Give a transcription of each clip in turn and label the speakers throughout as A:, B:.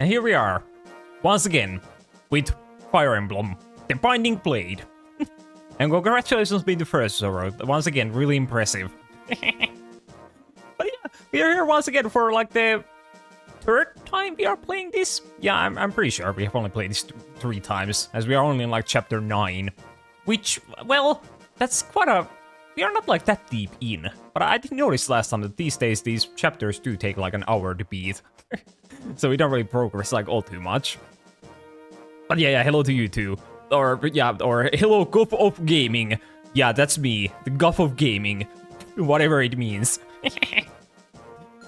A: And here we are, once again, with Fire Emblem, the Binding Blade. And congratulations being the first Zoro. Once again, really impressive. But yeah, we are here once again for like the third time we are playing this. Yeah, I'm pretty sure we have only played this 3 times, as we are only in like chapter 9. Which, well, that's quite a... We are not like that deep in. But I did notice last time that these days these chapters do take like an hour to beat. So we don't really progress like all too much. But yeah, hello to you too. Or hello Guff of Gaming. Yeah, that's me, the Guff of Gaming. Whatever it means.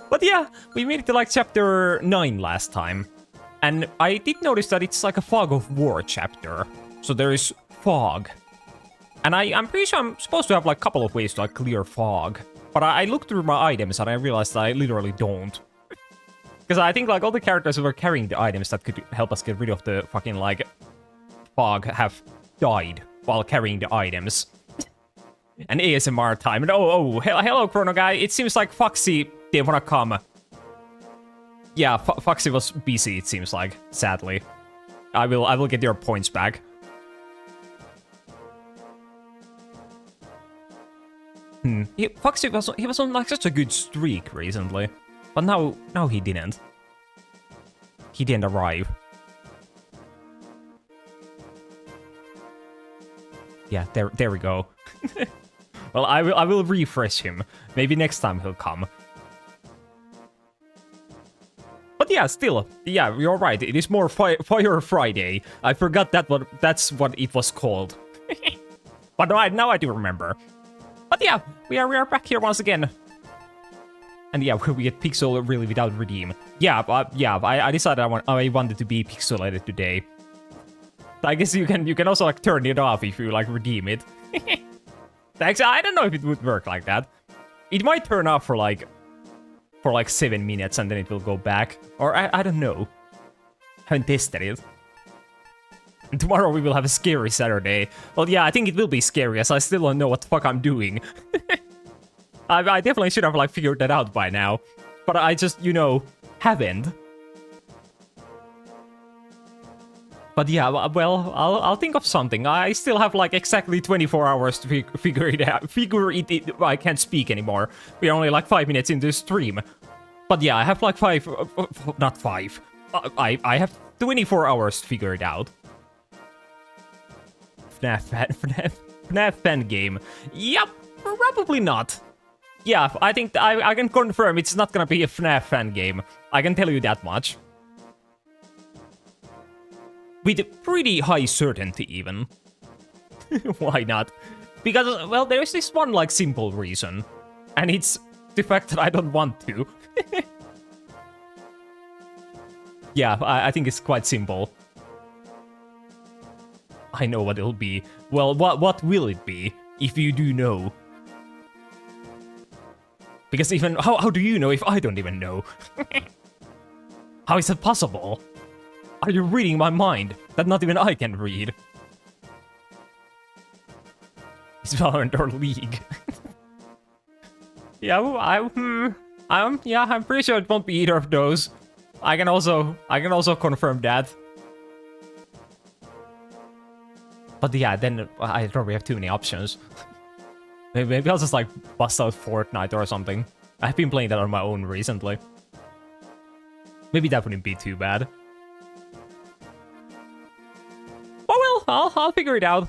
A: But yeah, we made it to like chapter 9 last time. And I did notice that it's like a Fog of War chapter. So there is fog. And I'm pretty sure I'm supposed to have like a couple of ways to like clear fog. But I looked through my items and I realized that I literally don't. Because I think like all the characters who were carrying the items that could help us get rid of the fucking like fog have died while carrying the items. And ASMR time. And hello Chrono Guy. It seems like Foxy didn't wanna come. Yeah, Foxy was busy, it seems like, sadly. I will get your points back. Foxy was on like such a good streak recently. But now he didn't. He didn't arrive. Yeah, there we go. Well, I will refresh him. Maybe next time he'll come. But yeah, still, yeah, you're right. It is more Fire Friday. I forgot that's what it was called. But now I do remember. But yeah, we are back here once again. And yeah, we get pixel really without redeem. Yeah, I decided I wanted to be pixelated today. I guess you can also like turn it off if you like redeem it. Actually, I don't know if it would work like that. It might turn off for like 7 minutes and then it will go back. Or I don't know. Haven't tested it. And tomorrow we will have a scary Saturday. Well, yeah, I think it will be scary as I still don't know what the fuck I'm doing. I definitely should have like figured that out by now. But I just, you know, haven't. But yeah, well, I'll think of something. I still have like exactly 24 hours to figure it out. I can't speak anymore. We're only like 5 minutes into the stream. But yeah, I have like not 5. I have 24 hours to figure it out. FNAF fan game. Yep, probably not. Yeah, I think I can confirm it's not gonna be a FNAF fan game. I can tell you that much. With pretty high certainty, even. Why not? Because, well, there is this one, like, simple reason. And it's the fact that I don't want to. Yeah, I think it's quite simple. I know what it'll be. Well, what will it be, if you do know? Because even, how do you know if I don't even know? How is that possible? Are you reading my mind that not even I can read? It's Valorant or League. Yeah, I'm pretty sure it won't be either of those. I can also confirm that. But yeah, then I probably have too many options. Maybe I'll just like bust out Fortnite or something. I've been playing that on my own recently. Maybe that wouldn't be too bad. Oh well, I'll figure it out.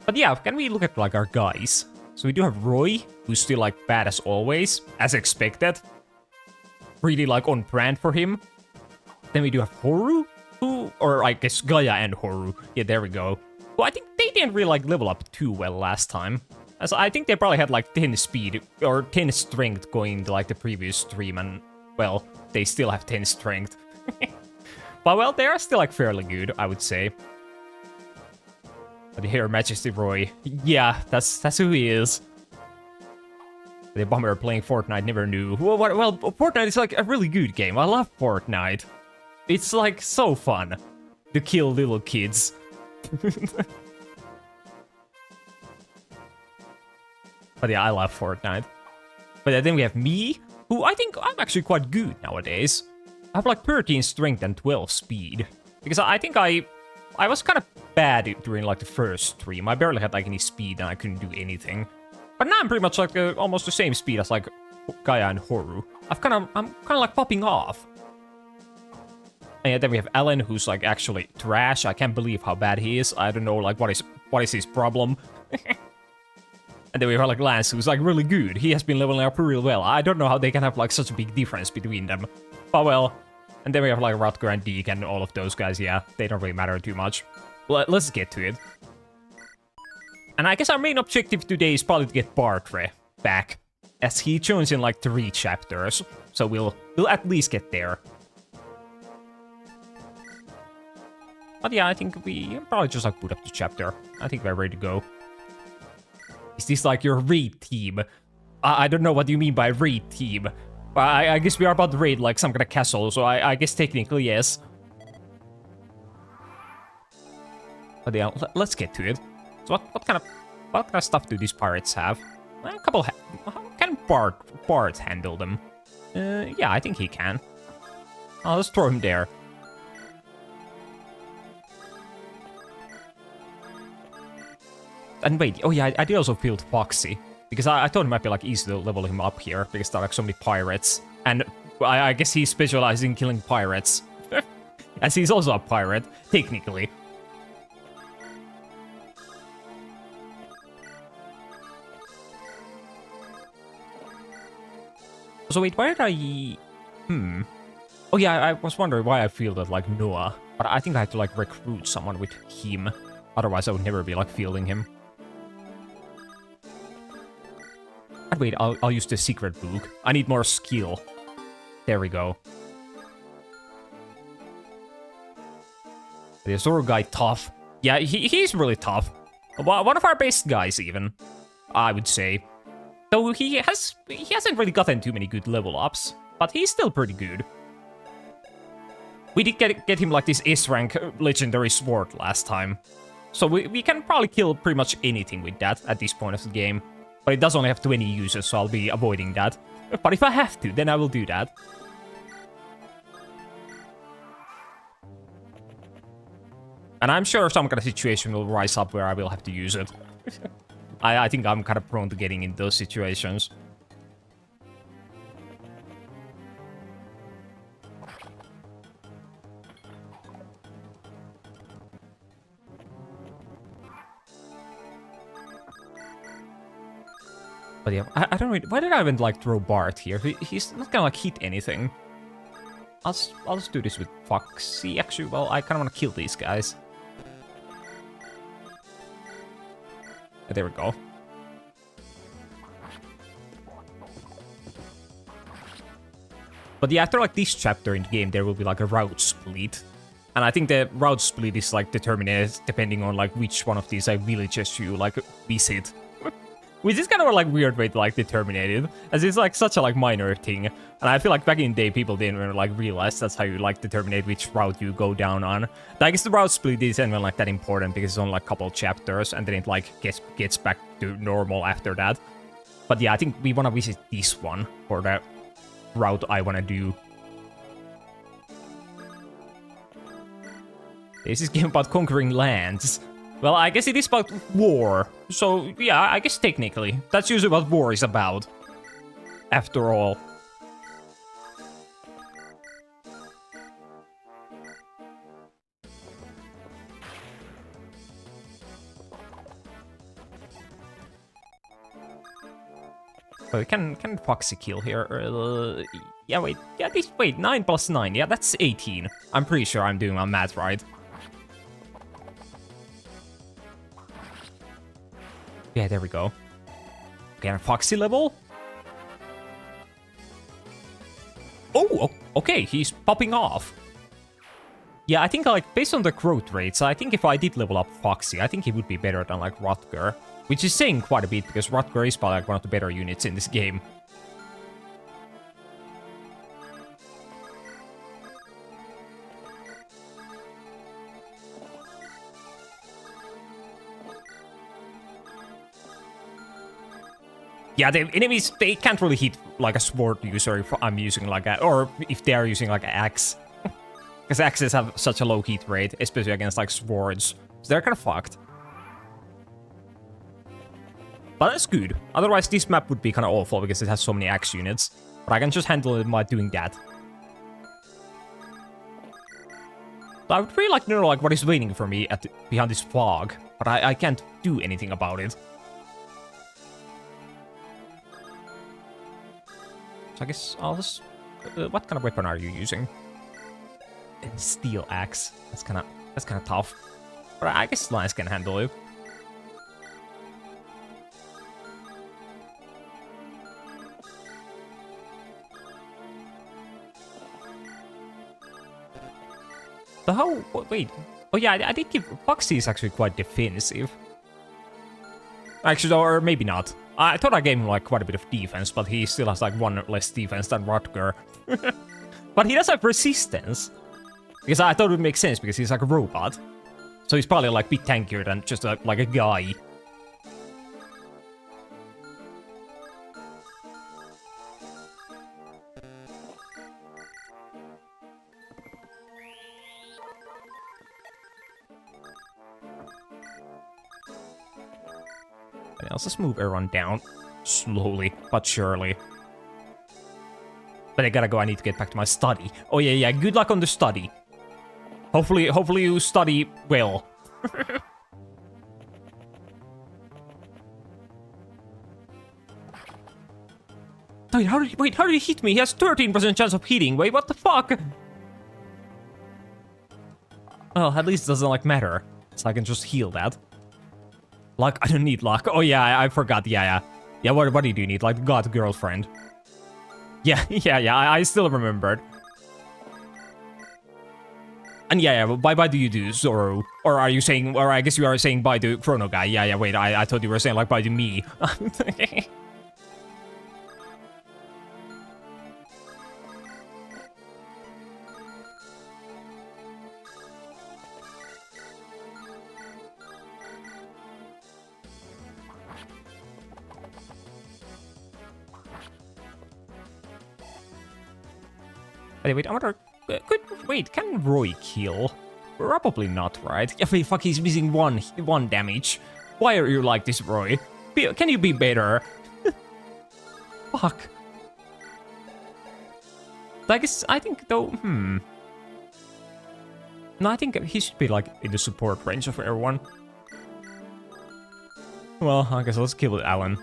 A: But yeah, can we look at like our guys? So we do have Roy, who's still like bad as always, as expected. Really like on brand for him. Then we do have Horu, or I guess Gaia and Horu. Yeah, there we go. Well, I think they didn't really like level up too well last time. As I think they probably had like 10 speed or 10 strength going into like the previous stream, and well, they still have 10 strength. But well, they are still like fairly good, I would say. But here, Majesty Roy. Yeah, that's who he is. The bummer playing Fortnite never knew. Well, Fortnite is like a really good game. I love Fortnite. It's like so fun to kill little kids. But yeah, I love Fortnite. But then we have me, who I think I'm actually quite good nowadays. have like 13 strength and 12 speed. Because I think I was kind of bad during like the first stream. I barely had like any speed and I couldn't do anything. But now I'm pretty much like almost the same speed as like Gaia and Horu. I'm kind of like popping off. And then we have Alan, who's like actually trash. I can't believe how bad he is. I don't know like what is his problem. And then we have like Lance, who's like really good. He has been leveling up real well. I don't know how they can have like such a big difference between them. But well. And then we have like Rutger and Deke and all of those guys. Yeah, they don't really matter too much. Well, let's get to it. And I guess our main objective today is probably to get Bartre back, as he joins in like 3 chapters. So we'll at least get there. But yeah, I think we probably just like boot up the chapter. I think we're ready to go. Is this like your raid team? I don't know what you mean by raid team. But I guess we are about to raid like some kind of castle, so I guess technically yes. But yeah, let's get to it. So what kind of stuff do these pirates have? Well, a couple. How can Bart handle them? Yeah, I think he can. I'll just throw him there. And wait, oh yeah, I did also field Foxy. Because I thought it might be like easy to level him up here, because there are like so many pirates. And I guess he specializes in killing pirates. As he's also a pirate, technically. So wait, why did I... Oh yeah, I was wondering why I fielded like Noah. But I think I had to like recruit someone with him. Otherwise I would never be like fielding him. And wait, I'll use the secret book. I need more skill. There we go. The Zoro guy tough. Yeah, he's really tough. One of our best guys even, I would say. Though he hasn't really gotten too many good level ups, but he's still pretty good. We did get him like this S-rank legendary sword last time. So we can probably kill pretty much anything with that at this point of the game. But it does only have 20 users, so I'll be avoiding that. But if I have to, then I will do that. And I'm sure some kind of situation will rise up where I will have to use it. I think I'm kind of prone to getting in those situations. But yeah, I don't really... Why did I even, like, throw Bart here? He's not gonna, like, hit anything. I'll just do this with Foxy. Actually, well, I kind of want to kill these guys. There we go. But yeah, after, like, this chapter in the game, there will be, like, a route split. And I think the route split is, like, determined depending on, like, which one of these, like, villages you, like, visit. Which is kind of a like weird way to like determine it, as it's like such a like minor thing. And I feel like back in the day people didn't even like realize that's how you like determine which route you go down on. But I guess the route split isn't even like that important because it's only like a couple chapters and then it like gets back to normal after that. But yeah, I think we want to visit this one for the route I want to do. This is a game about conquering lands. Well, I guess it is about war. So, yeah, I guess technically. That's usually what war is about. After all. Oh, can Foxy kill here? Yeah, wait. Yeah, wait, 9 plus 9. Yeah, that's 18. I'm pretty sure I'm doing my math right. Yeah, there we go. Okay, and Foxy level. Oh, okay, he's popping off. Yeah, I think, like, based on the growth rates, I think if I did level up Foxy, I think he would be better than, like, Rutger. Which is saying quite a bit, because Rutger is probably, like, one of the better units in this game. Yeah, the enemies, they can't really hit like a sword user if I'm using like a... Or if they're using like an axe. Because axes have such a low hit rate, especially against like swords. So they're kind of fucked. But that's good. Otherwise, this map would be kind of awful because it has so many axe units. But I can just handle it by doing that. So I would really like to know like what is waiting for me behind this fog. But I can't do anything about it. So I guess I'll just... what kind of weapon are you using? Steel axe. That's kind of tough. But I guess Lance can handle it. So how... wait. Oh yeah, I did give... Foxy is actually quite defensive. Actually, or maybe not. I thought I gave him like quite a bit of defense, but he still has like 1 less defense than Rutger. But he does have resistance. Because I thought it would make sense because he's like a robot. So he's probably like a bit tankier than just like a guy. And I'll just move everyone down slowly but surely. But I gotta go, I need to get back to my study. Oh yeah, good luck on the study. Hopefully you study well. Wait, how did he hit me? He has 13% chance of hitting. Wait, what the fuck? Well, at least it doesn't like matter. So I can just heal that. Luck, I don't need luck. Oh yeah, I forgot. Yeah. Yeah, what do you need? Like God girlfriend. Yeah, I still remembered. And yeah, bye do you do, Zoro? Or are you saying, or I guess you are saying bye to Chrono Guy. Yeah, wait, I thought you were saying like bye to me. Wait, I wonder, wait, can Roy kill? Probably not, right? Yeah, wait, fuck, he's missing one damage. Why are you like this, Roy? Can you be better? Fuck. I think though, No, I think he should be like in the support range of everyone. Well, I guess let's kill Alan.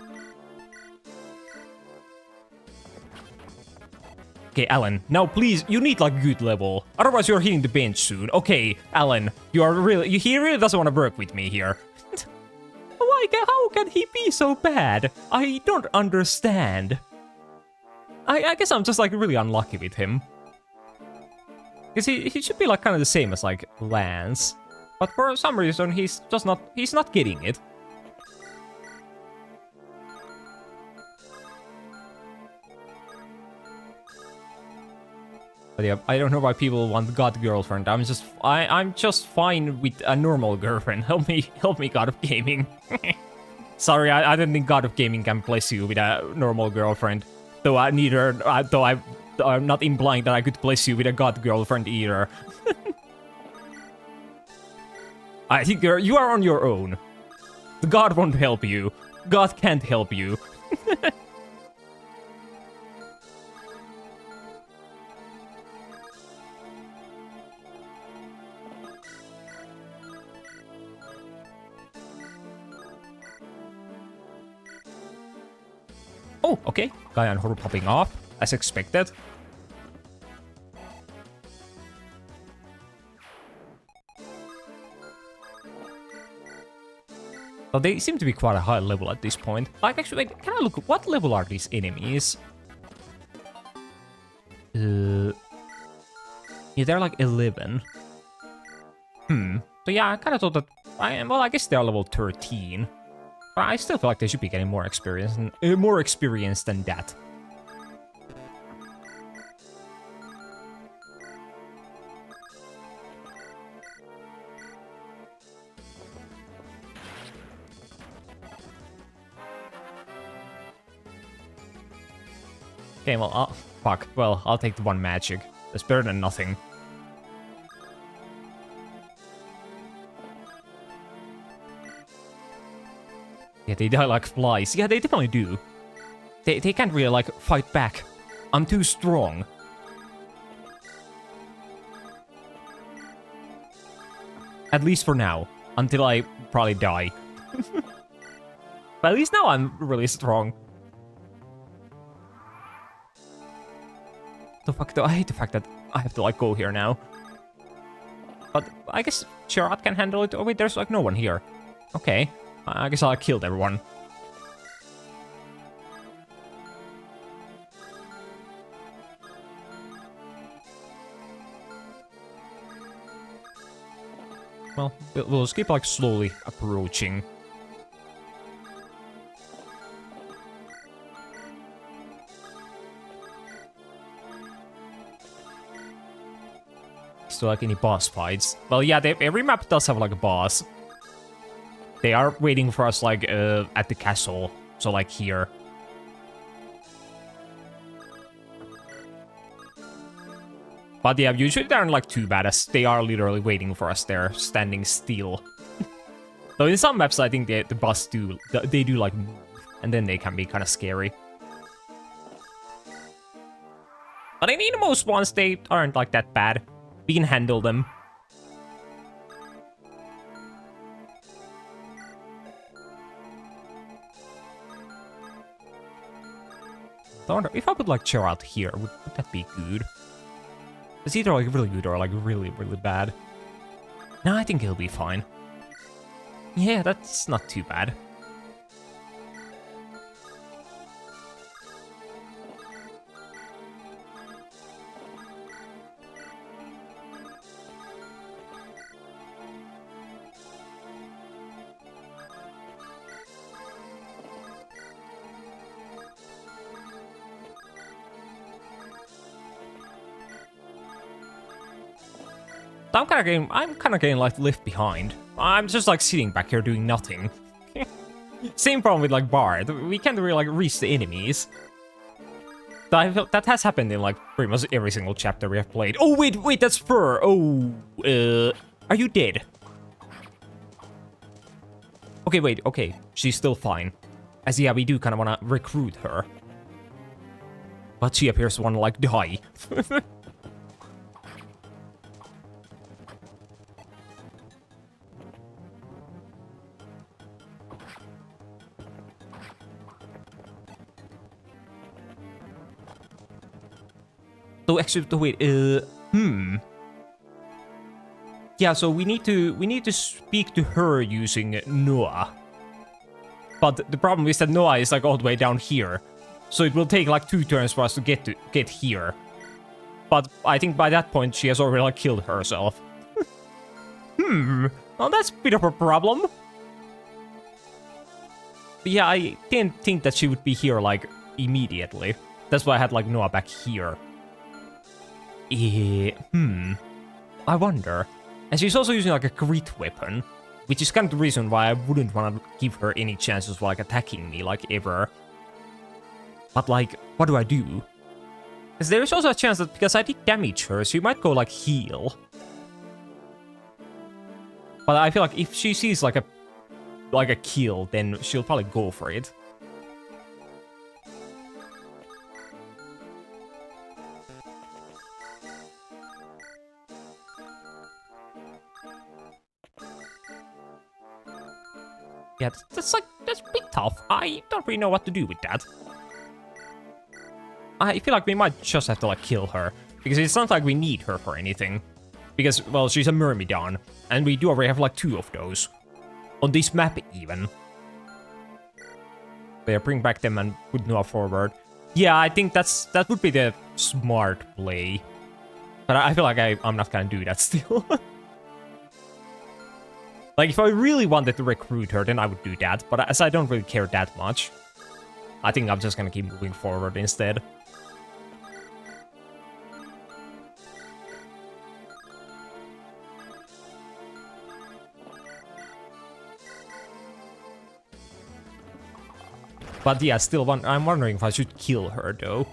A: Okay, Alan, now please, you need like good level. Otherwise you're hitting the bench soon. Okay, Alan, he really doesn't want to work with me here. How can he be so bad? I don't understand. I guess I'm just like really unlucky with him. Because he should be like kind of the same as like Lance. But for some reason he's not getting it. But yeah, I don't know why people want God girlfriend. I'm just fine with a normal girlfriend. Help me, God of Gaming. Sorry, I don't think God of Gaming can bless you with a normal girlfriend. Though I'm not implying that I could bless you with a God girlfriend either. I think you are on your own. God won't help you. God can't help you. Oh, okay. Guy and Horror popping off, as expected. So they seem to be quite a high level at this point. Like, actually, wait, can I look? What level are these enemies? Yeah, they're like 11. So yeah, I kind of thought that... I guess they're level 13. But I still feel like they should be getting more experience than that. Okay, well, fuck. Well, I'll take the 1 magic. That's better than nothing. Yeah, they die like flies. Yeah, they definitely do. They can't really, like, fight back. I'm too strong. At least for now. Until I probably die. But at least now I'm really strong. The fuck, though? I hate the fact that I have to, like, go here now. But I guess Charat can handle it. Oh, wait, there's, like, no one here. Okay. I guess I killed everyone. Well, we'll just keep, like, slowly approaching. Still, like, any boss fights? Well, yeah, every map does have, like, a boss. They are waiting for us, like, at the castle. So, like, here. But yeah, usually they aren't, like, too bad, as they are literally waiting for us there, standing still. Though in some maps, I think the boss do, they do, like, move. And then they can be kind of scary. But in most ones, they aren't, like, that bad. We can handle them. I wonder if I put, like, Charat here, would that be good? It's either, like, really good or, like, really, really bad. No, I think he'll be fine. Yeah, that's not too bad. I'm kind of getting like left behind. I'm just like sitting back here doing nothing. Same problem with like Bartre. We can't really like reach the enemies. That has happened in like pretty much every single chapter we have played. Oh wait, that's Fur. Oh, are you dead? Okay, wait, okay, she's still fine. As yeah, we do kind of want to recruit her, but she appears to want to like die. So actually, wait, yeah, so we need to speak to her using Noah. But the problem is that Noah is like all the way down here. So it will take like 2 turns for us to get here. But I think by that point she has already like killed herself. Well, that's a bit of a problem. But yeah, I didn't think that she would be here like immediately. That's why I had like Noah back here. I wonder. And she's also using like a crit weapon, which is kind of the reason why I wouldn't want to give her any chances of like attacking me like ever. But like, what do I do? Because there is also a chance that because I did damage her, she might go like heal. But I feel like if she sees like a kill, then she'll probably go for it. Yeah, that's a bit tough. I don't really know what to do with that. I feel like we might just have to like kill her, because it's not like we need her for anything. Because, well, she's a Myrmidon, and we do already have like 2 of those. On this map even. They bring back them and put Noah forward. Yeah, I think that would be the smart play. But I feel like I'm not gonna do that still. Like, if I really wanted to recruit her, then I would do that. But as I don't really care that much, I think I'm just gonna keep moving forward instead. But yeah, still, I'm wondering if I should kill her, though.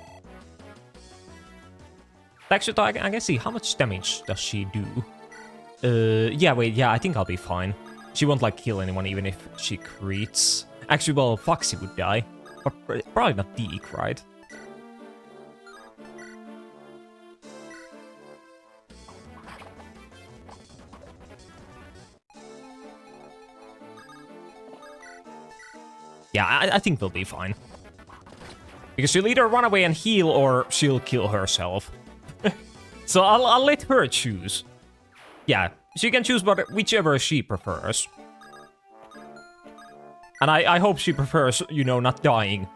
A: Actually, I can see how much damage does she do. Yeah, wait, yeah, I think I'll be fine. She won't, like, kill anyone even if she crits. Actually, well, Foxy would die. But probably not Deke, right? Yeah, I think they'll be fine. Because she'll either run away and heal, or she'll kill herself. So I'll let her choose. Yeah, she can choose whichever she prefers. And I hope she prefers, you know, not dying.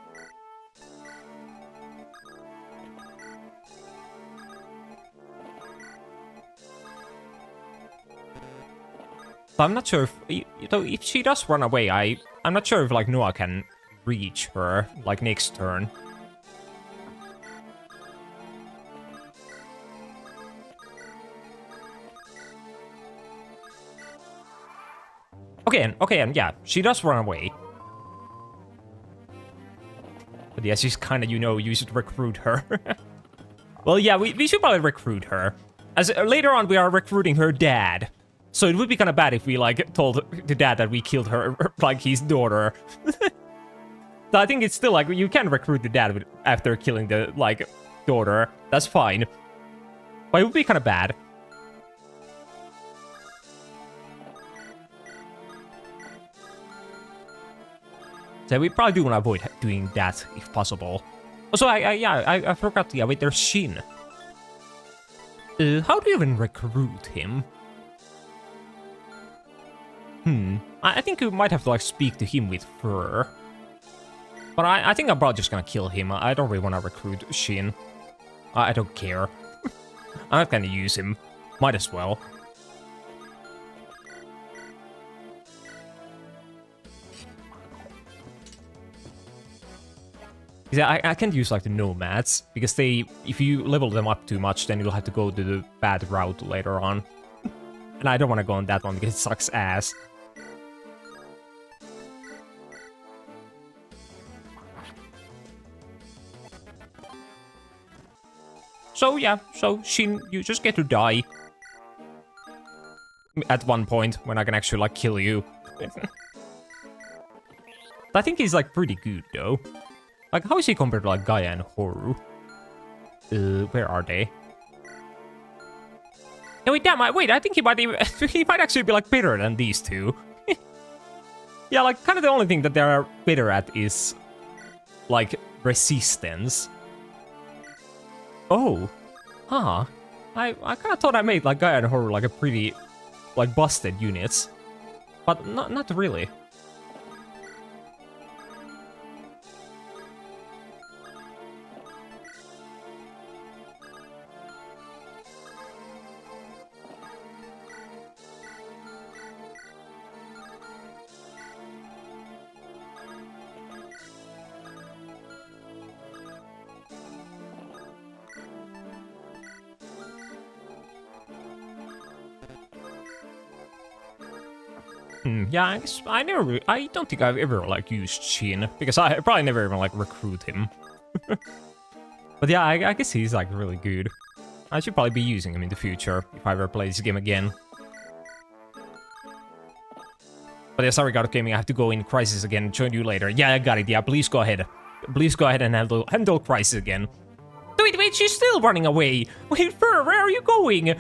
A: But I'm not sure if she does run away, I'm not sure if, like, Noah can reach her, like, next turn. Okay, and yeah, she does run away. But yeah, she's kind of, you know, you should recruit her. Well, yeah, we should probably recruit her. As later on, we are recruiting her dad. So it would be kind of bad if we, like, told the dad that we killed her, like, his daughter. So I think it's still, like, you can recruit the dad after killing the, like, daughter. That's fine. But it would be kind of bad. So we probably do want to avoid doing that if possible. Also, I forgot, yeah, wait, there's Shin. How do you even recruit him? I think you might have to, like, speak to him with Fur. But I think I'm probably just gonna kill him. I don't really want to recruit Shin. I don't care. I'm not gonna use him. Might as well. Yeah, I can't use, like, the nomads, because if you level them up too much, then you'll have to go to the bad route later on. And I don't want to go on that one because it sucks ass. So yeah, so Shin, you just get to die. At one point, when I can actually, like, kill you. I think he's, like, pretty good, though. Like, how is he compared to, like, Gaia and Horu? Where are they? Yeah, wait, damn, wait, I think he might even, he might actually be, like, better than these two. Yeah, like, kind of the only thing that they are better at is, like, resistance. Oh. Huh. I kind of thought I made, like, Gaia and Horu, like, a pretty, like, busted units. But not really. Yeah, I guess I don't think I've ever, like, used Shin, because I probably never even, like, recruit him. But yeah, I guess he's, like, really good. I should probably be using him in the future, if I ever play this game again. But yeah, sorry, God of Gaming, I have to go in Crisis again, join you later. Yeah, I got it, yeah, please go ahead. Please go ahead and handle Crisis again. Wait, she's still running away! Wait, Fur, where are you going?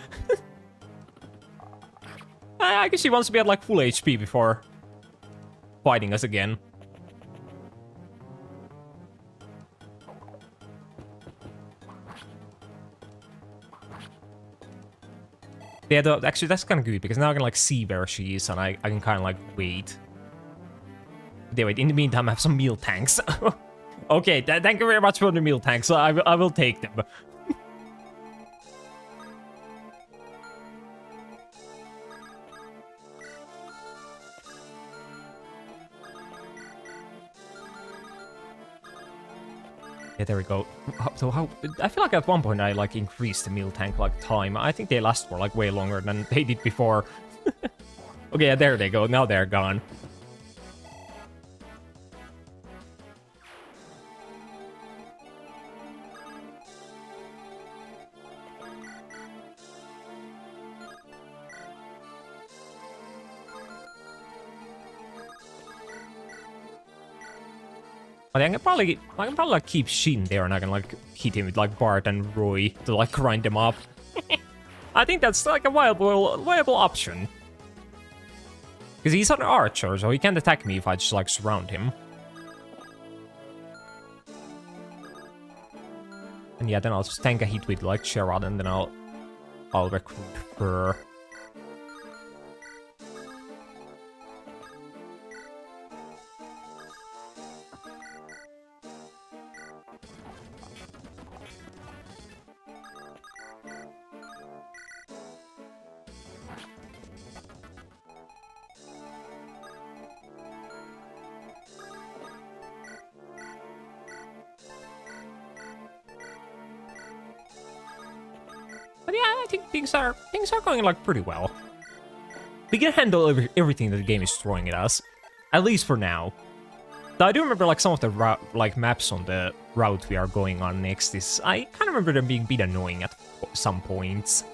A: I guess she wants to be at, like, full HP before fighting us again. Yeah, actually, that's kind of good, because now I can, like, see where she is, and I can kind of, like, wait. Yeah, wait, in the meantime, I have some meal tanks. Okay, thank you very much for the meal tanks, so I will take them. Yeah, there we go. So I feel like at one point I, like, increased the meal tank, like, time. I think they last for, like, way longer than they did before. Okay, yeah, there they go. Now they're gone. But I can probably like keep Shin there, and I can like hit him with like Bart and Roy to like grind them up. I think that's like a viable option. Because he's an archer, so he can't attack me if I just like surround him. And yeah, then I'll just tank a hit with like Sherrod, and then I'll recruit her. But yeah, I think things are going like pretty well. We can handle everything that the game is throwing at us, at least for now. Though I do remember like some of the maps on the route we are going on next I kind of remember them being a bit annoying at some points.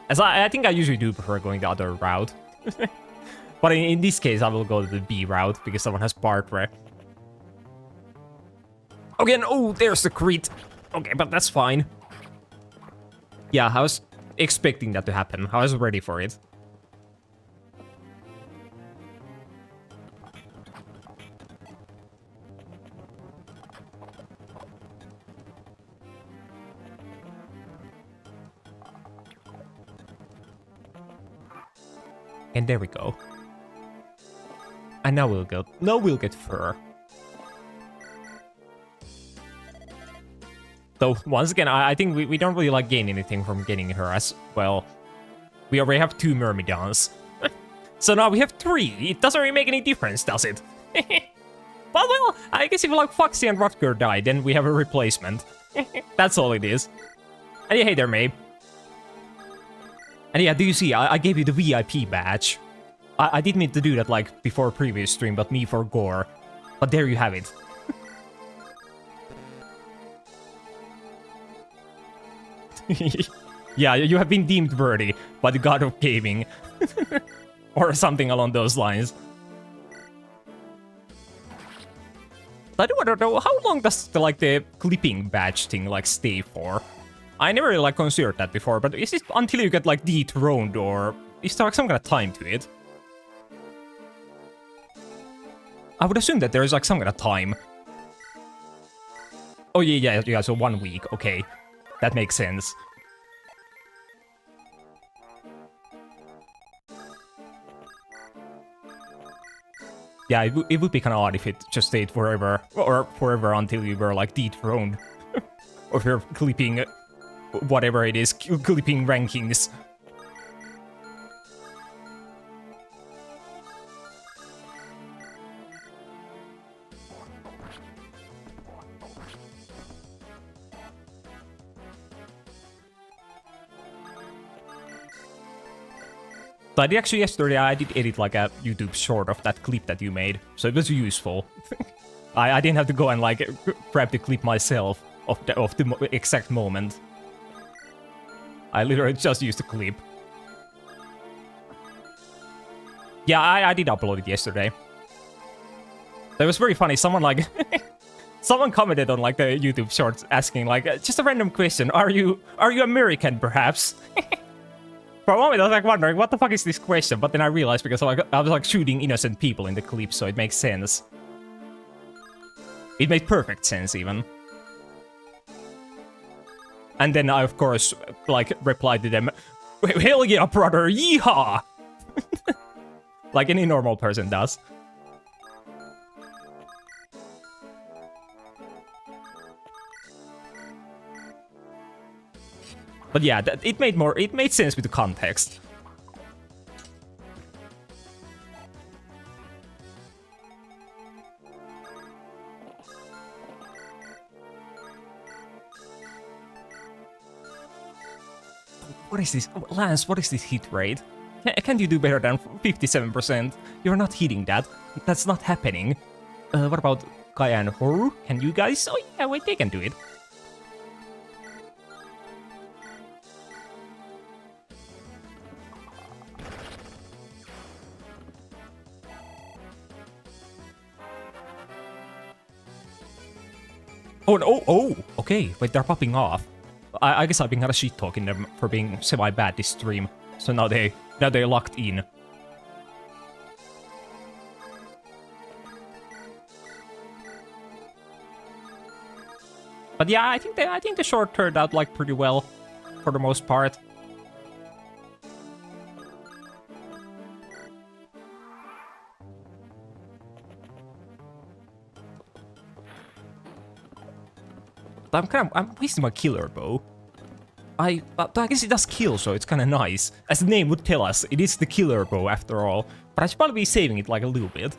A: As I think I usually do prefer going the other route. But in this case, I will go to the B route because someone has Bartre. Again, oh, there's the crit. Okay, but that's fine. Yeah, I was expecting that to happen. I was ready for it. And there we go. And now we'll get fur. Though, once again, I think we don't really like gain anything from getting her as well. We already have 2 Myrmidons. So now we have 3. It doesn't really make any difference, does it? Well, I guess if like Foxy and Rutger die, then we have a replacement. That's all it is. And yeah, hey there, Mabe. And yeah, do you see, I gave you the VIP badge. I didn't mean to do that like before previous stream, but me for gore. But there you have it. Yeah, you have been deemed worthy by the god of gaming. Or something along those lines. I do wonder though, how long does the clipping badge thing like stay for? I never really like considered that before, but is it until you get like dethroned, or is there like some kind of time to it? I would assume that there is like some kind of time. Oh yeah, so 1 week, okay. That makes sense. Yeah, it would be kind of odd if it just stayed forever, or forever until you were like dethroned. Or if you're clipping whatever it is, clipping rankings. But actually yesterday I did edit like a YouTube short of that clip that you made, so it was useful. I didn't have to go and like grab the clip myself of the exact moment. I literally just used the clip. Yeah, I did upload it yesterday. That was very funny. Someone like someone commented on like the YouTube shorts asking like just a random question. Are you American perhaps? For a moment I was like wondering what the fuck is this question, but then I realized because I was like shooting innocent people in the clip, so it makes sense. It made perfect sense even. And then I of course like replied to them, hell yeah brother, yeehaw! Like any normal person does. But yeah, it made sense with the context. What is this? Lance, what is this hit rate? Can't you do better than 57%? You're not hitting that. That's not happening. What about Kai and Horu? Can you guys? Oh yeah, wait, they can do it. Oh, no, oh, okay. Wait, they're popping off. I guess I've been kind of shit-talking them for being semi-bad this stream. So now they're locked in. But yeah, I think the short turned out like pretty well for the most part. I'm wasting my killer bow. But I guess it does kill, so it's kind of nice. As the name would tell us, it is the killer bow after all. But I should probably be saving it like a little bit.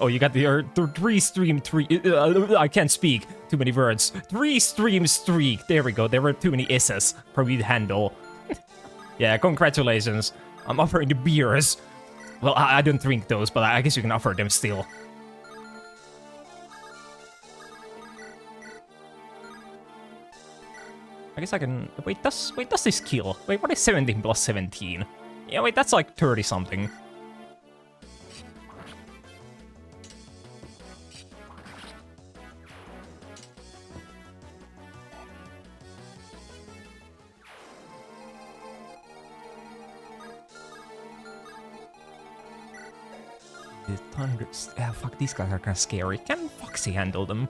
A: Oh, you got the 3 I can't speak too many words. 3 stream streak. There we go. There were too many S's for me to handle. Yeah, congratulations. I'm offering the beers. Well, I don't drink those, but I guess you can offer them still. I guess I can... Wait, does this kill? Wait, what is 17 plus 17? Yeah, wait, that's like 30 something. Fuck, these guys are kind of scary. Can Foxy handle them?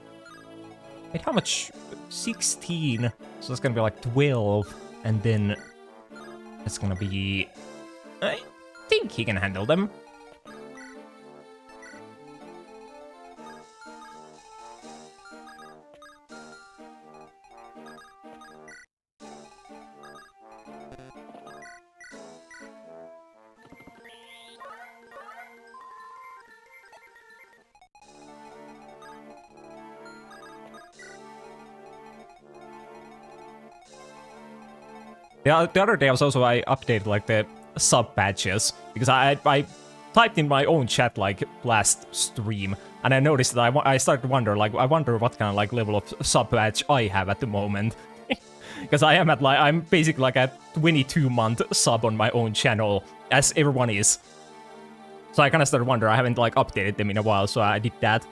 A: Wait, how much? 16. So that's gonna be like 12. And then that's gonna be... I think he can handle them. The other day I updated like the sub badges because I typed in my own chat like last stream and I noticed that I started to wonder like I wonder what kind of like level of sub badge I have at the moment because I am at like I'm basically like a 22-month sub on my own channel as everyone is. So I kind of started to wonder. I haven't like updated them in a while, so I did that.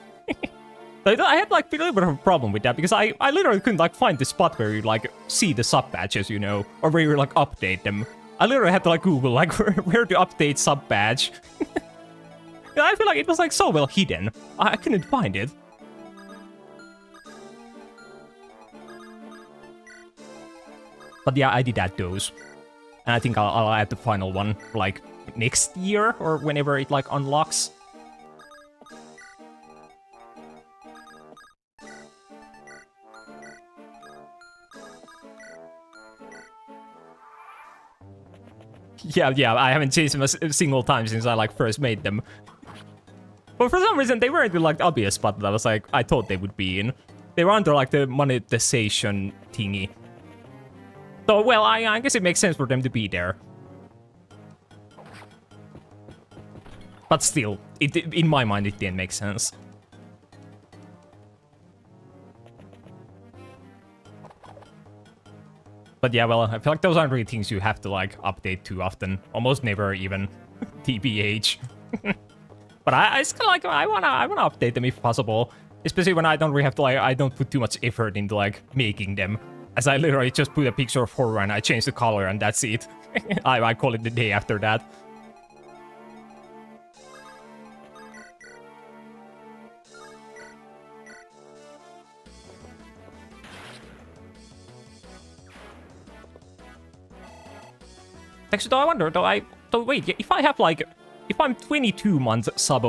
A: I had like a little bit of a problem with that because I literally couldn't like find the spot where you like see the sub badges, you know, or where you like update them. I literally had to like Google like where to update sub badge. I feel like it was like so well hidden. I couldn't find it. But yeah, I did add those, and I think I'll add the final one like next year or whenever it like unlocks. Yeah, I haven't changed them a single time since I like first made them. But for some reason they weren't in like the obvious spot that I was like I thought they would be in. They were under like the monetization thingy. So well, I guess it makes sense for them to be there. But still, in my mind it didn't make sense. But yeah, well, I feel like those aren't really things you have to like update too often. Almost never even. TBH. But I still like I wanna update them if possible. Especially when I don't really have to like I don't put too much effort into like making them. As I literally just put a picture of horror and I change the color and that's it. I call it the day after that. Actually, though, I wonder, though, wait, if I have, like, if I'm 22 months sub,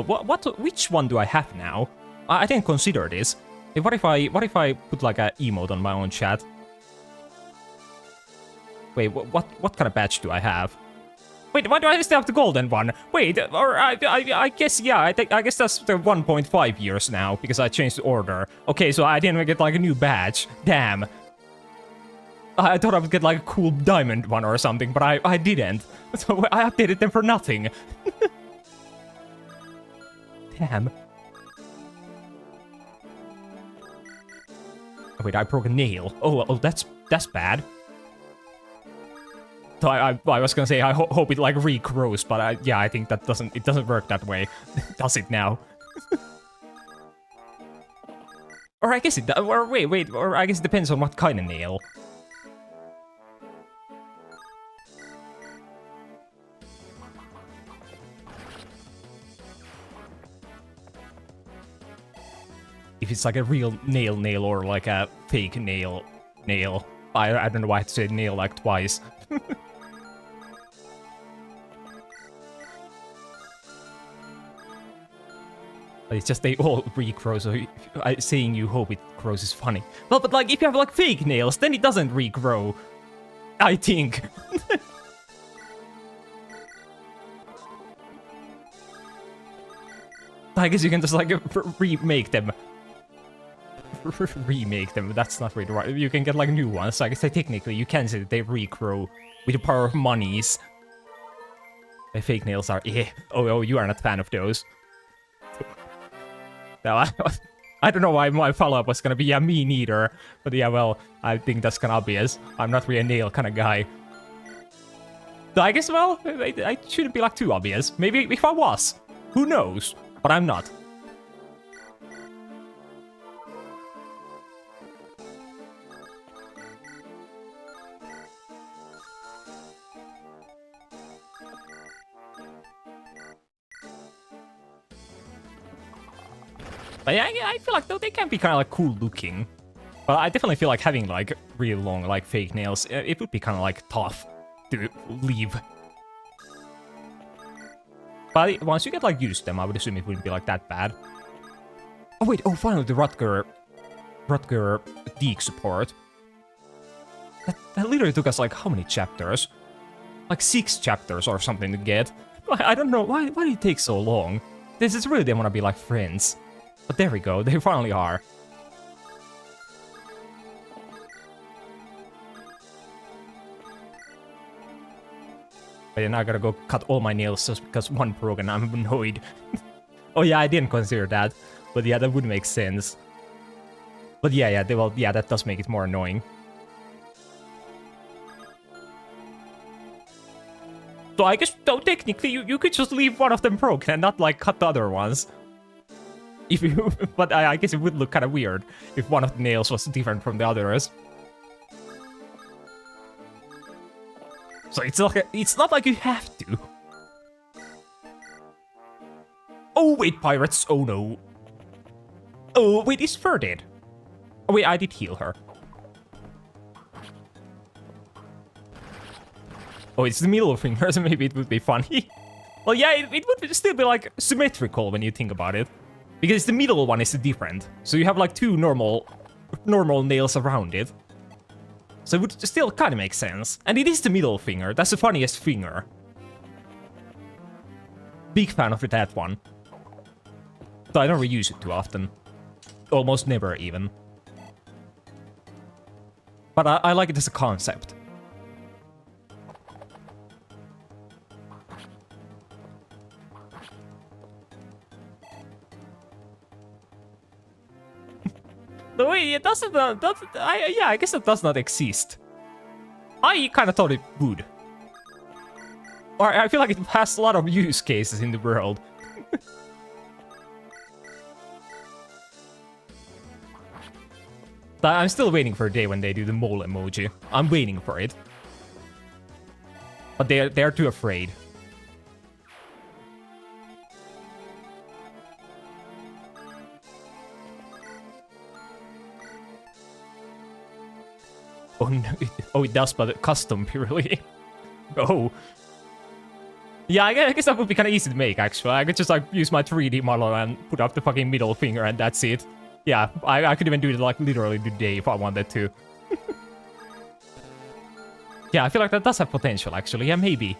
A: which one do I have now? I didn't consider this. What if I put, like, a emote on my own chat? Wait, what kind of badge do I have? Wait, why do I still have the golden one? Wait, or I guess, yeah, I guess that's the 1.5 years now, because I changed the order. Okay, so I didn't get, like, a new badge. Damn. I thought I would get like a cool diamond one or something, but I didn't. So I updated them for nothing. Damn. Wait, I broke a nail. Oh, that's bad. So I was gonna say I hope it like regrows, but yeah, I think that doesn't work that way. Does it now? Or I guess it does. Or wait, or I guess it depends on what kind of nail. If it's like a real nail or like a fake nail. I don't know why I said nail like twice. But it's just they all regrow, so saying you hope it grows is funny. Well, but like if you have like fake nails, then it doesn't regrow. I think. I guess you can just like remake them. Remake them, that's not really right. You can get like new ones, so I guess technically you can say that they regrow with the power of monies. The fake nails are, yeah. Oh, you are not a fan of those. No, I don't know why my follow-up was gonna be, yeah, me neither. But yeah, well, I think that's kinda obvious. I'm not really a nail kind of guy. So I guess, well, I shouldn't be like too obvious. Maybe if I was. Who knows? But I'm not. But yeah, I feel like though they can be kind of like cool looking. But I definitely feel like having like real long like fake nails, it would be kind of like tough to leave. But once you get like used to them, I would assume it wouldn't be like that bad. Oh wait, oh finally the Rutger Deke support. That literally took us like how many chapters? Like 6 chapters or something to get. I don't know, why did it take so long? This is really they want to be like friends. But there we go, they finally are. But then I gotta go cut all my nails just because one broke and I'm annoyed. Oh yeah, I didn't consider that. But yeah, that would make sense. But yeah, that does make it more annoying. So I guess, though, technically, you could just leave one of them broken and not, like, cut the other ones. If you, but I guess it would look kind of weird if one of the nails was different from the others. So it's not like you have to. Oh wait, pirates! Oh no! Oh wait, is Fur dead? Oh wait, I did heal her. Oh, it's the middle finger, so maybe it would be funny. Well, yeah, it would still be like symmetrical when you think about it. Because the middle one is different. So you have like 2 normal nails around it. So it would still kind of make sense. And it is the middle finger. That's the funniest finger. Big fan of that one. So I don't reuse it too often. Almost never even. But I like it as a concept. No, wait, it doesn't. Yeah, I guess it does not exist. I kind of thought it would. Or I feel like it has a lot of use cases in the world. But I'm still waiting for a day when they do the mole emoji. I'm waiting for it. But they're too afraid. Oh no, it does, but custom Pirili. Oh. Yeah, I guess that would be kind of easy to make, actually. I could just like use my 3D model and put up the fucking middle finger and that's it. Yeah, I could even do it like literally today if I wanted to. Yeah, I feel like that does have potential, actually. Yeah, maybe.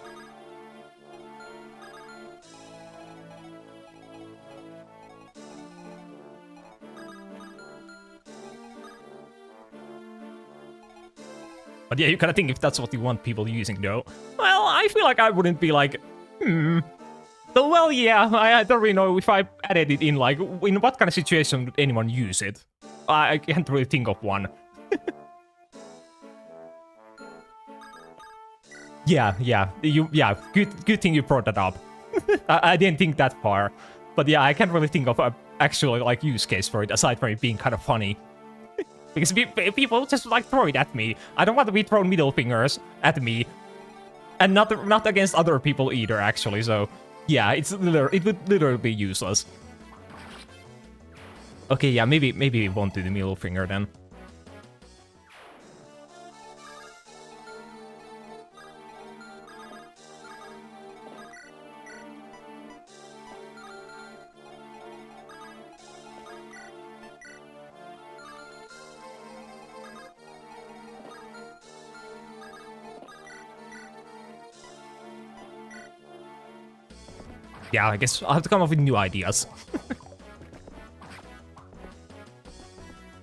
A: But yeah, you kind of think if that's what you want people using, though. Well, I feel like I wouldn't be like, So, well, yeah, I don't really know if I added it in, like, in what kind of situation would anyone use it? I can't really think of one. Yeah, good thing you brought that up. I didn't think that far. But yeah, I can't really think of a actual like use case for it aside from it being kind of funny. Because people just like throw it at me. I don't want to be thrown middle fingers at me. And not against other people either, actually, so yeah, it would literally be useless. Okay, yeah, maybe we won't do the middle finger then. Yeah, I guess I'll have to come up with new ideas.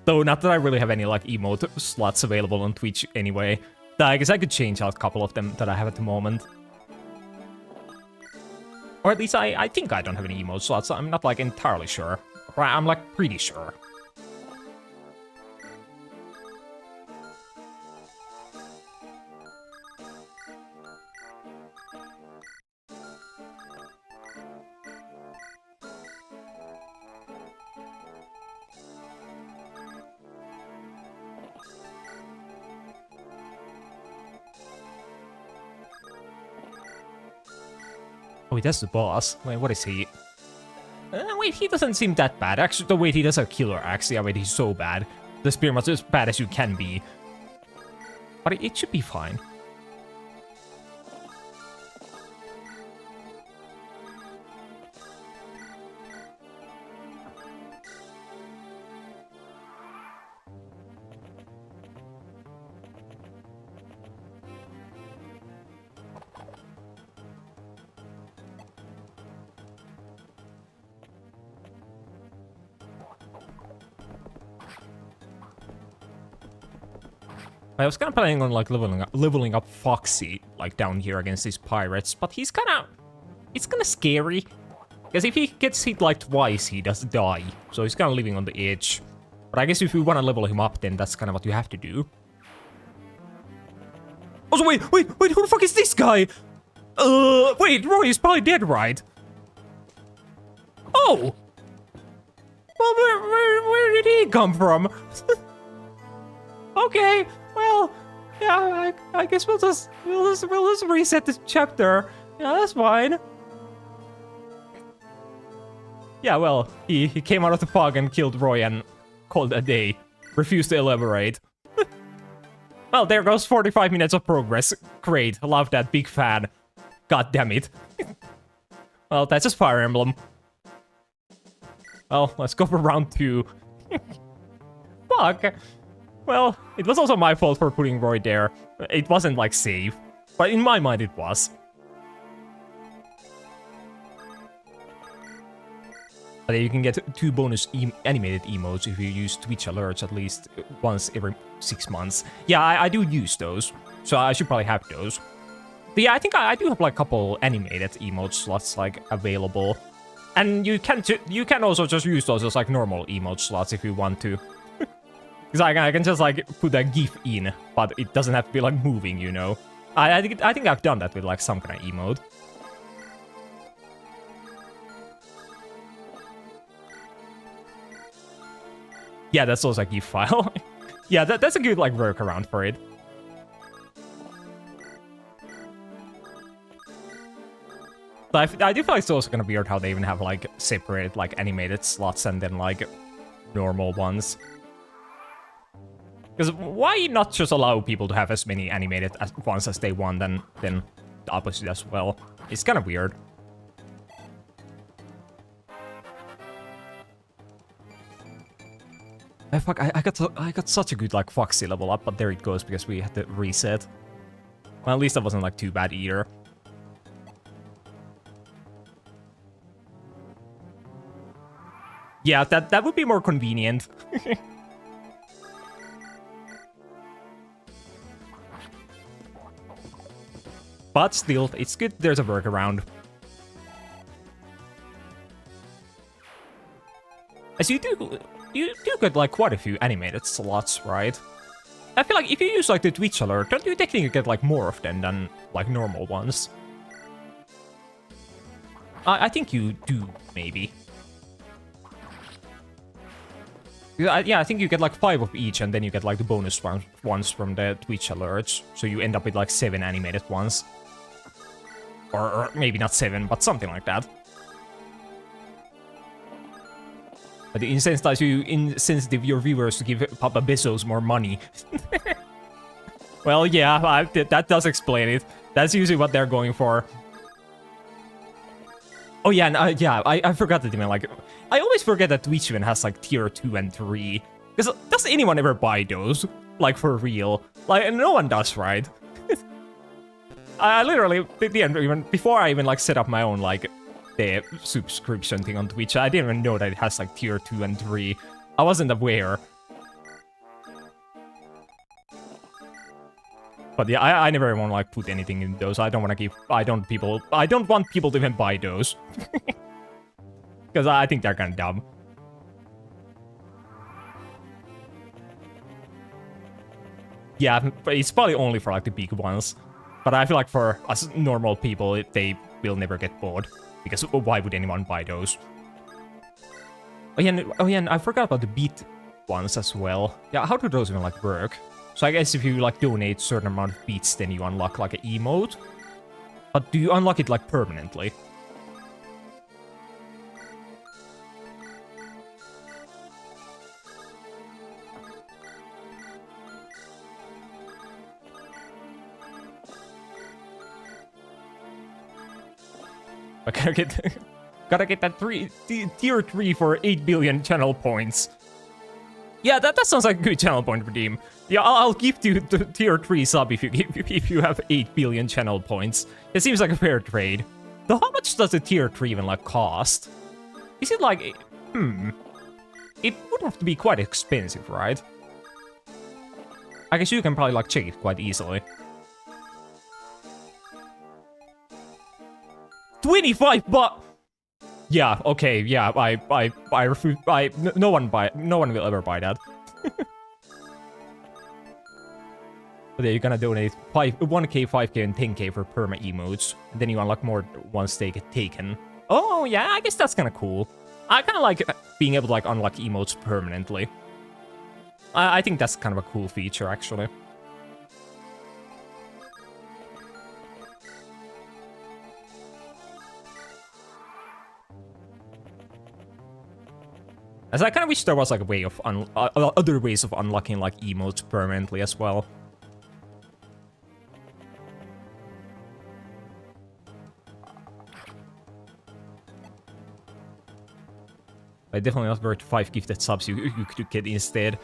A: Though, not that I really have any, like, emote slots available on Twitch anyway. I guess I could change out a couple of them that I have at the moment. Or at least I think I don't have any emote slots. I'm not, like, entirely sure. I'm, like, pretty sure. Oh, wait, that's the boss. Wait, what is he? Wait, he doesn't seem that bad. Actually, the wait, he does a killer axe. Yeah, wait, he's so bad. The Spearman's as bad as you can be. But it should be fine. I was kind of planning on like leveling up Foxy like down here against these pirates, but it's kind of scary because if he gets hit like twice, he does die. So he's kind of living on the edge. But I guess if you want to level him up, then that's kind of what you have to do. Also, wait, who the fuck is this guy? Wait, Roy is probably dead, right? Oh! Well, where did he come from? Okay, well, yeah, I guess we'll just reset this chapter. Yeah, that's fine. Yeah, well, he came out of the fog and killed Roy and called it a day. Refused to elaborate. Well, there goes 45 minutes of progress. Great, love that, big fan. God damn it. Well, that's just Fire Emblem. Well, let's go for round 2. Fuck. Well, it was also my fault for putting Roy there. It wasn't, like, safe. But in my mind, it was. But you can get 2 bonus animated emotes if you use Twitch alerts at least once every 6 months. Yeah, I do use those. So I should probably have those. But yeah, I think I do have, like, a couple animated emote slots, like, available. And you can also just use those as, like, normal emote slots if you want to. Because I can just, like, put a GIF in, but it doesn't have to be, like, moving, you know? I think I've done that with, like, some kind of emote. Yeah, that's also a GIF file. Yeah, that's a good, like, workaround for it. But I do feel like it's also kind of weird how they even have, like, separated, like, animated slots and then, like, normal ones. Because why not just allow people to have as many animated ones as they want, and then the opposite as well? It's kind of weird. Fuck, I got such a good, like, Foxy level up, but there it goes because we had to reset. Well, at least that wasn't, like, too bad either. Yeah, that would be more convenient. But still, it's good there's a workaround. As you do get like quite a few animated slots, right? I feel like if you use like the Twitch alert, don't you technically get like more of them than like normal ones? I think you do, maybe. Yeah, I think you get like 5 of each, and then you get like the bonus ones from the Twitch alerts. So you end up with like 7 animated ones. Or maybe not 7, but something like that. But it incentivize you, insensitive your viewers to give Papa Bezos more money. Well, yeah, that does explain it. That's usually what they're going for. Oh yeah, and I forgot that even like I always forget that Twitch even has like tier 2 and 3. Because does anyone ever buy those? Like for real? Like no one does, right? I literally didn't even before I even like set up my own like the subscription thing on Twitch. I didn't even know that it has like tier 2 and 3. I wasn't aware. But yeah, I never want to like put anything in those. I don't want to give. I don't want people to even buy those. Because I think they're kind of dumb. Yeah, but it's probably only for like the big ones. But I feel like for us normal people, they will never get bored. Because why would anyone buy those? Oh yeah, and I forgot about the beat ones as well. Yeah, how do those even like work? So I guess if you like donate a certain amount of beats, then you unlock like an emote. But do you unlock it like permanently? I gotta get that tier 3 for 8 billion channel points. Yeah, that sounds like a good channel point redeem. Yeah, I'll give you the tier 3 sub if you have 8 billion channel points. It seems like a fair trade. Though how much does the tier 3 even like cost? Is it like it would have to be quite expensive, right? I guess you can probably like check it quite easily. 25 but yeah, okay, yeah, I refuse. No one will ever buy that. But yeah, you're gonna donate 1k, 5k, and 10k for perma emotes. And then you unlock more once they get taken. Oh yeah, I guess that's kind of cool. I kind of like being able to like unlock emotes permanently. I think that's kind of a cool feature, actually. As I kind of wish there was like a way of other ways of unlocking like emotes permanently as well. But definitely not worth 5 gifted subs you could get instead.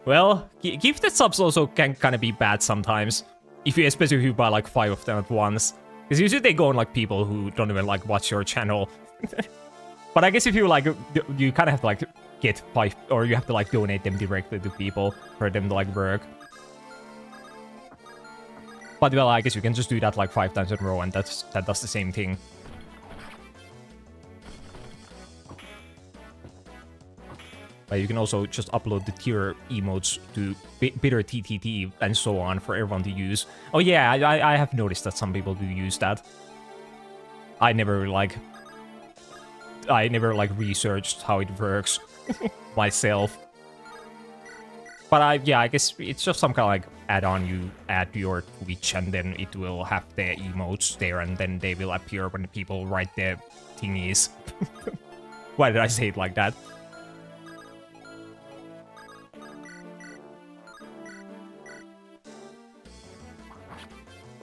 A: Well, gifted subs also can kind of be bad sometimes. Especially if you buy like 5 of them at once. Because usually they go on like people who don't even like watch your channel. But I guess if you like, you kind of have to like get 5, or you have to like donate them directly to people for them to like work. But well, I guess you can just do that like 5 times in a row, and that does the same thing. But you can also just upload the tier emotes to Bitter TTT and so on for everyone to use. Oh yeah, I have noticed that some people do use that. I never like researched how it works myself. But I guess it's just some kind of like add-on you add to your Twitch, and then it will have the emotes there, and then they will appear when people write the thingies. Why did I say it like that?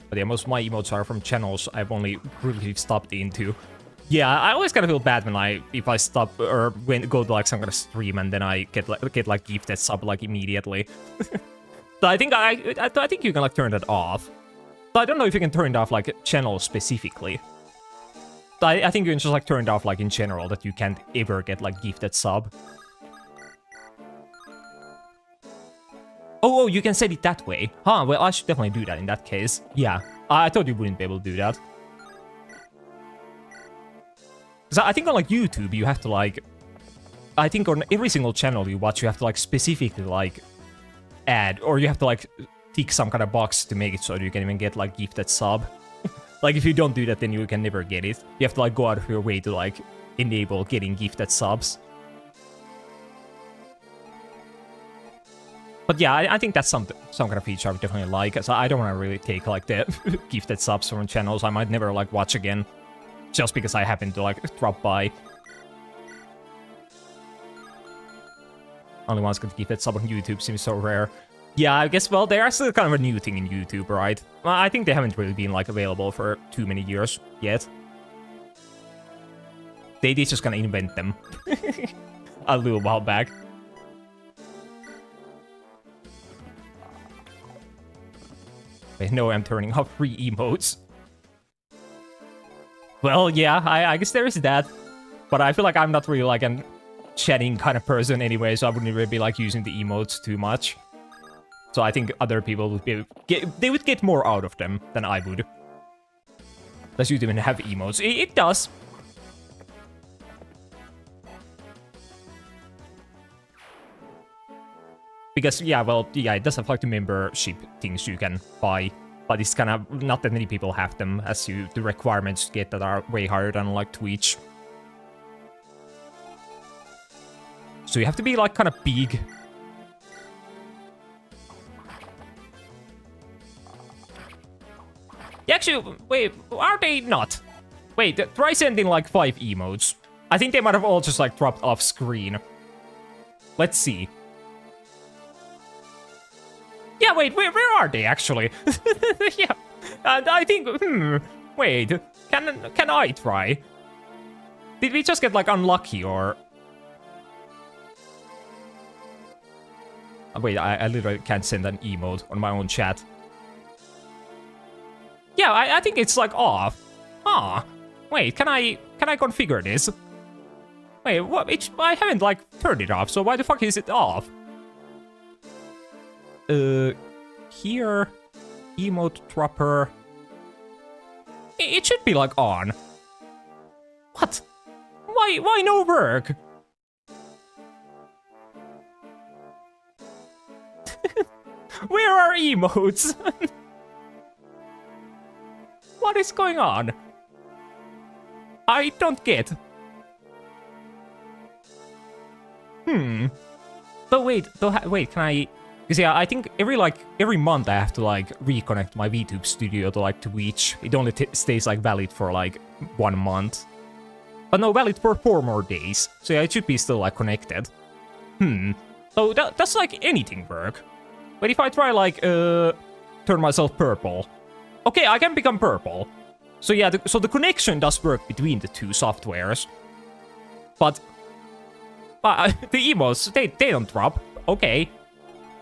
A: But yeah, most of my emotes are from channels I've only really stopped into. Yeah, I always kind of feel bad when if I stop or go to like some kind of stream and then I get like gifted sub like immediately. So I think I think you can like turn that off. But I don't know if you can turn it off like channel specifically. I think you can just like turn it off like in general, that you can't ever get like gifted sub. Oh, you can set it that way. Huh, well, I should definitely do that in that case. Yeah, I thought you wouldn't be able to do that. So I think on like YouTube, you have to like... I think on every single channel you watch, you have to like specifically like add, or you have to like tick some kind of box to make it so you can even get like gifted sub. Like if you don't do that, then you can never get it. You have to like go out of your way to like enable getting gifted subs. But yeah, I think that's some kind of feature I would definitely like. So I don't want to really take like the gifted subs from channels I might never like watch again, just because I happen to like drop by. Only one's got gifted sub on YouTube seems so rare. Yeah, I guess, well, they are still kind of a new thing in YouTube, right? Well, I think they haven't really been, like, available for too many years yet. They just kind of invent them a little while back. Wait, no, I'm turning off free emotes. Well, yeah, I guess there is that. But I feel like I'm not really, like, a chatting kind of person anyway, so I wouldn't really be, like, using the emotes too much. So I think other people would they would get more out of them than I would. Does YouTube even have emotes? It does. Because, yeah, well, yeah, it does have like the membership things you can buy. But it's kind of not that many people have them, as the requirements to get that are way higher than like Twitch. So you have to be like kind of big. Actually, wait, are they not? Wait, try sending like 5 emotes. I think they might have all just like dropped off screen. Let's see. Yeah, wait, where are they actually? Yeah, I think, wait, can I try? Did we just get like unlucky or? Wait, I literally can't send an emote on my own chat. Yeah, I think it's like off. Ah, wait, can I configure this? Wait, what? I haven't like turned it off, so why the fuck is it off? Here, emote dropper. It should be like on. What? Why no work? Where are emotes? What is going on? I don't get. But wait, can I? Because yeah, I think every month I have to like reconnect my VTube studio to like Twitch. It only stays like valid for like 1 month. But no, valid for 4 more days. So yeah, it should be still like connected. So does like anything work? But if I try like turn myself purple. Okay, I can become purple. So yeah, so the connection does work between the two softwares. But the emotes, they don't drop. Okay.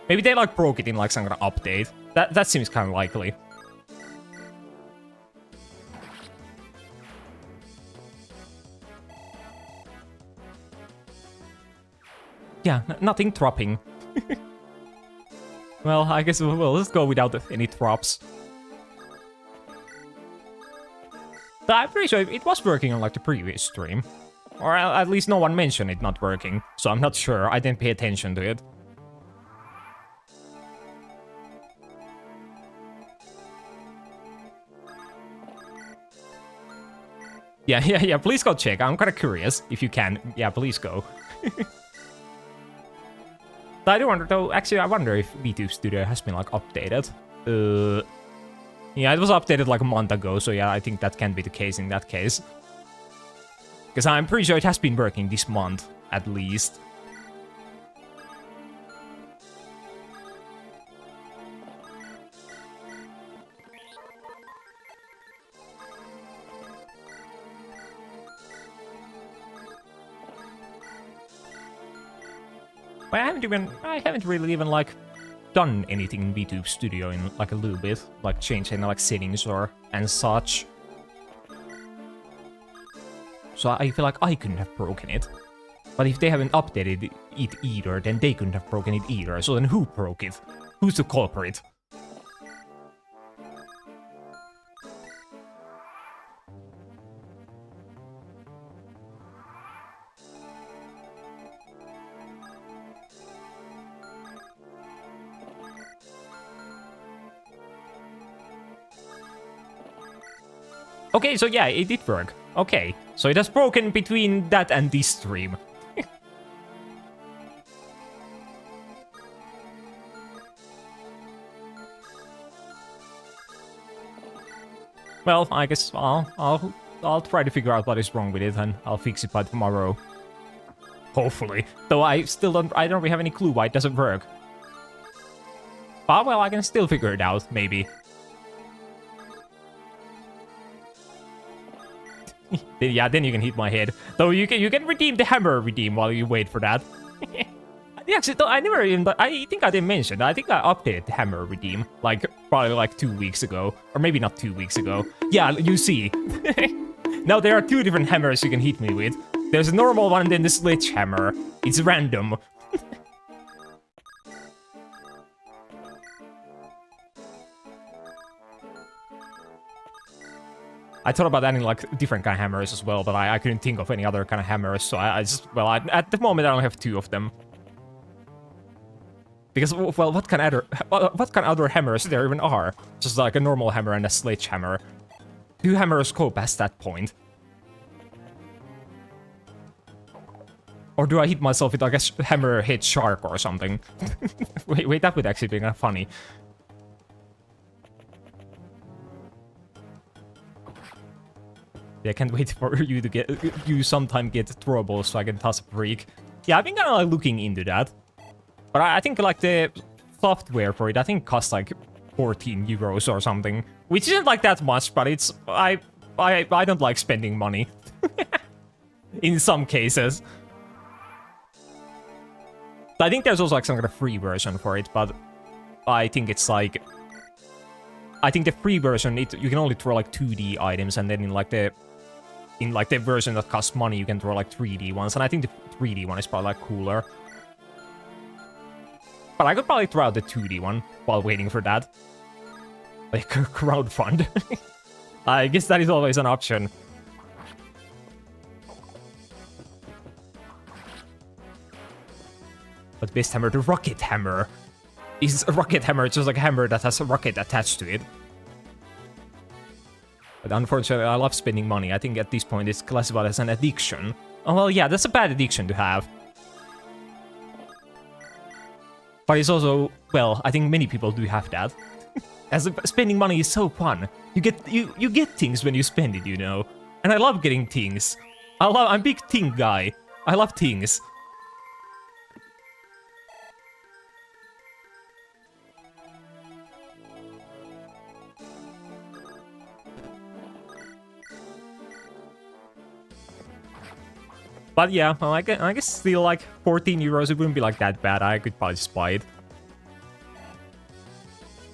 A: Maybe they like broke it in like some kind of update. That seems kind of likely. Yeah, nothing dropping. Well, I guess we'll just go without any drops. But I'm pretty sure it was working on like the previous stream. Or at least no one mentioned it not working. So I'm not sure. I didn't pay attention to it. Yeah, please go check. I'm kind of curious. If you can, yeah, please go. But I do wonder, though, actually, I wonder if VTube Studio has been, like, updated. Yeah, it was updated, like, a month ago, so yeah, I think that can be the case in that case. Because I'm pretty sure it has been working this month, at least. But I haven't really even, like, done anything in VTube Studio in, like, a little bit. Like, changing, like, settings and such. So I feel like I couldn't have broken it. But if they haven't updated it either, then they couldn't have broken it either. So then who broke it? Who's the culprit? Okay, so yeah, it did work. Okay, so it has broken between that and this stream. Well, I guess I'll try to figure out what is wrong with it, and I'll fix it by tomorrow. Hopefully. Though I don't really have any clue why it doesn't work. But well, I can still figure it out, maybe. Yeah, then you can hit my head. Though you can redeem the hammer redeem while you wait for that. Actually, though, I think I didn't mention. I think I updated the hammer redeem, like, probably like 2 weeks ago. Or maybe not 2 weeks ago. Yeah, you see. Now there are 2 different hammers you can hit me with. There's a normal one and then the sledgehammer. It's random. I thought about adding like different kind of hammers as well, but I couldn't think of any other kind of hammers, so I just, well, at the moment I only have 2 of them. Because, well, what kind of other hammers there even are? Just like a normal hammer and a sledgehammer. 2 hammers go past that point. Or do I hit myself with like a hammer-hit shark or something? wait, that would actually be kind of funny. Yeah, I can't wait for you to sometime get throwables so I can toss a freak. Yeah, I've been kind of like looking into that. But I think like the software for it, I think costs like 14 euros or something. Which isn't like that much, but it's... I don't like spending money. In some cases. I think there's also like some kind of free version for it, but I think it's like... I think the free version, you can only throw like 2D items, and then in like the version that costs money, you can throw like 3D ones, and I think the 3D one is probably like cooler. But I could probably throw out the 2D one while waiting for that. Like, crowdfund. I guess that is always an option. But best hammer, the rocket hammer. Is a rocket hammer just like a hammer that has a rocket attached to it? But unfortunately, I love spending money. I think at this point it's classified as an addiction. Oh, well, yeah, that's a bad addiction to have. But it's also, well, I think many people do have that. As spending money is so fun. You get things when you spend it, you know. And I love getting things. I'm a big thing guy. I love things. But yeah, well, I guess still like 14 euros, it wouldn't be like that bad. I could probably just buy it.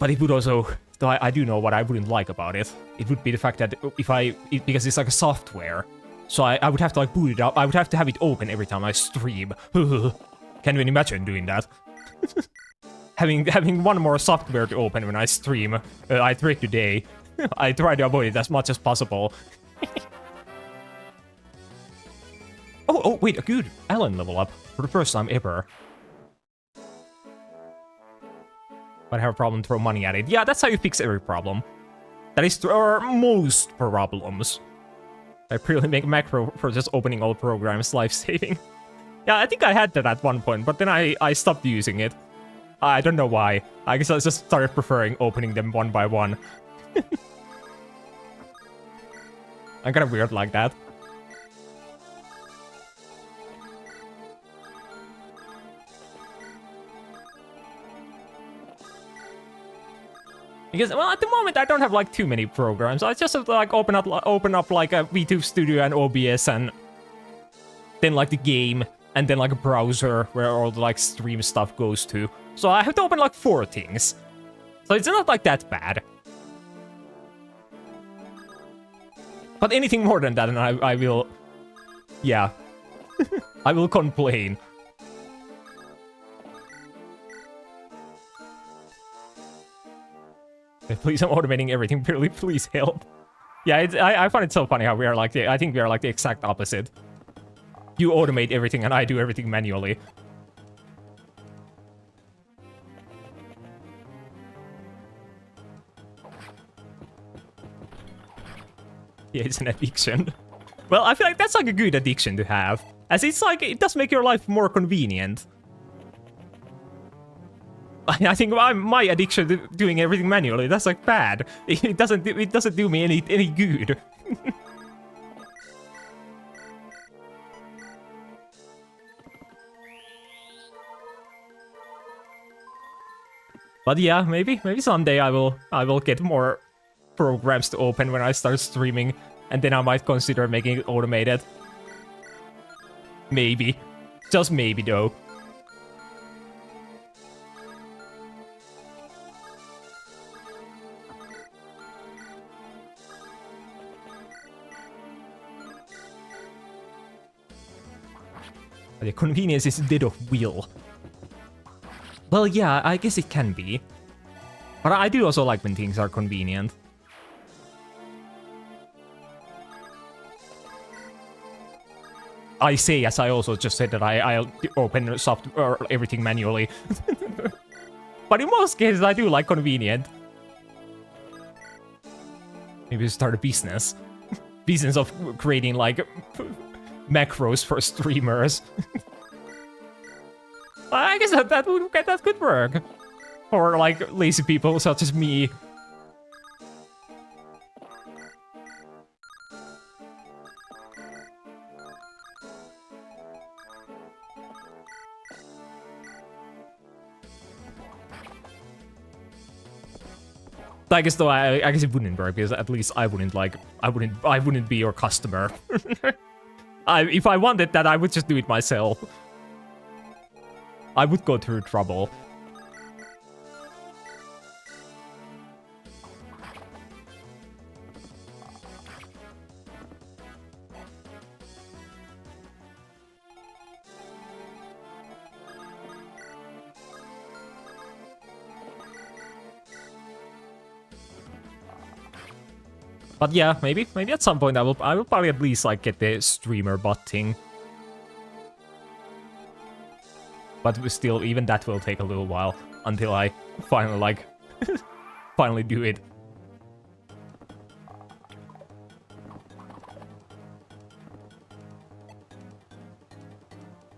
A: But it would also, though I do know what I wouldn't like about it. It would be the fact that because it's like a software. So I would have to like boot it up. I would have to have it open every time I stream. Can't even imagine doing that. having one more software to open when I stream. I tried today. I try to avoid it as much as possible. Oh, wait, a good Alan level up for the first time ever. But I have a problem, throw money at it. Yeah, that's how you fix every problem. That is, or most problems. I really make macro for just opening all programs life-saving. Yeah, I think I had that at one point, but then I stopped using it. I don't know why. I guess I just started preferring opening them one by one. I'm kind of weird like that. Because, well, at the moment I don't have like too many programs. I just have to like open up like a VTube Studio and OBS, and then like the game, and then like a browser where all the like stream stuff goes to. So I have to open like 4 things. So it's not like that bad. But anything more than that, and I will, yeah, I will complain. Please, I'm automating everything. Pirili, please help. Yeah, I find it so funny how we are like I think we are like the exact opposite. You automate everything and I do everything manually. Yeah, it's an addiction. Well, I feel like that's like a good addiction to have, as it's like, it does make your life more convenient. I think my addiction to doing everything manually, that's like bad. It doesn't do me any good. But yeah, maybe someday I will get more programs to open when I start streaming, and then I might consider making it automated. Maybe. Just maybe though. The convenience is dead of will. Well, yeah, I guess it can be. But I do also like when things are convenient. I say, as I also just said that I'll open software everything manually. But in most cases, I do like convenient. Maybe start a business. Business of creating, like, macros for streamers. I guess that could work. For, like, lazy people such as me. I guess though, I guess it wouldn't work, because at least I wouldn't be your customer. If I wanted that, I would just do it myself. I would go through trouble. But yeah, maybe at some point I will probably at least like get the streamer bot thing. But still, even that will take a little while until I finally like finally do it.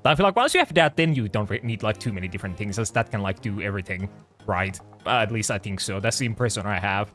A: I feel like once you have that, then you don't need like too many different things, as that can like do everything right. At least I think so. That's the impression I have.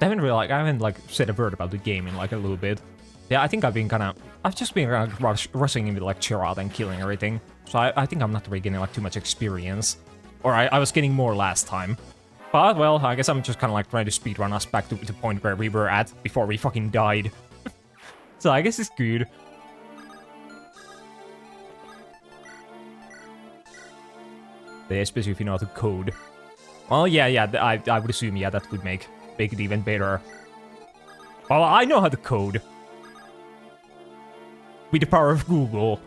A: I haven't like said a word about the game in like a little bit. Yeah, I think I've just been kind of rushing into like Chirrut and killing everything. So I think I'm not really getting like too much experience. Or I was getting more last time. But well, I guess I'm just kind of like trying to speedrun us back to the point where we were at before we fucking died. So I guess it's good. Especially if you know how to code. Well, yeah, I would assume, yeah, that would make it even better. Oh, I know how to code. With the power of Google.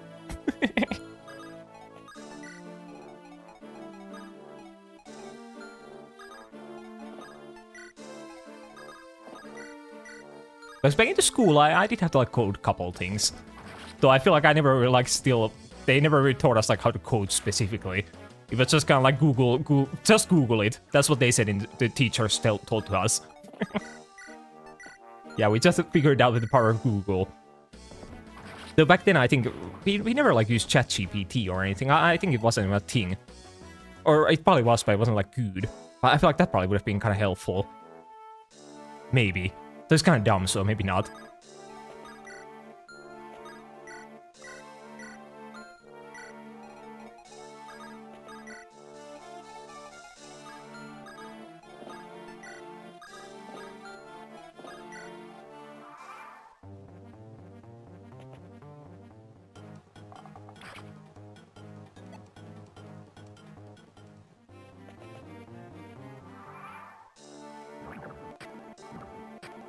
A: Because back into school, I did have to like code a couple things. Though I feel like I never really like they never really taught us like how to code specifically. It was just kind of like just Google it. That's what they said in the teachers told to us. Yeah, we just figured out with the power of Google. Though back then, I think we never like used ChatGPT or anything. I think it wasn't a thing. Or it probably was, but it wasn't like good. But I feel like that probably would have been kind of helpful. Maybe. That's kind of dumb, so maybe not.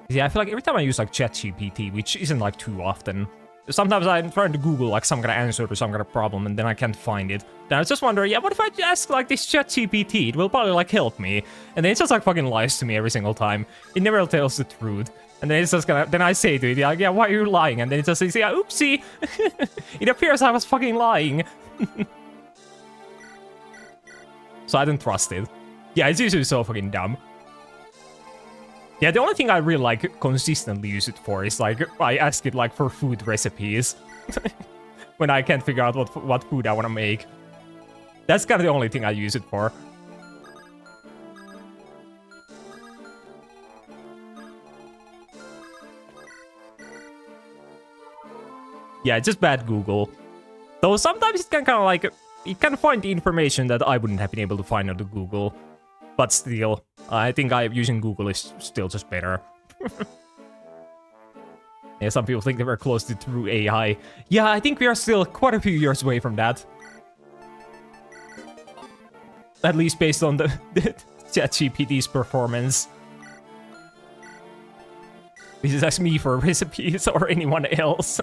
A: Yeah, I feel like every time I use like ChatGPT, which isn't like too often, sometimes I'm trying to Google like some kind of answer to some kind of problem and then I can't find it. Then I was just wondering, yeah, what if I ask like this ChatGPT? It will probably like help me. And then it just like fucking lies to me every single time. It never tells the truth. And then it's just gonna, then I say to it, like, yeah, why are you lying? And then it just says, yeah, oopsie. It appears I was fucking lying. So I don't trust it. Yeah, it's usually so fucking dumb. Yeah, the only thing I really like consistently use it for is like I ask it like for food recipes when I can't figure out what food I want to make. That's kind of the only thing I use it for. Yeah, just bad Google. Though sometimes it can kind of like it can find the information that I wouldn't have been able to find on the Google. But still, I think using Google is still just better. Yeah, some people think that we're close to true AI. Yeah, I think we are still quite a few years away from that. At least based on the ChatGPT's performance. This is ask me for recipes or anyone else.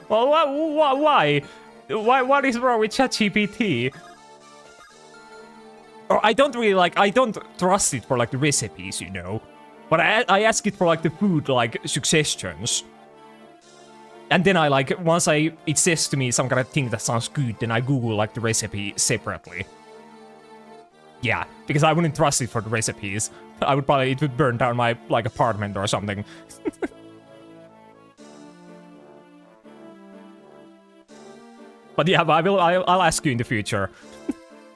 A: Well, why? What is wrong with ChatGPT? Or I don't trust it for like the recipes, you know. But I ask it for like the food like suggestions. And then I like, once it says to me some kind of thing that sounds good, then I Google like the recipe separately. Yeah, because I wouldn't trust it for the recipes. It would burn down my like apartment or something. But yeah, I'll ask you in the future.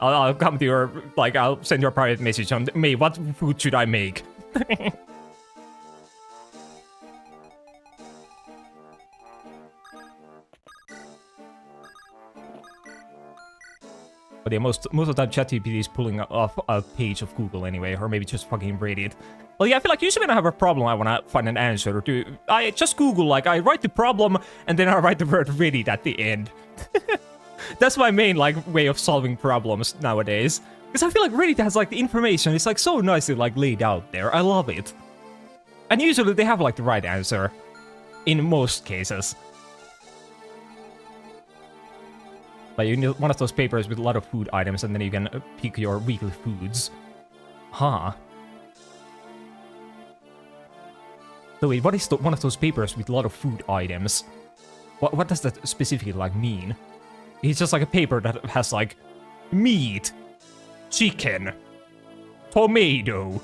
A: I'll come to your, like, I'll send you a private message on, May, what food should I make? But yeah, most of the time ChatGPT is pulling off a page of Google anyway, or maybe just fucking read it. Well, yeah, I feel like usually when I have a problem, I want to find an answer to. I just Google, like, I write the problem, and then I write the word Reddit at the end. That's my main, like, way of solving problems nowadays. Because I feel like Reddit has, like, the information. It's, like, so nicely, like, laid out there. I love it. And usually they have, like, the right answer. In most cases. Like, you need one of those papers with a lot of food items, and then you can pick your weekly foods. Huh. So wait, what is one of those papers with a lot of food items? What does that specifically, like, mean? It's just like a paper that has, like, meat, chicken, tomato.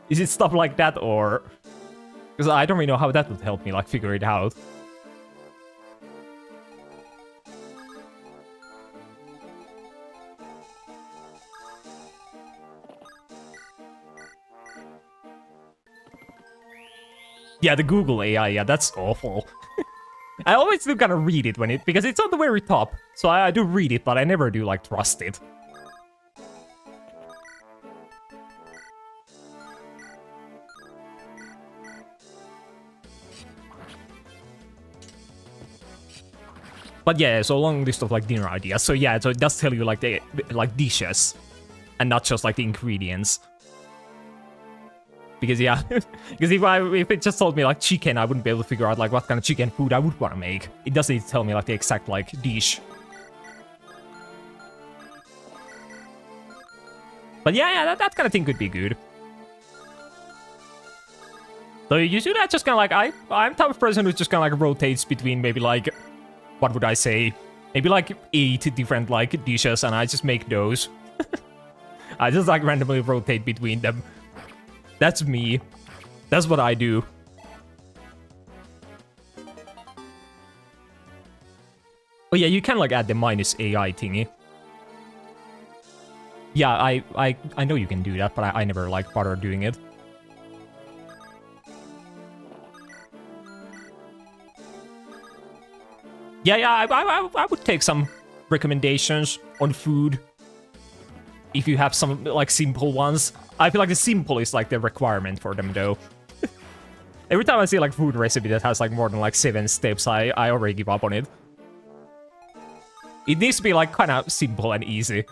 A: Is it stuff like that, or... Because I don't really know how that would help me, like, figure it out. Yeah, the Google AI, yeah, that's awful. I always do kind of read it because it's on the very top. So I do read it, but I never do, like, trust it. But yeah, so long list of, like, dinner ideas. So yeah, so it does tell you, like, the dishes. And not just, like, the ingredients. Because, yeah, because if it just told me, like, chicken, I wouldn't be able to figure out, like, what kind of chicken food I would want to make. It doesn't tell me, like, the exact, like, dish. But yeah, that kind of thing could be good. So usually I just kind of, like, I'm the type of person who just kind of, like, rotates between maybe, like, what would I say? Maybe, like, 8 different, like, dishes, and I just make those. I just, like, randomly rotate between them. That's me. That's what I do. Oh yeah, you can, like, add the -AI thingy. Yeah, I know you can do that, but I never, like, bother doing it. Yeah, I would take some recommendations on food. If you have some, like, simple ones. I feel like the simple is, like, the requirement for them, though. Every time I see, like, food recipe that has, like, more than, like, 7 steps, I already give up on it. It needs to be, like, kind of simple and easy.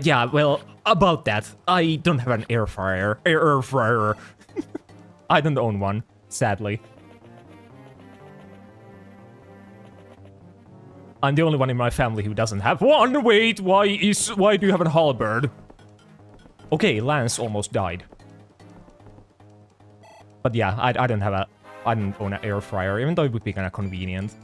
A: Yeah, well, about that, I don't have an air fryer. Air fryer. I don't own one, sadly. I'm the only one in my family who doesn't have one. Wait, why do you have a halberd? Okay, Lance almost died. But yeah, I don't own an air fryer, even though it would be kind of convenient.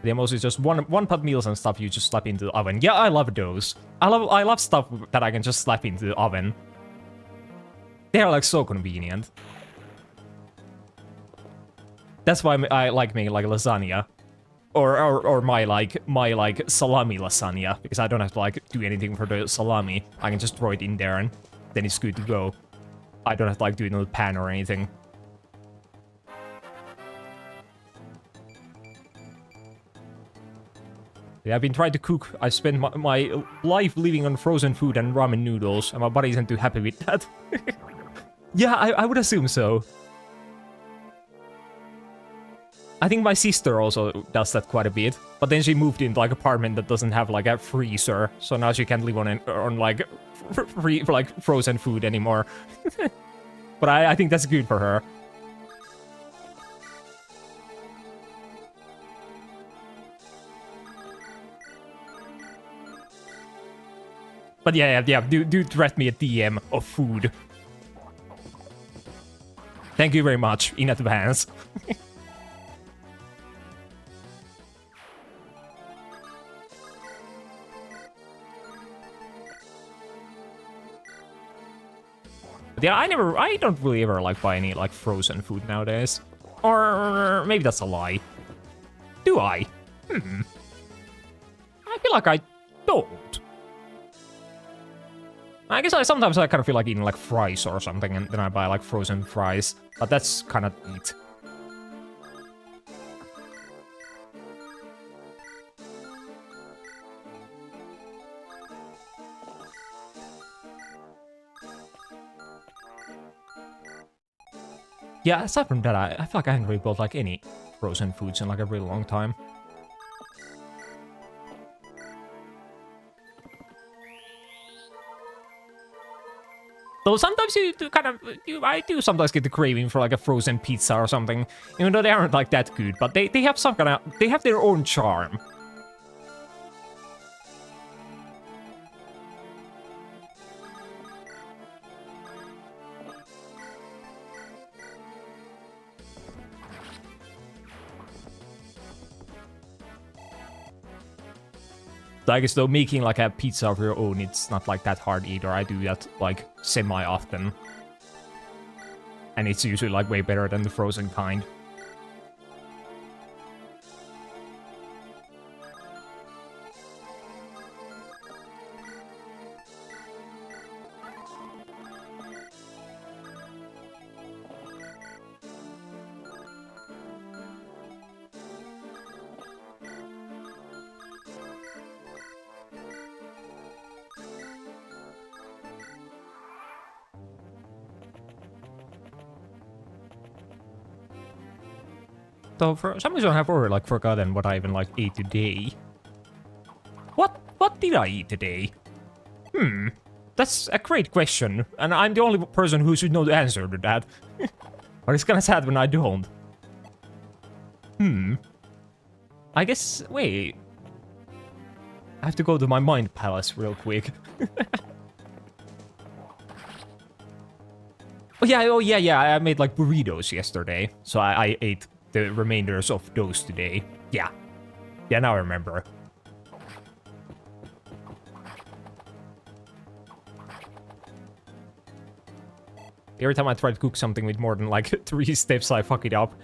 A: The most is just one pot meals and stuff you just slap into the oven. Yeah, I love those. I love stuff that I can just slap into the oven. They are like so convenient. That's why I like making like lasagna, or my salami lasagna, because I don't have to like do anything for the salami. I can just throw it in there and then it's good to go. I don't have to like do it in the pan or anything. Yeah, I've been trying to cook. I spent my life living on frozen food and ramen noodles, and my body isn't too happy with that. Yeah, I would assume so. I think my sister also does that quite a bit, but then she moved into like an apartment that doesn't have like a freezer, so now she can't live on like free like frozen food anymore. But I think that's good for her. But yeah, do threat me a DM of food. Thank you very much in advance. Yeah, I don't really ever like buy any like frozen food nowadays. Or maybe that's a lie. Do I? I feel like I don't. I guess sometimes I kind of feel like eating like fries or something, and then I buy like frozen fries. But that's kind of neat. Yeah, aside from that, I feel like I haven't really bought like any frozen foods in like a really long time. Though sometimes you do kind of, I do sometimes get the craving for like a frozen pizza or something, even though they aren't like that good, but they have some kind of, they have their own charm. I guess though, making like a pizza of your own, it's not like that hard either. I do that like semi-often. And it's usually like way better than the frozen kind. So for some reason I've already like forgotten what I even like ate today. What did I eat today? That's a great question, and I'm the only person who should know the answer to that. But it's kinda sad when I don't. I guess, wait. I have to go to my mind palace real quick. Oh yeah, I made like burritos yesterday, so I ate the remainders of those today. Yeah, now I remember. Every time I try to cook something with more than like 3 steps, I fuck it up.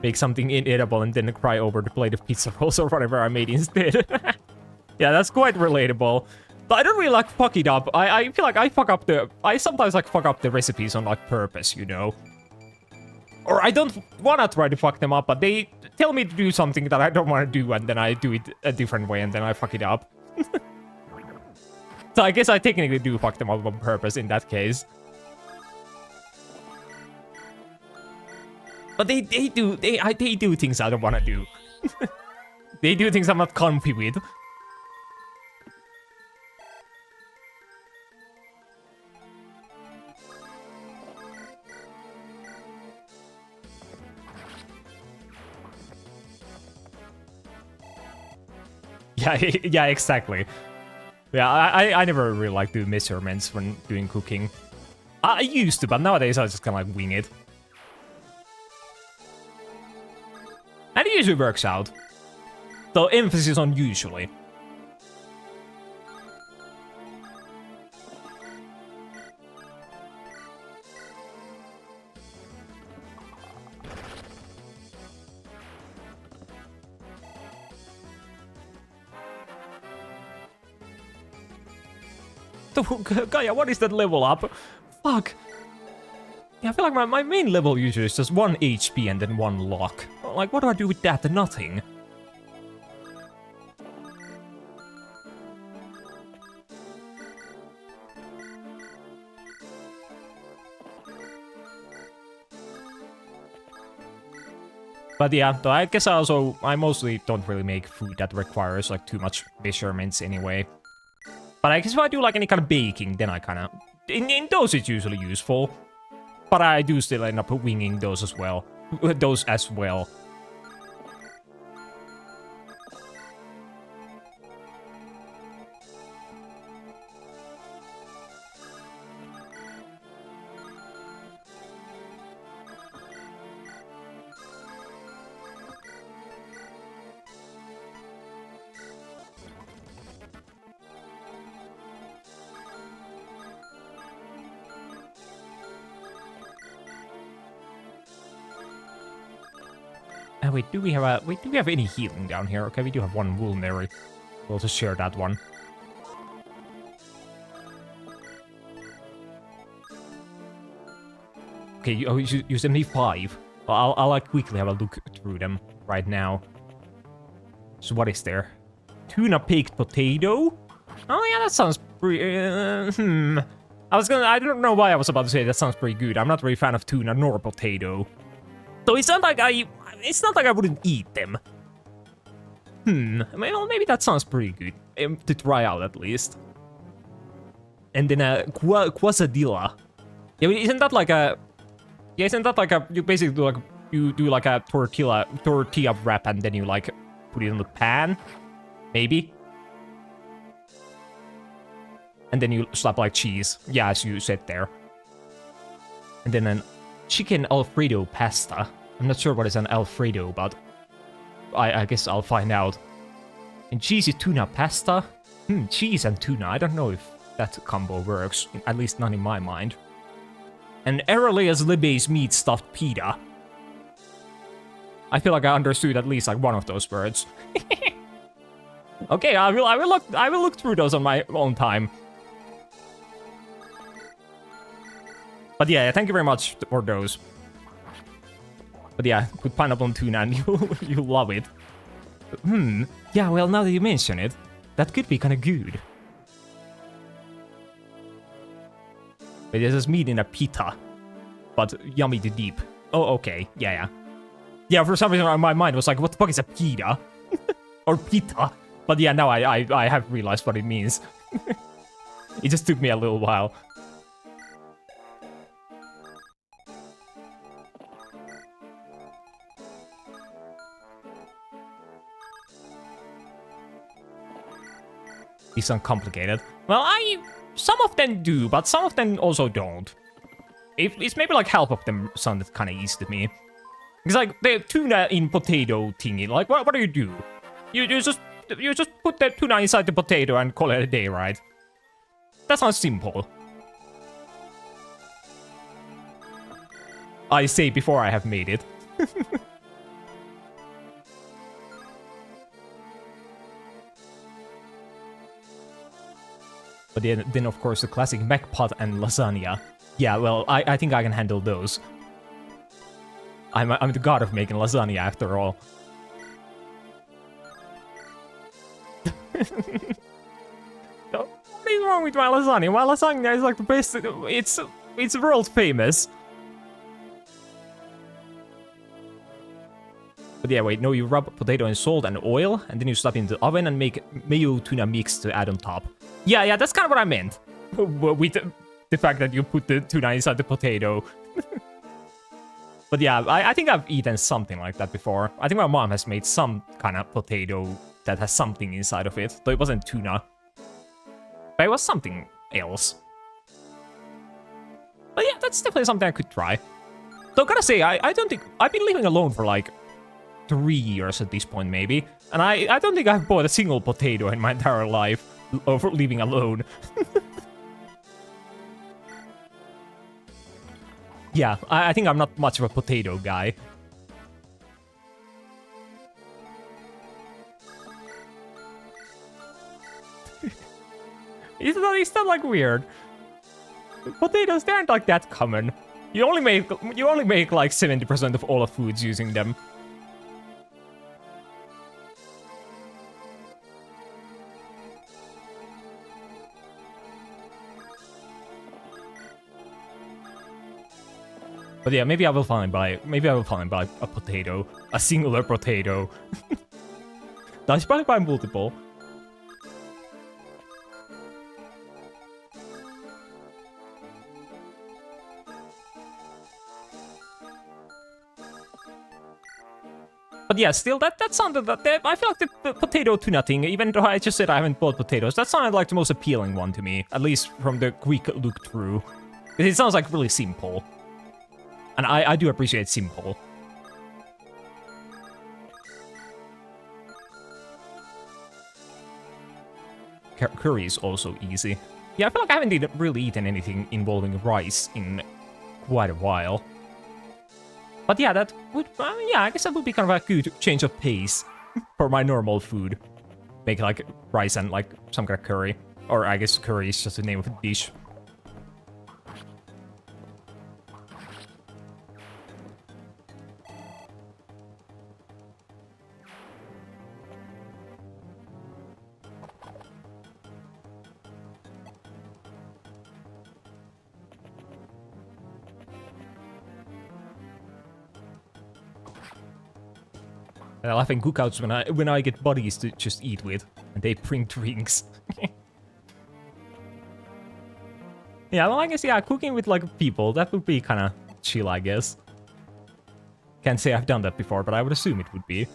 A: Make something inedible and then cry over the plate of pizza rolls or whatever I made instead. Yeah, that's quite relatable. But I don't really like fuck it up. I feel like I sometimes like fuck up the recipes on like purpose, you know? Or I don't want to try to fuck them up, but they tell me to do something that I don't want to do, and then I do it a different way, and then I fuck it up. So I guess I technically do fuck them up on purpose in that case. But they do things I don't want to do. They do things I'm not comfy with. Yeah, yeah, exactly. Yeah, I never really like do measurements when doing cooking. I used to, but nowadays I just kind of like wing it. And it usually works out. So emphasis on usually. Gaia, what is that level up? Fuck. Yeah, I feel like my main level usually is just 1 HP and then 1 lock. Like, what do I do with that? Nothing. But yeah, though I guess I mostly don't really make food that requires like too much measurements anyway. But I guess if I do like any kind of baking, then I kind of... In those it's usually useful. But I do still end up winging those as well. Wait, do we have any healing down here? Okay, we do have 1 vulnerary. We'll just share that one. Okay, you sent me 5. Well, I'll like quickly have a look through them right now. So what is there? Tuna baked potato? Oh yeah, that sounds pretty... I don't know why I was about to say that sounds pretty good. I'm not really a fan of tuna nor potato. So it's not like I wouldn't eat them. Well, maybe that sounds pretty good. To try out at least. And then quesadilla. Yeah, isn't that like a... Yeah, isn't that like a... You basically do like... You do like a tortilla wrap and then you like put it in the pan? Maybe? And then you slap like cheese. Yeah, as you said there. And then an chicken Alfredo pasta. I'm not sure what is an Alfredo, but I guess I'll find out. And cheesy tuna pasta? Cheese and tuna. I don't know if that combo works. At least not in my mind. And Aurelia's Libby's meat stuffed pita. I feel like I understood at least like one of those words. Okay, I will look through those on my own time. But yeah, thank you very much for those. But yeah, put pineapple on tuna and you love it. Yeah, well, now that you mention it, that could be kind of good. But this is meat in a pita, but yummy to deep. Oh, okay, yeah. Yeah, for some reason my mind was like, what the fuck is a pita? Or pita? But yeah, now I have realized what it means. It just took me a little while. It's uncomplicated. Well, some of them do, but some of them also don't. It's maybe like half of them sounded kind of easy to me. It's like the tuna in potato thingy. Like, what do you do? You just put the tuna inside the potato and call it a day, right? That sounds simple. I say before I have made it. But then of course the classic mac pot and lasagna. Yeah, well, I think I can handle those. I'm the god of making lasagna after all. What is wrong with my lasagna? My lasagna is like the best. It's world famous. But yeah, wait, no, you rub potato in salt and oil, and then you slap it into the oven and make mayo tuna mix to add on top. Yeah, that's kind of what I meant. With the fact that you put the tuna inside the potato. But yeah, I think I've eaten something like that before. I think my mom has made some kind of potato that has something inside of it. Though it wasn't tuna. But it was something else. But yeah, that's definitely something I could try. Though gotta say, I don't think... I've been living alone for like 3 years at this point, maybe. And I don't think I've bought a single potato in my entire life over living alone. Yeah, I think I'm not much of a potato guy. Is that like weird? Potatoes, they aren't like that common. You only make like 70% of all the foods using them. But yeah, maybe I will finally buy a potato, a singular potato. I should probably buy multiple. But yeah, still, that sounded... I feel like the potato tuna thing, even though I just said I haven't bought potatoes, that sounded like the most appealing one to me, at least from the quick look through. It sounds like really simple. And I do appreciate simple. Curry is also easy. Yeah, I feel like I haven't really eaten anything involving rice in quite a while. But yeah, that would... yeah, I guess that would be kind of a good change of pace for my normal food. Make like rice and like some kind of curry. Or I guess curry is just the name of the dish. I laugh in cookouts when I get buddies to just eat with, and they bring drinks. Yeah, well, I guess, yeah, cooking with, like, people, that would be kind of chill, I guess. Can't say I've done that before, but I would assume it would be.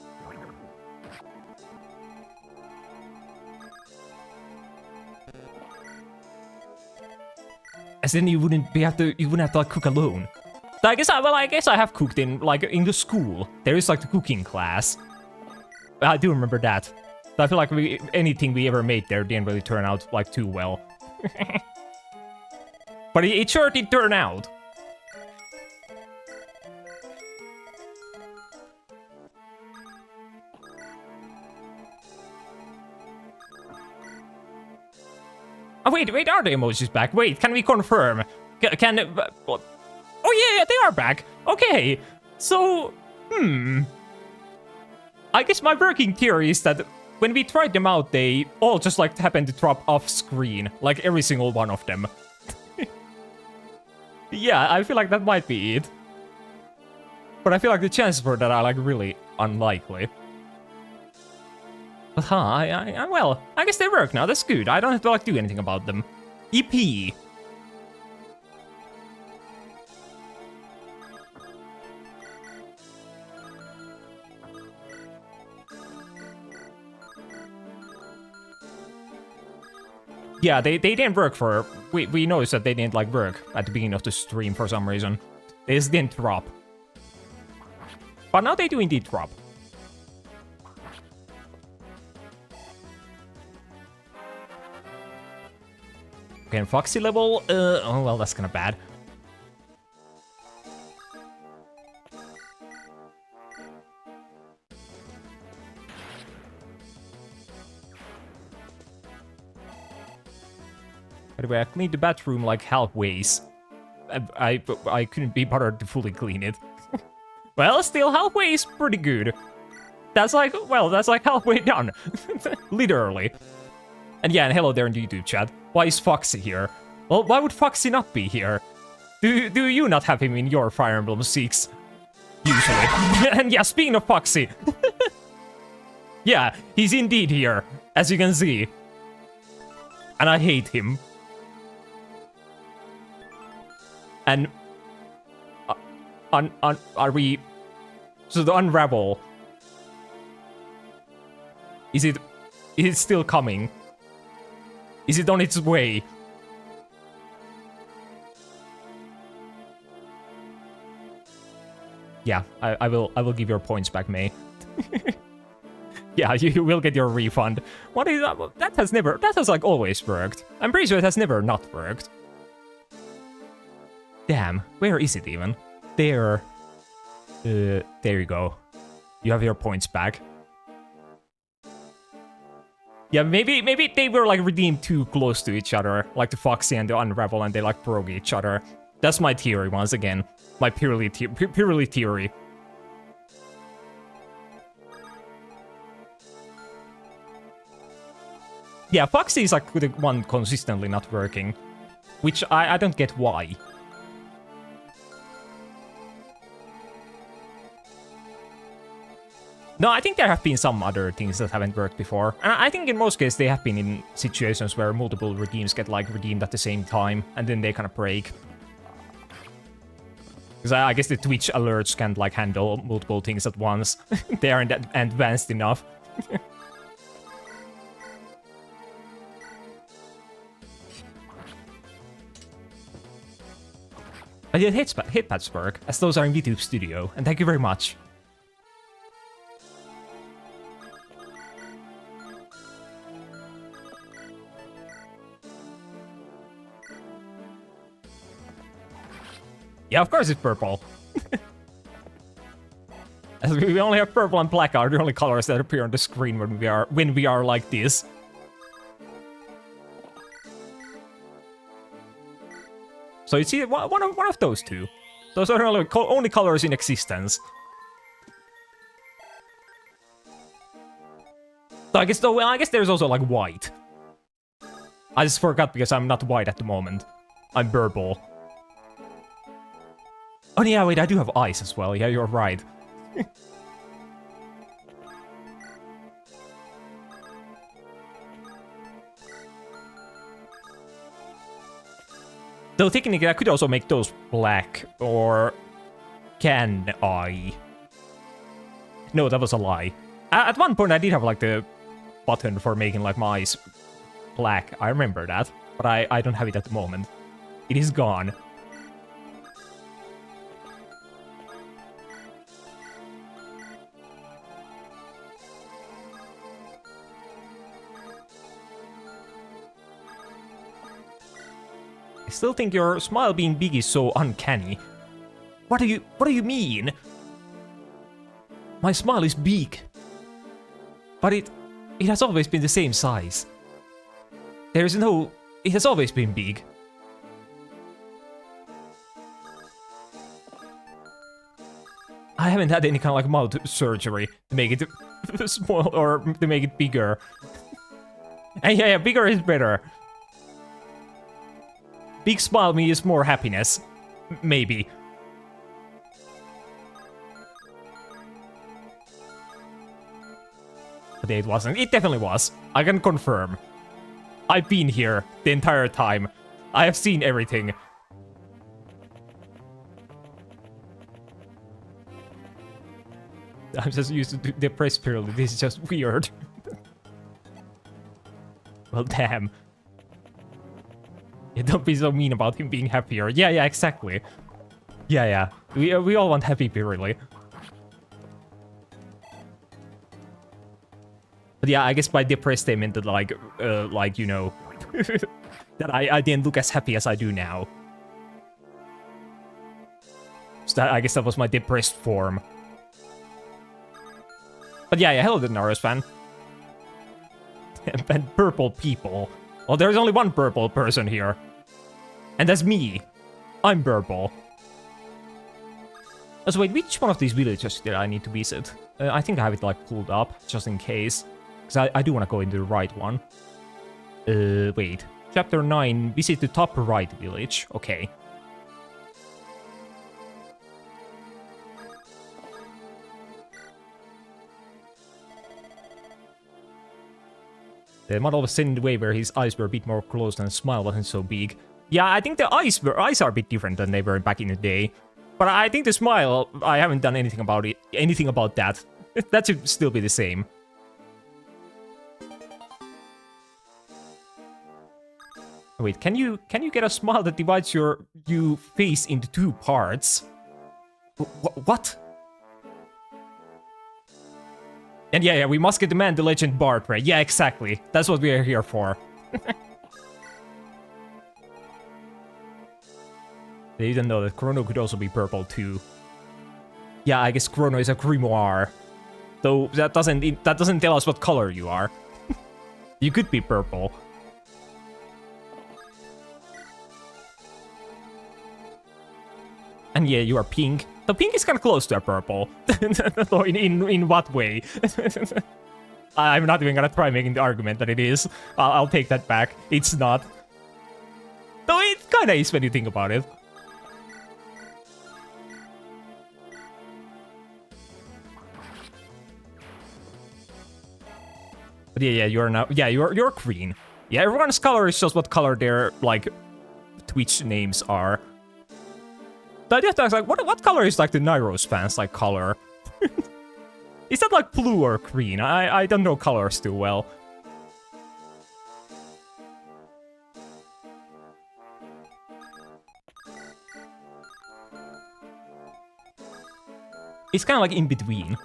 A: As then you wouldn't have to like cook alone. So I guess I have cooked in the school. There is like the cooking class. I do remember that. So I feel like anything we ever made there didn't really turn out like too well. But it sure did turn out. Oh wait, are the emojis back? Wait, can we confirm? Oh yeah, they are back. Okay, so, I guess my working theory is that when we tried them out, they all just like happened to drop off screen, like every single one of them. Yeah, I feel like that might be it. But I feel like the chances for that are like really unlikely. But well, I guess they work now, that's good. I don't have to like do anything about them. EP. Yeah, they didn't work for... We noticed that they didn't, like, work at the beginning of the stream for some reason. They just didn't drop. But now they do indeed drop. Okay, and Foxy level... oh, well, that's kind of bad. By the way, I cleaned the bathroom like halfways. I couldn't be bothered to fully clean it. Well, still halfway is pretty good. That's like, well, that's like halfway done. Literally. And yeah, and hello there in the YouTube chat. Why is Foxy here? Well, why would Foxy not be here? Do you not have him in your Fire Emblem 6? Usually. And yeah, speaking of Foxy. Yeah, he's indeed here, as you can see. And I hate him. And... are we... So the unravel... Is it still coming? Is it on its way? Yeah, I will give your points back, May. Yeah, you will get your refund. What is that? That has like always worked. I'm pretty sure it has never not worked. Damn, where is it even? There. There you go. You have your points back. Yeah, maybe they were like redeemed too close to each other, like the Foxy and the Unravel, and they like broke each other. That's my theory once again. My Pirili theory. Yeah, Foxy is like the one consistently not working, which I don't get why. No, I think there have been some other things that haven't worked before. And I think in most cases they have been in situations where multiple redeems get like redeemed at the same time, and then they kind of break. Because I guess the Twitch alerts can't like handle multiple things at once. They aren't advanced enough. I did hit Patchwork, as those are in VTube Studio, and thank you very much. Yeah, of course it's purple. As we only have purple and black are the only colors that appear on the screen when we are like this. So you see one of those two. Those are the only colors in existence. So I guess there's also like white. I just forgot because I'm not white at the moment. I'm purple. Oh yeah, wait, I do have ice as well. Yeah, you're right. So technically, I could also make those black, or can I? No, that was a lie. At one point, I did have like the button for making like my eyes black. I remember that, but I don't have it at the moment. It is gone. I still think your smile being big is so uncanny. What do you mean? My smile is big. But it has always been the same size. There is no... It has always been big. I haven't had any kind of like mouth surgery to make it small or to make it bigger. And yeah, bigger is better. Big smile means more happiness. Maybe. But it wasn't. It definitely was. I can confirm. I've been here the entire time. I have seen everything. I'm just used to depress Pirili. This is just weird. Well, damn. Yeah, don't be so mean about him being happier. Yeah, exactly. Yeah. We all want happy Pirili. But yeah, I guess by depressed they meant that like you know, that I didn't look as happy as I do now. So that, I guess that was my depressed form. But yeah, hello the Naros fan. And purple people. Well, there's only one purple person here. And that's me. I'm purple. So wait, which one of these villages did I need to visit? I think I have it like pulled up, just in case. Because I do want to go into the right one. Wait. Chapter 9, visit the top right village. Okay. The model was sent in the way where his eyes were a bit more closed and his smile wasn't so big. Yeah, I think the eyes are a bit different than they were back in the day. But I think the smile, I haven't done anything about that. That should still be the same. Wait, can you get a smile that divides your face into 2 parts? What? And yeah, we must get the man, the legend, Bartre. Yeah, exactly. That's what we are here for. They didn't know that Chrono could also be purple too. Yeah, I guess Chrono is a grimoire. Though that doesn't tell us what color you are. You could be purple. And yeah, you are pink. The pink is kind of close to a purple. in what way? I'm not even gonna try making the argument that it is. I'll take that back. It's not. Though it kinda is when you think about it. But yeah, you're now. Yeah, you're green. Yeah, everyone's color is just what color their like Twitch names are. The idea is like, what color is like the Nyros fans like color? Is that like blue or green? I don't know colors too well. It's kind of like in between.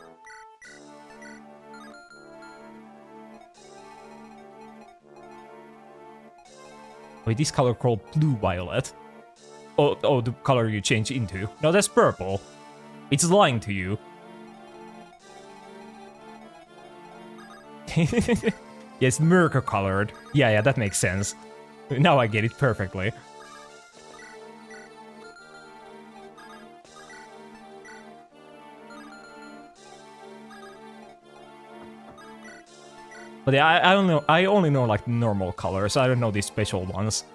A: Wait, this color called blue-violet. Oh, the color you change into. No, that's purple. It's lying to you. Yes, Merca colored. Yeah, that makes sense. Now I get it perfectly. But yeah, I don't know. I only know like normal colors. I don't know these special ones.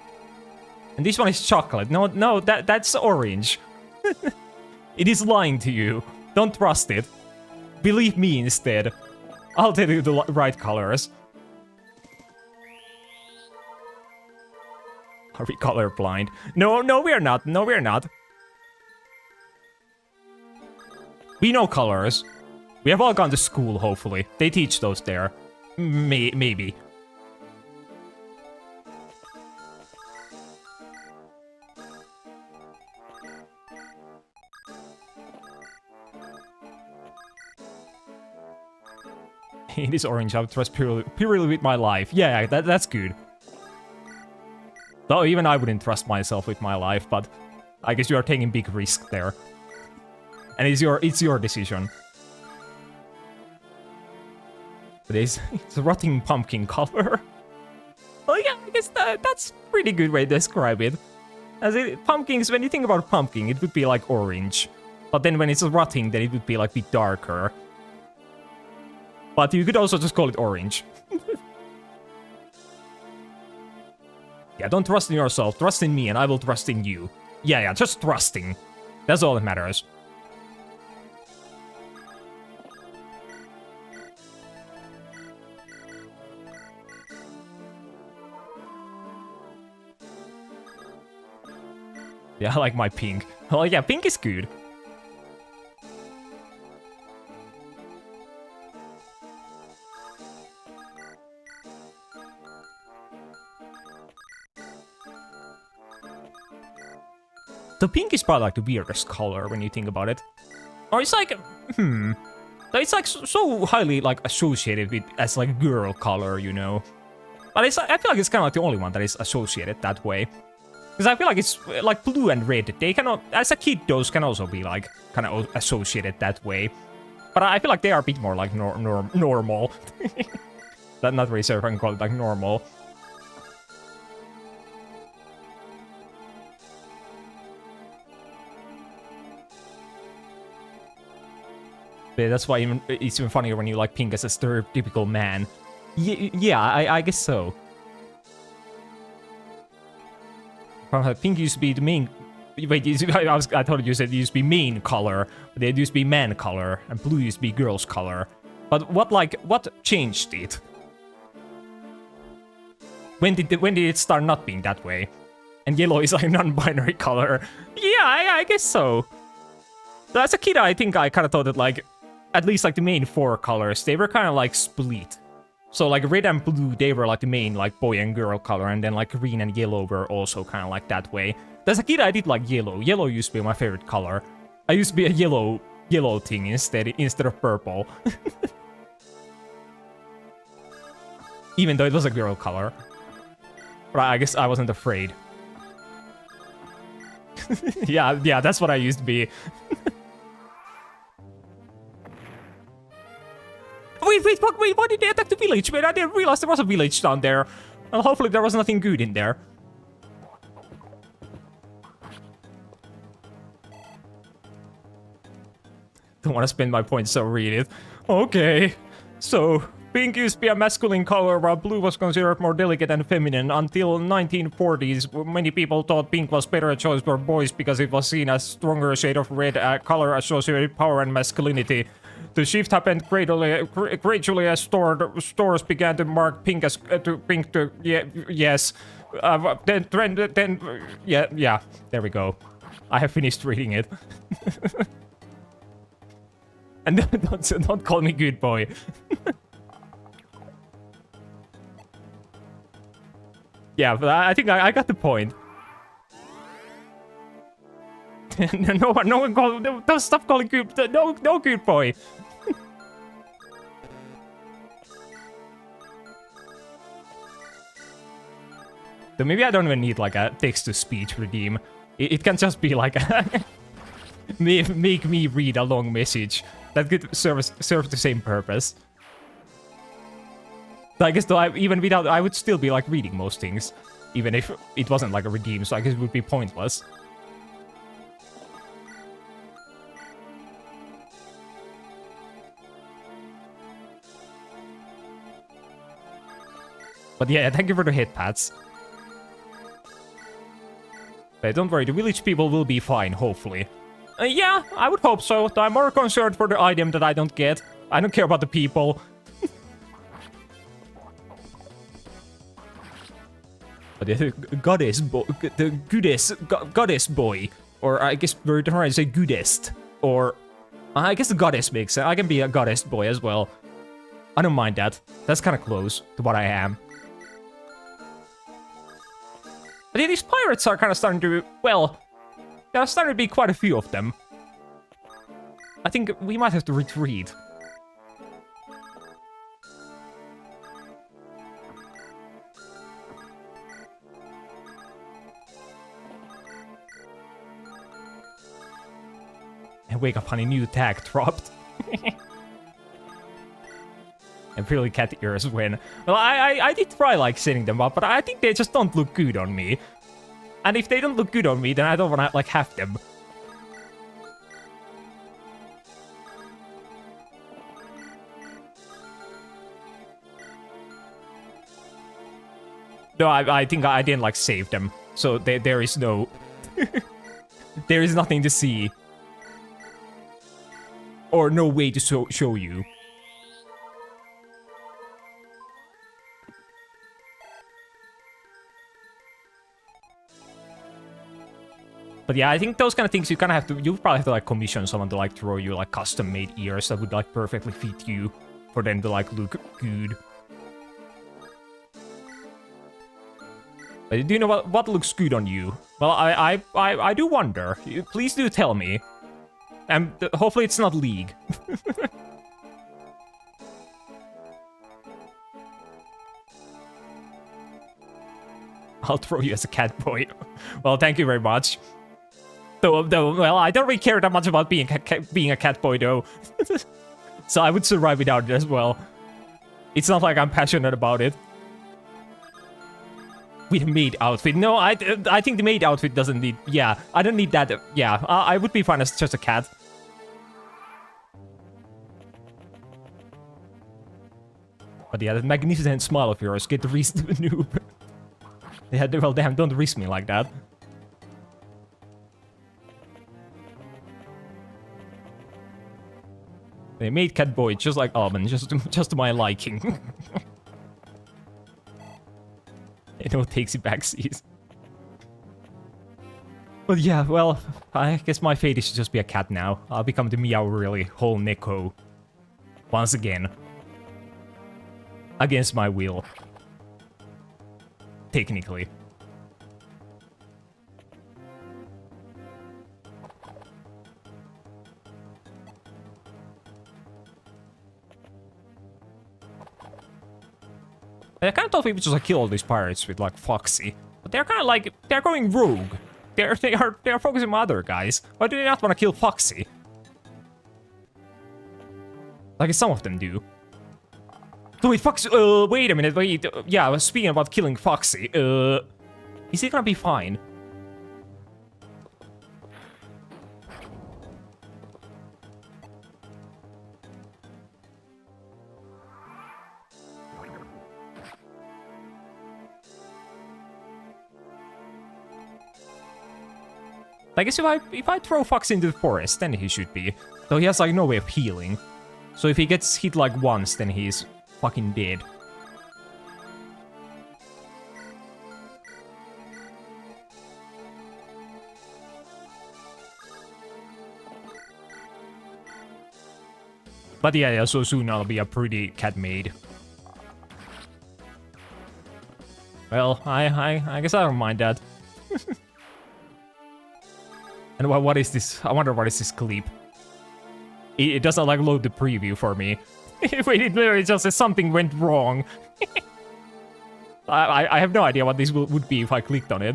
A: And this one is chocolate. No, that's orange. It is lying to you. Don't trust it. Believe me instead. I'll tell you the right colors. Are we colorblind? No, we are not. No, we are not. We know colors. We have all gone to school, hopefully. They teach those there. Maybe. It is orange. I would trust Pirili with my life. Yeah, that's good. Though even I wouldn't trust myself with my life, but I guess you are taking big risk there. And it's your decision. But it's a rotting pumpkin color. Oh yeah, I guess that's a pretty good way to describe it. As pumpkins, when you think about pumpkin, it would be like orange. But then when it's rotting, then it would be like a bit darker. But you could also just call it orange. Yeah, don't trust in yourself. Trust in me and I will trust in you. Yeah, just trusting. That's all that matters. Yeah, I like my pink. Oh yeah, pink is good. The pink is probably like the weirdest color when you think about it. Or it's like, it's like so highly like associated with as like girl color, you know. But it's I feel like it's kind of like the only one that is associated that way. Because I feel like it's like blue and red. They cannot, as a kid, those can also be like kind of associated that way. But I feel like they are a bit more like normal. Not really sure if I can call it like normal. But that's why it's even funnier when you like pink as a stereotypical man. Yeah, I guess so. Pink used to be the main. Wait, I thought you said it used to be main color, but it used to be man color, and blue used to be girl's color. But what changed it? When did it start not being that way? And yellow is like a non-binary color. Yeah, I guess so. So as a kid, I think I kind of thought that like, at least like the main 4 colors, they were kind of like split. So like red and blue, they were like the main like boy and girl color, and then like green and yellow were also kind of like that way. As a kid, I did like yellow. Yellow used to be my favorite color. I used to be a yellow thing instead of purple. Even though it was a girl color. But I guess I wasn't afraid. yeah, that's what I used to be. Wait, why did they attack the village, man? I didn't realize there was a village down there. Well, hopefully there was nothing good in there. Don't want to spend my points, so read it. Okay, so pink used to be a masculine color, while blue was considered more delicate and feminine. Until 1940s, many people thought pink was better choice for boys because it was seen as stronger shade of red, color associated with power and masculinity. The shift happened gradually as stores began to mark pink as yes. Yeah. There we go. I have finished reading it. And don't call me good boy. Yeah, but I think I got the point. no one call. Don't stop calling good. No good boy. So maybe I don't even need like a text-to-speech redeem. It can just be like a make me read a long message. That could serve the same purpose. So I guess though, even without, I would still be like reading most things, even if it wasn't like a redeem. So I guess it would be pointless. But yeah, thank you for the hit pats. But don't worry, the village people will be fine, hopefully. Yeah, I would hope so. I'm more concerned for the item that I don't get. I don't care about the people. But the goddess boy, goddess boy, or I guess we're trying to say goodest, or I guess the goddess makes sense. I can be a goddess boy as well. I don't mind that. That's kind of close to what I am. But yeah, these pirates are kind of starting to, well, there are starting to be quite a few of them. I think we might have to retreat. And wake up, honey, new tag dropped. And Pirili cat ears win. Well, I did try, like, setting them up, but I think they just don't look good on me. And if they don't look good on me, then I don't want to, like, have them. No, I think I didn't, like, save them. So there is no... there is nothing to see. Or no way to show you. But yeah, I think those kind of things you kind of have to, you probably have to like commission someone to like throw you like custom made ears that would like perfectly fit you for them to like look good. But do you know what looks good on you? Well, I do wonder. Please do tell me. And hopefully it's not League. I'll throw you as a cat boy. Well, thank you very much. Though, well, I don't really care that much about being a cat boy, though. So I would survive without it as well. It's not like I'm passionate about it. With maid outfit. No, I think the maid outfit doesn't need... Yeah, I don't need that. Yeah, I would be fine as just a cat. But yeah, that magnificent smile of yours. Get the risk to a noob. Yeah, well, damn, don't risk me like that. They made cat boy just like Almond, just to my liking. takes it back seas. But yeah, well, I guess my fate is to just be a cat now. I'll become the Meow-really Holnecro. Once again. Against my will. Technically. I kind of thought we would just like kill all these pirates with like Foxy, but they're kind of like they're going rogue. They are focusing on other guys. Why do they not want to kill Foxy? Like some of them do. So wait, Foxy. Wait a minute. Wait. Yeah, I was speaking about killing Foxy. Is he gonna be fine? I guess if I throw Fox into the forest, then he should be. Though he has like no way of healing. So if he gets hit like once, then he's fucking dead. But yeah, so soon I'll be a pretty cat maid. Well, I guess I don't mind that. And what is this? I wonder what is this clip. It doesn't like load the preview for me. Wait, it literally just says something went wrong. I have no idea what this would be if I clicked on it.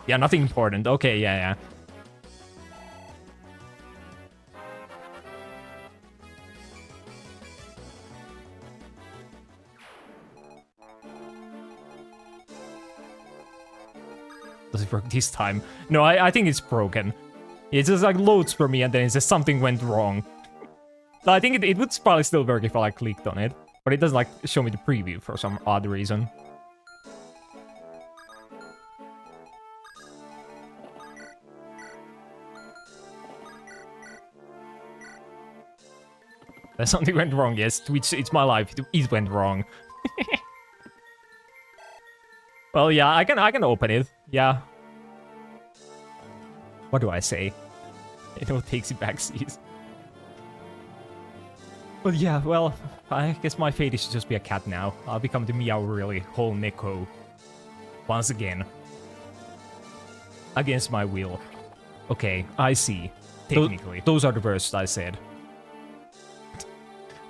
A: Yeah, nothing important. Okay, yeah. Does it work this time? No, I think it's broken. It just like loads for me and then it says something went wrong. So I think it would probably still work if I like clicked on it. But it doesn't like show me the preview for some odd reason. Something went wrong, yes. Twitch, it's my life. It went wrong. Well, yeah, I can open it. Yeah. What do I say? It all takes it back seas. But yeah, well, I guess my fate is to just be a cat now. I'll become the Meow-really Holnecro. Once again. Against my will. Okay, I see. Technically. Those are the words I said.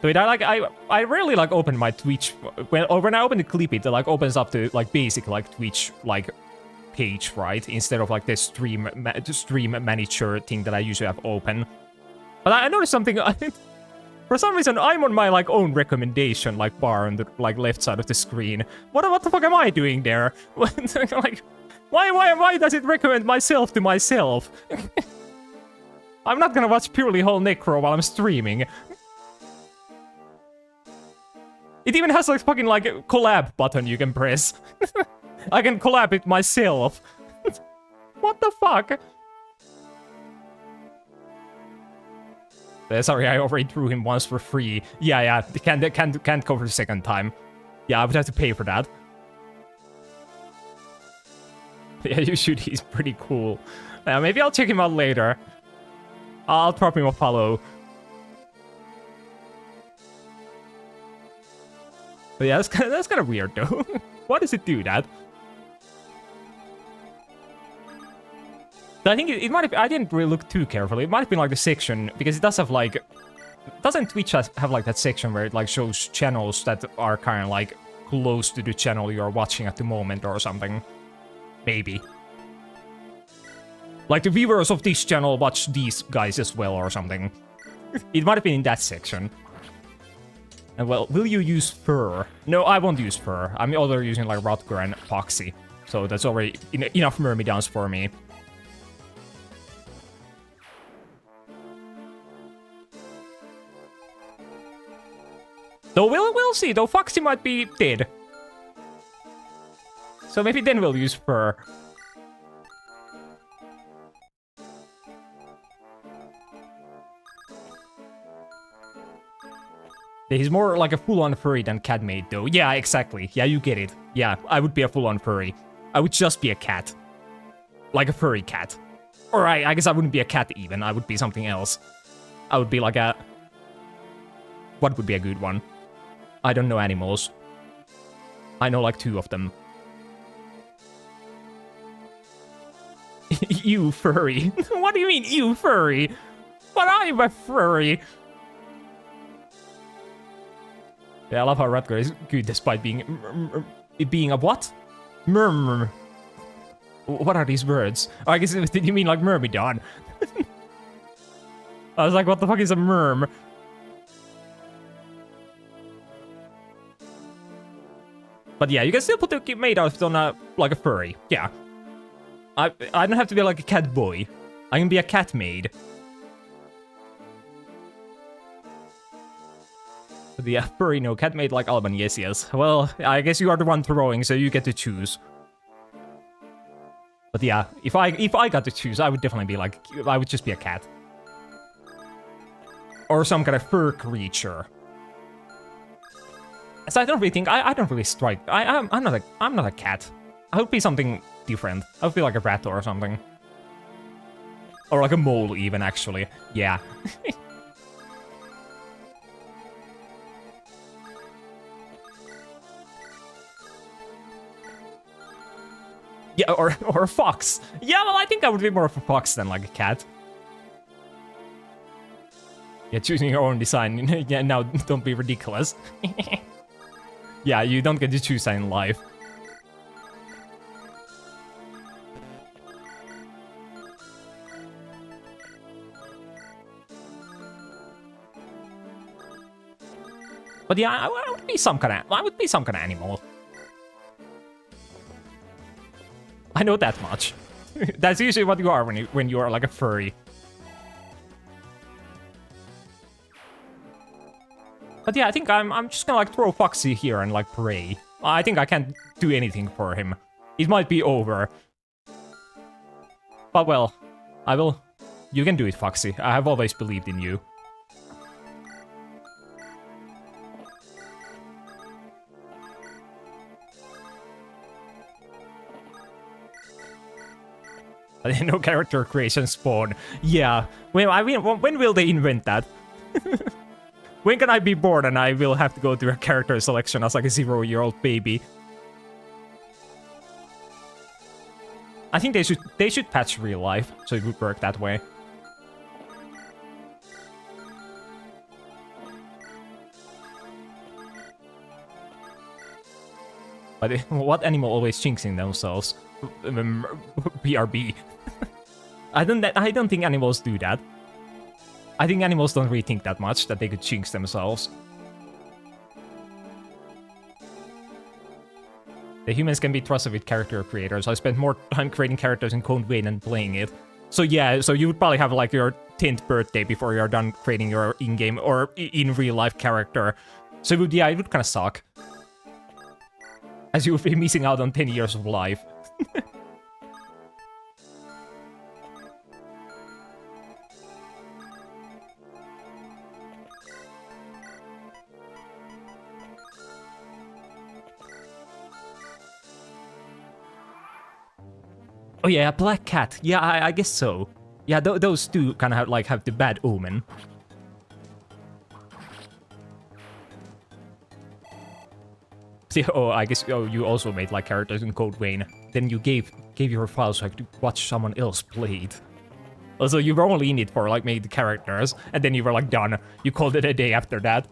A: Wait, I rarely like open my Twitch when I open the clip, it like opens up the like basic like Twitch like page, right? Instead of like the stream manager thing that I usually have open. But I noticed something. For some reason, I'm on my like own recommendation like bar on the like left side of the screen. What the fuck am I doing there? Like, why does it recommend myself to myself? I'm not gonna watch Pirili Holnecro while I'm streaming. It even has like fucking like a collab button you can press. I can collab it myself. What the fuck? Sorry, I already threw him once for free. Yeah, can't go for the second time. Yeah, I would have to pay for that. Yeah, you should. He's pretty cool. Maybe I'll check him out later. I'll drop him a follow. But yeah, that's kind of weird though. Why does it do that? I think it might have. I didn't really look too carefully. It might have been like the section because it does have like. Doesn't Twitch have like that section where it like shows channels that are kind of like close to the channel you're watching at the moment or something? Maybe. Like the viewers of this channel watch these guys as well or something. It might have been in that section. And well, will you use fur? No, I won't use fur. I'm already using like Rutger and Foxy. So that's already enough myrmidons for me. Though we'll see, though Foxy might be dead. So maybe then we'll use fur. He's more like a full-on furry than cat maid, though. Yeah, exactly. Yeah, you get it. Yeah, I would be a full-on furry. I would just be a cat. Like a furry cat. Or I guess I wouldn't be a cat even. I would be something else. I would be like a... What would be a good one? I don't know animals. I know like 2 of them. You furry. What do you mean, you furry? But I'm a furry. Yeah, I love how Rutger is good despite being a what? Murmur. What are these words? Oh, I guess did you mean like Myrmidon? I was like, what the fuck is a murm? But yeah, you can still put the maid outfit on a like a furry. Yeah. I don't have to be like a cat boy. I can be a cat maid. The furry, no, cat maid like Alban, yes. Well, I guess you are the one throwing, so you get to choose. But yeah, if I got to choose, I would definitely be like, I would just be a cat. Or some kind of fur creature. So I don't really think, I don't really strike, I'm not a cat. I would be something different. I would be like a rat or something. Or like a mole even, actually. Yeah. Yeah, or a fox. Yeah, well, I think I would be more of a fox than like a cat. Yeah, choosing your own design. Yeah, now don't be ridiculous. Yeah, you don't get to choose that in life. But yeah, I would be some kind of animal. I know that much. That's usually what you are when you are like a furry. But yeah, I think I'm just gonna like throw Foxy here and like pray. I think I can't do anything for him. It might be over. But well, I will. You can do it, Foxy. I have always believed in you. No character creation spawn. Yeah. Well, I mean, when will they invent that? When can I be born and I will have to go through a character selection as like a 0-year-old baby? I think they should patch real life so it would work that way. But what animal always jinxing themselves? BRB. I don't think animals do that. I think animals don't really think that much that they could jinx themselves. The humans can be trusted with character creators. I spent more time creating characters in Code Vein than playing it. So yeah, so you would probably have like your 10th birthday before you're done creating your in-game or in real life character. So it would, yeah, it would kind of suck. As you would be missing out on 10 years of life. Oh yeah, a black cat. Yeah, I guess so. Yeah, those two kind of have the bad omen. See, oh, I guess you also made like characters in Code Vein. Then you gave your files so I could watch someone else play it. Also, you were only in it for like made the characters, and then you were like done. You called it a day after that.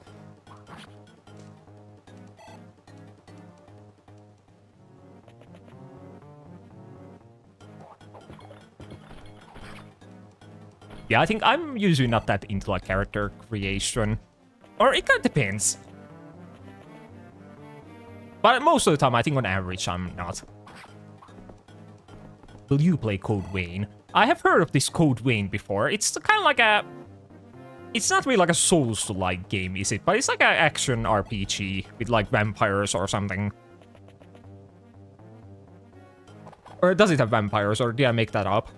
A: Yeah, I think I'm usually not that into like character creation. Or it kind of depends. But most of the time, I think on average, I'm not. Will you play Code Vein? I have heard of this Code Vein before. It's kind of like a... It's not really like a Souls-like game, is it? But it's like an action RPG with like vampires or something. Or does it have vampires, or did I make that up?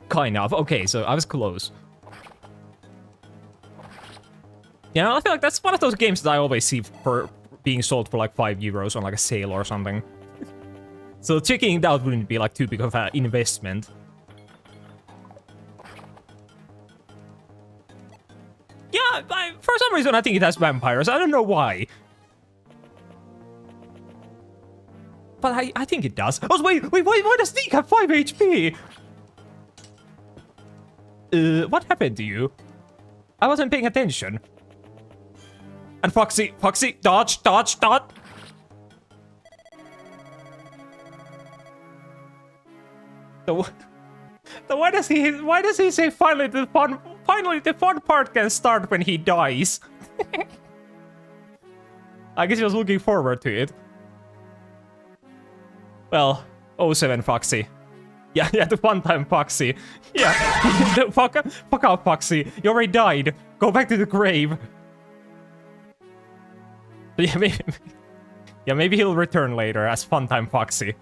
A: Kind of. Okay, so I was close. Yeah, I feel like that's one of those games that I always see for being sold for like €5 on like a sale or something. So checking it out wouldn't be like too big of an investment. Yeah, for some reason I think it has vampires. I don't know why. But I think it does. Oh, wait, why does Deke have 5 HP? What happened to you? I wasn't paying attention. And Foxy, dodge. So why does he say finally the fun part can start when he dies? I guess he was looking forward to it. Well, 07 Foxy. Yeah, the one-time Foxy. Yeah, fuck off, Foxy. You already died. Go back to the grave. Yeah, maybe he'll return later as Funtime Foxy.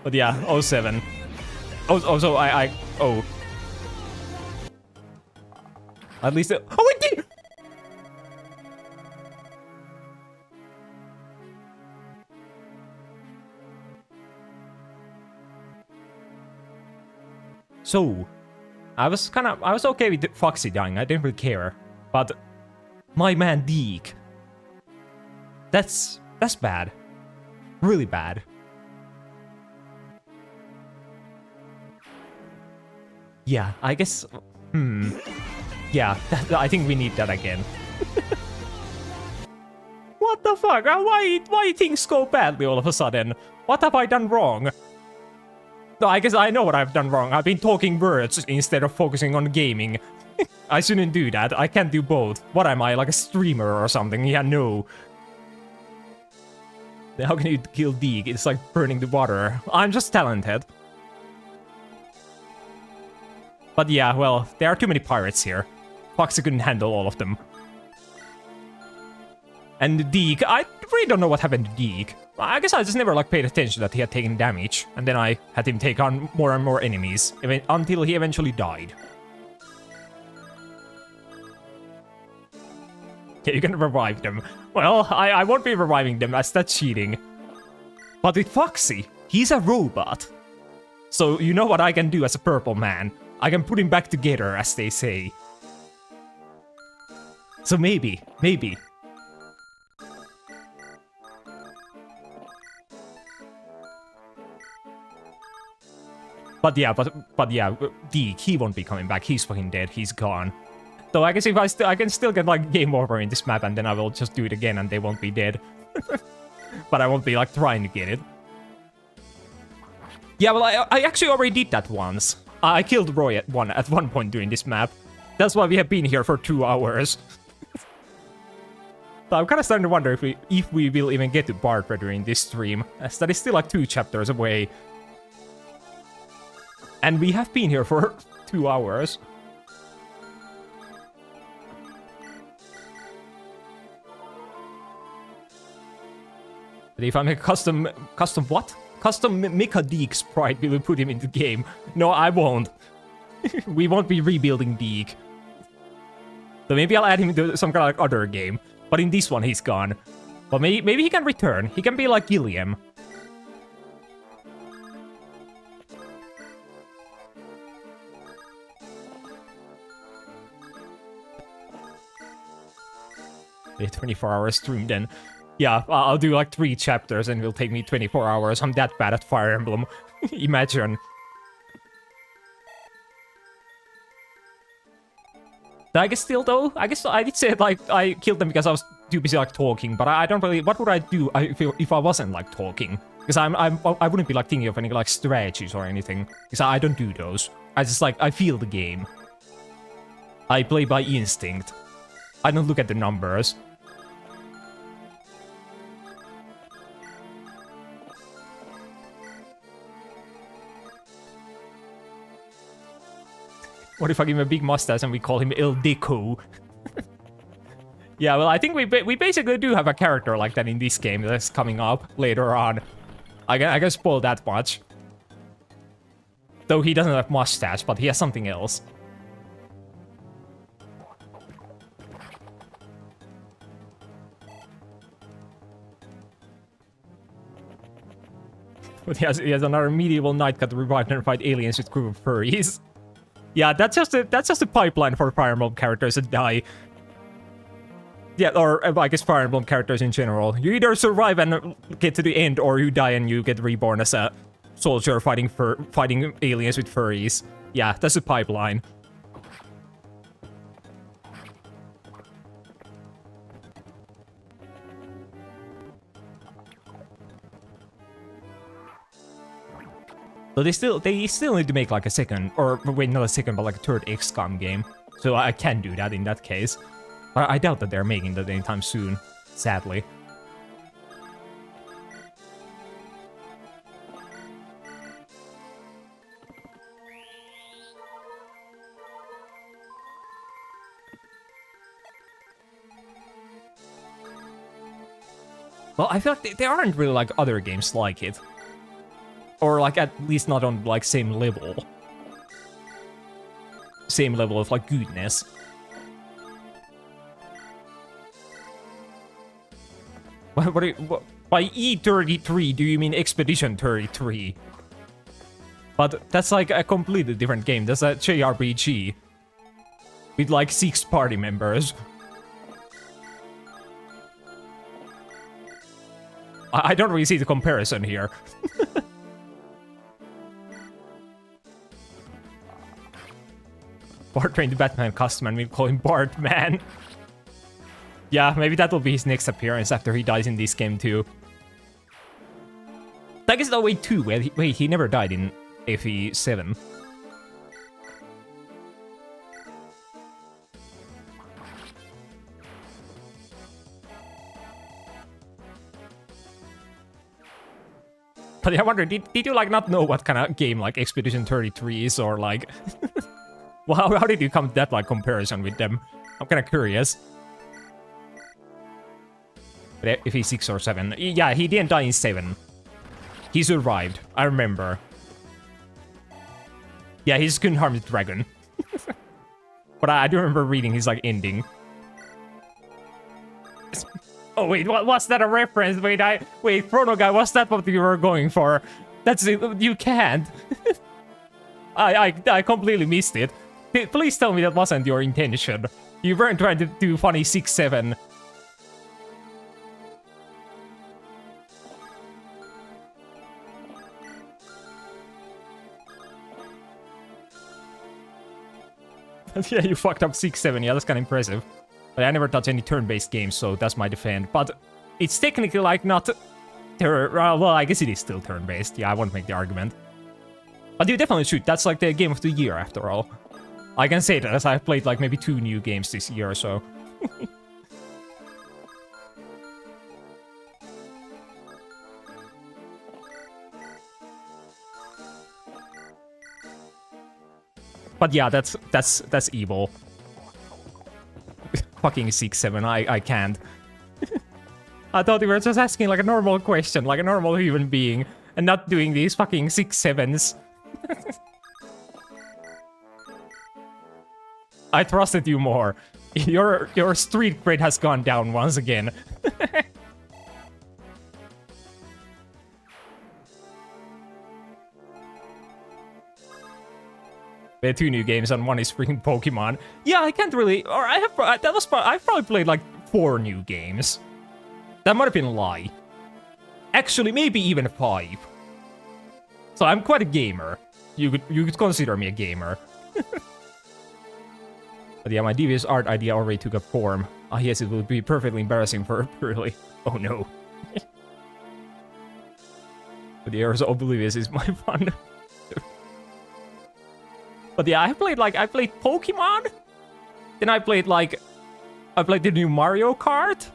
A: But yeah, 07. Also, oh. At least it, oh, wait! So, I was okay with Foxy dying. I didn't really care. But my man Deke. That's bad. Really bad. Yeah, I guess... Yeah, I think we need that again. What the fuck? Why things go badly all of a sudden? What have I done wrong? No, I guess I know what I've done wrong. I've been talking words instead of focusing on gaming. I shouldn't do that. I can't do both. What am I, like a streamer or something? Yeah, no. How can you kill Deke? It's like burning the water. I'm just talented. But yeah, well, there are too many pirates here. Foxy couldn't handle all of them. And Deke, I really don't know what happened to Deke. I guess I just never like paid attention that he had taken damage, and then I had him take on more and more enemies, until he eventually died. Yeah, you can revive them. Well, I won't be reviving them, as that's cheating. But with Foxy, he's a robot. So you know what I can do as a purple man? I can put him back together, as they say. So maybe. But yeah, Deke, he won't be coming back. He's fucking dead. He's gone. So I guess if I can still get like game over in this map, and then I will just do it again, and they won't be dead. But I won't be like trying to get it. Yeah, well, I actually already did that once. I killed Roy at one point during this map. That's why we have been here for 2 hours. So I'm kind of starting to wonder if we will even get to Bartre during this stream, as that is still like 2 chapters away. And we have been here for 2 hours. But if I make a custom what? Custom Mecha Deke sprite, will we put him in the game? No, I won't. We won't be rebuilding Deke. So maybe I'll add him into some kind of like other game. But in this one, he's gone. But maybe he can return. He can be like Gilliam. A 24-hour stream then. Yeah, I'll do like 3 chapters and it'll take me 24 hours. I'm that bad at Fire Emblem. Imagine. I guess still though, I guess I did say like I killed them because I was too busy like talking, but I don't really. What would I do if I wasn't like talking? Because I wouldn't be like thinking of any like strategies or anything. Because I don't do those. I just like I feel the game. I play by instinct. I don't look at the numbers. What if I give him a big mustache and we call him El Deco? Yeah, well, I think we basically do have a character like that in this game that's coming up later on. I can spoil that much. Though he doesn't have mustache, but he has something else. He has another medieval knight got revived and fight aliens with group of furries. Yeah, that's just a pipeline for Fire Emblem characters that die. Yeah, or I guess Fire Emblem characters in general. You either survive and get to the end, or you die and you get reborn as a soldier fighting aliens with furries. Yeah, that's a pipeline. So they still need to make like a second, or wait, not a second, but like a third XCOM game. So I can do that in that case. But I doubt that they're making that anytime soon, sadly. Well, I feel like there aren't really like other games like it. Or like at least not on like same level. Same level of like goodness. What by E33 do you mean Expedition 33? But that's like a completely different game. That's a JRPG. With like 6 party members. I don't really see the comparison here. Bartre in the Batman costume and we call him Bartman. Yeah, maybe that'll be his next appearance after he dies in this game too. I guess no, wait, wait, he never died in FE7. But I wonder, did you like not know what kind of game like Expedition 33 is, or like... Well, how did you come to that like comparison with them? I'm kind of curious. But if he's 6 or 7, yeah, he didn't die in 7. He survived. I remember. Yeah, he just couldn't harm the dragon. But I do remember reading his like ending. Oh wait, what's that a reference? Wait, Chrono Guy, what's that what you were going for? That's it. You can't. I completely missed it. Please tell me that wasn't your intention. You weren't trying to do funny 6-7. Yeah, you fucked up 6-7. Yeah, that's kind of impressive. But I never touched any turn-based games, so that's my defend. But it's technically like not... well, I guess it is still turn-based. Yeah, I won't make the argument. But you definitely should. That's like the game of the year, after all. I can say that as I've played like maybe 2 new games this year or so. But yeah, that's evil. Fucking 6-7, I can't. I thought you were just asking like a normal question, like a normal human being, and not doing these fucking 6-7s. I trusted you more. Your street cred has gone down once again. There are 2 new games and 1 is freaking Pokemon. Yeah, I can't really... Or I've probably played like 4 new games. That might have been a lie. Actually, maybe even 5. So I'm quite a gamer. You could consider me a gamer. But yeah, my devious art idea already took a form. Ah, yes, it would be perfectly embarrassing for Pirili. Oh no. But the Eros Oblivious is my fun. But yeah, I played Pokemon. Then I played the new Mario Kart.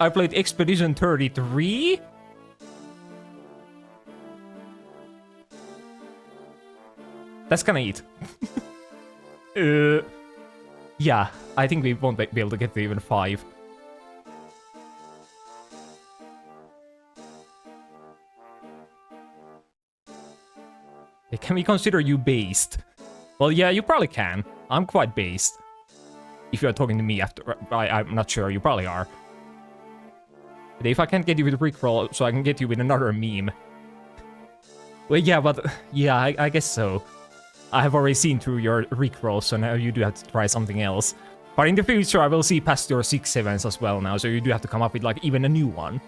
A: I played Expedition 33. That's kinda it. Yeah, I think we won't be able to get to even 5. Can we consider you based? Well, yeah, you probably can. I'm quite based. If you're talking to me after... I'm not sure, you probably are. But if I can't get you with Rickroll, so I can get you with another meme. Well, yeah, but yeah, I guess so. I have already seen through your Rickroll, so now you do have to try something else. But in the future, I will see past your 6-7s as well now, so you do have to come up with like even a new one.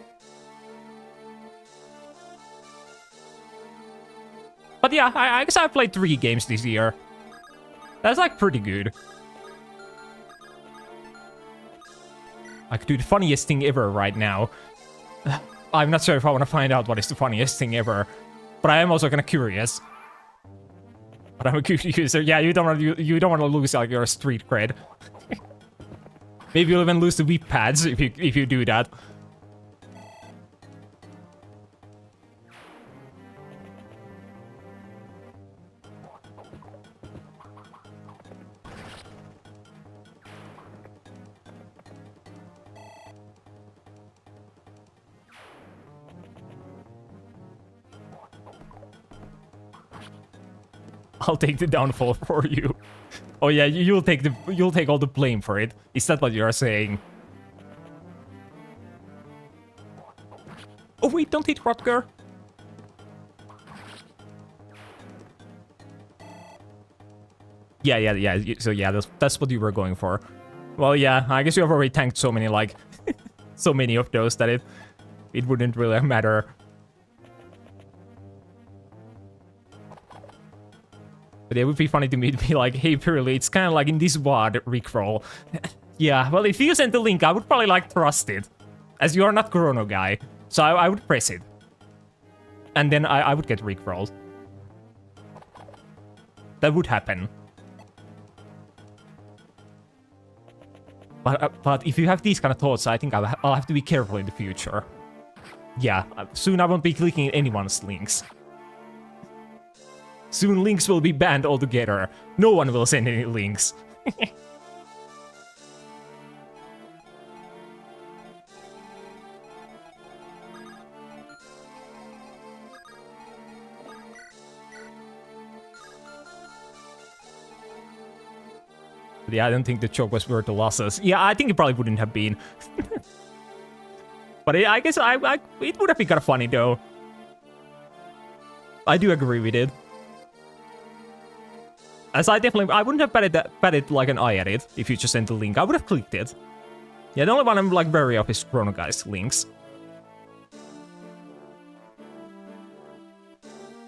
A: But yeah, I guess I played 3 games this year. That's like pretty good. I could do the funniest thing ever right now. I'm not sure if I want to find out what is the funniest thing ever, but I am also kind of curious. But I'm a good user. Yeah, you don't want to lose like your street cred. Maybe you'll even lose the whip pads if you do that. I'll take the downfall for you. Oh yeah, you'll take all the blame for it. Is that what you are saying? Oh wait, don't hit Rutger. Yeah. So yeah, that's what you were going for. Well, yeah, I guess you have already tanked so many like so many of those that it wouldn't really matter. But it would be funny to me to be like, hey, Pirili, it's kind of like in this WAD Rickroll. Yeah, well, if you sent the link, I would probably like trust it. As you are not Chrono guy. So I would press it. And then I would get Rickrolled. That would happen. But if you have these kind of thoughts, I think I'll have to be careful in the future. Yeah, soon I won't be clicking anyone's links. Soon links will be banned altogether. No one will send any links. But yeah, I don't think the choke was worth the losses. Yeah, I think it probably wouldn't have been. But I guess it would have been kind of funny though. I do agree with it. As I wouldn't have batted like an eye at it if you just sent the link. I would have clicked it. Yeah, the only one I'm like wary of is Chrono Guy's links.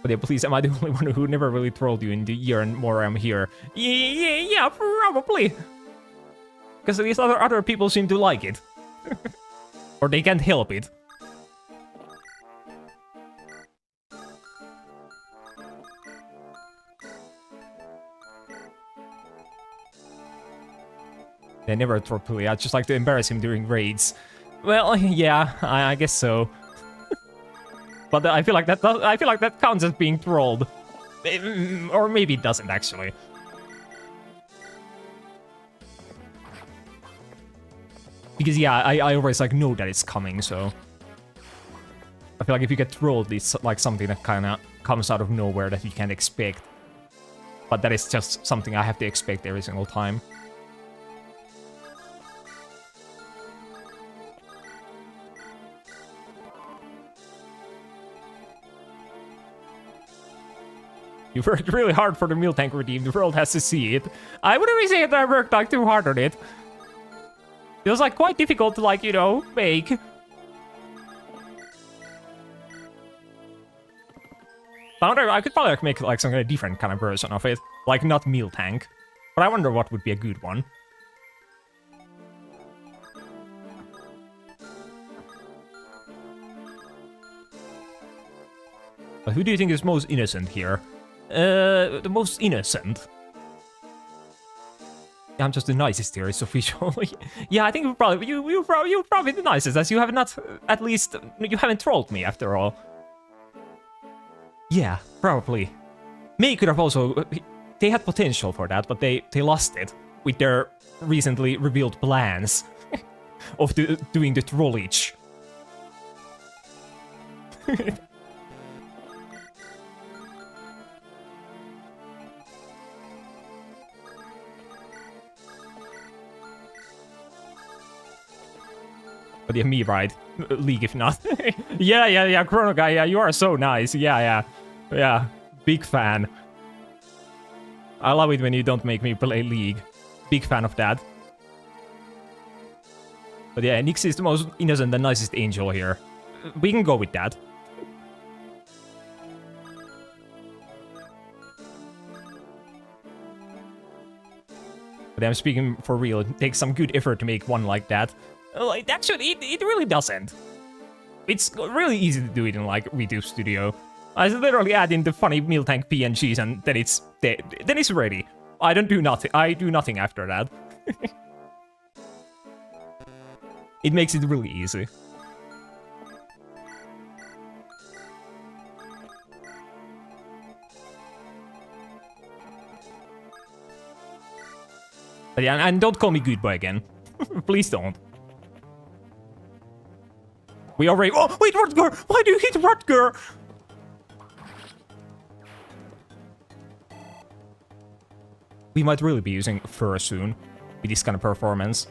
A: But yeah, please, am I the only one who never really trolled you in the year and more I'm here? Yeah, probably. Because these other people seem to like it. Or they can't help it. They never troll Pirili. I just like to embarrass him during raids. Well, yeah, I guess so. But I feel like that counts as being trolled, or maybe it doesn't actually. Because yeah, I always like know that it's coming, so I feel like if you get trolled, it's like something that kind of comes out of nowhere that you can't expect. But that is just something I have to expect every single time. You worked really hard for the meal tank redeem. The world has to see it. I wouldn't really say that I worked like too hard on it. It was like quite difficult to like, you know, make. I could probably like, make like some kind of different kind of version of it. Like not meal tank. But I wonder what would be a good one. But who do you think is most innocent here? The most innocent. I'm just the nicest here, it's officially. Yeah, I think you're probably the nicest, as you have not, at least, you haven't trolled me after all. Yeah, probably. May could have also, they had potential for that, but they lost it with their recently revealed plans of doing the trollage. But yeah, me right. League if not. Yeah, Chrono Guy, yeah, you are so nice. Yeah. Yeah, big fan. I love it when you don't make me play League. Big fan of that. But yeah, Nyx is the most innocent and nicest angel here. We can go with that. But I'm speaking for real, it takes some good effort to make one like that. Like, actually, it really doesn't. It's really easy to do it in, like, Vtuber Studio. I literally add in the funny meal tank PNGs and then it's ready. I don't do nothing. I do nothing after that. It makes it really easy. But yeah, and don't call me good boy again. Please don't. We already— oh, wait, Rutger! Why do you hit Rutger? We might really be using fur soon with this kind of performance.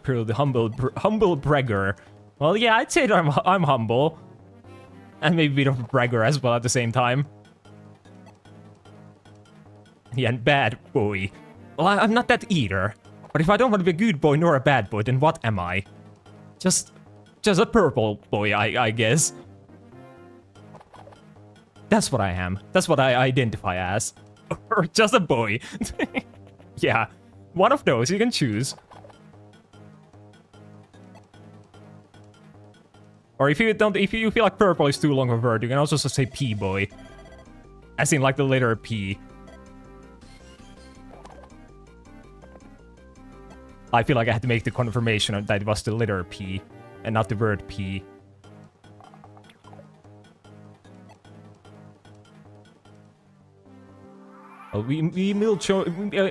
A: Pirili, the humble bragger. Well, yeah, I'd say that I'm humble. And maybe a bit of a bragger as well at the same time. Yeah, and bad boy. Well, I'm not that either. But if I don't want to be a good boy nor a bad boy, then what am I? Just a purple boy, I guess. That's what I am. That's what I identify as. Or just a boy. Yeah, one of those, you can choose. Or if you feel like purple is too long of a word, you can also just say P-boy. As in like the letter P. I feel like I had to make the confirmation that it was the letter P and not the word P. Well,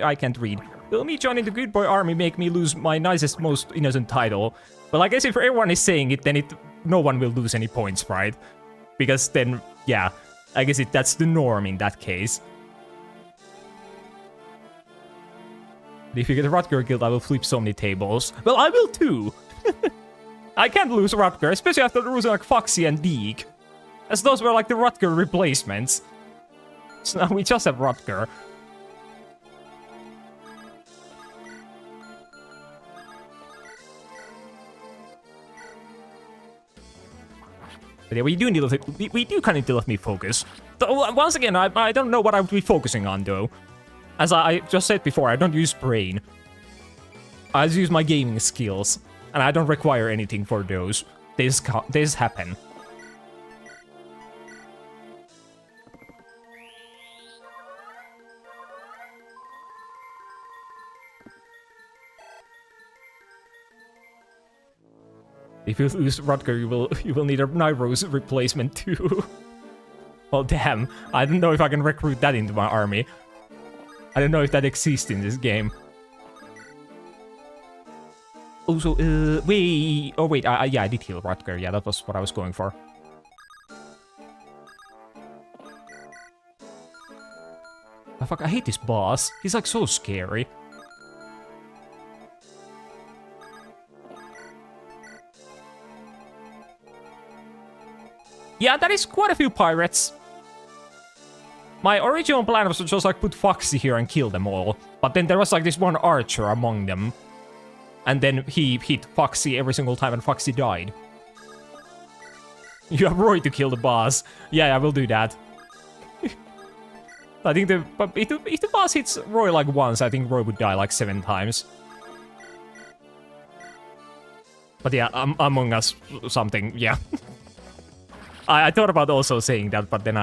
A: I can't read. Will me joining the good boy army make me lose my nicest, most innocent title? Well, I guess if everyone is saying it, then no one will lose any points, right? Because then, yeah, I guess that's the norm in that case. But if you get a Rutger guild, I will flip so many tables. Well, I will too! I can't lose Rutger, especially after losing like Foxy and Deke. As those were like the Rutger replacements. So now we just have Rutger. But yeah, we do kind of need to let me focus. Once again, I don't know what I would be focusing on, though. As I just said before, I don't use brain. I just use my gaming skills. And I don't require anything for those. They just happen. If you lose Rutger, you will need a Nairo's replacement too. Well, damn. I don't know if I can recruit that into my army. I don't know if that exists in this game. Also, wait. Oh, wait. Yeah, I did heal Rutger. Yeah, that was what I was going for. Oh, fuck, I hate this boss. He's like so scary. Yeah, that is quite a few pirates. My original plan was to just like put Foxy here and kill them all. But then there was like this one archer among them. And then he hit Foxy every single time and Foxy died. You have Roy to kill the boss. Yeah, I will do that. I think if the boss hits Roy like once, I think Roy would die like 7 times. But yeah, Among Us something, yeah. I thought about also saying that, but then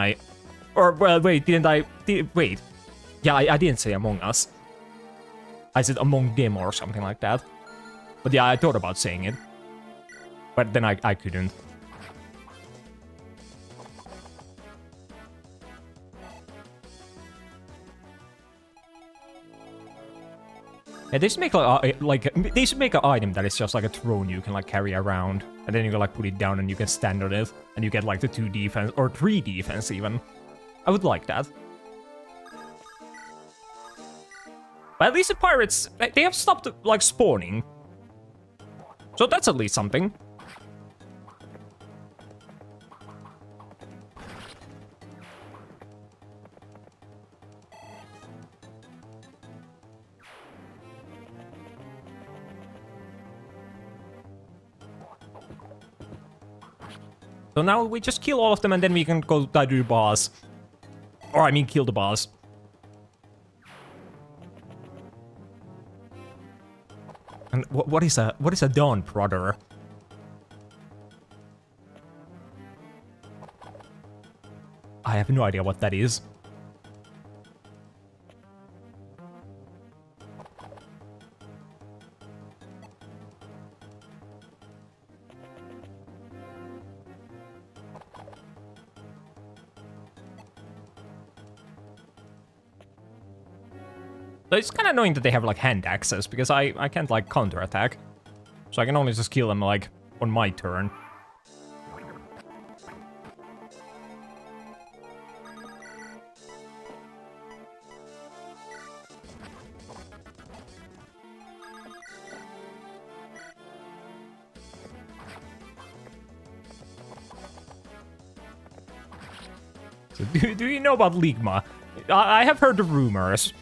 A: well, wait, wait. Yeah, I didn't say Among Us. I said Among Them or something like that. But yeah, I thought about saying it. But then I couldn't. Yeah, they should make they should make an item that is just like a throne you can like carry around, and then you can like put it down and you can stand on it, and you get like the 2 defense or 3 defense even. I would like that. But at least the pirates, they have stopped like spawning. So that's at least something. So now we just kill all of them and then we can go die to the boss. Or I mean kill the boss. And what is a Dawn Brother? I have no idea what that is. So it's kind of annoying that they have like hand access, because I can't like counterattack. So I can only just kill them like on my turn. So do you know about Ligma? I have heard the rumors.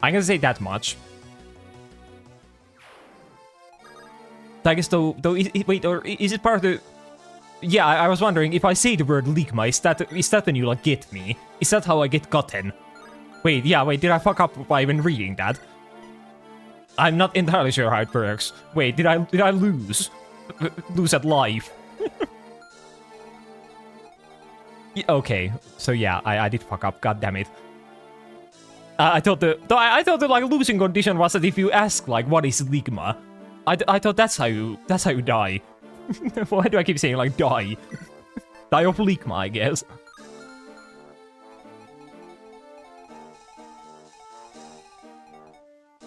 A: I can say that much. I guess though wait, or is it part of the... Yeah, I was wondering, if I say the word Ligma, is that when you like get me? Is that how I get gotten? Wait, did I fuck up by even reading that? I'm not entirely sure how it works. Wait, did I lose? Lose at life? Yeah, okay, so yeah, I did fuck up, god damn it. I thought the like losing condition was that if you ask like what is Ligma, I thought that's how you die. Why do I keep saying like die? Die of Ligma, I guess.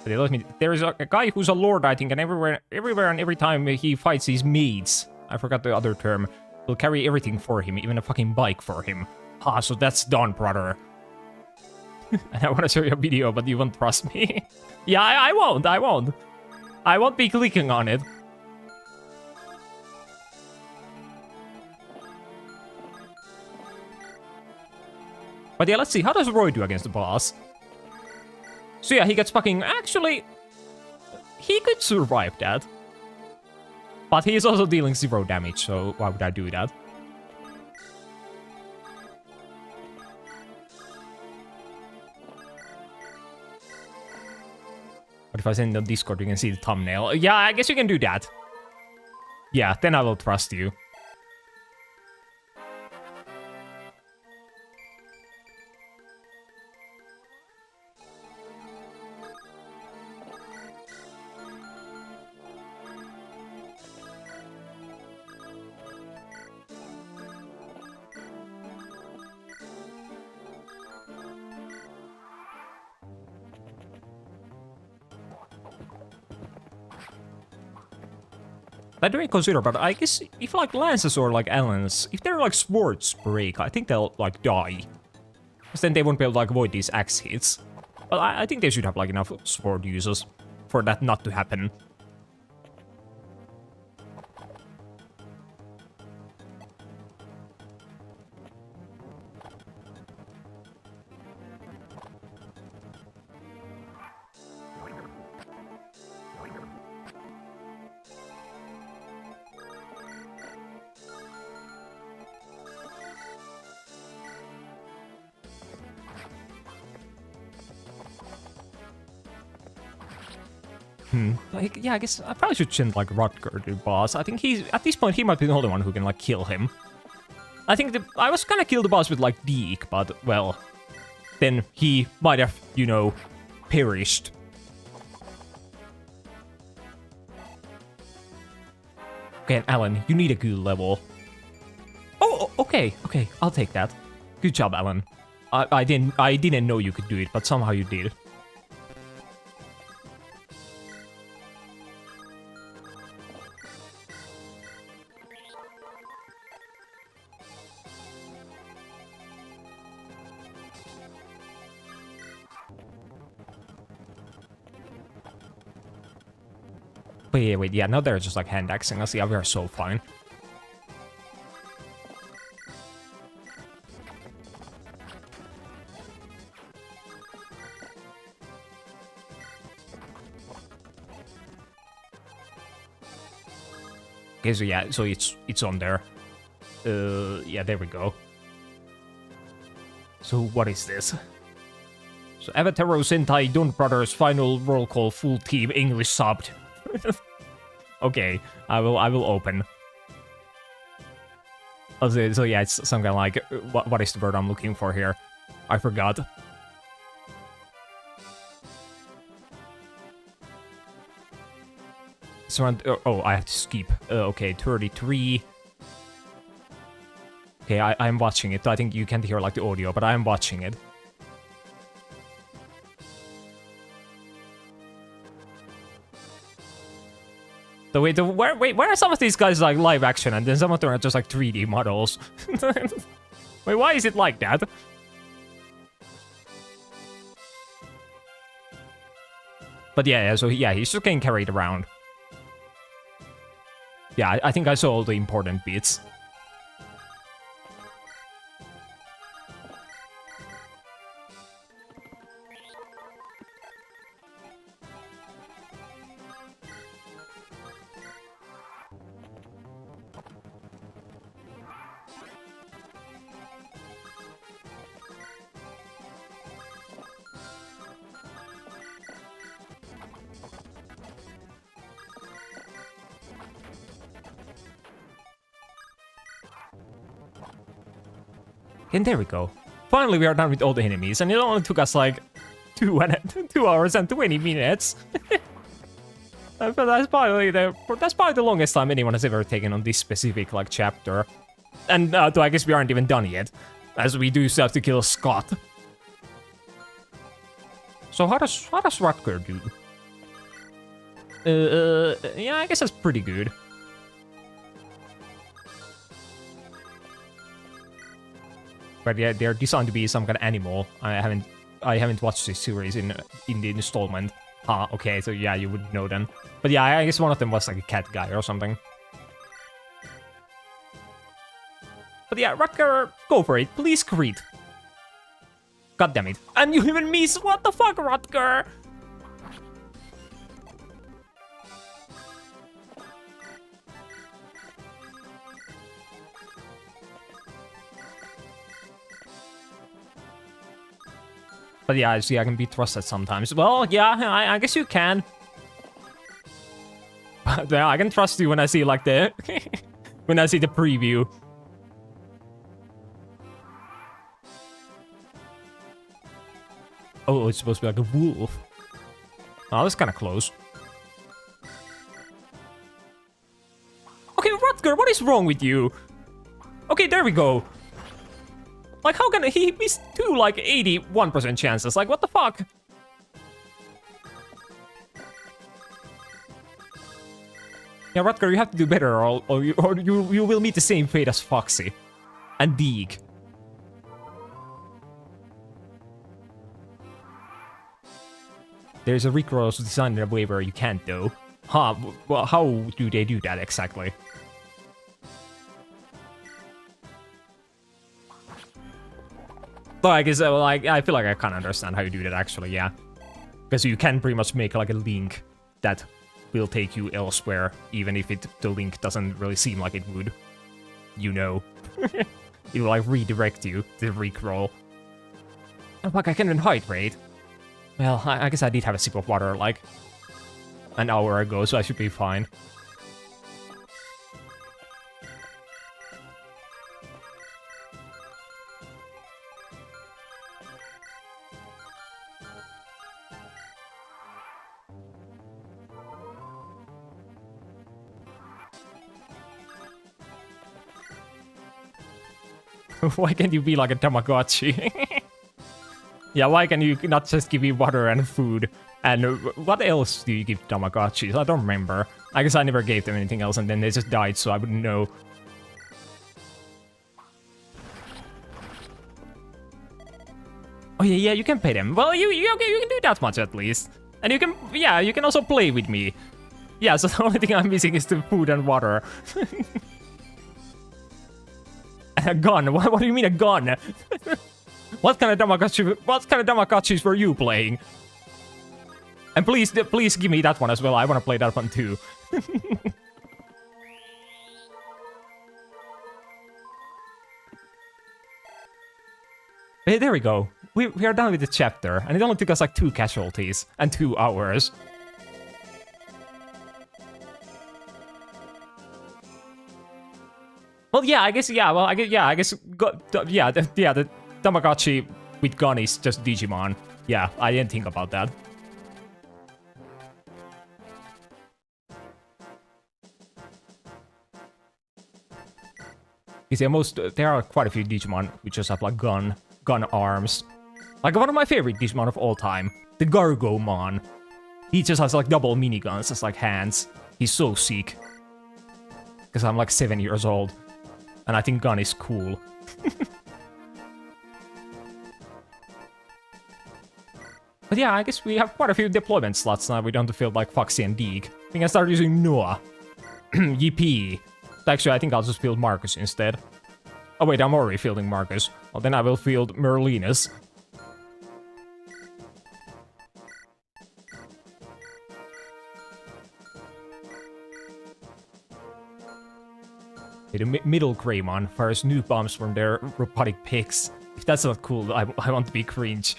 A: There is a guy who's a lord, I think, and everywhere and every time he fights his mates, I forgot the other term, will carry everything for him, even a fucking bike for him. Ah, so that's Dawn Brother. And I want to show you a video, but you won't trust me. Yeah, I won't. I won't be clicking on it. But yeah, let's see. How does Roy do against the boss? So yeah, he gets fucking... Actually, he could survive that. But he is also dealing 0 damage, so why would I do that? But if I send it on Discord, you can see the thumbnail. Yeah, I guess you can do that. Yeah, then I will trust you. I don't consider, but I guess if like Lances or like Allens, if they're like swords break, I think they'll like die. Because then they won't be able to like avoid these axe hits. But I think they should have like enough sword users for that not to happen. Like, yeah, I guess I probably should send like Rutger to the boss. I think he's at this point he might be the only one who can like kill him. I think I was gonna kill the boss with like Deke, but well, then he might have, you know, perished. Okay, and Alan, you need a good level. Oh, okay, I'll take that. Good job, Alan. I didn't know you could do it, but somehow you did. Wait, yeah, now they're just like hand axing us. Yeah, we are so fine. Okay, so yeah, so it's on there. Yeah, there we go. So what is this? So Avataro Sentai Don Brothers final roll call full team English subbed. Okay, I will open. So yeah, it's some kind of like what is the word I'm looking for here? I forgot. It's around. Oh, I have to skip. Okay, 33. Okay, I'm watching it. I think you can't hear like the audio, but I'm watching it. So wait, where are some of these guys like live action and then some of them are just like 3D models? Wait, why is it like that? But yeah, so yeah, he's just getting carried around. Yeah, I think I saw all the important bits. And there we go. Finally, we are done with all the enemies, and it only took us like 2 hours and 20 minutes. But that's probably the longest time anyone has ever taken on this specific like chapter. And though I guess we aren't even done yet, as we do still have to kill Scott. So how does Rutger do? Yeah, I guess that's pretty good. But yeah, they're designed to be some kind of animal. I haven't watched this series in the installment. Okay, so yeah, you would know then. But yeah, I guess one of them was like a cat guy or something. But yeah, Rutger, go for it. Please crit. God damn it. And you even miss. What the fuck, Rutger? But yeah, see, I can be trusted sometimes. Well, yeah, I guess you can. But yeah, I can trust you when I see like the when I see the preview. Oh, it's supposed to be like a wolf. Oh, that's kind of close. Okay, Rutger, what is wrong with you? Okay, there we go. Like, how can he miss 2, like, 81% chances? Like, what the fuck? Yeah, Rutger, you have to do better, or you will meet the same fate as Foxy. And Deke. There's a Rickroll designed in a way where you can't, though. Huh, well, how do they do that exactly? But I guess, like, I feel like I can't understand how you do that, actually, yeah. Because you can pretty much make, like, a link that will take you elsewhere, even if the link doesn't really seem like it would. You know. It will, like, redirect you to the Rickroll. Oh, fuck, I can't even hydrate. Well, I guess I did have a sip of water, like, an hour ago, so I should be fine. Why can't you be like a Tamagotchi? Yeah, why can you not just give me water and food? And what else do you give Tamagotchis? I don't remember. I guess I never gave them anything else and then they just died, so I wouldn't know. Oh yeah, you can pay them. Well, you can do that much at least. And you can, yeah, you can also play with me. Yeah, so the only thing I'm missing is the food and water. And a gun. What do you mean a gun? What kind of Tamagotchis were you playing? And please give me that one as well. I want to play that one too. Hey, there we go. We are done with the chapter, and it only took us like 2 casualties and 2 hours. Well, yeah, I guess, yeah, well, I guess, the Tamagotchi with gun is just Digimon. Yeah, I didn't think about that. You see, there are quite a few Digimon which just have like gun arms. Like one of my favorite Digimon of all time, the Gargomon. He just has like double miniguns as like hands. He's so sick. Because I'm like 7 years old. And I think gun is cool. But yeah, I guess we have quite a few deployment slots now. We don't have to field like Foxy and Deke. I think I start using Noah. Yippee. Actually, I think I'll just field Marcus instead. Oh wait, I'm already fielding Marcus. Well, then I will field Merlinus. The middle Greymon fires new bombs from their robotic pigs. If that's not cool, I want to be cringe.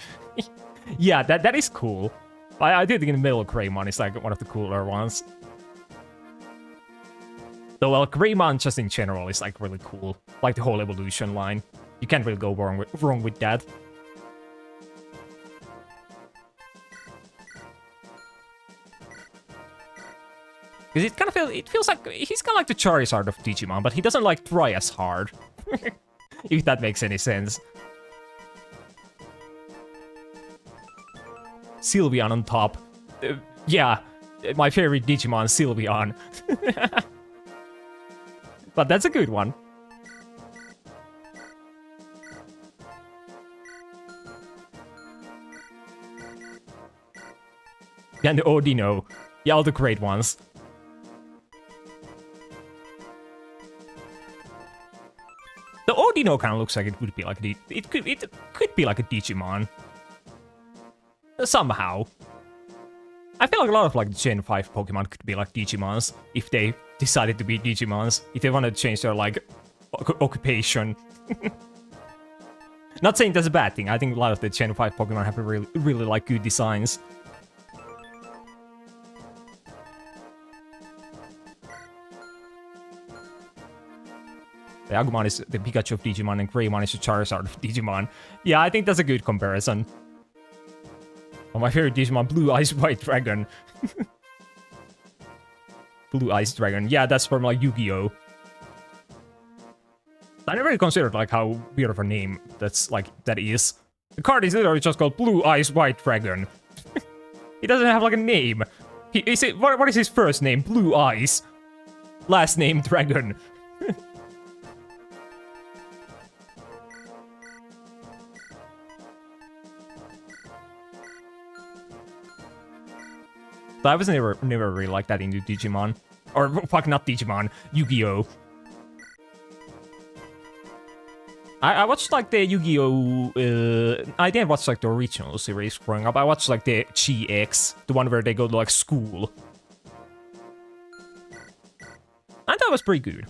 A: Yeah, that is cool. I do think the middle Greymon is like one of the cooler ones. Though, well, Greymon just in general is like really cool. Like the whole evolution line. You can't really go wrong with that. Because it feels like he's kind of like the Charizard of Digimon, but he doesn't like try as hard. If that makes any sense. Sylveon on top. Yeah, my favorite Digimon, Sylveon. But that's a good one. And the Odino. Yeah, all the great ones. The Odino kind of looks like it would be like it could be like a Digimon. Somehow. I feel like a lot of like Gen 5 Pokemon could be like Digimons if they decided to be Digimons. If they wanted to change their like occupation. Not saying that's a bad thing. I think a lot of the Gen 5 Pokemon have really like good designs. The Agumon is the Pikachu of Digimon, and Greymon is the Charizard of Digimon. Yeah, I think that's a good comparison. Oh, my favorite Digimon, Blue Eyes White Dragon. Blue Eyes Dragon. Yeah, that's from like Yu-Gi-Oh! I never really considered like how weird of a name that is. The card is literally just called Blue Eyes White Dragon. He doesn't have like a name. What is his first name? Blue Eyes. Last name Dragon. But I was never really like that into Digimon. Or, fuck, not Digimon. Yu-Gi-Oh! I watched, like, the Yu-Gi-Oh! I didn't watch, like, the original series growing up. I watched, like, the GX. The one where they go to, like, school. I thought it was pretty good.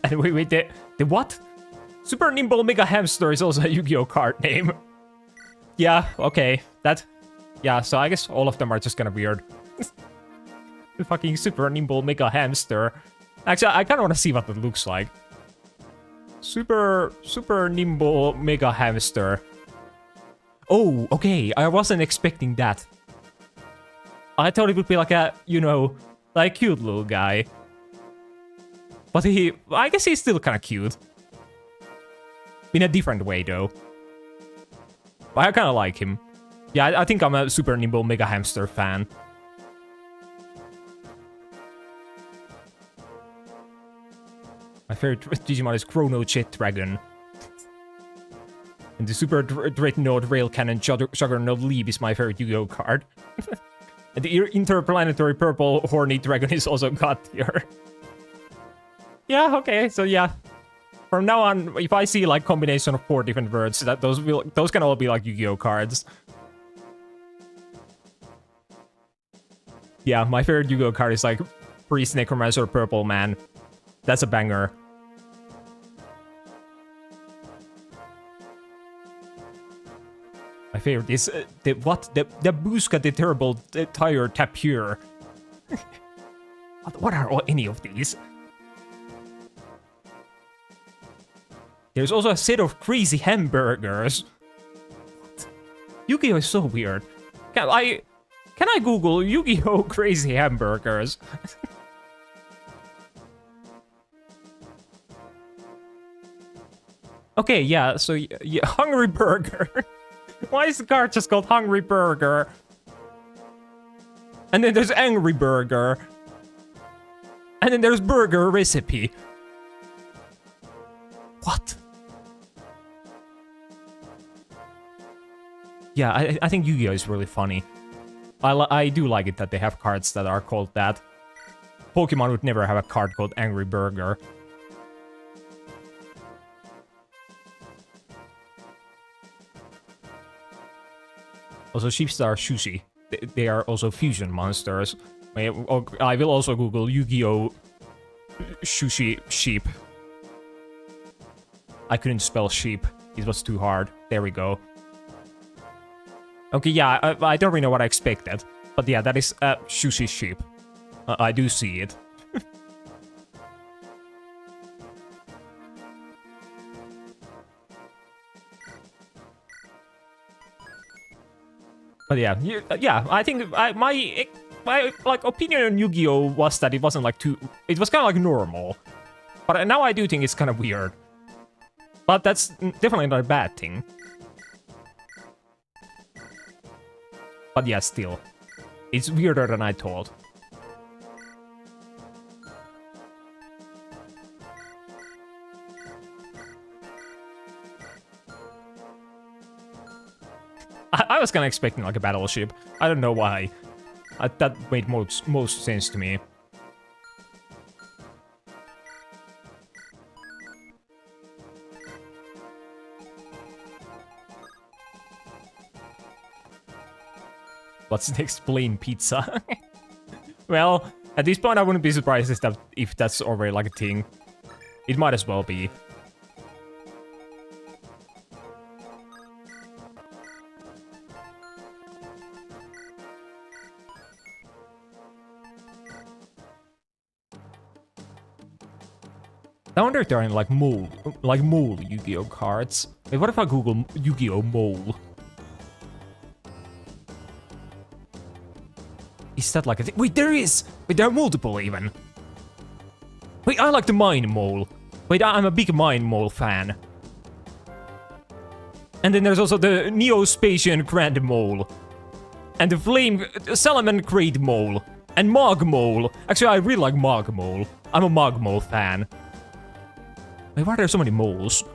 A: And wait, the what? Super Nimble Mega Hamster is also a Yu-Gi-Oh! Card name. Yeah, okay. Yeah, so I guess all of them are just kind of weird. The fucking Super Nimble Mega Hamster. Actually, I kind of want to see what it looks like. Super Nimble Mega Hamster. Oh, okay. I wasn't expecting that. I thought it would be like a, you know, like a cute little guy. But I guess he's still kind of cute. In a different way, though. But I kind of like him. Yeah, I think I'm a Super Nimble Mega Hamster fan. My favorite Digimon is Chrono Jet Dragon. And the Super Dreadnought Rail Cannon Juggernaut Leap is my favorite Yu-Gi-Oh card. And the Interplanetary Purple Horny Dragon is also god tier. Yeah, okay, so yeah. From now on, if I see like combination of 4 different words, those can all be like Yu-Gi-Oh cards. Yeah, my favorite Yu-Gi-Oh card is like Priest Necromancer Purple Man. That's a banger. My favorite is the Busca the Terrible Tire Tapir. What are any of these? There's also a set of crazy hamburgers. What? Yu-Gi-Oh is so weird. Can I Google Yu-Gi-Oh crazy hamburgers? Okay, yeah, so yeah, Hungry Burger. Why is the card just called Hungry Burger? And then there's Angry Burger. And then there's Burger Recipe. What? Yeah, I think Yu-Gi-Oh is really funny. I do like it that they have cards that are called that. Pokemon would never have a card called Angry Burger. Also, Sheepstar Sushi. They are also fusion monsters. I will also Google Yu-Gi-Oh! Sushi Sheep. I couldn't spell sheep. It was too hard. There we go. Okay, yeah, I don't really know what I expected. But yeah, that is Sushi Sheep. I do see it. But yeah, I think my like opinion on Yu-Gi-Oh was that it wasn't like it was kind of like normal. But now I do think it's kind of weird. But that's definitely not a bad thing. But yeah, still, it's weirder than I thought. I was kind of expecting like a battleship. I don't know why. That made most sense to me. What's next? Plain pizza. Well, at this point I wouldn't be surprised if that's already like a thing. It might as well be. I wonder if there are any like mole Yu-Gi-Oh cards. Wait, what if I Google Yu-Gi-Oh mole? Is that like a thing? Wait, there is! Wait, there are multiple even. Wait, I like the Mine Mole. Wait, I'm a big Mine Mole fan. And then there's also the Neo-Spatian Grand Mole. And the Flame Salmon Crate Mole. And Mog Mole. Actually, I really like Mog Mole. I'm a Mog Mole fan. Wait, why are there so many moles?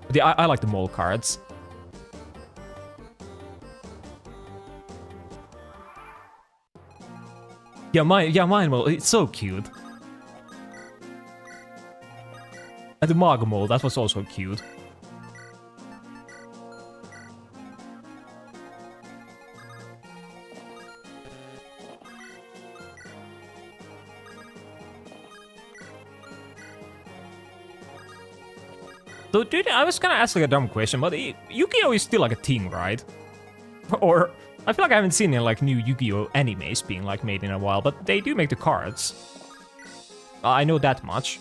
A: But I like the mole cards. Yeah, mine mole, it's so cute. And the Mog Mole, that was also cute. So, dude, I was gonna ask like a dumb question, but Yu-Gi-Oh is still like a thing, right? Or I feel like I haven't seen any like new Yu-Gi-Oh animes being like made in a while, but they do make the cards. I know that much.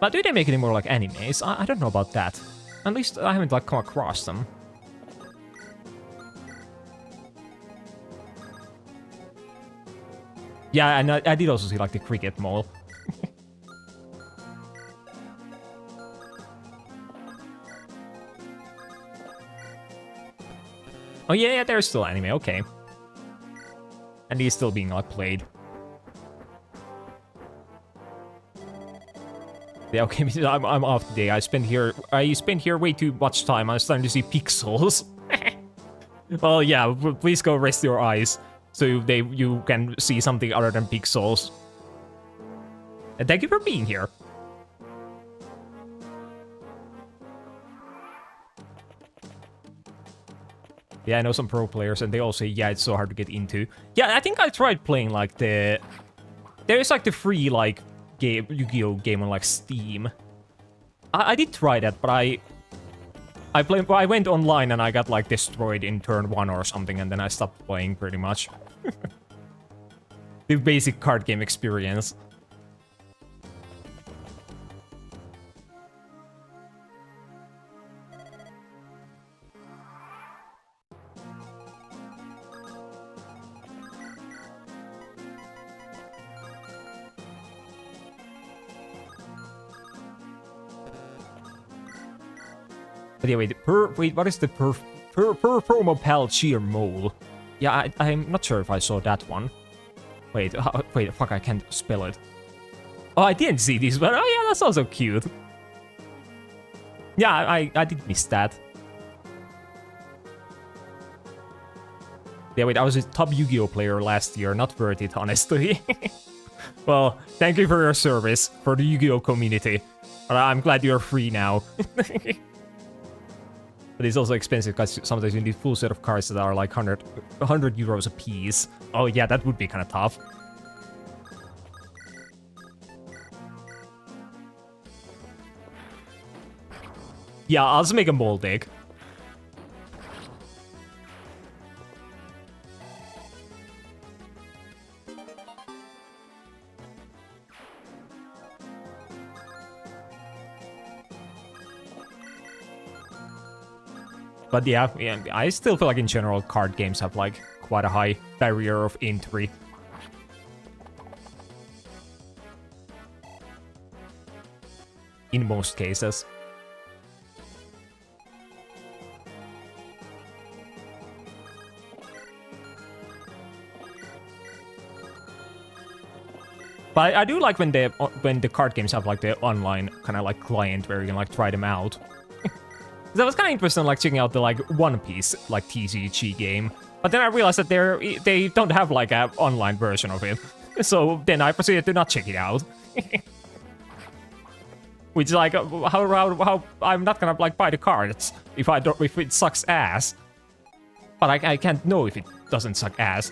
A: But do they make any more like animes? I don't know about that. At least I haven't like come across them. Yeah, and I did also see like the cricket mole. Oh yeah, there's still anime, okay. And he's still being like played. Yeah, okay, I'm off today. I spent here way too much time. I'm starting to see pixels. Well, yeah, please go rest your eyes so you can see something other than pixels. And thank you for being here. Yeah, I know some pro players, and they all say, yeah, it's so hard to get into. Yeah, I think I tried playing, like, there is, like, the free, like, Yu-Gi-Oh! Game on, like, Steam. I did try that, but I went online and I got, like, destroyed in turn 1 or something, and then I stopped playing, pretty much. The basic card game experience. But yeah, wait, what is the promo pal cheer mole? Yeah, I'm not sure if I saw that one. Wait, fuck, I can't spell it. Oh, I didn't see this, but oh yeah, that's also cute. Yeah, I did miss that. Yeah, wait, I was a top Yu-Gi-Oh! Player last year, not worth it, honestly. Well, thank you for your service for the Yu-Gi-Oh! Community. But I'm glad you're free now. But it's also expensive because sometimes you need a full set of cards that are like 100 euros a piece. Oh yeah, that would be kind of tough. Yeah, I'll just make a mole deck. But yeah, I still feel like in general card games have like quite a high barrier of entry. In most cases. But I do like when the card games have like the online kind of like client where you can like try them out. That was kind of interesting, like checking out the like One Piece like TCG game, but then I realized that they don't have like an online version of it, so then I proceeded to not check it out. Which is like how I'm not gonna like buy the cards if it sucks ass, but I can't know if it doesn't suck ass.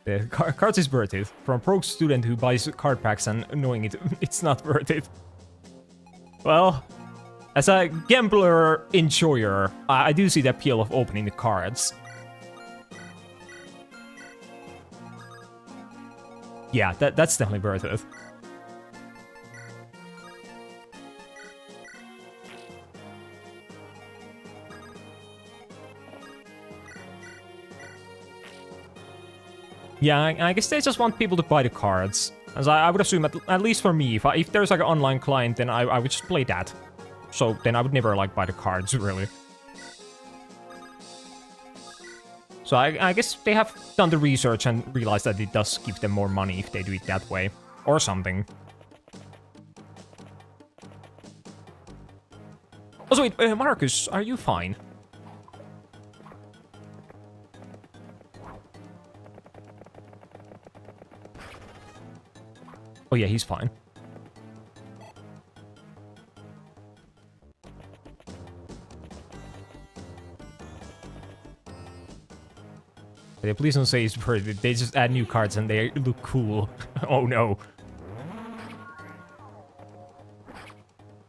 A: The cards is worth it. From a broke student who buys card packs and knowing it's not worth it. Well, as a gambler enjoyer, I do see the appeal of opening the cards. Yeah, that's definitely worth it. Yeah, I guess they just want people to buy the cards. As I would assume, at least for me, if there's like an online client, then I would just play that. So then I would never like buy the cards, really. So I guess they have done the research and realized that it does give them more money if they do it that way. Or something. Also, wait, Marcus, are you fine? Oh yeah, he's fine. Yeah, please don't say it's pretty. They just add new cards and they look cool. Oh no.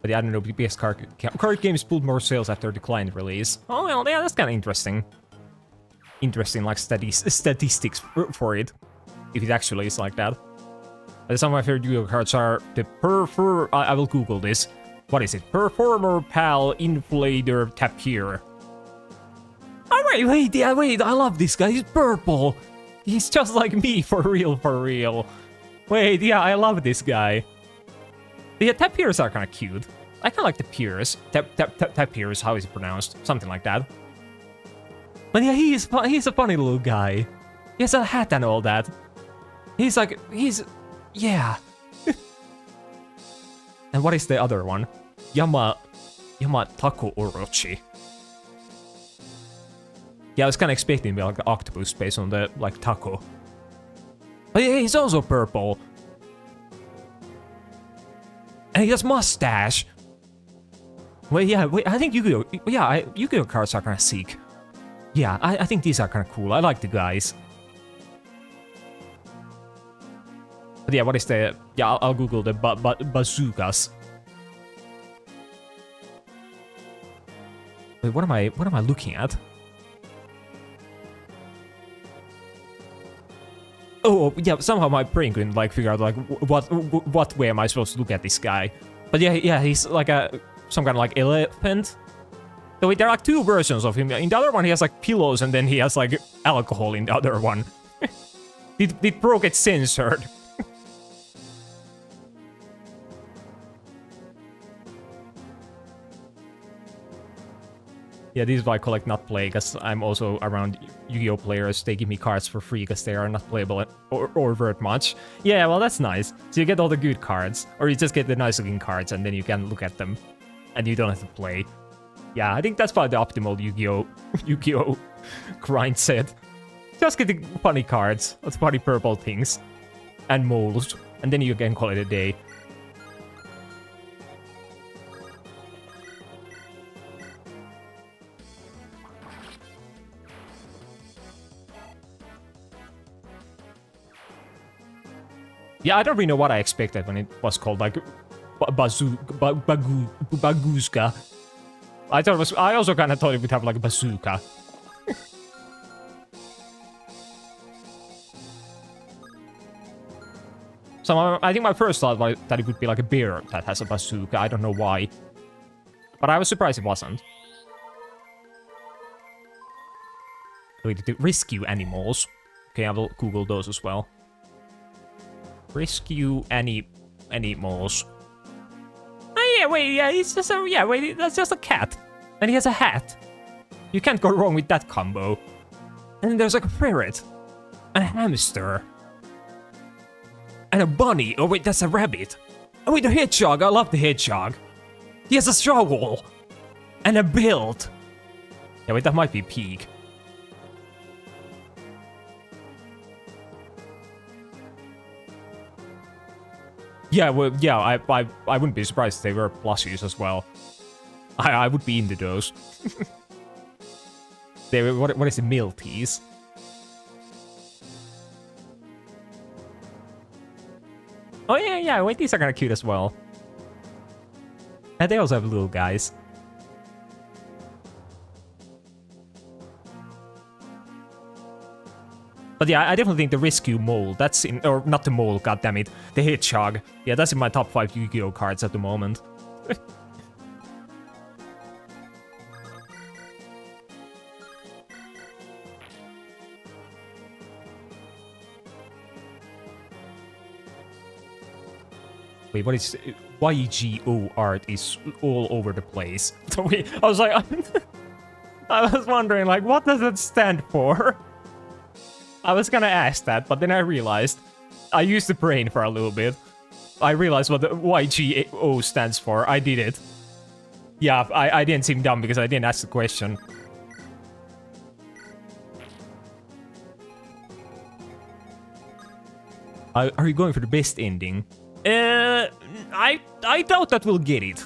A: But yeah, I don't know, BBS card games pulled more sales after the client release. Oh well, yeah, that's kind of interesting. Interesting, like, statistics for it. If it actually is like that. Some of my favorite Yu-Gi-Oh cards are the I will Google this. What is it? Performer Pal Inflator Tapir. Oh, wait, yeah, wait, I love this guy. He's purple. He's just like me, for real, for real. Wait, yeah, I love this guy. The Tapirs are kind of cute. I kind of like the Tapirs. Tapirs, how is it pronounced? Something like that. But yeah, he's a funny little guy. He has a hat and all that. Yeah. And what is the other one? Yamatako Orochi. Yeah, I was kind of expecting to be like an octopus based on the like taco. But yeah, he's also purple. And he has mustache. Well, yeah, I think Yu-Gi-Oh cards are kind of sick. Yeah, I think these are kind of cool. I like the guys. But yeah, what is the... Yeah, I'll Google the bazookas. Wait, what am I looking at? Oh, yeah, somehow my brain couldn't like figure out like what way am I supposed to look at this guy. But yeah, he's like some kind of like elephant. So wait, there are like two versions of him. In the other one he has like pillows and then he has like alcohol in the other one. Did Pro get censored? Yeah, this is why I collect not play, because I'm also around Yu-Gi-Oh players. They give me cards for free because they are not playable or worth much. Yeah, well, that's nice. So you get all the good cards, or you just get the nice looking cards and then you can look at them and you don't have to play. Yeah, I think that's probably the optimal Yu-Gi-Oh grind set. Just get the funny cards, that's funny purple things, and moles, and then you can call it a day. Yeah, I don't really know what I expected when it was called like Bagooska. I also kind of thought it would have like a bazooka. So I think my first thought was that it would be like a bear that has a bazooka. I don't know why, but I was surprised it wasn't. Wait, to rescue animals. Okay, I will Google those as well. Rescue animals. Oh yeah, wait, yeah, it's just a that's just a cat, and he has a hat. You can't go wrong with that combo. And then there's like a ferret, a hamster, and a bunny. Oh wait, that's a rabbit. Oh wait, the hedgehog. I love the hedgehog. He has a shovel and a belt. Yeah, wait, that might be pig. Yeah, well, yeah, I wouldn't be surprised if they were plushies as well. I would be into those. What is the Milties? Oh yeah, wait, these are kind of cute as well. And they also have little guys. But yeah, I definitely think the Rescue Mole, that's in... Or not the Mole, goddammit. The Hedgehog. Yeah, that's in my top 5 Yu-Gi-Oh cards at the moment. Wait, what is... YGO art is all over the place. So wait, I was like... I was wondering, like, what does it stand for? I was gonna ask that, but then I realized... I used the brain for a little bit. I realized what the YGO stands for. I did it. Yeah, I didn't seem dumb because I didn't ask the question. Are you going for the best ending? I doubt that we'll get it.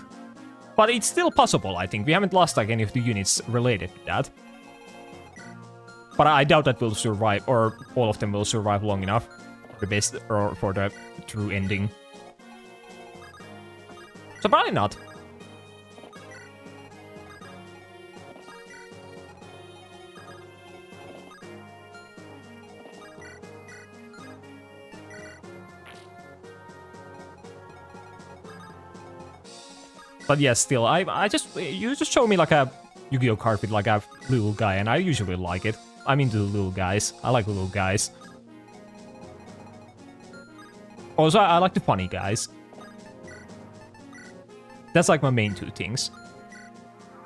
A: But it's still possible, I think. We haven't lost like any of the units related to that. But I doubt that we'll survive, or all of them will survive long enough for the best, or for the true ending. So probably not. But yeah, still, you just show me like a Yu-Gi-Oh card with like a little guy, and I usually like it. I'm into the little guys. I like little guys. Also, I like the funny guys. That's like my main two things.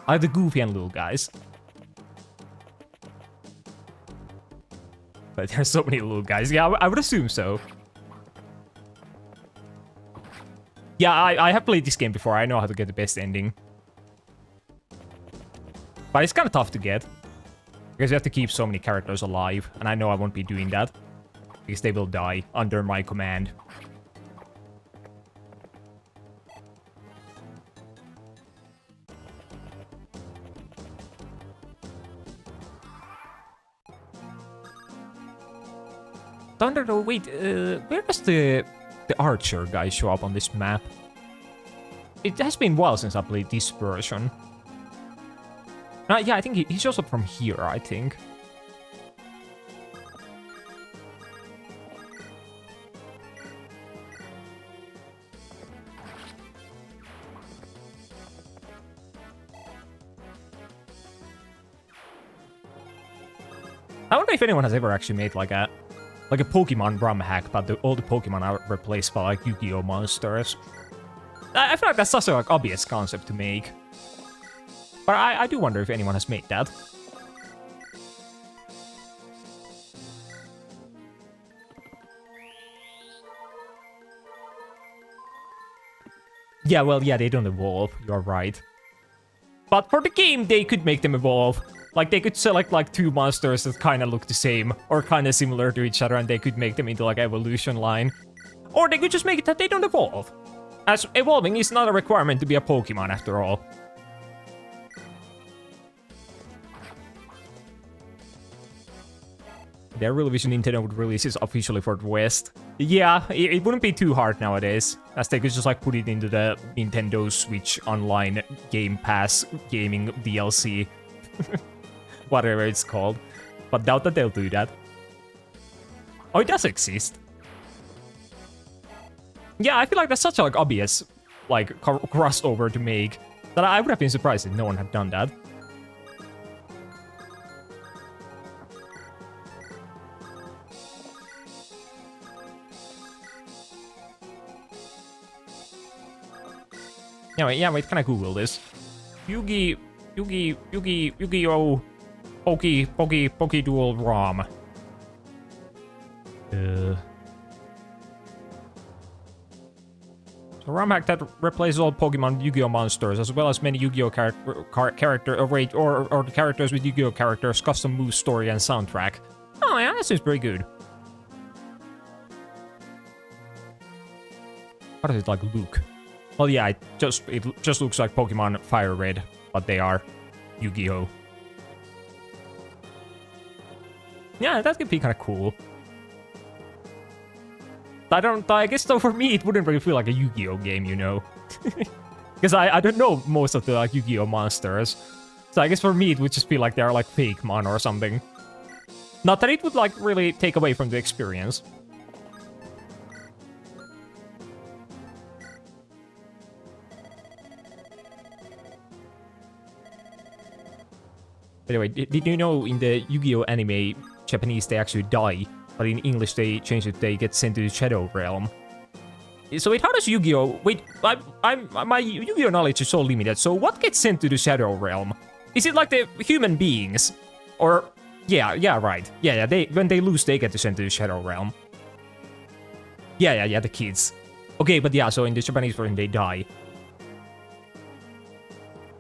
A: I like the goofy and little guys. But there's so many little guys. Yeah, I would assume so. Yeah, I have played this game before. I know how to get the best ending. But it's kind of tough to get. Because you have to keep so many characters alive. And I know I won't be doing that. Because they will die under my command. Thunder, though, wait, where does the archer guy show up on this map? It has been a while since I played this version. Yeah, I think he shows up from here, I think. I wonder if anyone has ever actually made like a Pokemon ROM hack, but all the Pokemon are replaced by like Yu-Gi-Oh monsters. I feel like that's such a like obvious concept to make. But I do wonder if anyone has made that. Yeah, well, yeah, they don't evolve. You're right. But for the game, they could make them evolve. Like, they could select, like, 2 monsters that kind of look the same, or kind of similar to each other, and they could make them into, like, evolution line. Or they could just make it that they don't evolve. As evolving is not a requirement to be a Pokemon, after all. Their real vision Nintendo would release this officially for the West. Yeah, it wouldn't be too hard nowadays, as they could just, like, put it into the Nintendo Switch Online Game Pass gaming DLC. Whatever it's called. But doubt that they'll do that. Oh, it does exist. Yeah, I feel like that's such a like obvious like crossover to make that I would have been surprised if no one had done that. Yeah, wait, can I Google this? Yu-Gi-Oh! Poke Duel ROM. So ROM hack that replaces all Pokemon Yu-Gi-Oh monsters, as well as many Yu-Gi-Oh or the characters with Yu-Gi-Oh characters, custom move story, and soundtrack. Oh yeah, that seems pretty good. How does it like look? Well, yeah, it just looks like Pokemon Fire Red, but they are Yu-Gi-Oh. Yeah, that could be kind of cool. I guess though for me it wouldn't really feel like a Yu-Gi-Oh game, you know. Because I don't know most of the like Yu-Gi-Oh monsters. So I guess for me it would just feel like they're like fake mon or something. Not that it would like really take away from the experience. Anyway, did you know in the Yu-Gi-Oh anime, Japanese, they actually die, but in English they change it, they get sent to the Shadow Realm. So wait, how does Yu-Gi-Oh... Wait, my Yu-Gi-Oh knowledge is so limited, so what gets sent to the Shadow Realm? Is it like the human beings? Or... Yeah, right. Yeah, when they lose, they get sent to the Shadow Realm. Yeah, the kids. Okay, but yeah, so in the Japanese version, they die.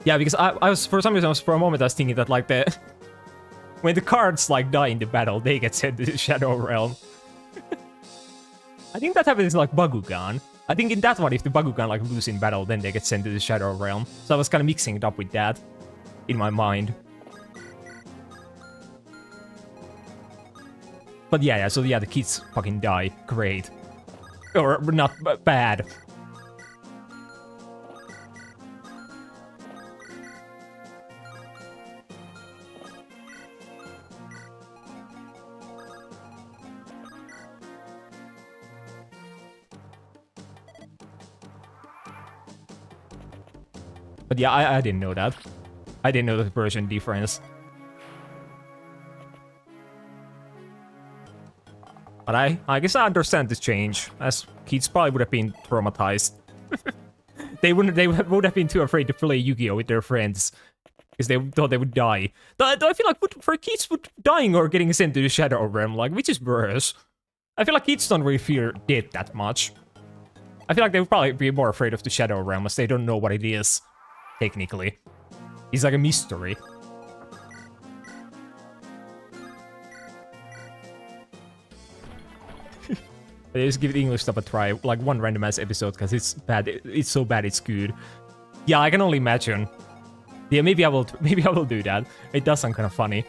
A: Yeah, because I was, for some reason, for a moment, I was thinking that, like, when the cards, like, die in the battle, they get sent to the Shadow Realm. I think that happens in, like, Bakugan. I think in that one, if the Bakugan, like, lose in battle, then they get sent to the Shadow Realm. So I was kind of mixing it up with that in my mind. But yeah, so yeah, the kids fucking die. Great. Or not bad. But yeah, I didn't know that. I didn't know the version difference. But I guess I understand this change, as kids probably would have been traumatized. They would have been too afraid to play Yu-Gi-Oh with their friends. Because they thought they would die. Though I feel like for kids, would dying or getting sent to the Shadow Realm, like, which is worse? I feel like kids don't really fear death that much. I feel like they would probably be more afraid of the Shadow Realm as they don't know what it is, technically. It's like a mystery. They just give the English stuff a try, like one randomized episode, because it's bad. It's so bad, it's good. Yeah, I can only imagine. Yeah, maybe I will do that. It does sound kind of funny.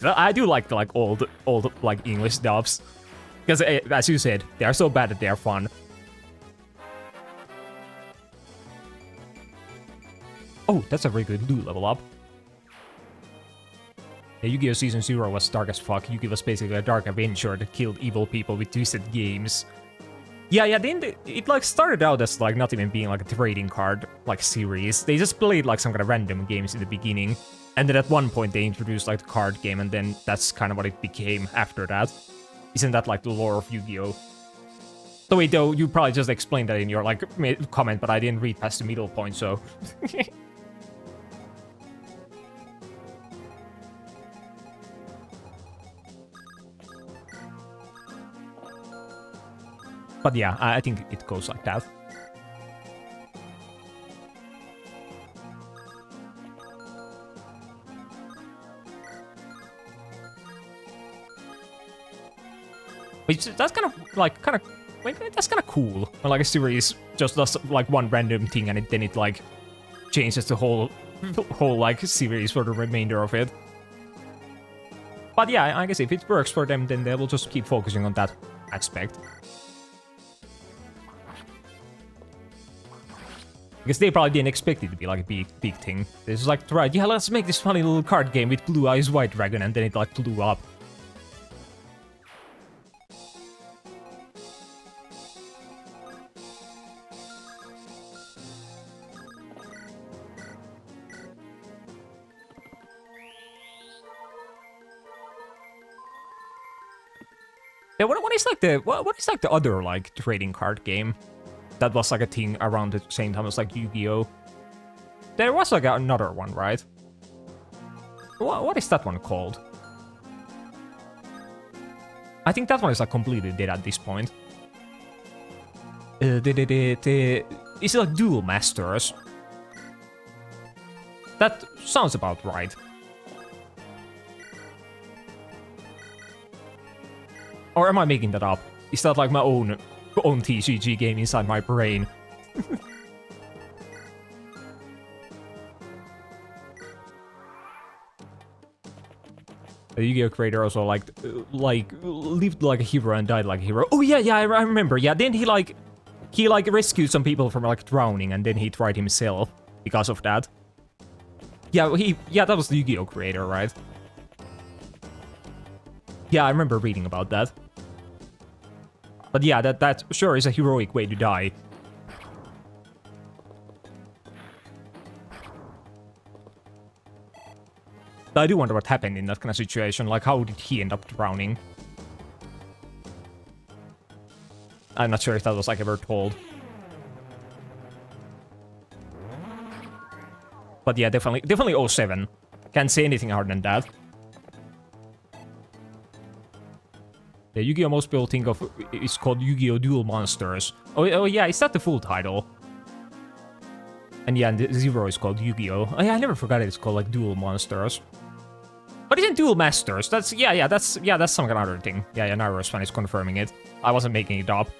A: I do like old like English dubs, because as you said, they are so bad that they are fun. Oh, that's a very good loot level up. Yeah, Yu-Gi-Oh! Season 0 was dark as fuck. Yu-Gi-Oh! Was basically a dark adventure that killed evil people with twisted games. Yeah, then it like started out as like not even being like a trading card like series. They just played like some kind of random games in the beginning. And then at one point they introduced like the card game, and then that's kind of what it became after that. Isn't that like the lore of Yu-Gi-Oh? So wait, though, you probably just explained that in your like comment, but I didn't read past the middle point, so... But yeah, I think it goes like that. Which that's kind of that's kind of cool when like a series just does like one random thing and then it like changes the whole like series for the remainder of it. But yeah, I guess if it works for them, then they will just keep focusing on that aspect. Because they probably didn't expect it to be like a big thing. This is like, right, yeah, let's make this funny little card game with Blue Eyes White Dragon, and then it like blew up. Yeah, what is like the other like trading card game that was like a thing around the same time as like Yu-Gi-Oh? There was like another one, right? What is that one called? I think that one is like completely dead at this point. Is it like Duel Masters? That sounds about right. Or am I making that up? Is that like my own TCG game inside my brain? The Yu-Gi-Oh! Creator also like lived like a hero and died like a hero. Oh yeah, I remember. Yeah, then he rescued some people from like drowning, and then he tried himself because of that. Yeah, that was the Yu-Gi-Oh! Creator, right? Yeah, I remember reading about that. But yeah, that sure is a heroic way to die. But I do wonder what happened in that kind of situation. Like, how did he end up drowning? I'm not sure if that was like ever told. But yeah, definitely 07. Can't say anything harder than that. The Yu-Gi-Oh! Most people think of is called Yu-Gi-Oh! Duel Monsters. Oh yeah, is that the full title? And yeah, and the Zero is called Yu-Gi-Oh! Oh yeah, I never forgot it's called like Duel Monsters. But isn't Duel Masters? That's some kind of other thing. Yeah, Naruto's fan is confirming it. I wasn't making it up.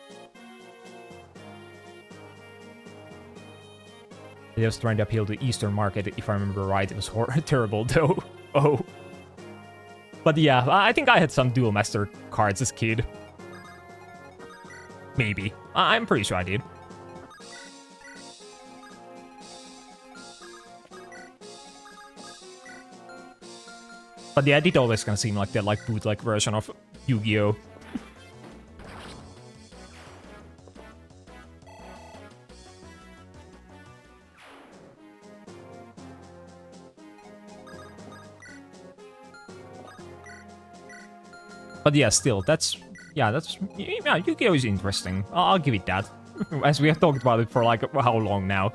A: They was trying to appeal to the Eastern market, if I remember right. It was terrible though. Oh. But yeah, I think I had some Duel Master cards as a kid. Maybe. I'm pretty sure I did. But yeah, it did always kind of seem like the like bootleg version of Yu-Gi-Oh! But yeah, still, yeah, Yu-Gi-Oh! Is interesting. I'll give it that. As we have talked about it for like how long now?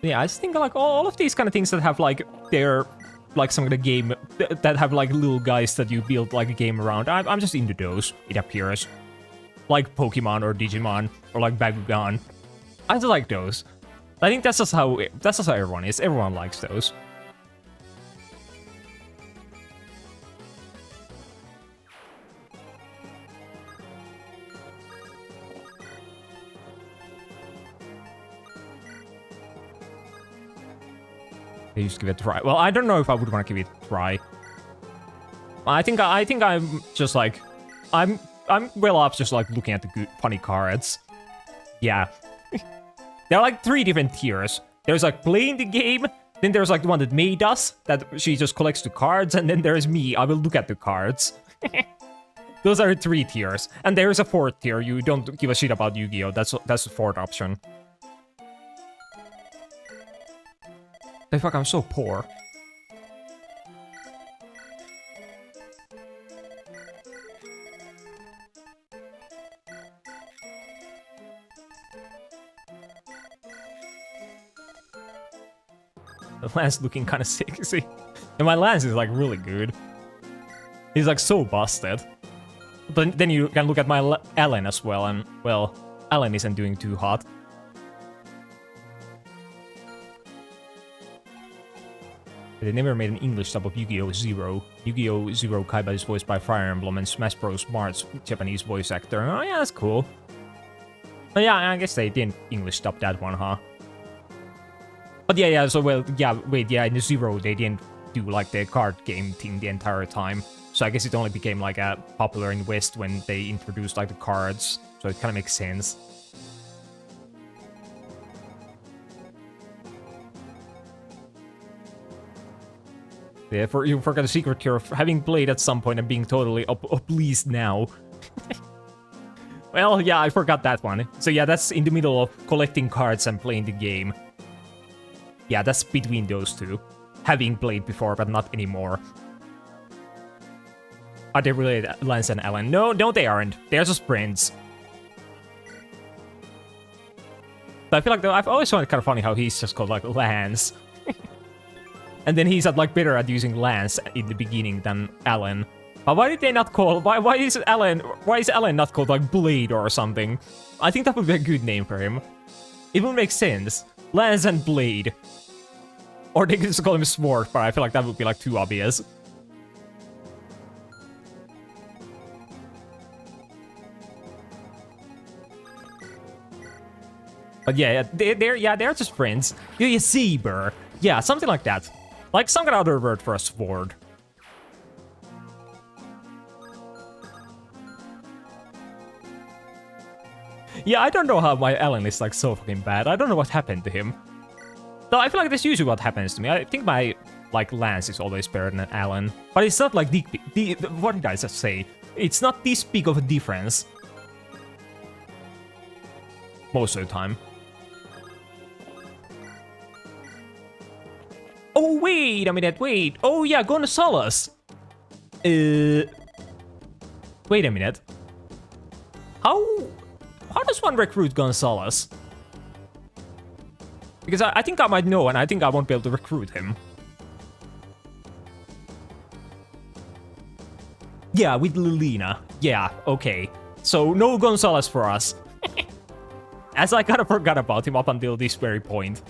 A: Yeah, I just think like all of these kind of things that have like their like some of the game that have like little guys that you build like a game around. I'm just into those. It appears like Pokemon or Digimon or like Bakugan. I just like those. I think that's just how everyone is. Everyone likes those. They just give it a try. Well, I don't know if I would want to give it a try. I think I'm just like I'm well off just like looking at the good, funny cards. Yeah. There are like 3 different tiers. There's like playing the game, then there's like the one that made us, that she just collects the cards, and then there's me, I will look at the cards. Those are 3 tiers. And there's a 4th tier, you don't give a shit about Yu-Gi-Oh! That's the 4th option. The fuck, I'm so poor. The lance looking kind of sexy. And my lance is like really good. He's like so busted. But then you can look at my Ellen as well, and well, Ellen isn't doing too hot. They never made an English dub of Yu-Gi-Oh! Zero. Yu-Gi-Oh! Zero Kaiba is voiced by Fire Emblem and Smash Bros. Mart's Japanese voice actor. Oh yeah, that's cool. But yeah, I guess they didn't English dub that one, huh? But yeah, so well, yeah, wait, yeah, in the Zero they didn't do like the card game thing the entire time. So I guess it only became like popular in the West when they introduced like the cards. So it kind of makes sense. Yeah, you forgot the secret here of having played at some point and being totally pleased now. Well, yeah, I forgot that one. So yeah, that's in the middle of collecting cards and playing the game. Yeah, that's between those two. Having played before, but not anymore. Are they related, Lance and Ellen? No, they aren't. They're just friends. But I feel like though, I've always found it kind of funny how he's just called like Lance. And then he's better at using Lance in the beginning than Ellen. But why did they not call? Why is Ellen not called like Blade or something? I think that would be a good name for him. It would make sense. Lance and Blade. Or they could just call him Sword, but I feel like that would be like too obvious. But yeah, they're just friends. Yeah, Saber. Yeah, something like that. Like some kind of other word for a sword. Yeah, I don't know how my Ellen is like so fucking bad. I don't know what happened to him. So I feel like that's usually what happens to me. I think my like Lance is always better than Ellen. But it's not like what did I just say? It's not this big of a difference. Most of the time. Oh, wait a minute, wait. Oh, yeah, Gonzalez. Wait a minute. How does one recruit Gonzalez? Because I think I might know, and I think I won't be able to recruit him. Yeah, with Lilina. Yeah, okay. So, no Gonzalez for us. As I kind of forgot about him up until this very point.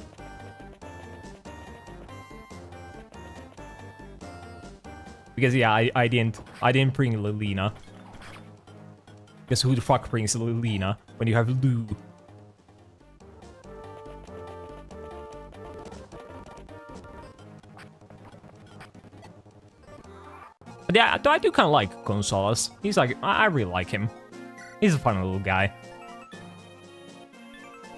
A: Because yeah, I didn't bring Lilina. Because who the fuck brings Lilina when you have Lou? But yeah, I do kind of like Gonzalez. He's like, I really like him. He's a fun little guy.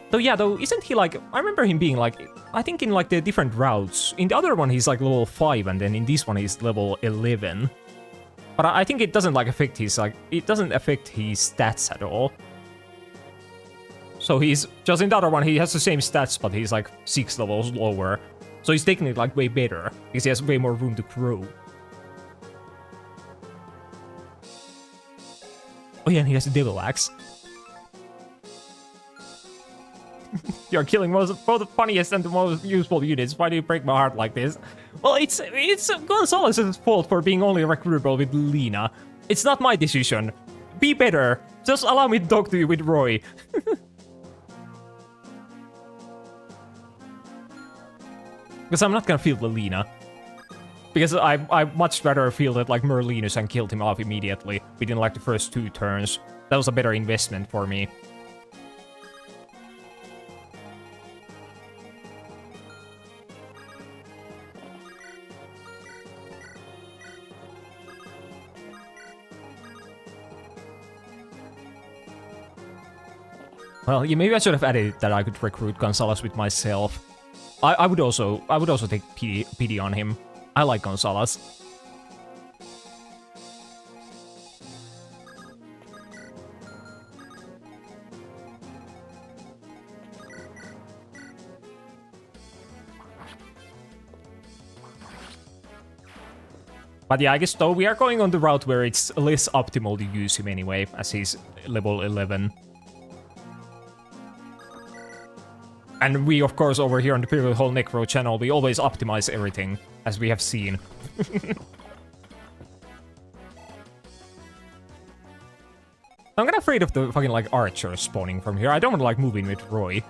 A: So yeah, though, isn't he like, I remember him being like, I think in like the different routes, in the other one he's like level 5 and then in this one he's level 11. But I think it doesn't like affect his, like, it doesn't affect his stats at all. So he's just in the other one, he has the same stats, but he's like 6 levels lower. So he's technically like way better because he has way more room to grow. Oh yeah, and he has a devil axe. You're killing both the funniest and the most useful units. Why do you break my heart like this? Well, it's Gonzalez's fault for being only recruitable with Lena. It's not my decision. Be better. Just allow me to talk to you with Roy. Because I'm not gonna field the Lena. Because I much rather fielded like Merlinus and killed him off immediately within like the first 2 turns. That was a better investment for me. Well, yeah, maybe I should have added that I could recruit Gonzalez with myself. I would also take pity on him. I like Gonzalez. But yeah, I guess though we are going on the route where it's less optimal to use him anyway, as he's level 11. And we, of course, over here on the Pirili Holnecro channel, we always optimize everything, as we have seen. I'm kinda afraid of the fucking, like, archers spawning from here. I don't want to, like, move in with Roy.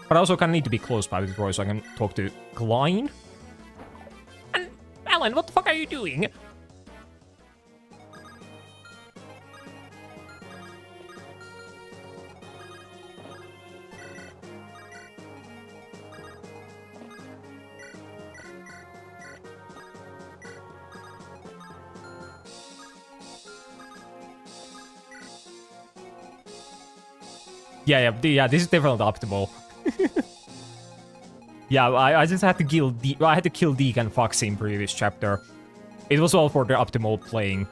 A: But I also kinda need to be close by with Roy so I can talk to Klein. And, Alan, what the fuck are you doing? Yeah, this is definitely optimal. Yeah, I just had to kill Deke and Foxy in previous chapter. It was all for the optimal playing.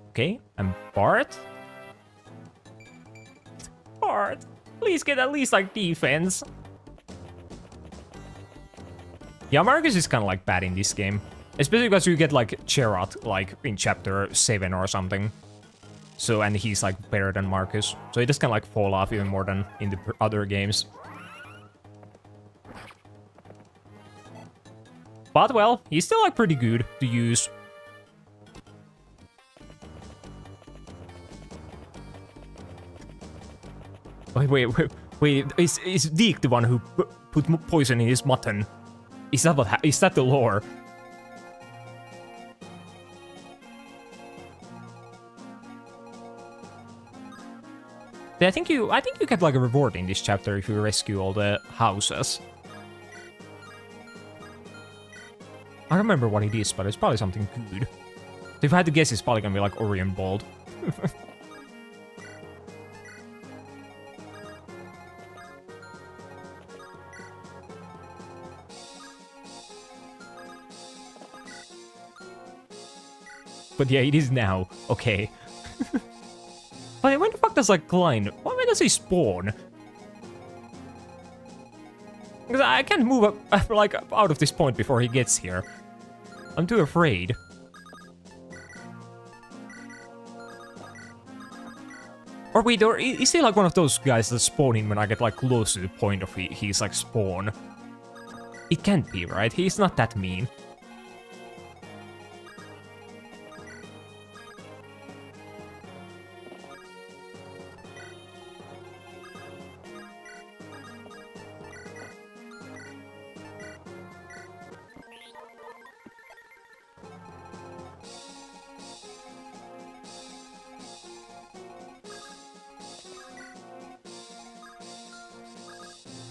A: Okay, and Bart? Bart, please get at least like defense. Yeah, Marcus is kind of like bad in this game. Especially because you get like Gerard like in chapter 7 or something. So, and he's like better than Marcus. So it just kind of like fall off even more than in the other games. But well, he's still like pretty good to use. Wait, is Deke the one who put poison in his mutton? Is that the lore? I think you get like a reward in this chapter if you rescue all the houses. I don't remember what it is, but it's probably something good. If I had to guess, it's probably gonna be like Orion Bald. But yeah, it is now. Okay. But when the fuck does like Klein? When does he spawn? Because I can't move up, like out of this point before he gets here. I'm too afraid. Or wait, or is he like one of those guys that spawn in when I get like close to the point of he's like spawn? It can't be, right? He's not that mean.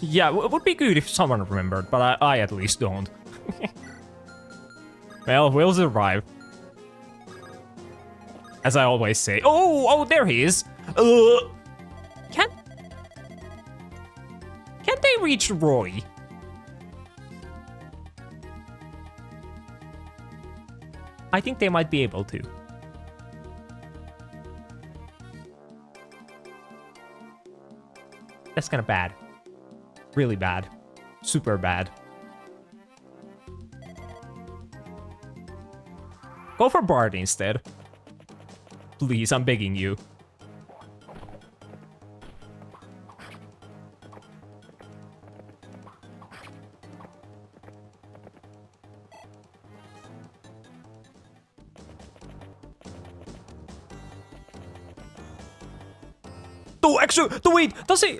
A: Yeah, it would be good if someone remembered, but I at least don't. Well, we'll survive. As I always say. Oh, there he is. Can't they reach Roy? I think they might be able to. That's kind of bad. Really bad. Super bad. Go for Bartre instead. Please, I'm begging you. Wait, does he...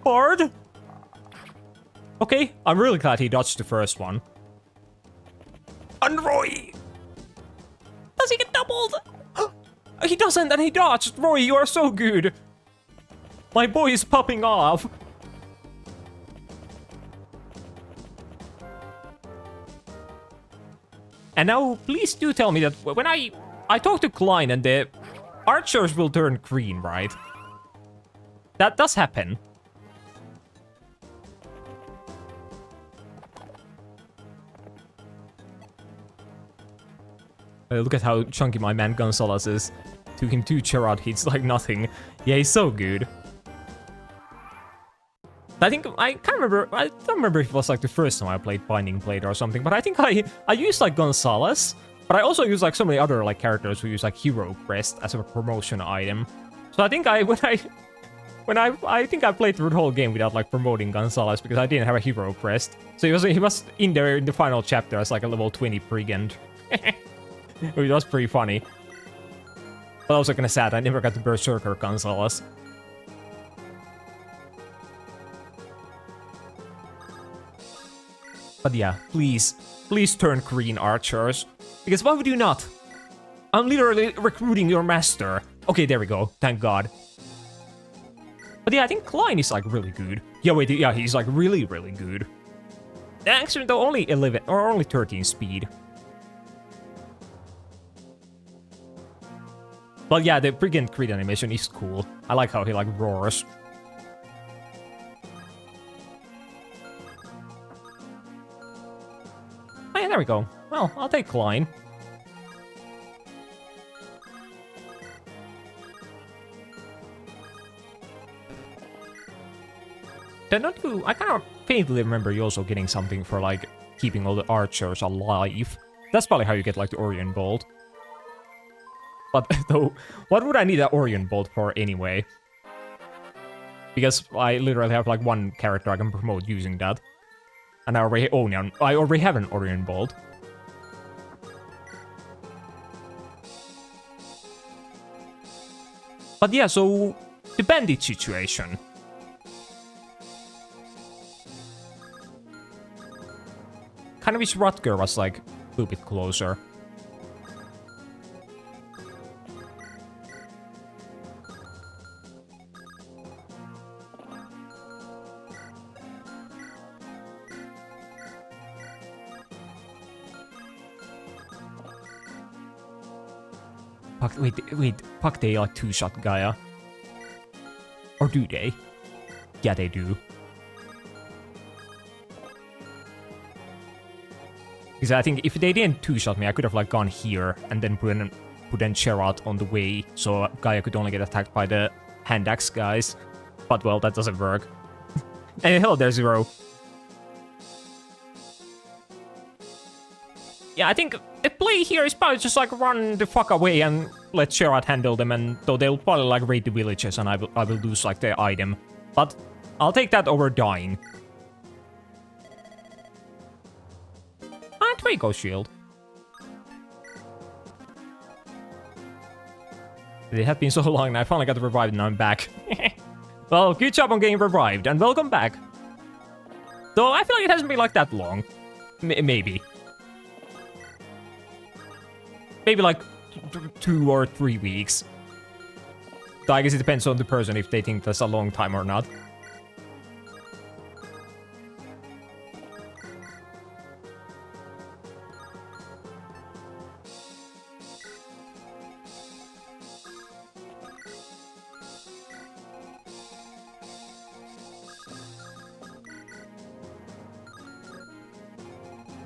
A: Bard? Okay, I'm really glad he dodged the first one. And Roy! Does he get doubled? He doesn't, and he dodged! Roy, you are so good! My boy is popping off! And now, please do tell me that when I talk to Klein and the archers will turn green, right? That does happen. Look at how chunky my man Gonzalez is. Took him 2 Charade hits like nothing. Yeah, he's so good. I think, I can't remember, I don't remember if it was like the first time I played Binding Blade or something, but I think I used like Gonzalez, but I also used like so many other like characters who use like Hero Crest as a promotion item. So I think I think I played through the whole game without like promoting Gonzalez because I didn't have a Hero Crest. So he was in there in the final chapter as like a level 20 brigand. Which was pretty funny. But also kinda sad, I never got the Berserker Gonzalez. But yeah, please turn green archers. Because why would you not? I'm literally recruiting your master. Okay, there we go, thank God. But yeah, I think Klein is like really good. Yeah, wait, yeah, he's like really, really good. Actually, though, only 11 or only 13 speed. But yeah, the Brigand Creed animation is cool. I like how he like roars. Oh yeah, there we go. Well, I'll take Klein. Don't you... I kind of faintly remember you also getting something for like keeping all the archers alive. That's probably how you get like the Orion Bolt. But though, what would I need an Orion Bolt for anyway? Because I literally have like one character I can promote using that. And I already have an Orion Bolt. But yeah, so the bandit situation. Kind of wish Rutger was like a little bit closer. Wait, fuck, they like 2-shot Gaia. Or do they? Yeah, they do. Because I think if they didn't 2-shot me, I could have like gone here and then put in Cherat on the way, so Gaia could only get attacked by the hand axe guys. But well, that doesn't work. And hello there, Zero. Yeah, I think the play here is probably just like run the fuck away and let Cherat handle them, and though they'll probably like raid the villages and I will lose like the item. But I'll take that over dying. And Draco Shield. It had been so long and I finally got revived and I'm back. Well, good job on getting revived and welcome back. Though I feel like it hasn't been like that long. Maybe. Maybe like 2 or 3 weeks. So I guess it depends on the person if they think that's a long time or not.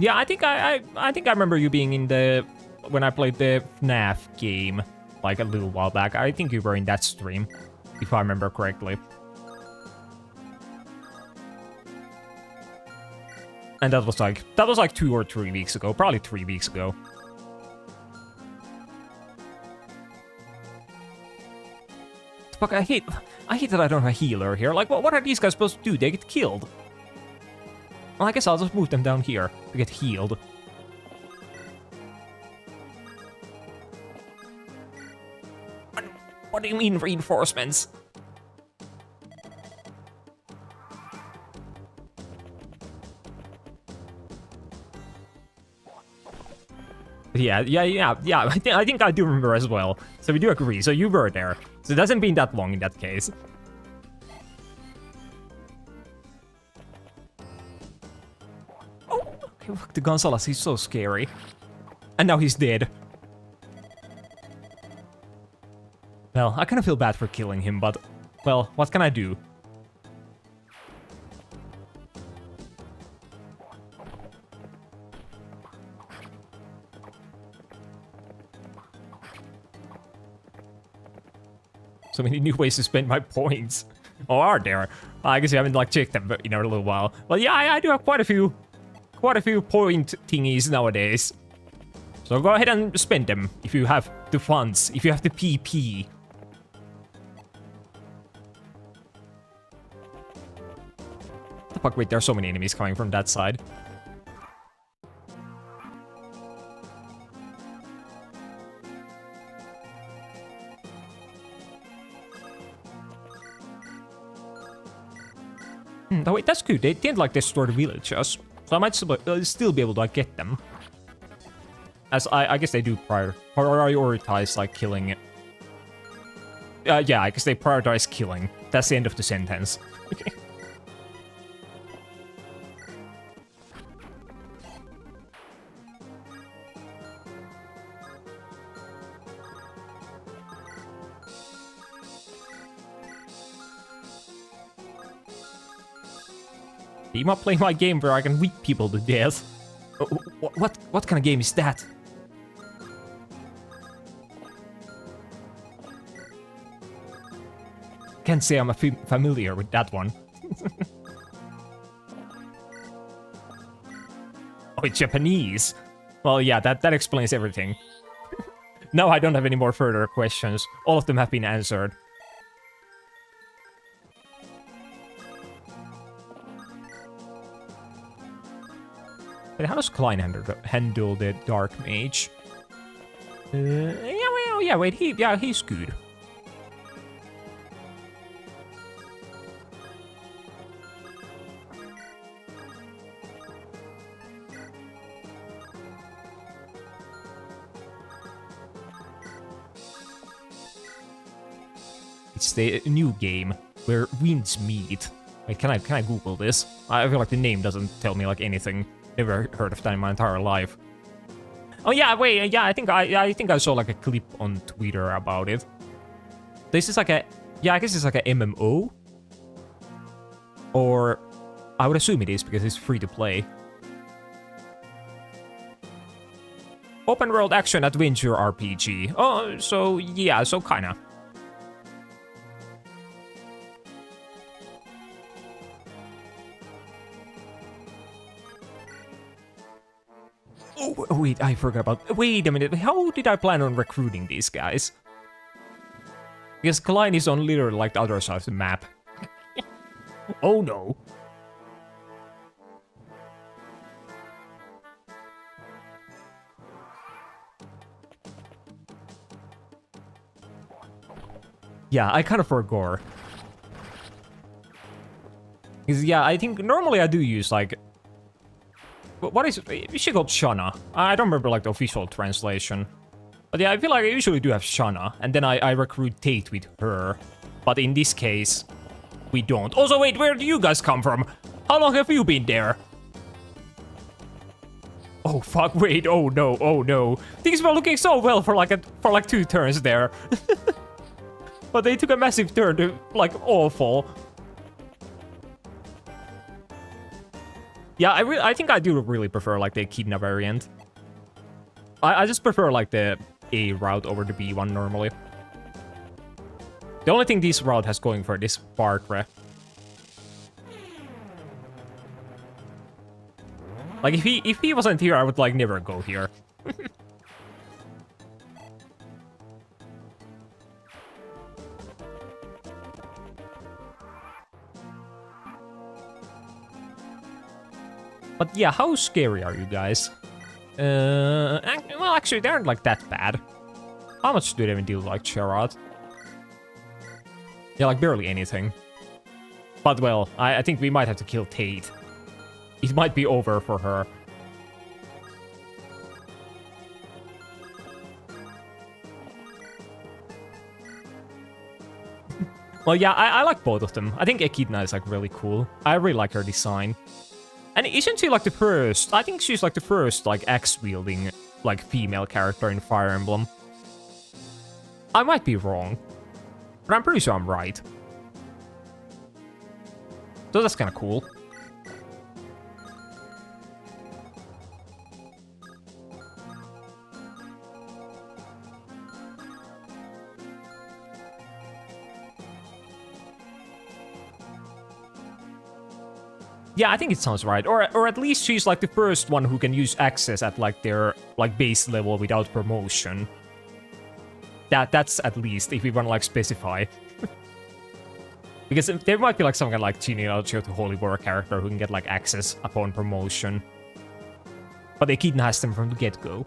A: Yeah, I think I remember you being in the when I played the FNAF game like a little while back. I think you were in that stream, if I remember correctly. And that was like 2 or 3 weeks ago, probably 3 weeks ago. Fuck, I hate that I don't have a healer here. Like, what are these guys supposed to do? They get killed. Well, I guess I'll just move them down here to get healed. What do you mean reinforcements? Yeah. I think I do remember as well. So we do agree. So you were there. So it hasn't been that long in that case. Oh, okay, look, the Gonzalez, he's so scary. And now he's dead. Well, I kind of feel bad for killing him, but, well, what can I do? So many new ways to spend my points. Or are there? I guess you haven't like checked them in a little while. But yeah, I do have quite a few point thingies nowadays. So go ahead and spend them if you have the funds, if you have the PP. What the fuck? Wait, there are so many enemies coming from that side. Oh wait, that's good. They didn't like destroy the villagers, so I might still be able to like, get them. As I guess they do prioritize like killing. Yeah, I guess they prioritize killing. That's the end of the sentence. You might play my game where I can whip people to death. What kind of game is that? Can't say I'm familiar with that one. Oh, it's Japanese. Well, yeah, that explains everything. Now I don't have any more further questions. All of them have been answered. But how does Klein handle the Dark Mage? Yeah, wait, he's good. It's the new game where winds meet. Wait, can I Google this? I feel like the name doesn't tell me like anything. Never heard of that in my entire life. Oh yeah, wait, yeah, I think I saw like a clip on Twitter about it. This is like a, yeah, I guess it's like a MMO. Or I would assume it is because it's free to play. Open world action adventure RPG. Oh, so yeah, so kinda. Oh, wait, I forgot about... Wait a minute, how did I plan on recruiting these guys? Because Klein is on literally like the other side of the map. Oh no. Yeah, I kind of forgot. Because yeah, I think normally I do use like... What is it? Is she called Shana? I don't remember like the official translation. But yeah, I feel like I usually do have Shana, and then I recruit Tate with her. But in this case, we don't. Also, wait, where do you guys come from? How long have you been there? Oh fuck, wait, oh no. Things were looking so well for like 2 turns there. But they took a massive turn to like awful. Yeah, I think I do really prefer like the Echidna variant. I just prefer like the A route over the B one normally. The only thing this route has going for it is Bartre. Like if he wasn't here, I would like never go here. But yeah, how scary are you guys? Well, actually, they aren't like that bad. How much do they even deal like Charade? Yeah, like barely anything. But well, I think we might have to kill Tate. It might be over for her. Well, yeah, I like both of them. I think Echidna is like really cool. I really like her design. And isn't she like the first? I think she's like the first like axe-wielding like female character in Fire Emblem. I might be wrong, but I'm pretty sure I'm right. So that's kind of cool. Yeah, I think it sounds right. Or at least she's like the first one who can use access at like their like base level without promotion. That's at least if we want to like specify. Because there might be like some kind of like genealogy of the Holy War character who can get like access upon promotion. But they Echidna has them from the get-go.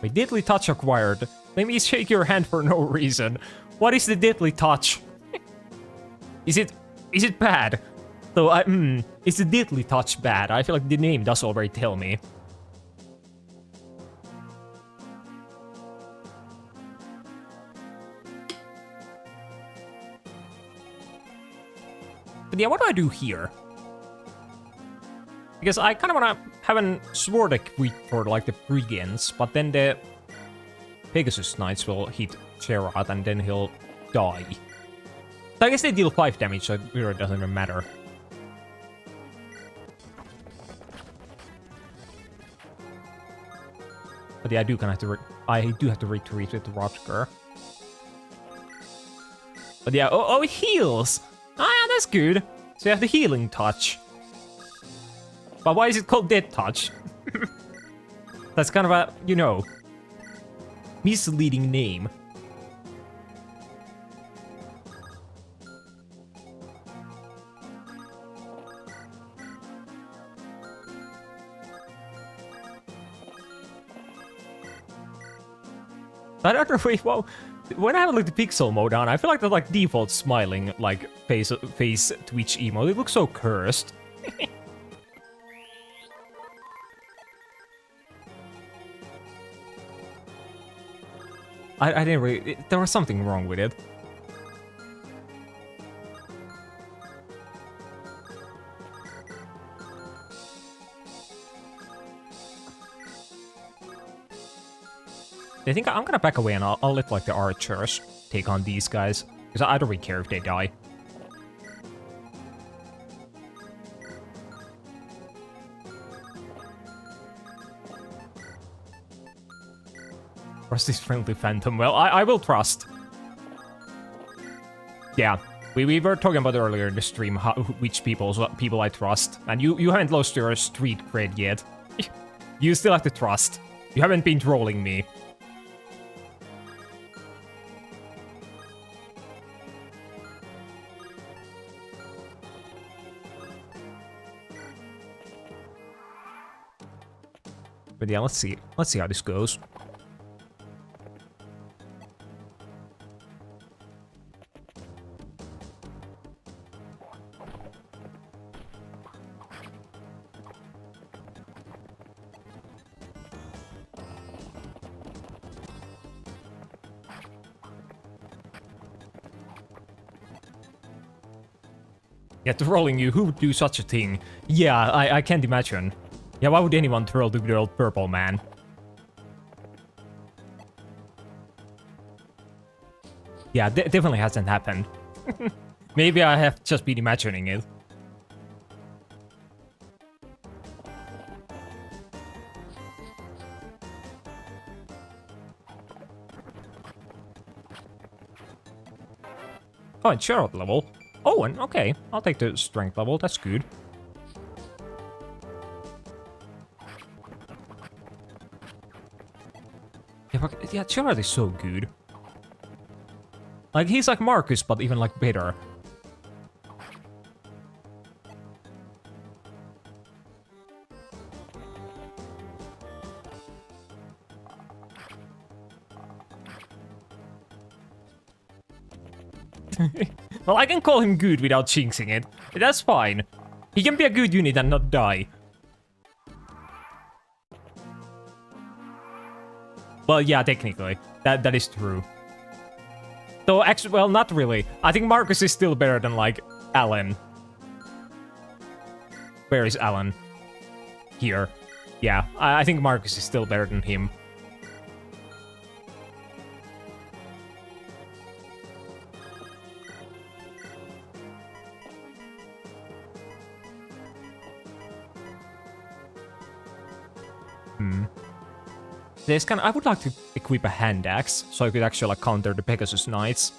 A: A deadly touch acquired. Let me shake your hand for no reason. What is the deadly touch? Is it bad? So is the deadly touch bad? I feel like the name does already tell me. But yeah, what do I do here? Because I kind of want to have a sword equipped for like the brigands, but then the Pegasus Knights will hit Gerard and then he'll die. So I guess they deal 5 damage, so it really doesn't even matter. But yeah, I do kind of have to retreat with Rutger. But yeah, oh, it heals! Ah, yeah, that's good. So you have the healing touch. But why is it called Dead Touch? That's kind of a, you know, misleading name. I don't know if, well, when I have like the pixel mode on, I feel like the like default smiling like face Twitch emote, it looks so cursed. I didn't really... there was something wrong with it. I think I'm gonna back away and I'll let like the archers take on these guys. Because I don't really care if they die. Trust this friendly phantom. Well, I will trust. Yeah, we were talking about earlier in the stream which people I trust, and you haven't lost your street cred yet. You still have to trust. You haven't been trolling me. But yeah, let's see how this goes. Yeah, trolling you, who would do such a thing? Yeah, I can't imagine. Yeah, why would anyone troll the good old purple man? Yeah, definitely hasn't happened. Maybe I have just been imagining it. Oh, and Charlotte level. Oh, and okay. I'll take the strength level. That's good. Yeah, Charlotte is so good. Like, he's like Marcus, but even like better. Well, I can call him good without jinxing it. That's fine. He can be a good unit and not die. Well, yeah, technically. That is true. Though, actually, well, not really. I think Marcus is still better than, like, Alan. Where is Alan? Here. Yeah, I think Marcus is still better than him. There's I would like to equip a hand axe, so I could actually like counter the Pegasus Knights.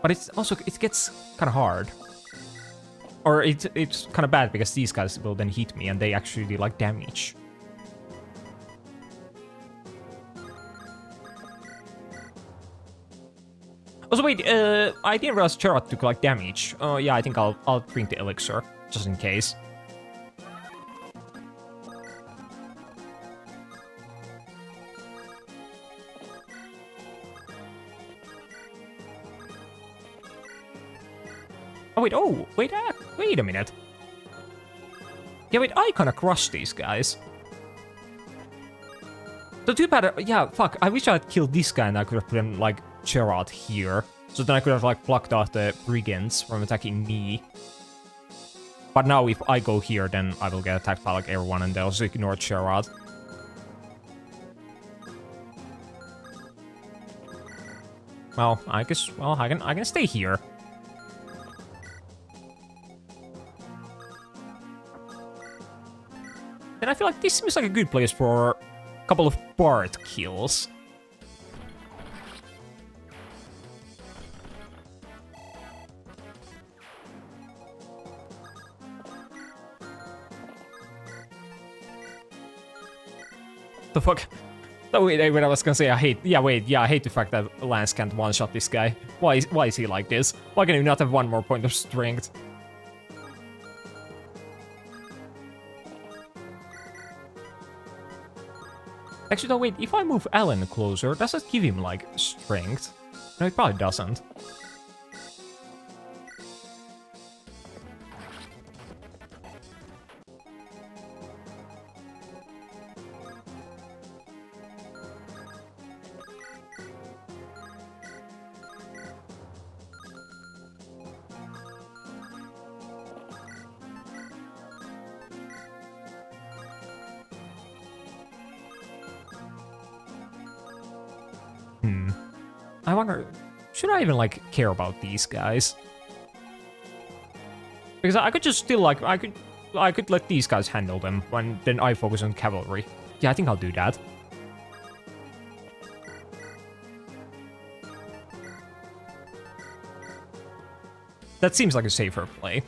A: But it's also, it gets kind of hard. Or it's kind of bad because these guys will then hit me and they actually do like damage. Also wait, I didn't realize Charat took like damage. Oh yeah, I think I'll drink the elixir, just in case. Oh, wait, wait a minute. Yeah, wait, I kinda crushed these guys. So too bad, yeah, fuck, I wish I had killed this guy and I could have put him, like, Gerard here. So then I could have, like, blocked off the brigands from attacking me. But now if I go here, then I will get attacked by, like, everyone and they'll just ignore Gerard. Well, I guess, well, I can stay here. And I feel like this seems like a good place for a couple of Bart kills. The fuck? Oh, wait, I was gonna say I hate the fact that Lance can't one-shot this guy. Why is he like this? Why can he not have one more point of strength? Actually, no, wait, if I move Alan closer, does that give him, like, strength? No, it probably doesn't. I wonder, should I even, like, care about these guys? Because I could just still, like, I could let these guys handle them, when then I focus on cavalry. Yeah, I think I'll do that. That seems like a safer play.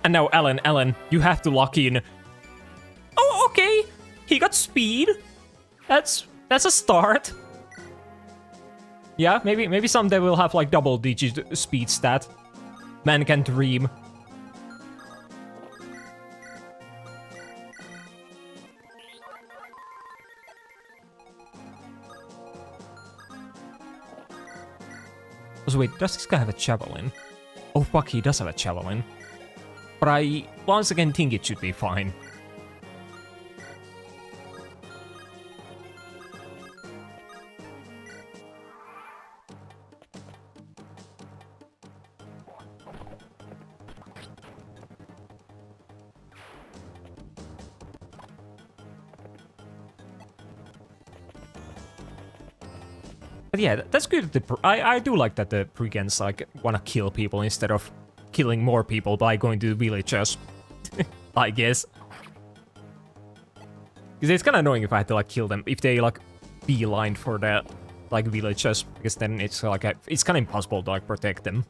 A: And now, Alan, you have to lock in. Oh, okay. He got speed. That's a start. Yeah, maybe someday we'll have like double-digit speed stat. Man can dream. So wait, does this guy have a javelin? Oh fuck, he does have a javelin. But I once again think it should be fine. But yeah, that's good. I do like that the brigands like wanna kill people instead of killing more people by going to the villages. I guess. Because it's kind of annoying if I had to like kill them if they like beeline for the like villages, because then it's like it's kind of impossible to like protect them.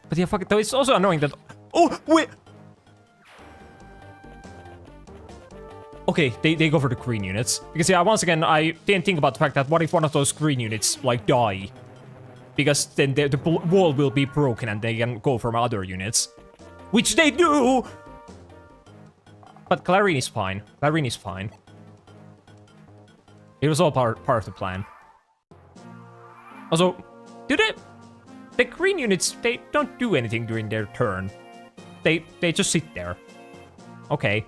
A: But yeah, fuck it, though it's also annoying that... Oh, wait! Okay, they go for the green units. Because yeah, once again, I didn't think about the fact that what if one of those green units, like, die? Because then the wall will be broken and they can go from other units. Which they do! But Clarine is fine. Clarine is fine. It was all part of the plan. Also, the green units, they don't do anything during their turn. They just sit there. Okay.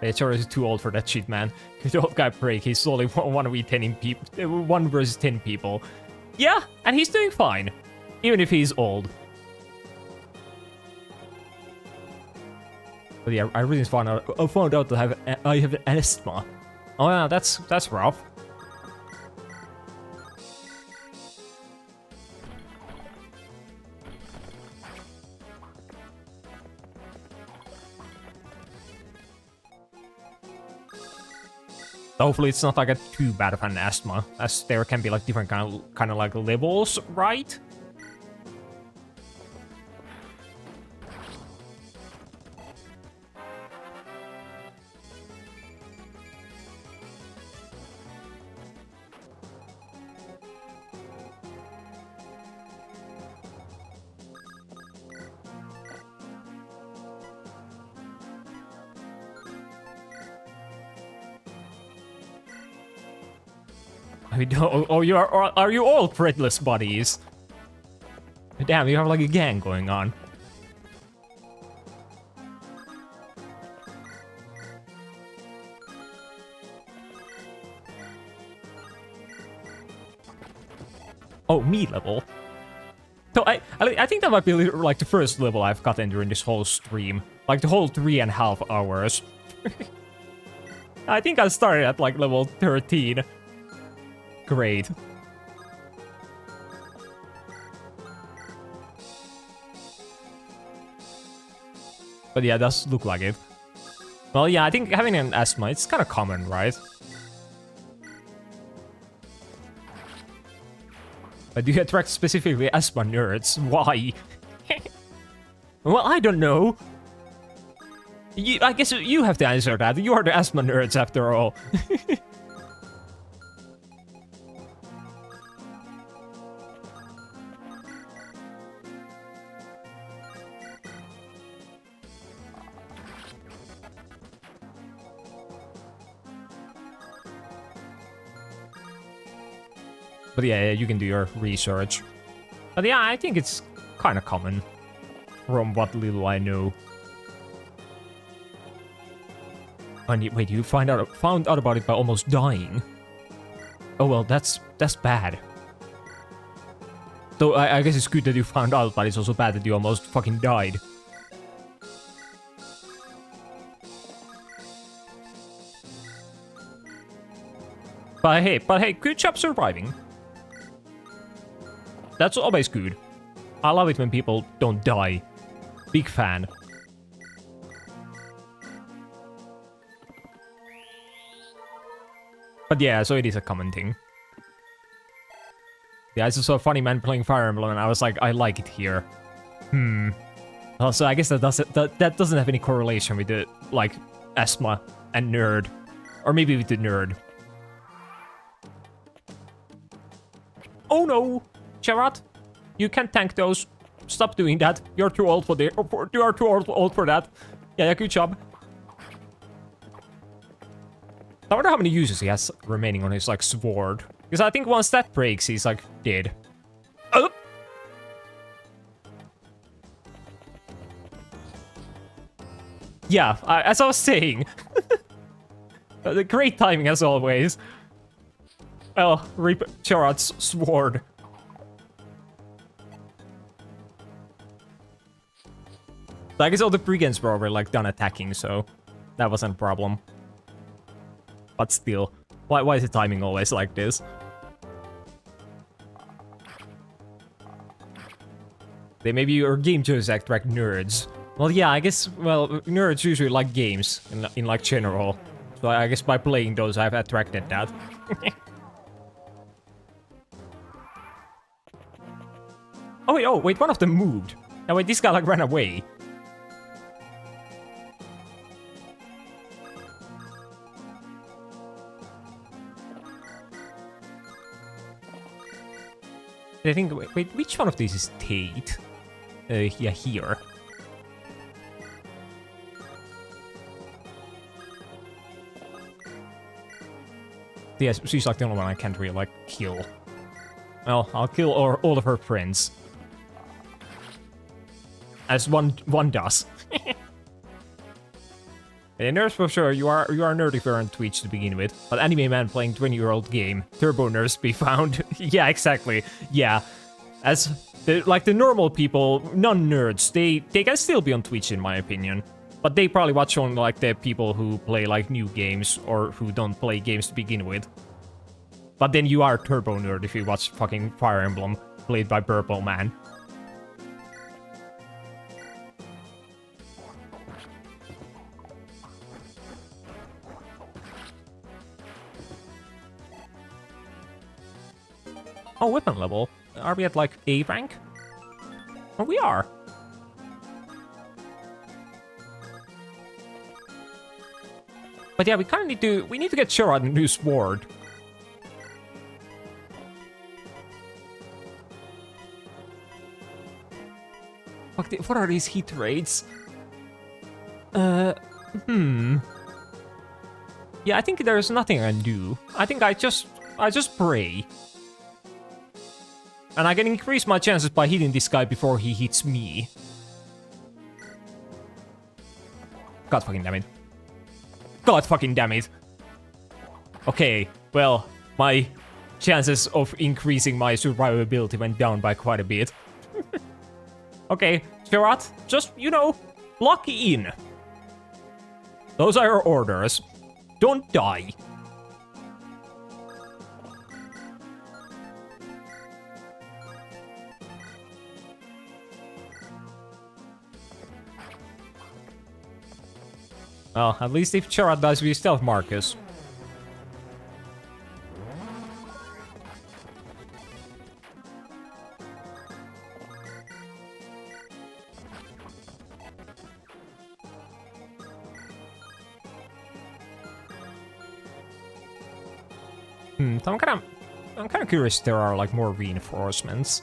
A: It's already too old for that shit, man. The old guy break, he's only 1 versus 10 people. Yeah, and he's doing fine. Even if he's old. But yeah, I really found out that I have asthma. Oh yeah, that's rough. Hopefully it's not like too bad of an asthma, as there can be like different kind of like levels, right? I mean, oh, are you all threadless buddies? Damn, you have like a gang going on. Oh, me level. So I think that might be like the first level I've gotten during this whole stream. Like the whole 3.5 hours. I think I started at like level 13. Great. But yeah, it does look like it. Well, yeah, I think having an asthma, it's kind of common, right? But do you attract specifically asthma nerds? Why? Well, I don't know. I guess you have to answer that. You are the asthma nerds after all. But yeah, you can do your research. But yeah, I think it's kind of common from what little I know. And wait, you found out about it by almost dying. Oh well, that's bad. Though I guess it's good that you found out, but it's also bad that you almost fucking died. But hey, good job surviving. That's always good. I love it when people don't die. Big fan. But yeah, so it is a common thing. Yeah, I just saw a funny man playing Fire Emblem and I was like, I like it here. Also, I guess that doesn't have any correlation with the, like, asthma and nerd. Or maybe with the nerd. Oh no! Charat? You can't tank those. Stop doing that. You're too old for the. You are too old for that. Yeah, good job. I wonder how many uses he has remaining on his like sword. Because I think once that breaks, he's like dead. Oh. Yeah, as I was saying. Great timing as always. Well, rip Charod's sword. I guess all the brigands were already like done attacking, so that wasn't a problem. But still, why is the timing always like this? They maybe your game choices attract nerds. Well, yeah, I guess, well, nerds usually like games in like general. So I guess by playing those, I've attracted that. Oh, wait, one of them moved. Oh, wait, this guy like ran away. I think, wait, which one of these is Tate? Yeah, here. Yes, she's like the only one I can't really, like, kill. Well, I'll kill all of her friends. As one does. Hey, nerds for sure, you are nerdy if you're on Twitch to begin with. But anime man playing 20-year-old game, turbo nerds be found. Yeah, exactly. Yeah. As, the normal people, non-nerds, they can still be on Twitch in my opinion. But they probably watch only like the people who play like new games or who don't play games to begin with. But then you are turbo nerd if you watch fucking Fire Emblem played by Purple Man. Oh, weapon level. Are we at like A rank? Oh, we are. But yeah, we kind of need to get Sherrod a new sword. Fuck, what are these heat rates? Yeah, I think there's nothing I can do. I think I just pray. And I can increase my chances by hitting this guy before he hits me. God fucking damn it. God fucking damn it. Okay, well, my chances of increasing my survivability went down by quite a bit. Okay, Sherrod, just, you know, lock in. Those are your orders. Don't die. Well, at least if Sherrod dies, we still have Marcus. So I'm kind of curious if there are like more reinforcements.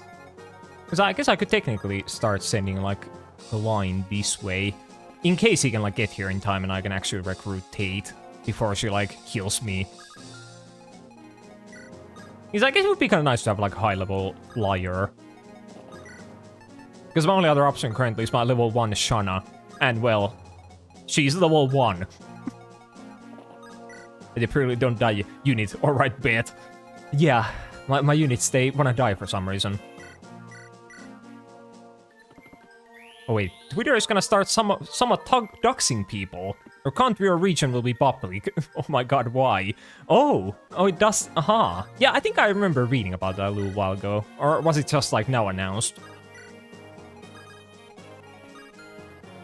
A: Because I guess I could technically start sending like a line this way. In case he can like get here in time and I can actually recruit Tate before she like kills me. Because I guess it would be kind of nice to have like a high level liar. Because my only other option currently is my level 1 Shanna. And well, she's level 1. They really don't die unit. Alright, bet. Yeah, my units, they wanna die for some reason. Oh wait, Twitter is gonna start somewhat doxing people. Your country or region will be public. Oh my god, why? Oh, it does, Yeah, I think I remember reading about that a little while ago. Or was it just like now announced?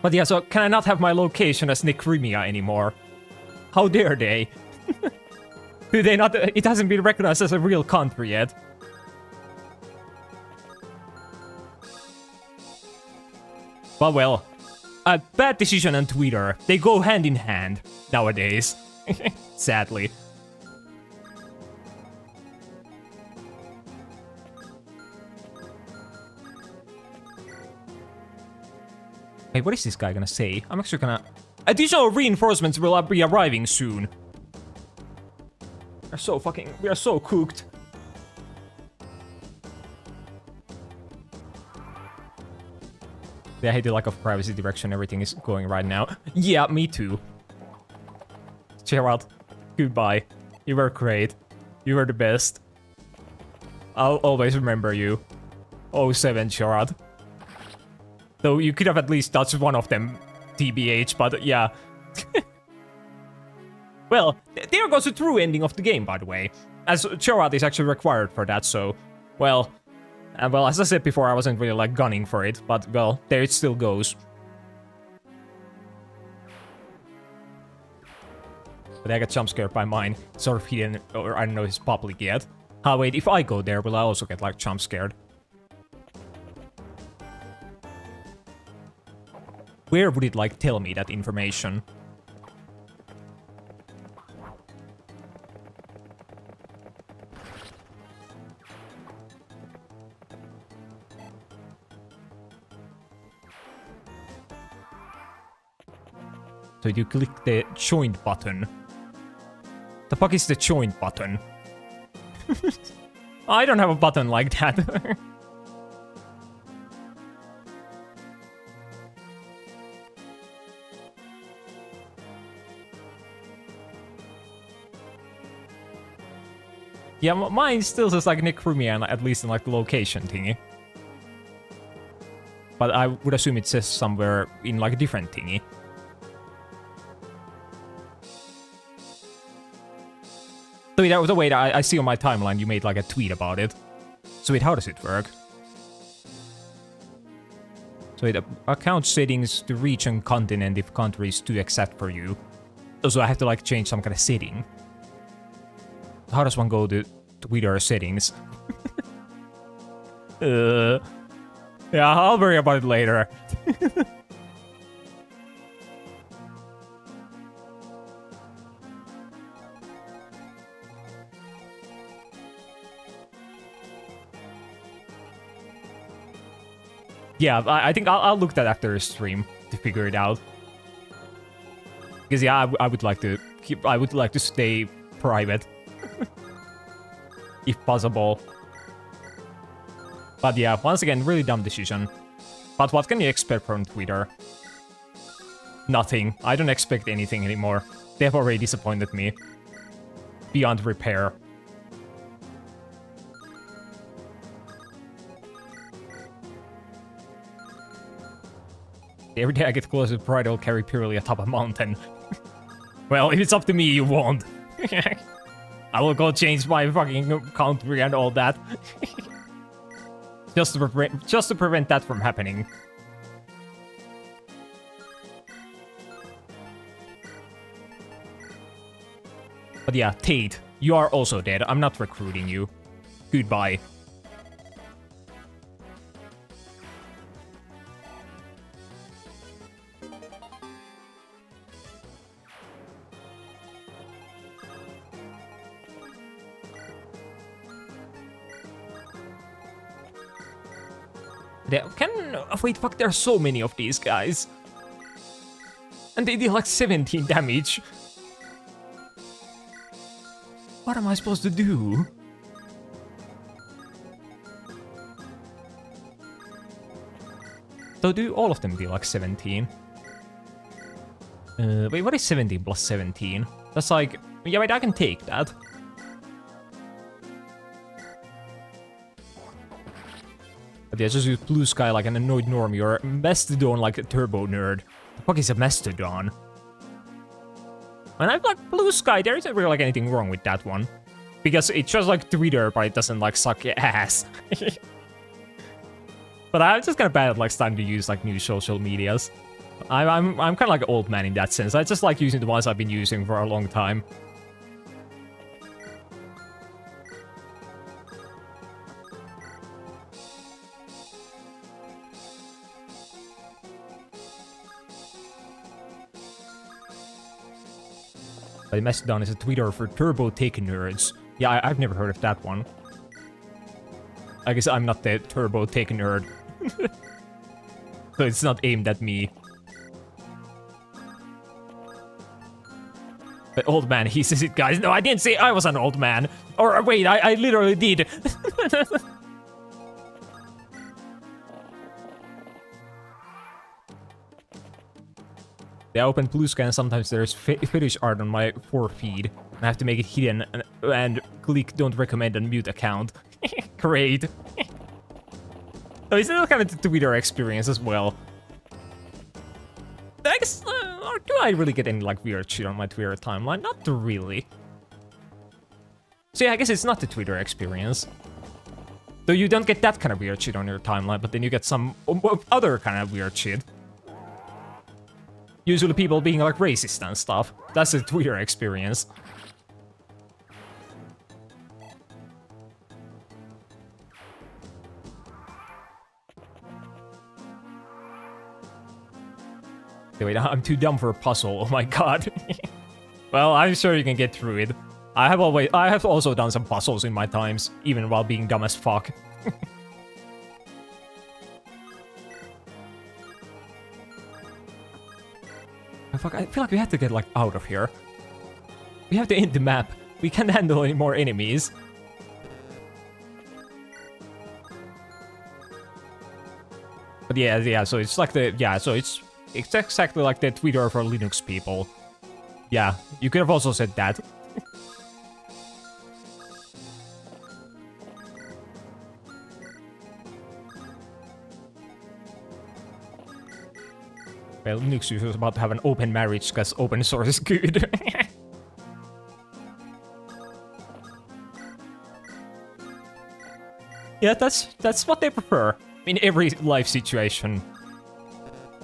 A: But yeah, so can I not have my location as Necrimia anymore? How dare they? Do they not? It hasn't been recognized as a real country yet. But well, a bad decision on Twitter. They go hand in hand nowadays. Sadly. Wait, what is this guy gonna say? I'm actually gonna... Additional reinforcements will be arriving soon. We are so cooked. Yeah, I hate the lack of privacy direction everything is going right now. Yeah, me too. Gerald, goodbye. You were great. You were the best. I'll always remember you. 07, Gerald. Though you could have at least touched one of them, TBH, but yeah. Well, there goes the true ending of the game, by the way. As Gerald is actually required for that, so... Well, as I said before, I wasn't really, like, gunning for it, but, well, there it still goes. But I got jump scared by mine. Sort of hidden, or I don't know if it's public yet. Ah, wait, if I go there, will I also get, like, jump scared? Where would it, like, tell me that information? So you click the joint button. The fuck is the joint button? I don't have a button like that. Yeah, mine still says like Necrumia, at least in like the location thingy. But I would assume it says somewhere in like a different thingy. So that was a way that I see on my timeline you made like a tweet about it. So wait, how does it work? So it account settings to region continent if country is too exact for you. So I have to like change some kind of setting. How does one go to Twitter settings? Yeah, I'll worry about it later. Yeah, I think I'll look that after a stream to figure it out. Because yeah, I would like to stay private. If possible. But yeah, once again, really dumb decision. But what can you expect from Twitter? Nothing. I don't expect anything anymore. They've already disappointed me. Beyond repair. Every day I get closer to Pride, I'll carry Pirili atop a mountain. Well, if it's up to me, you won't. I will go change my fucking country and all that. just to prevent that from happening. But yeah, Tate, you are also dead. I'm not recruiting you. Goodbye. Wait, fuck, there are so many of these guys. And they deal like 17 damage. What am I supposed to do? So do all of them deal like 17? Wait, what is 17 plus 17? That's like... Yeah, wait, I can take that. But yeah, just use Blue Sky like an annoyed normie or Mastodon like a turbo nerd. The fuck is a Mastodon? And I've like Blue Sky, there isn't really like anything wrong with that one. Because it's just like Twitter, but it doesn't like suck your ass. But I'm just kind of bad at like starting to use like new social medias. I'm kind of like an old man in that sense. I just like using the ones I've been using for a long time. But Mastodon is a Twitter for turbo tech nerds. Yeah, I've never heard of that one. I guess I'm not the turbo tech nerd. So it's not aimed at me. The old man, he says it, guys. No, I didn't say I was an old man. Or wait, I literally did. I open blue scan, sometimes there's fetish art on my for feed. I have to make it hidden and click don't recommend and mute account. Great. So it's kind of the Twitter experience as well. I guess, do I really get any like weird shit on my Twitter timeline? Not really. So yeah, I guess it's not the Twitter experience. Though you don't get that kind of weird shit on your timeline, but then you get some other kind of weird shit. Usually people being like racist and stuff. That's the Twitter experience. Wait, I'm too dumb for a puzzle. Oh my god. Well, I'm sure you can get through it. I have also done some puzzles in my times, even while being dumb as fuck. Fuck, I feel like we have to get like out of here. We have to end the map. We can't handle any more enemies. But yeah, so it's like it's exactly like the Twitter for Linux people. Yeah, you could have also said that. Well, Linux users about to have an open marriage because open source is good. Yeah, that's what they prefer in every life situation.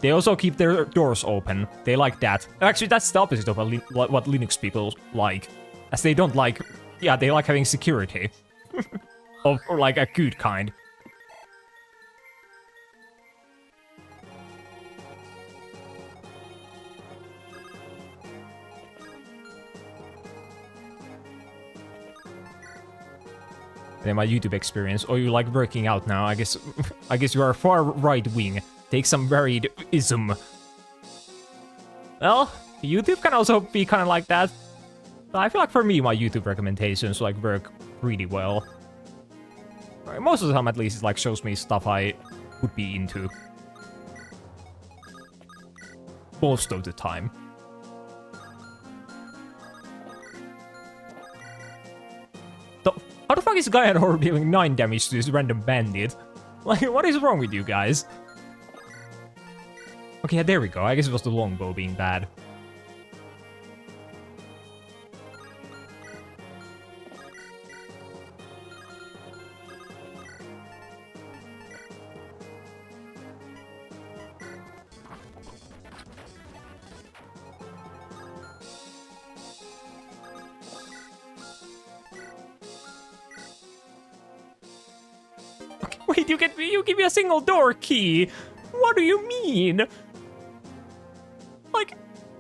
A: They also keep their doors open. They like that. Actually, that's the opposite of what Linux people like. As they don't like... Yeah, they like having security. or like a good kind. And then my YouTube experience. Oh, you like working out now. I guess you are far right wing. Take some varied ism. Well, YouTube can also be kind of like that. But I feel like for me, my YouTube recommendations like work pretty well. Most of the time, at least, it like shows me stuff I would be into. Most of the time. So, how the fuck is Guy at Horror dealing 9 damage to this random bandit? Like, what is wrong with you guys? Okay, yeah, there we go. I guess it was the longbow being bad. Okay, wait, you give me a single door key. What do you mean? Like,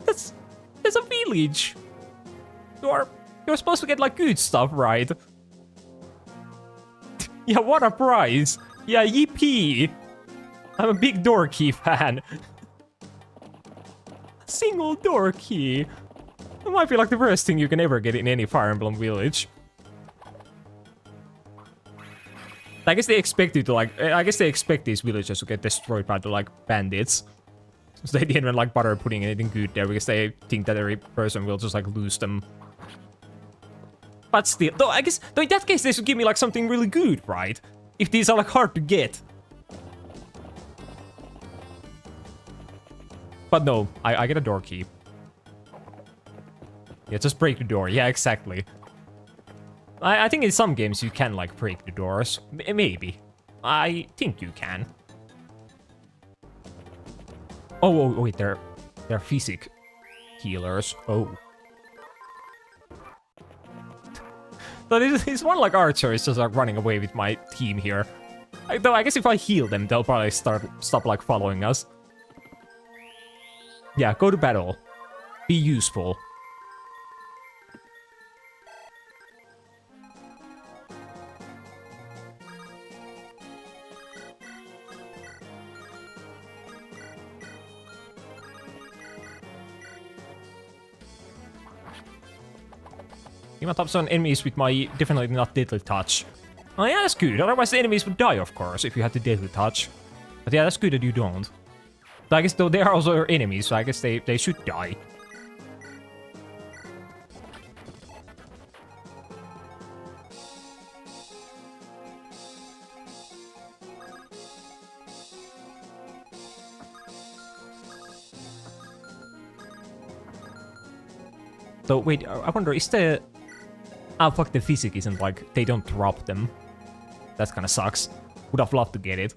A: that's a village. You're supposed to get like good stuff, right? Yeah, what a prize. Yeah, yippee. I'm a big door key fan. Single door key. It might be like the worst thing you can ever get in any Fire Emblem village. I guess they expect you to like. I guess they expect these villages to get destroyed by the like bandits. So they didn't even like bother putting anything good there because they think that every person will just like lose them. But still, though I guess though in that case they should give me like something really good, right? If these are like hard to get. But no, I get a door key. Yeah, just break the door. Yeah, exactly. I think in some games you can, like, break the doors. Maybe. I think you can. Oh, wait, they're physic healers. Oh. So this one, like, archer is just, like, running away with my team here. Though I guess if I heal them, they'll probably stop, like, following us. Yeah, go to battle. Be useful. Even top on enemies with my definitely not deadly touch. Oh yeah, that's good. Otherwise the enemies would die, of course, if you had the deadly touch. But yeah, that's good that you don't. But I guess though they are also your enemies, so I guess they should die. So wait, I wonder, is the... Oh fuck, the physics isn't like, they don't drop them. That kinda sucks. Would have loved to get it.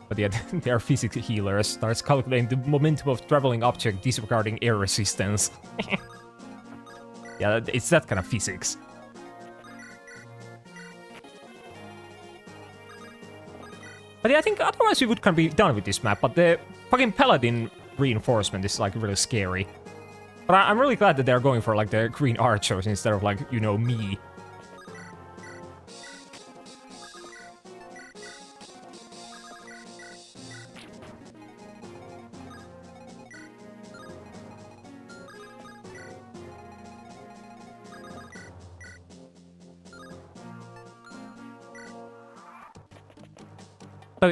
A: But yeah, their physics healers starts calculating the momentum of traveling object disregarding air resistance. Yeah, it's that kind of physics. But yeah, I think otherwise we would kind of be done with this map, but the fucking paladin reinforcement is like really scary. But I'm really glad that they're going for like the green archers instead of like, you know, me.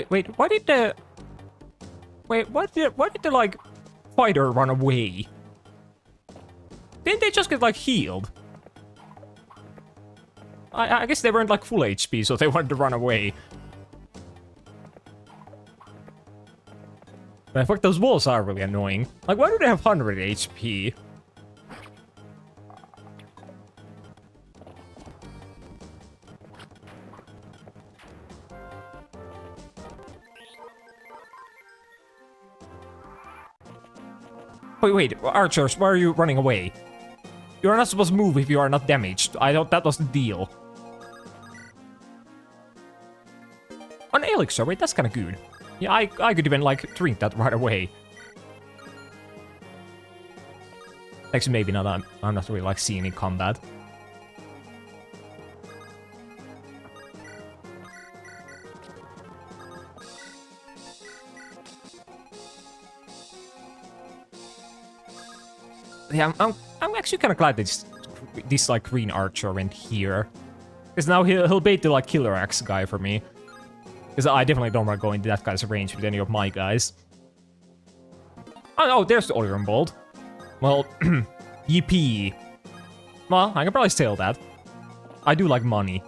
A: Wait, why did the... Wait, why did the, like, fighter run away? Didn't they just get, like, healed? I guess they weren't, like, full HP, so they wanted to run away. But in fact, those walls are really annoying. Like, why do they have 100 HP? Wait, archers, why are you running away? You're not supposed to move if you are not damaged. I thought that was the deal. An elixir, wait, that's kind of good. Yeah, I could even, like, drink that right away. Actually, maybe not. I'm not really, like, seeing in combat. Yeah, I'm actually kind of glad that this like green archer went here, because now he'll bait the like killer axe guy for me. Because I definitely don't want to go into that guy's range with any of my guys. Oh, there's the Orion Bolt. Well, yippee. Well, I can probably sell that. I do like money.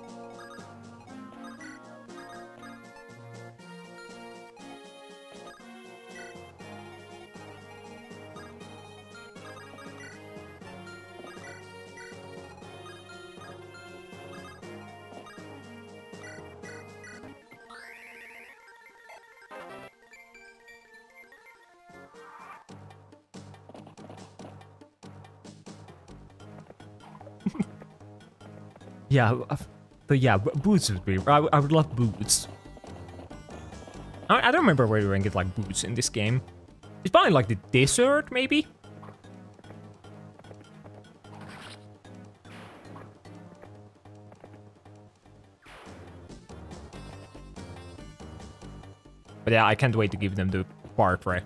A: Yeah, boots would be... I would love boots. I don't remember where you can get, like, boots in this game. It's probably, like, the desert, maybe? But yeah, I can't wait to give them the Bartre.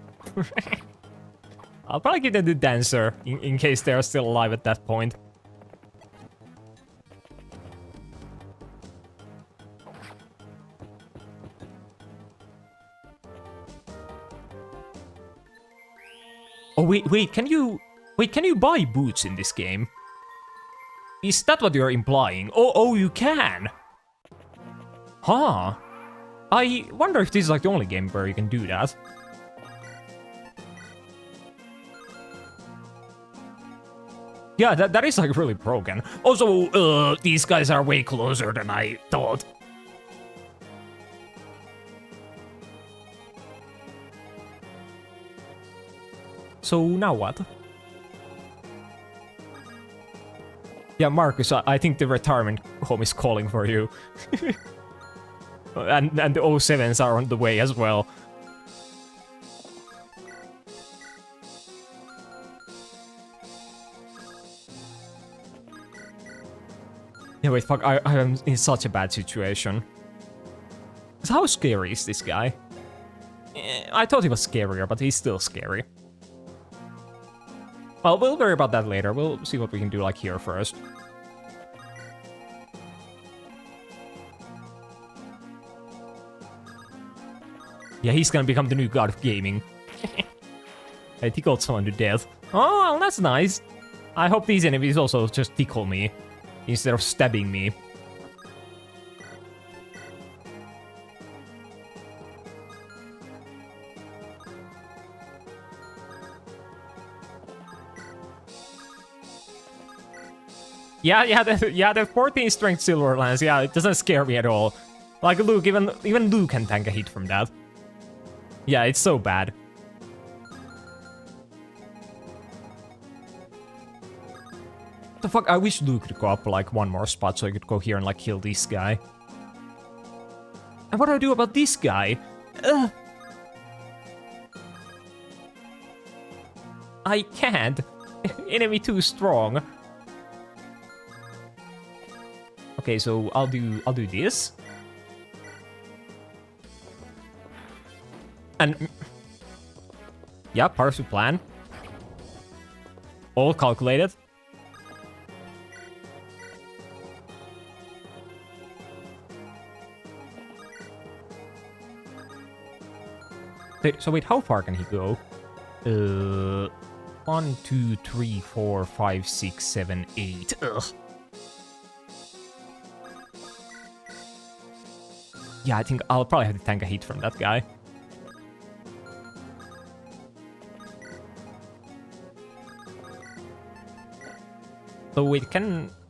A: I'll probably give them the Dancer, in case they're still alive at that point. Oh, wait, can you buy boots in this game? Is that what you're implying? Oh, you can! Huh. I wonder if this is like the only game where you can do that. Yeah, that is like really broken. Also, these guys are way closer than I thought. So now what? Yeah, Marcus, I think the retirement home is calling for you. and the 07s are on the way as well. Yeah, wait, fuck, I am in such a bad situation. How scary is this guy? I thought he was scarier, but he's still scary. Well, we'll worry about that later. We'll see what we can do, like, here first. Yeah, he's gonna become the new god of gaming. I tickled someone to death. Oh, well, that's nice. I hope these enemies also just tickle me, instead of stabbing me. Yeah, the 14 strength silver lance, yeah, it doesn't scare me at all. Like, Luke, even Luke can tank a hit from that. Yeah, it's so bad. What the fuck? I wish Luke could go up, like, one more spot so I could go here and, like, kill this guy. And what do I do about this guy? Ugh. I can't. Enemy too strong. Okay, so I'll do this. And yeah, part of the plan. All calculated. So wait, how far can he go? 1, 2, 3, 4, 5, 6, 7, 8. Ugh. Yeah, I think I'll probably have to tank a hit from that guy. So wait,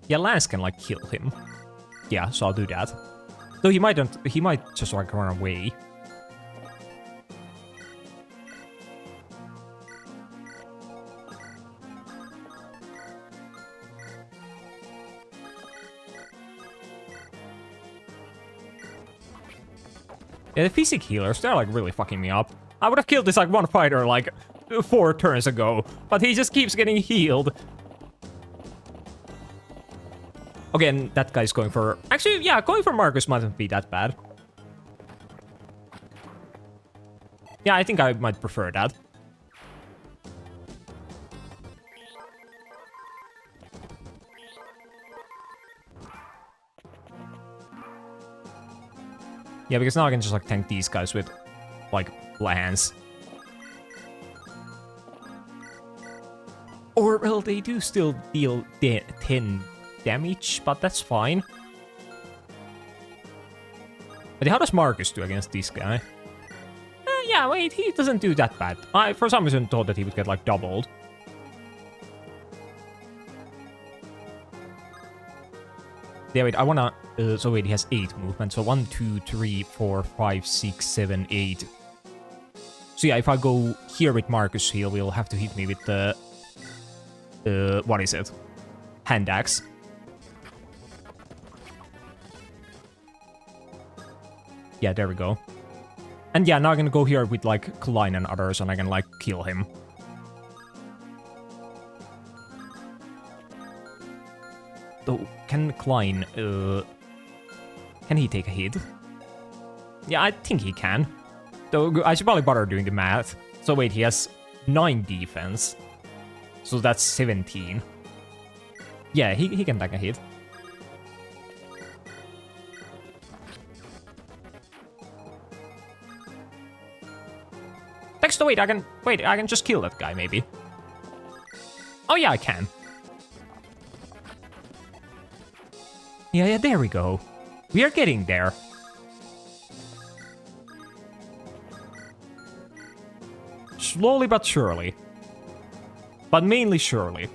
A: yeah, Lance can, like, kill him. Yeah, so I'll do that. Though he might just, like, run away. Yeah, the physic healers, they're, like, really fucking me up. I would have killed this, like, one fighter, like, 4 turns ago, but he just keeps getting healed. Again, that guy's going for... Actually, yeah, going for Marcus mightn't be that bad. Yeah, I think I might prefer that. Yeah, because now I can just, like, tank these guys with, like, Lance. Or, well, they do still deal 10 damage, but that's fine. But how does Marcus do against this guy? Yeah, wait, he doesn't do that bad. I, for some reason, thought that he would get, like, doubled. Yeah, wait, I wanna... so wait, he has 8 movement. So 1, 2, 3, 4, 5, 6, 7, 8. So yeah, if I go here with Marcus, he will have to hit me with the... what is it? Hand axe. Yeah, there we go. And yeah, now I'm gonna go here with, like, Klein and others, and I can, like, kill him. Though, can Klein, can he take a hit? Yeah, I think he can. Though, I should probably bother doing the math. So wait, he has 9 defense. So that's 17. Yeah, he can take a hit. Thanks to wait, I can just kill that guy, maybe. Oh yeah, I can. Yeah, there we go. We are getting there. Slowly but surely. But mainly surely.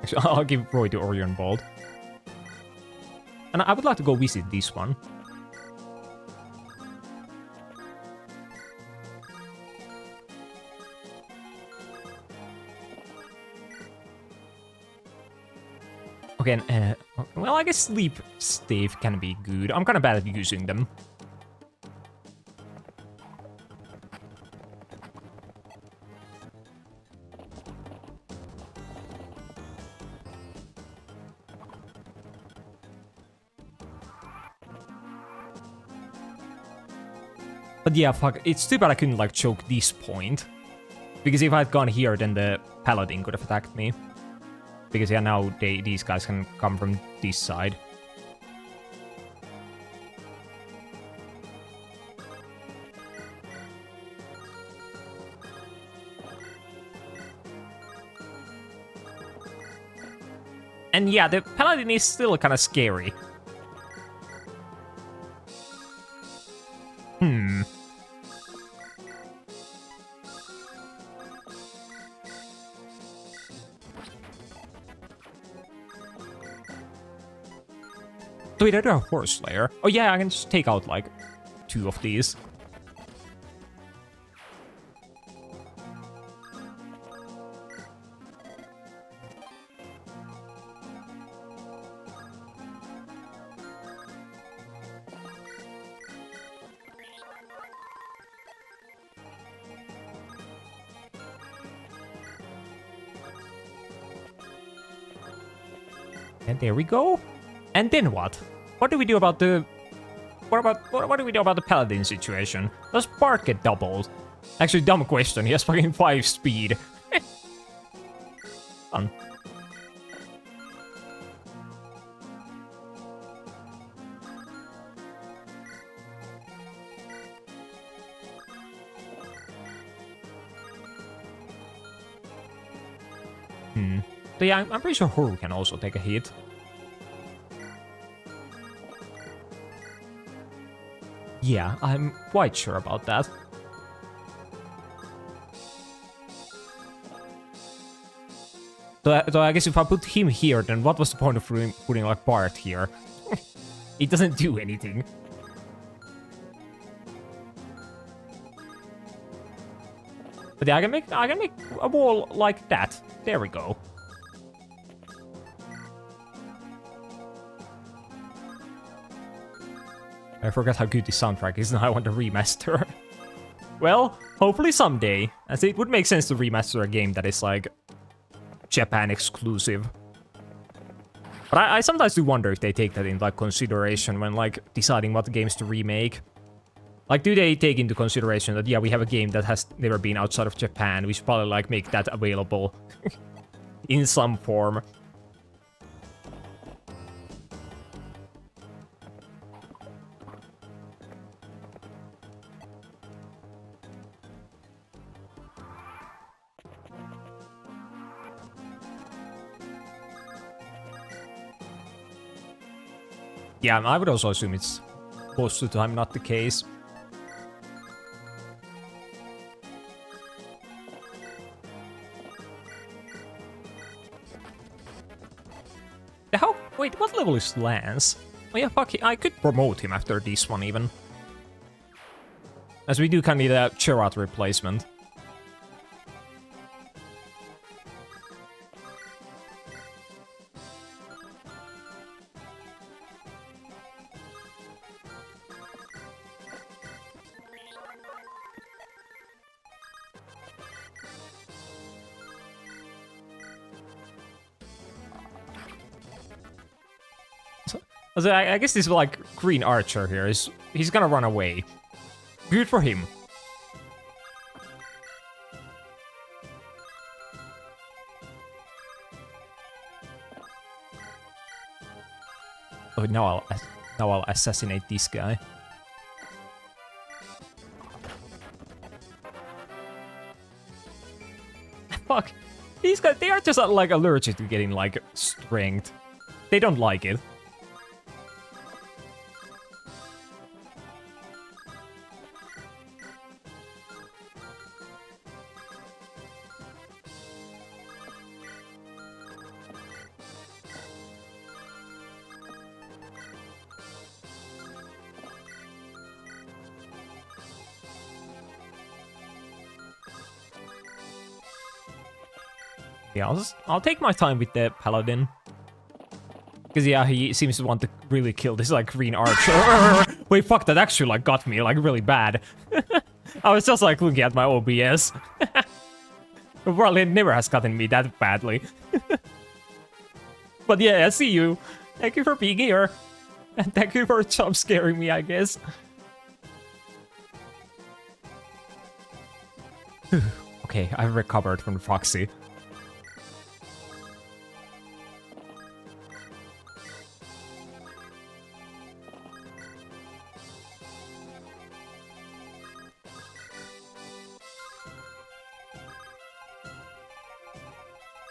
A: Actually, I'll give Roy the Orion Bolt. And I would like to go visit this one. Okay, well, I guess Sleep Stave can be good. I'm kind of bad at using them. But yeah, fuck, it's too bad I couldn't, like, choke this point. Because if I'd gone here, then the paladin could have attacked me. Because, yeah, now these guys can come from this side. And yeah, the paladin is still kind of scary. Wait, I do have Horse Slayer. Oh yeah, I can just take out like 2 of these. And there we go. And then what? What do we do about the... What do we do about the paladin situation? Does Bart get doubled? Actually, dumb question. He has fucking 5 speed. Fun. So yeah, I'm pretty sure Horu can also take a hit. Yeah, I'm quite sure about that. So I guess if I put him here, then what was the point of putting like Bart here? It doesn't do anything. But yeah, I can make a wall like that. There we go. I forgot how good this soundtrack is, and I want to remaster. Well, hopefully someday, as it would make sense to remaster a game that is like Japan exclusive. But I sometimes do wonder if they take that into like consideration when like deciding what games to remake. Like, do they take into consideration that, yeah, we have a game that has never been outside of Japan, we should probably like make that available in some form. Yeah, I would also assume it's most of the time not the case. How? Wait, what level is Lance? Oh yeah, fuck, I could promote him after this one even. As we do kind of need a Cherat replacement. So I guess this like green archer here he's gonna run away. Good for him. Oh, now I'll assassinate this guy. Fuck. These guys, they are just like allergic to getting like strength. They don't like it. Yeah, I'll take my time with the paladin. Because yeah, he seems to want to really kill this like green archer. Wait, fuck, that actually like got me like really bad. I was just like looking at my OBS. Well, it never has gotten me that badly. But yeah, I see you. Thank you for being here. And thank you for jump scaring me, I guess. Okay, I've recovered from the proxy.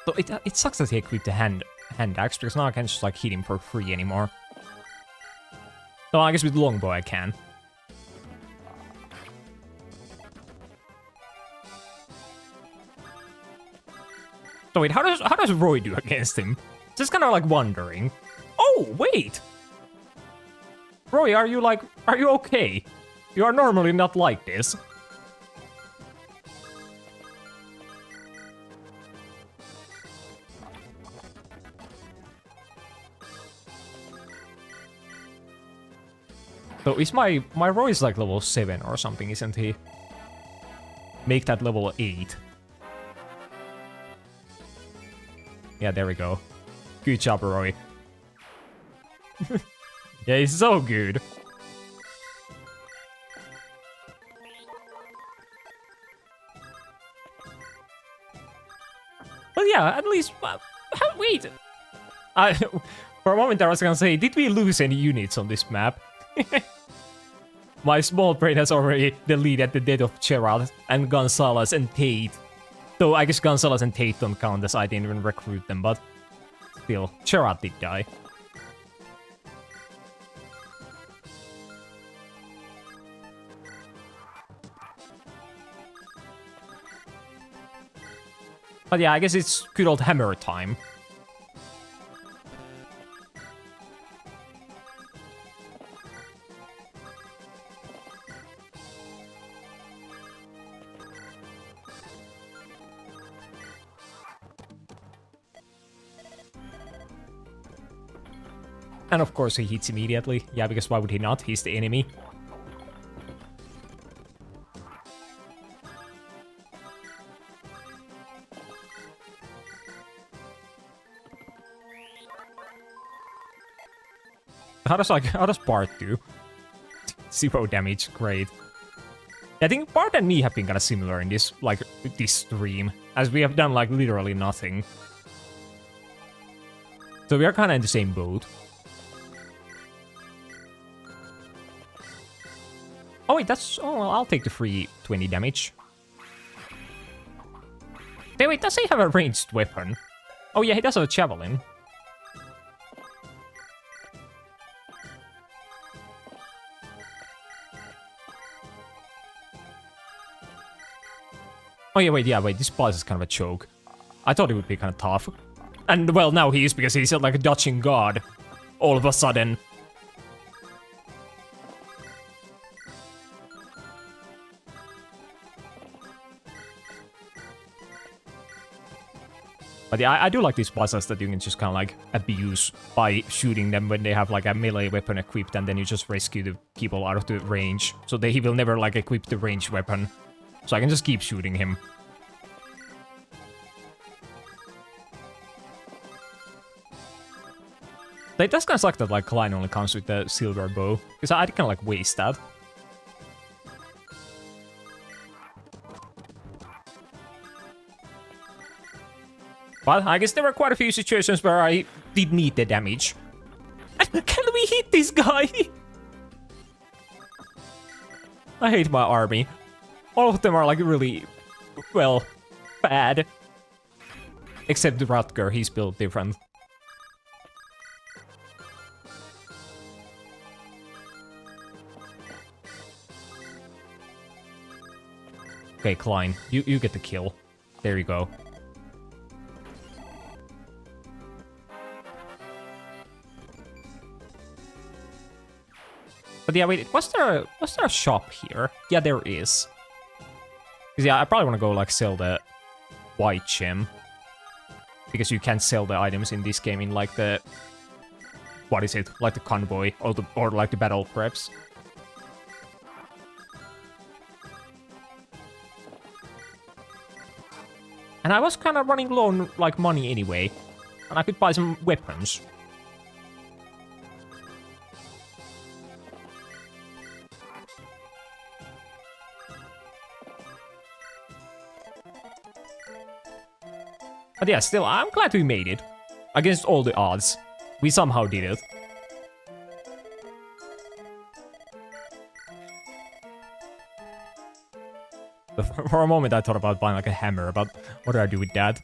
A: So it sucks that he equipped the hand axe, because now I can just like hit him for free anymore. So I guess with longbow I can. So wait, how does Roy do against him? Just kind of like wondering. Oh wait, Roy, are you okay? You are normally not like this. So is my Roy's like level 7 or something, isn't he? Make that level 8. Yeah, there we go. Good job, Roy. Yeah, he's so good. But yeah, at least... wait! For a moment I was gonna say, did we lose any units on this map? My small brain has already deleted the death of Gerald and Gonzalez and Tate. Though I guess Gonzalez and Tate don't count as I didn't even recruit them, but still, Gerald did die. But yeah, I guess it's good old hammer time. And of course he hits immediately. Yeah, because why would he not? He's the enemy. How does Bart do? 0 damage, great. I think Bart and me have been kind of similar in this, like, this stream, as we have done, like, literally nothing. So we are kind of in the same boat. Oh wait, that's... Oh, well, I'll take the free 20 damage. Wait, does he have a ranged weapon? Oh yeah, he does have a javelin. Oh yeah, wait, this boss is kind of a choke. I thought it would be kind of tough. And, well, now he is, because he's like a dodging god. All of a sudden. But yeah, I do like these bosses that you can just kind of like abuse by shooting them when they have like a melee weapon equipped, and then you just rescue the people out of the range. So he will never like equip the ranged weapon. So I can just keep shooting him. It does kind of suck that like Klein only comes with the silver bow, because I kind of like waste that. But I guess there were quite a few situations where I did need the damage. Can we hit this guy? I hate my army. All of them are like really, well, bad. Except Rutger, he's built different. Okay, Klein, you get the kill. There you go. But yeah, wait, was there a shop here? Yeah, there is. 'Cause yeah, I probably want to go like sell the white gem, because you can sell the items in this game in like the, what is it? Like the convoy or like the battle preps. And I was kind of running low on like money anyway, and I could buy some weapons. But yeah, still, I'm glad we made it. Against all the odds. We somehow did it. For a moment I thought about buying like a hammer, but what do I do with that?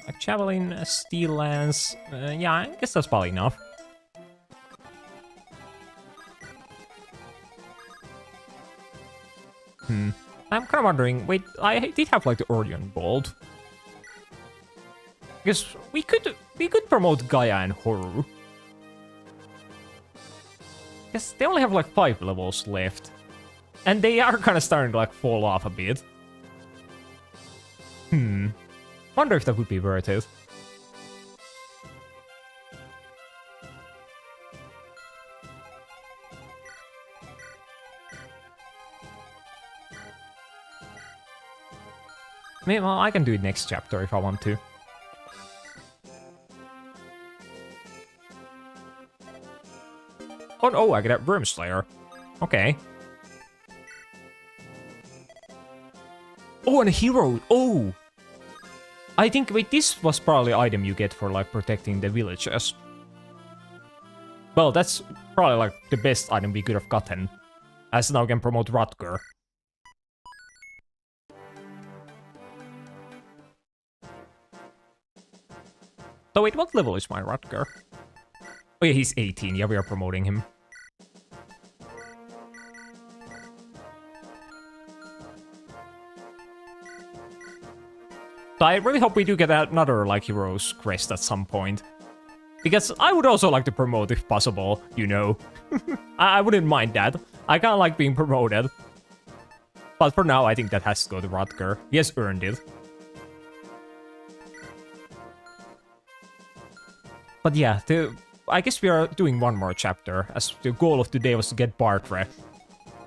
A: A javelin, a steel lance. Yeah, I guess that's probably enough. I'm kind of wondering, wait, I did have like the Orion Bolt. Because we could promote Gaia and Horu. Yes, they only have like 5 levels left. And they are kind of starting to like fall off a bit. Wonder if that would be worth it. Maybe, well, I can do it next chapter if I want to. Oh, I get a Worm Slayer. Okay. Oh, and a hero. Oh! I think, wait, this was probably an item you get for, like, protecting the villages. Well, that's probably, like, the best item we could have gotten. As now we can promote Rutger. So wait, what level is my Rutger? Oh yeah, he's 18. Yeah, we are promoting him. So I really hope we do get another, like, Hero's Crest at some point. Because I would also like to promote if possible, you know. I wouldn't mind that. I kind of like being promoted. But for now, I think that has to go to Rutger. He has earned it. But yeah, I guess we are doing one more chapter, as the goal of today was to get Bartre.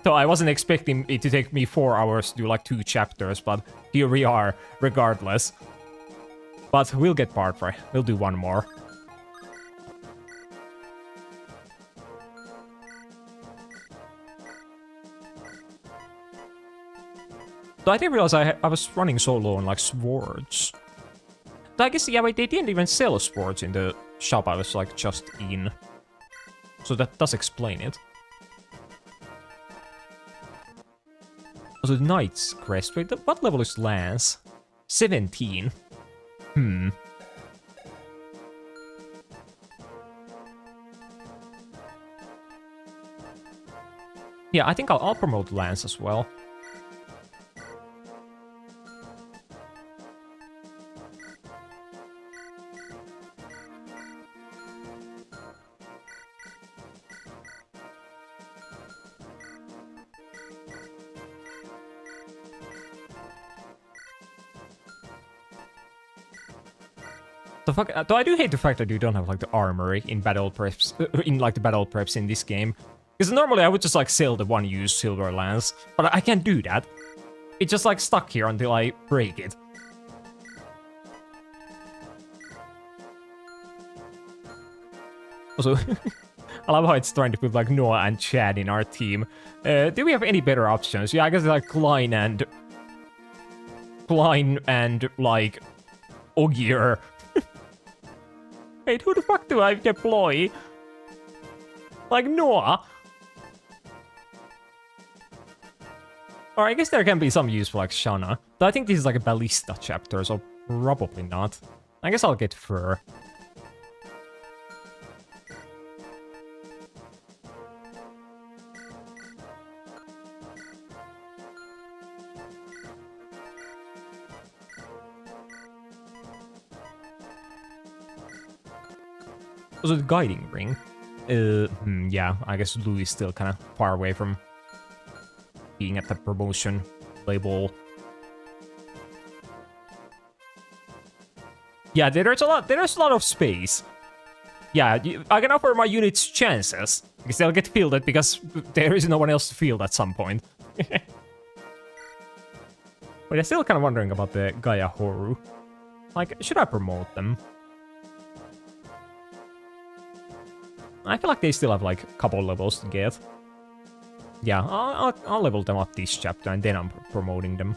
A: So I wasn't expecting it to take me 4 hours to do like 2 chapters, but here we are, regardless. But we'll get Bartre. We'll do one more. So I didn't realize I was running so low on like swords. So I guess, yeah, wait, they didn't even sell swords in the shop I was like just in. So that does explain it. Also, Knight's Crest. Wait, what level is Lance? 17. Yeah, I think I'll promote Lance as well. The fuck? Though I do hate the fact that you don't have like the armory in battle preps, in like the battle preps in this game. Because normally I would just like sell the one-use silver lance, but I can't do that. It's just like stuck here until I break it. Also, I love how it's trying to put like Noah and Chad in our team. Do we have any better options? Yeah, I guess like Klein and like Ogier. Wait, who the fuck do I deploy? Like Noah? Or I guess there can be some use for like Shana. But I think this is like a ballista chapter, so probably not. I guess I'll get Fur. Also, the guiding ring. Yeah, I guess Lou is still kind of far away from being at the promotion label. Yeah, there's a lot of space. Yeah, I can offer my units chances, because they'll get fielded because there is no one else to field at some point. But I'm still kind of wondering about the Gaia Horu. Like, should I promote them? I feel like they still have like a couple levels to get. Yeah, I'll level them up this chapter and then I'm promoting them.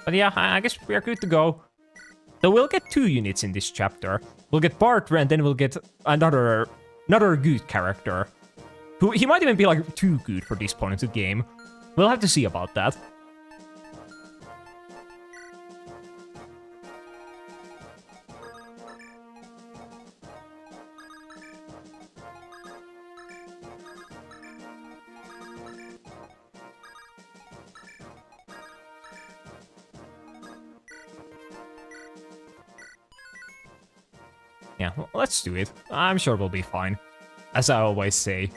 A: But yeah, I guess we are good to go. So we'll get 2 units in this chapter. We'll get Bartre and then we'll get another good character. Who he might even be like too good for this point of the game. We'll have to see about that. Yeah, well, let's do it. I'm sure we'll be fine. As I always say.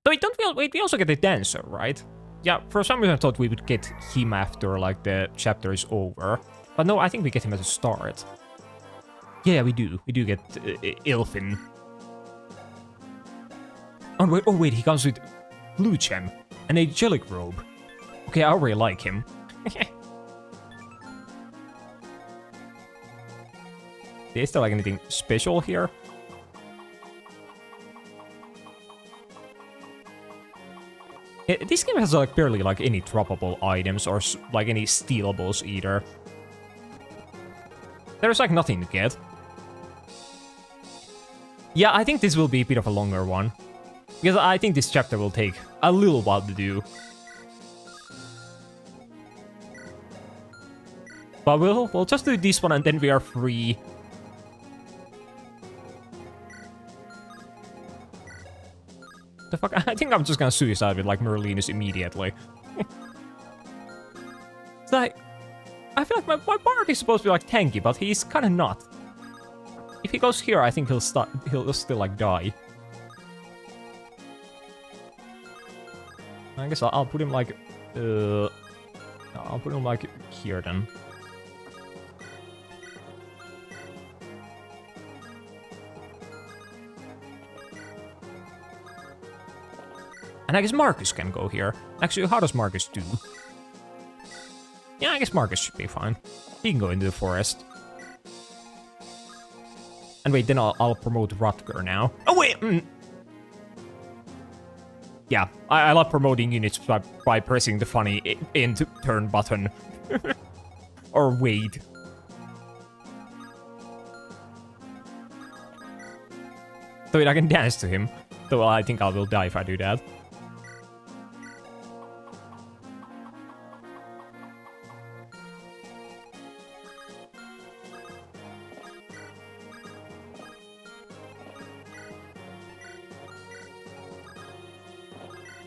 A: So we also get the dancer, right? Yeah, for some reason I thought we would get him after, like, the chapter is over. But no, I think we get him at the start. Yeah, we do. We do get Elfin. Oh wait, he comes with blue gem and a angelic robe. Okay, I already like him. Is there like anything special here? This game has like barely like any droppable items or like any stealables either. There's like nothing to get. Yeah, I think this will be a bit of a longer one. Because I think this chapter will take a little while to do. But we'll just do this one and then we are free. The fuck? I think I'm just gonna suicide with like Merlinus immediately. It's like, I feel like my Bard is supposed to be like tanky, but he's kind of not. If he goes here, I think he'll still like die. I guess I'll put him like, I'll put him like here then. And I guess Marcus can go here. Actually, how does Marcus do? Yeah, I guess Marcus should be fine. He can go into the forest. And wait, then I'll promote Rutger now. Oh, wait! Yeah, I love promoting units by pressing the funny end turn button. Or wait. So I can dance to him. Though I think I will die if I do that.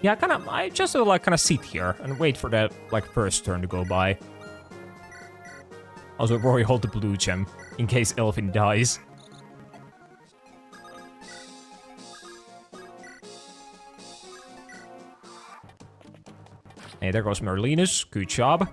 A: Yeah, I just like kind of sit here and wait for that like first turn to go by. Also, Rory hold the blue gem in case Elfin dies. Hey, there goes Merlinus. Good job.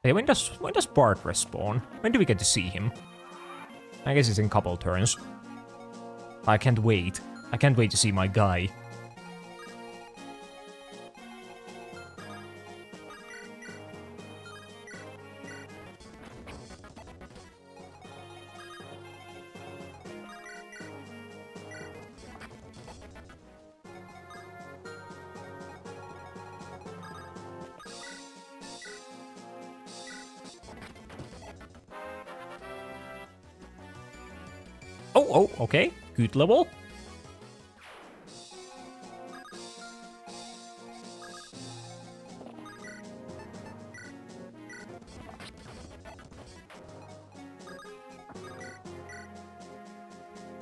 A: Hey, when does Bartre respawn? When do we get to see him? I guess it's in a couple turns. I can't wait. I can't wait to see my guy. Oh, okay. Good level.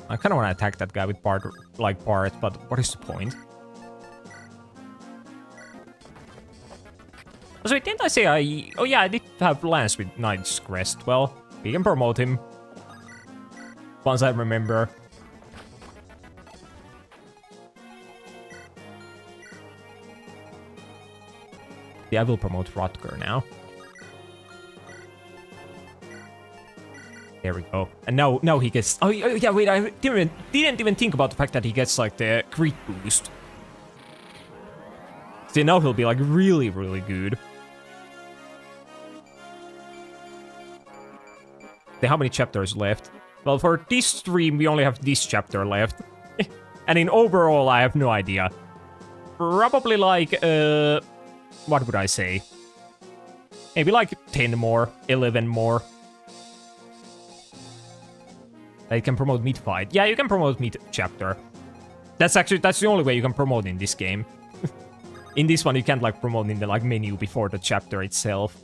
A: I kind of want to attack that guy with Bart, but what is the point? So didn't I say oh yeah, I did have Lance with Knight's Crest. Well, we can promote him. Once I remember. Yeah, I will promote Rutger now. There we go. And now he gets... Oh, yeah, wait, I didn't even think about the fact that he gets, like, the crit boost. See, now he'll be, like, really, really good. How many chapters left? Well, for this stream, we only have this chapter left. And in overall, I have no idea. Probably, like, what would I say? Maybe, like, 10 more, 11 more. I can promote mid-fight. Yeah, you can promote mid-chapter. That's the only way you can promote in this game. In this one, you can't, like, promote in the, like, menu before the chapter itself.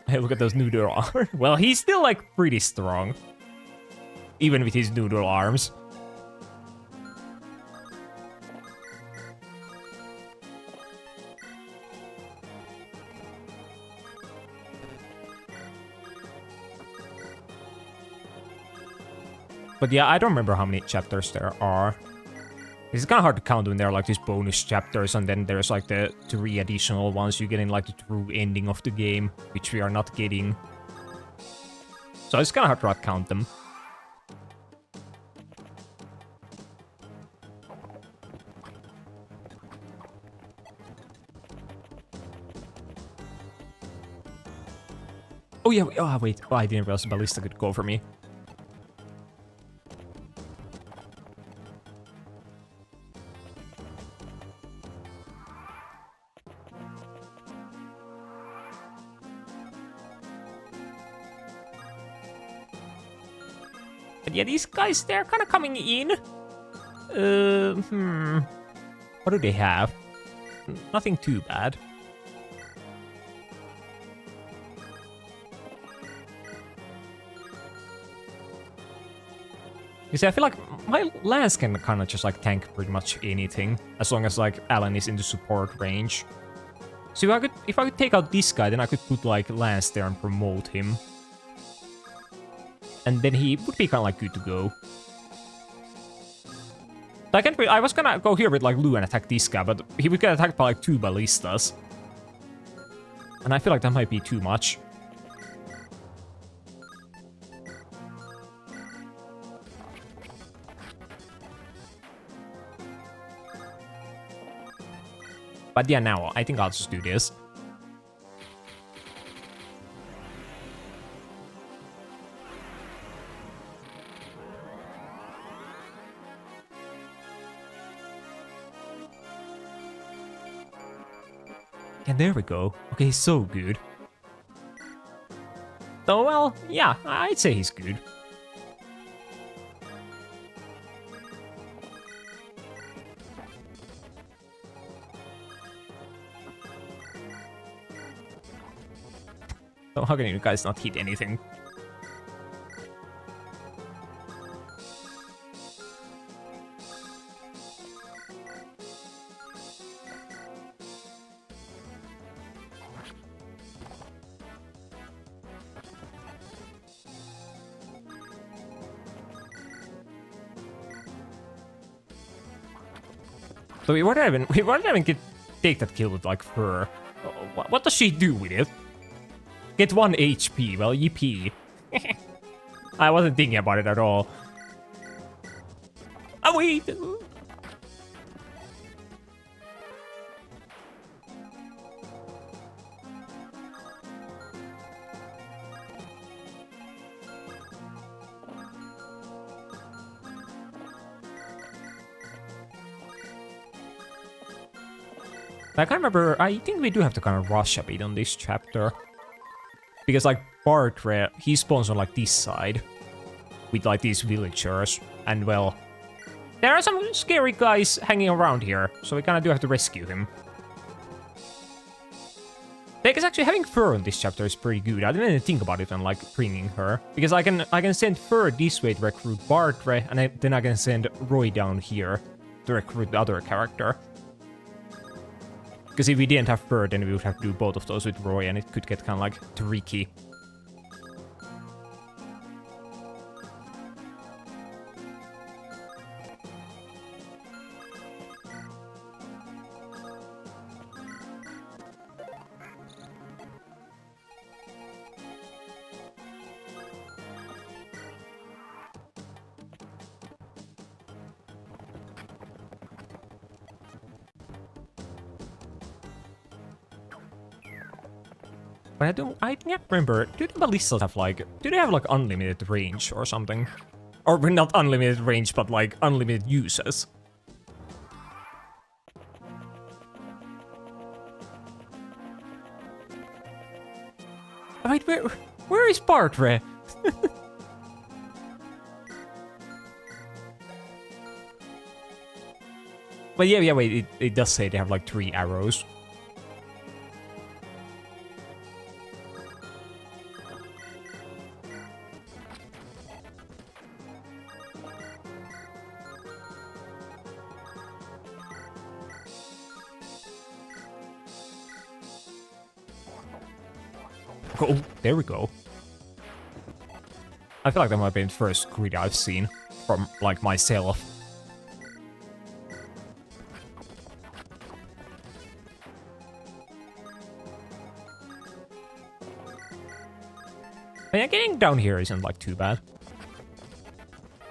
A: Hey, look at those noodle arms. Well, he's still, like, pretty strong. Even with his noodle arms. But yeah, I don't remember how many chapters there are. It's kind of hard to count when there are like these bonus chapters, and then there's like the 3 additional ones you get in like the true ending of the game, which we are not getting. So it's kind of hard to count them. Oh yeah, oh wait, oh, I didn't realize the ballista could go for me. But yeah, these guys, they're kind of coming in. What do they have? Nothing too bad. You see, I feel like my lance can kind of just like tank pretty much anything, as long as like Alan is in the support range. So if I could take out this guy, then I could put like Lance there and promote him. And then he would be kind of like good to go. I was gonna go here with like Lou and attack this guy, but he would get attacked by like 2 ballistas. And I feel like that might be too much. But yeah, now I think I'll just do this. And there we go. Okay, he's so good. So, well, yeah, I'd say he's good. So how can you guys not hit anything? So we wouldn't even take that kill with like fur. What does she do with it? Get 1 HP, well, yippee. I wasn't thinking about it at all. Oh, wait! I can't remember, I think we do have to kind of rush a bit on this chapter. Because, like, Bartre, he spawns on, like, this side. With, like, these villagers. And, well, there are some scary guys hanging around here. So we kind of do have to rescue him. Because actually having Fur on this chapter is pretty good. I didn't even think about it on, like, bringing her. Because I can send Fur this way to recruit Bartre. And then I can send Roy down here to recruit the other character. Because if we didn't have Fur, then we would have to do both of those with Roy, and it could get kind of like tricky. But I can't remember, do the ballistas have like, do they have like unlimited range or something? Or not unlimited range, but like unlimited uses. Wait, where is Bartre? But yeah, wait, it does say they have like 3 arrows. Oh, there we go. I feel like that might be the first grid I've seen from, like, myself. But yeah, getting down here isn't, like, too bad.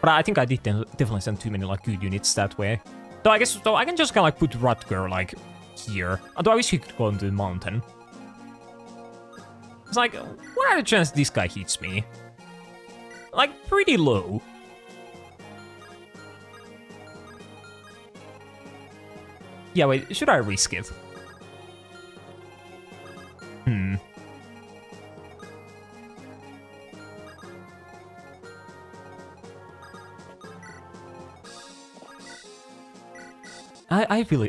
A: But I think I did definitely send too many, like, good units that way. So I guess, so I can just kind of, like, put Rutger, like, here. Although I wish he could go into the mountain. It's like, what are the chances this guy hits me? Like, pretty low. Yeah, wait, should I risk it?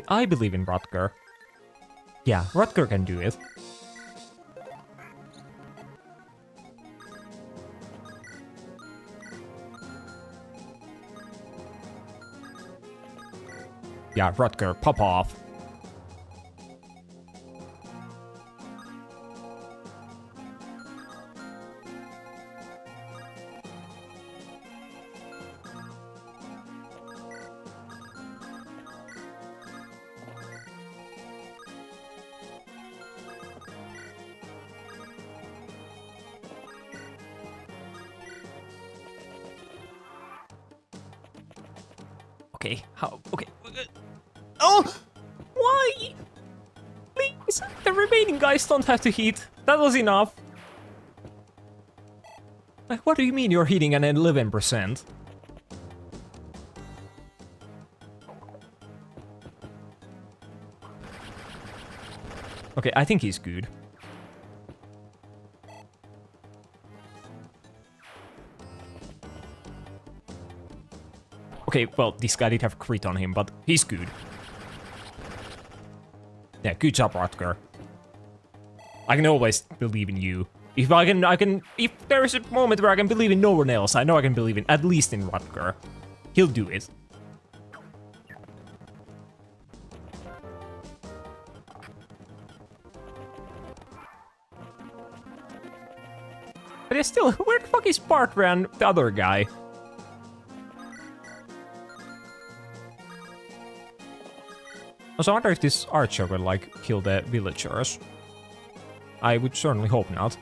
A: I believe in Rutger. Yeah, Rutger can do it. Yeah, Rutger, pop off. Okay, how? Okay. Oh! Why? Please! The remaining guys don't have to hit. That was enough. Like, what do you mean you're hitting an 11%? Okay, I think he's good. Okay, well, this guy did have crit on him, but he's good. Yeah, good job, Rutger. I can always believe in you. If there is a moment where I can believe in no one else, I know I can believe in, at least in Rutger. He'll do it. But it's still, where the fuck is Bartre and the other guy? Also, I wonder if this archer will, like, kill the villagers. I would certainly hope not.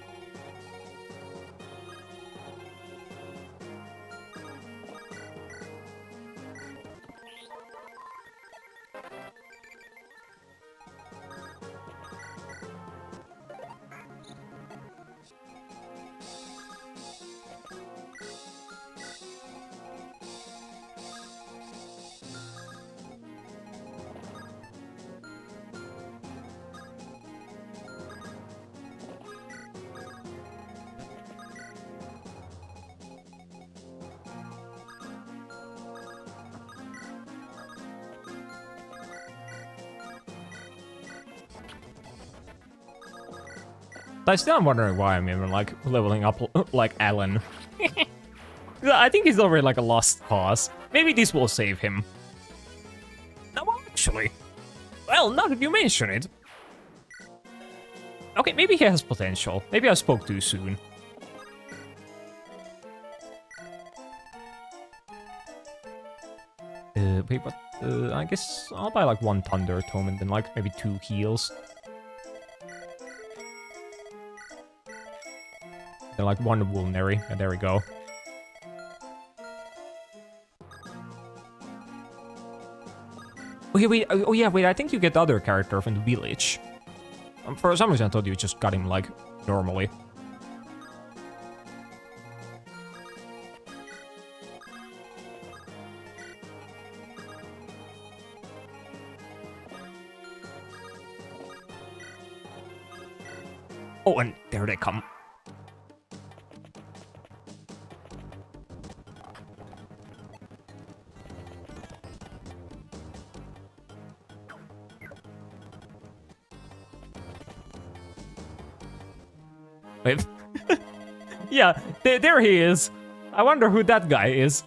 A: I still am wondering why I'm even, like, leveling up like Alan. I think he's already, like, a lost cause. Maybe this will save him. No, actually. Well, now that you mention it. Okay, maybe he has potential. Maybe I spoke too soon. Wait, but I guess I'll buy, like, 1 Thunder Tome and then, like, maybe 2 heals. Like 1 Vulnerary, and there we go. Okay, wait, oh yeah, wait, I think you get the other character from the village. For some reason I thought you just got him, like, normally. Oh, and there they come. Wait. Yeah, there he is. I wonder who that guy is.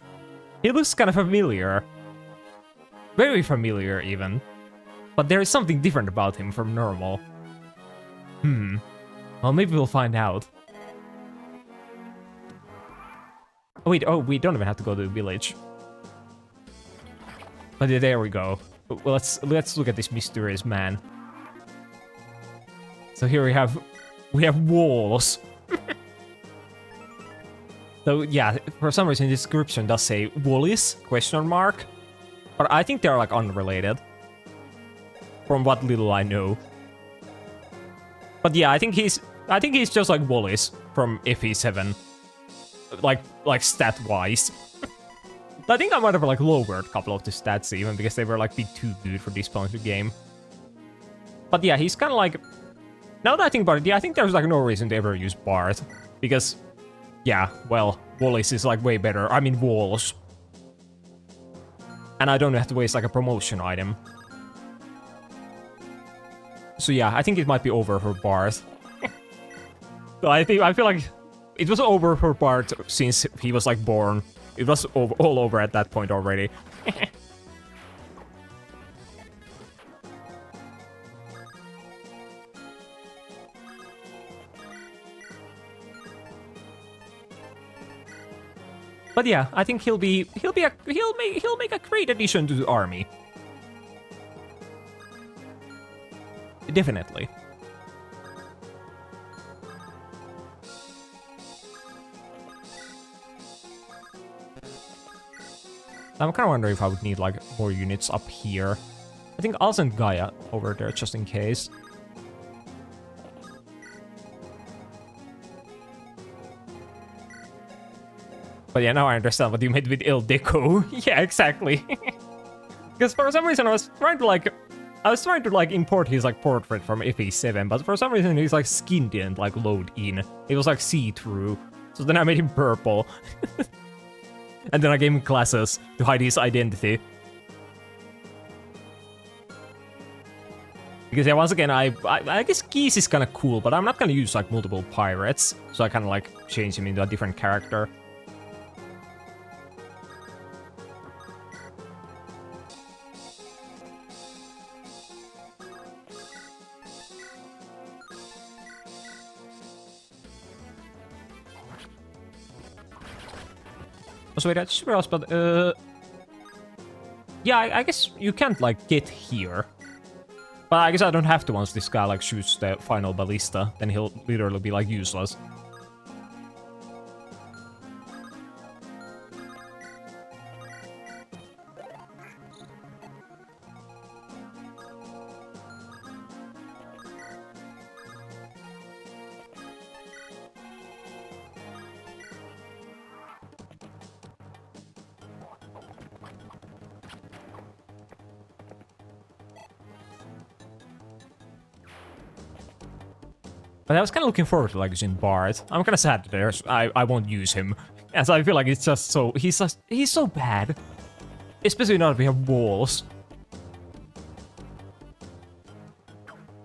A: He looks kind of familiar. Very familiar, even. But there is something different about him from normal. Well, maybe we'll find out. Oh, wait, we don't even have to go to the village. But yeah, there we go. Well, let's look at this mysterious man. So here we have walls. So yeah, for some reason the description does say Woolies ? But I think they're like unrelated. From what little I know. But yeah, I think he's just like Woolies from FE7. Like stat-wise. I think I might have like lowered a couple of the stats even because they were like a bit too good for this point of the game. But yeah, he's kind of like... Now that I think about it, yeah, I think there's like no reason to ever use Bartre. Because, yeah, well, Woolies is like way better. I mean, walls. And I don't have to waste like a promotion item. So yeah, I think it might be over for Bartre. So I feel like it was over for Bartre since he was like born. It was all over at that point already. But yeah, I think he'll make a great addition to the army. Definitely. I'm kind of wondering if I would need like more units up here. I think I'll send Gaia over there just in case. But yeah, now I understand what you meant with Il Deco. Yeah, exactly. Because for some reason I was trying to like import his like portrait from FE7, but for some reason his like skin didn't like load in. It was like see-through. So then I made him purple. And then I gave him glasses to hide his identity. Because yeah, once again, I guess Geese is kind of cool, but I'm not gonna use like multiple pirates. So I kind of like change him into a different character. So wait, that's super else, but yeah, I guess you can't like get here. But I guess I don't have to once this guy like shoots the final ballista, then he'll literally be like useless. But I was kind of looking forward to like using Bartre. I'm kind of sad that I won't use him, as I feel like it's just so he's so bad, especially now that we have walls.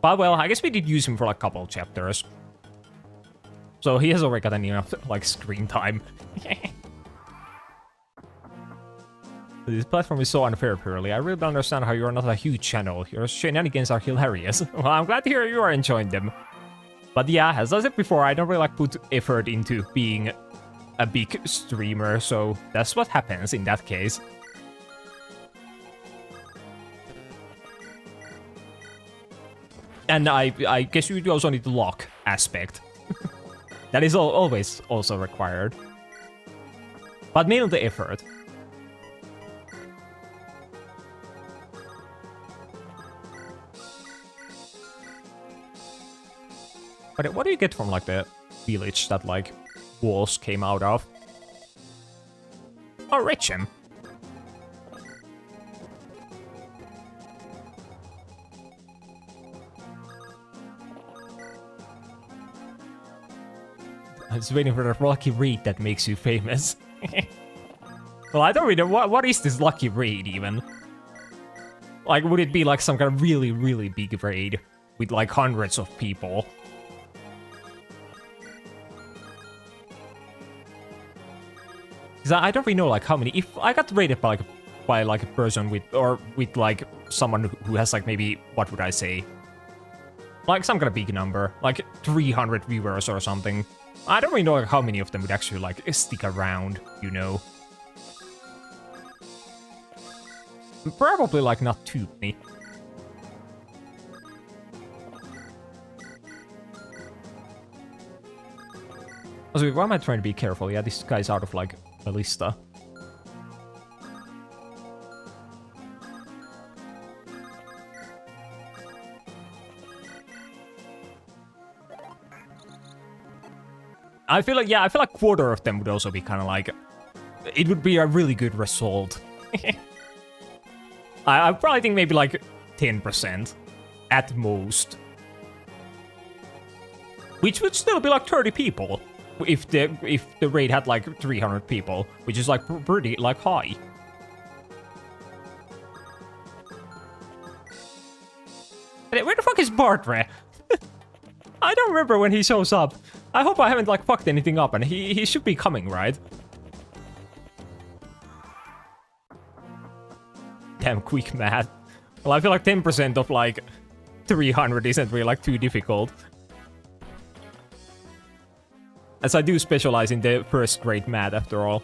A: But well, I guess we did use him for like a couple of chapters, so he has already gotten enough like screen time. This platform is so unfair, Pirili. I really don't understand how you're not a huge channel. Your shenanigans are hilarious. Well, I'm glad to hear you are enjoying them. But yeah, as I said before, I don't really like put effort into being a big streamer, so that's what happens in that case. And I guess you also need the lock aspect. That is always also required. But mainly the effort. But what do you get from, like, the village that, like, walls came out of? Oh, Richem. I'm just waiting for the lucky raid that makes you famous. Well, I don't really know. What is this lucky raid, even? Like, would it be, like, some kind of really, really big raid with, like, hundreds of people? Because I don't really know, like, how many... If I got raided by like, a person with... Or with, like, someone who has, like, maybe... What would I say? Like, some kind of big number. Like, 300 viewers or something. I don't really know, like, how many of them would actually, like, stick around, you know? Probably, like, not too many. Also, why am I trying to be careful? Yeah, this guy's out of, like, Ballista. I feel like, yeah, I feel like quarter of them would also be kind of like... It would be a really good result. I probably think maybe like 10% at most. Which would still be like 30 people if the raid had like 300 people, which is like pretty like high. Where the fuck is Bartre? I don't remember when he shows up. I hope I haven't like fucked anything up, and he should be coming, right? Damn quick math. Well, I feel like 10% of like 300 isn't really like too difficult. As I do specialize in the first grade math after all.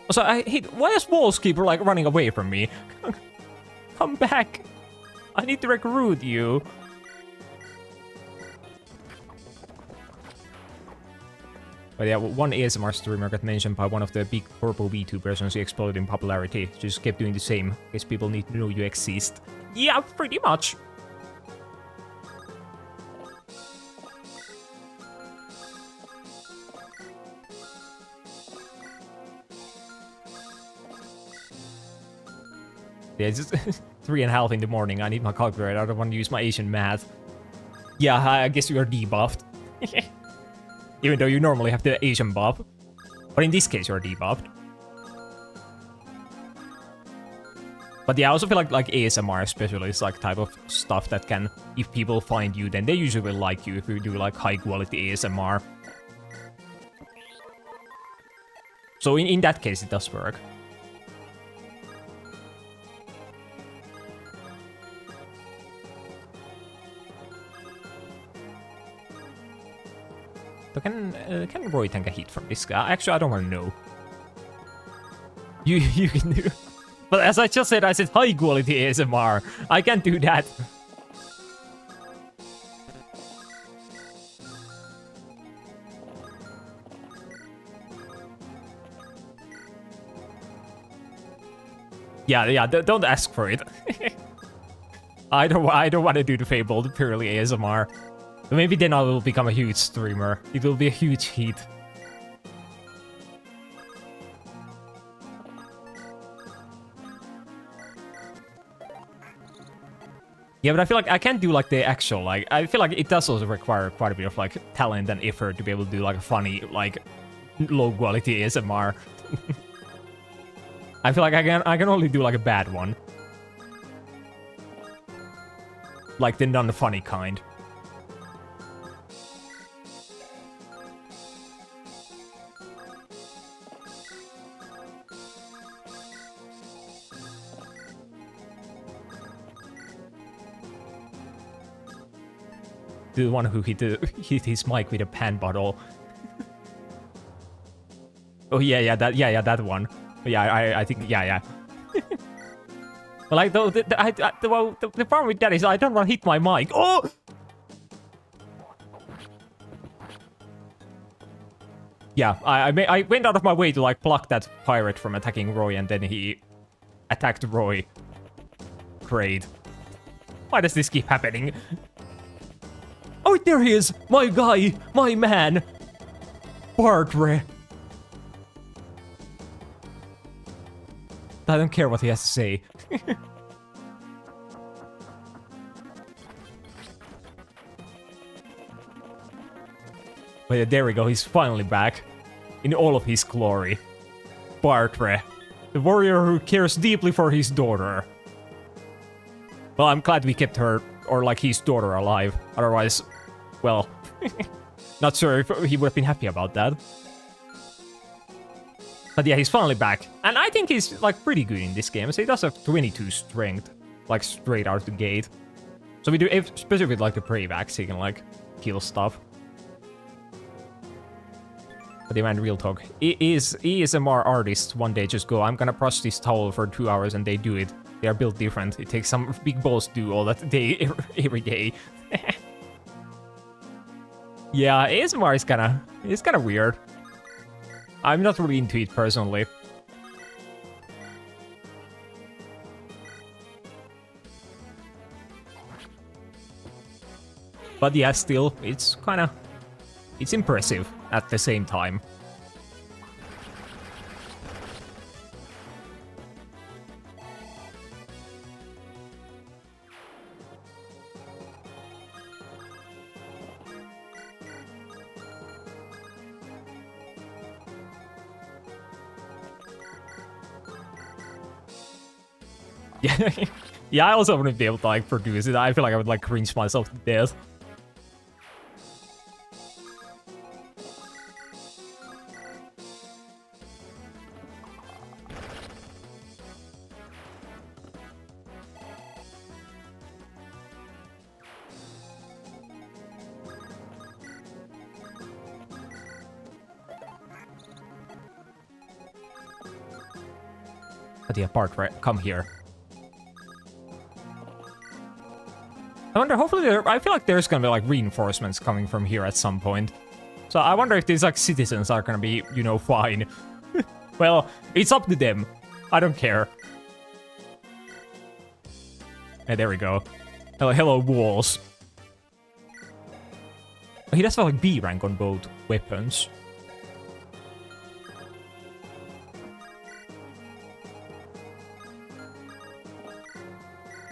A: Also, I hate... Why does walls keep like running away from me? Come back. I need to recruit you. But yeah, one ASMR streamer got mentioned by one of the big purple Vtubers and she exploded in popularity. She just kept doing the same, because people need to know you exist. Yeah, pretty much. Yeah, it's just 3:30 in the morning. I need my calculator. I don't want to use my Asian math. Yeah, I guess you are debuffed. Even though you normally have the Asian buff. But in this case, you're debuffed. But yeah, I also feel like ASMR especially is like type of stuff that can, if people find you, then they usually will like you if you do like high quality ASMR. So in that case, it does work. So can Roy tank a hit from this guy? Actually, I don't want to know. You can do... But as I just said, I said high quality ASMR. I can't do that. Yeah, don't ask for it. I don't want to do the fabled purely ASMR. Maybe then I will become a huge streamer. It will be a huge hit. Yeah, but I feel like I can't do like the actual, like, I feel like it does also require quite a bit of like talent and effort to be able to do like a funny, like, low quality ASMR. I feel like I can only do like a bad one. Like the non-funny kind. The one who hit his mic with a pan bottle. Oh yeah, that one. Yeah, I think yeah. But like the problem with that is I don't want to hit my mic. Oh! Yeah, I went out of my way to like block that pirate from attacking Roy, and then he attacked Roy. Great. Why does this keep happening? Oh, there he is! My guy! My man! Bartre! I don't care what he has to say. But yeah, there we go, he's finally back. In all of his glory. Bartre. The warrior who cares deeply for his daughter. Well, I'm glad we kept her, or like his daughter, alive. Otherwise, well, not sure if he would have been happy about that. But yeah, he's finally back. And I think he's like pretty good in this game. So he does have 22 strength, like straight out the gate. So we do, especially with like the Brave Axe, he can like kill stuff. But yeah, man, real talk. ASMR artists one day just go, I'm gonna brush this towel for 2 hours, and they do it. They are built different. It takes some big balls to do all that day every day. Yeah, ASMR is kinda weird. I'm not really into it personally. But yeah, still, it's impressive at the same time. Yeah, yeah, I also wouldn't be able to like produce it. I feel like I would like cringe myself to death. But yeah, Bartre, come here. I wonder, hopefully I feel like there's gonna be like reinforcements coming from here at some point. So I wonder if these like citizens are gonna be, you know, fine. Well, it's up to them. I don't care. Hey, there we go. Hello, walls. He does have like B rank on both weapons.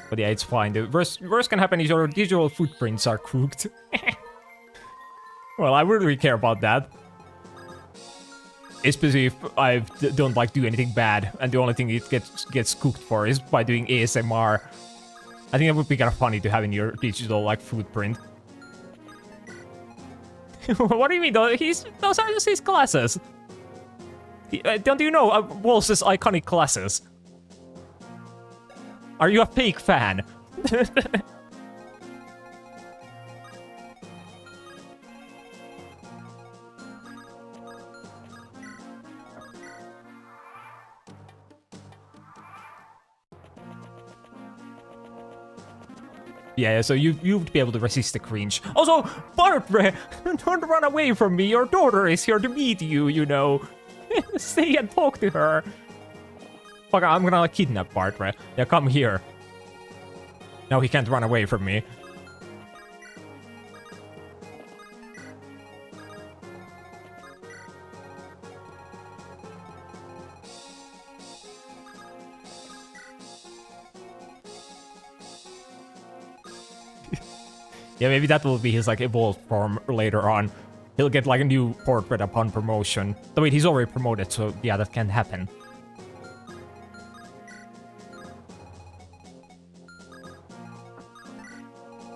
A: But yeah, it's fine. The worst can happen is your digital footprints are cooked. Well, I wouldn't really care about that. Especially if I don't like do anything bad, and the only thing it gets cooked for is by doing ASMR. I think that would be kind of funny to have in your digital like footprint. What do you mean? Those are just his classes. Don't you know Walls' iconic classes? Are you a fake fan? Yeah, so you'd be able to resist the cringe. Also, Bartre, don't run away from me. Your daughter is here to meet you, you know. Stay and talk to her. Fuck, I'm gonna like kidnap Bartre. Yeah, come here. Now he can't run away from me. Yeah, maybe that will be his like evolved form later on. He'll get like a new portrait upon promotion. Oh wait, he's already promoted, so yeah, that can happen.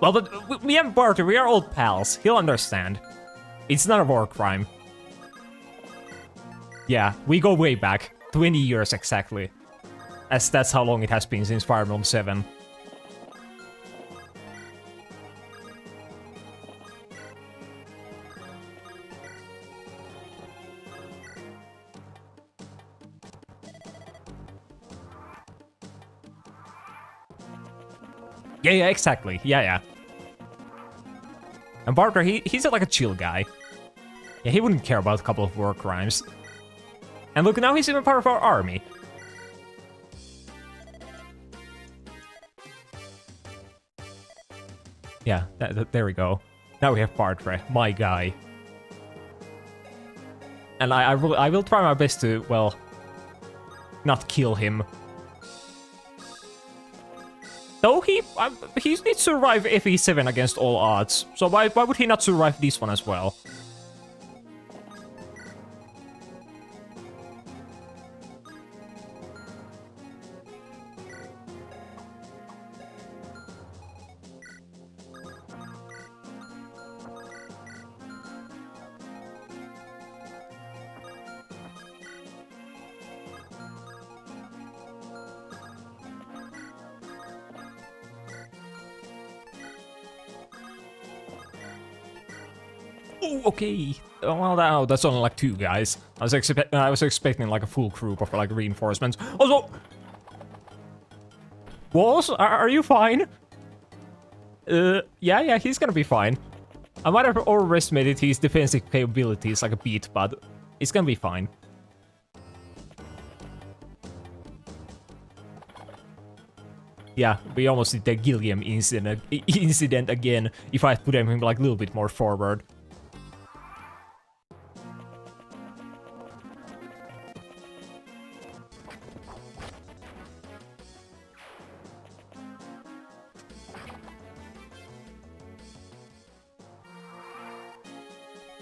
A: Well, but me and Bartre, we are old pals. He'll understand. It's not a war crime. Yeah, we go way back. 20 years exactly. As that's how long it has been since Fire Emblem 7. Yeah, exactly. Yeah. And Bartre, he's like a chill guy. Yeah, he wouldn't care about a couple of war crimes. And look, now he's even part of our army. Yeah, there we go. Now we have Bartre, my guy. And I will try my best to, well, not kill him. Though he needs to survive FE7 against all odds, so why would he not survive this one as well? Okay. Well, no, that's only like 2 guys. I was expecting like a full group of like reinforcements. Also, Walls, are you fine? Yeah, he's gonna be fine. I might have overestimated his defensive capabilities like a bit, but it's gonna be fine. Yeah, we almost did the Gilliam incident again if I put him like a little bit more forward.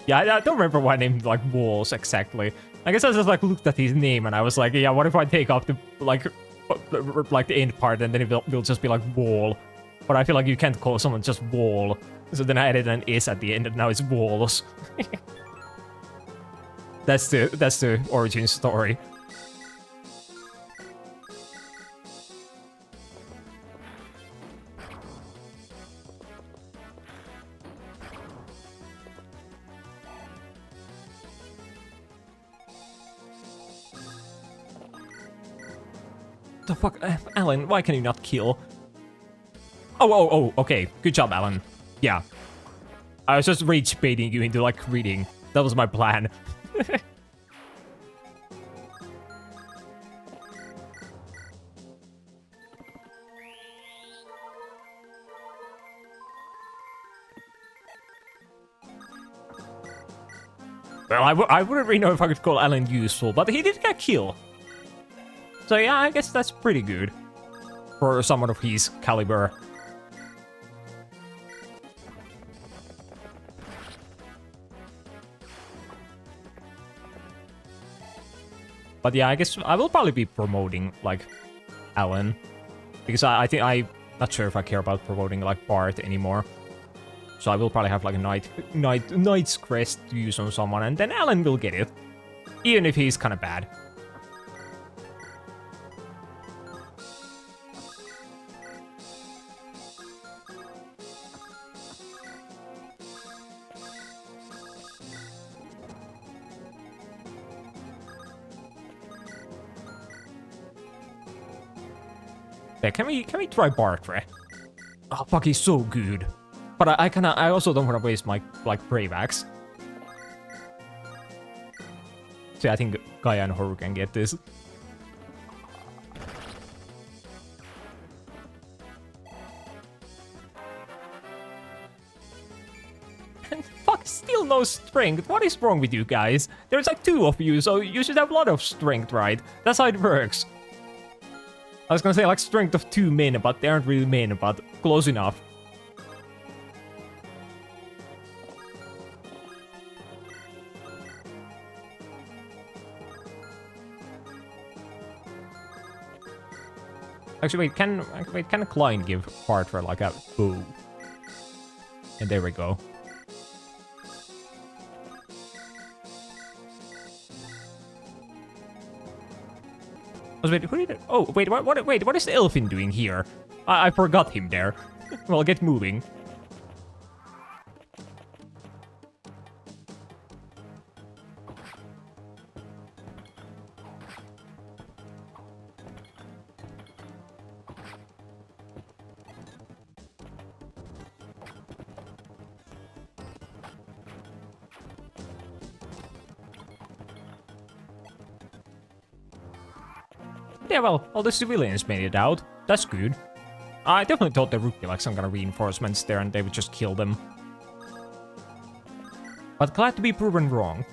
A: Yeah, I don't remember why I named like Walls exactly. I guess I just like looked at his name and I was like, yeah, what if I take off the like the end part and then it will just be like Wall. But I feel like you can't call someone just Wall. So then I added an S at the end and now it's Walls. That's the origin story. The fuck? Alan, why can you not kill? Oh, okay. Good job, Alan. Yeah. I was just rage baiting you into, like, reading. That was my plan. Well, I wouldn't really know if I could call Alan useful, but he did get killed. So yeah, I guess that's pretty good for someone of his caliber. But yeah, I guess I will probably be promoting, like, Alan. Because I think I'm not sure if I care about promoting, like, Bart anymore. So I will probably have, like, a Knight's Crest to use on someone, and then Alan will get it. Even if he's kind of bad. Yeah, can we try Bartre? Oh fuck, he's so good. But I also don't want to waste my like Brave Axe. So I think Gaia and Horu can get this. And fuck, still no strength. What is wrong with you guys? There's like 2 of you, so you should have a lot of strength, right? That's how it works. I was gonna say like strength of 2 men, but they aren't really men, but close enough. Actually, wait, can Klein give Bartre like a bow? And there we go. Wait, who did it? Oh, wait, what is the Elfin doing here? I forgot him there. Well, get moving. Yeah, well, all the civilians made it out. That's good. I definitely thought there would be like some kind of reinforcements there and they would just kill them. But glad to be proven wrong.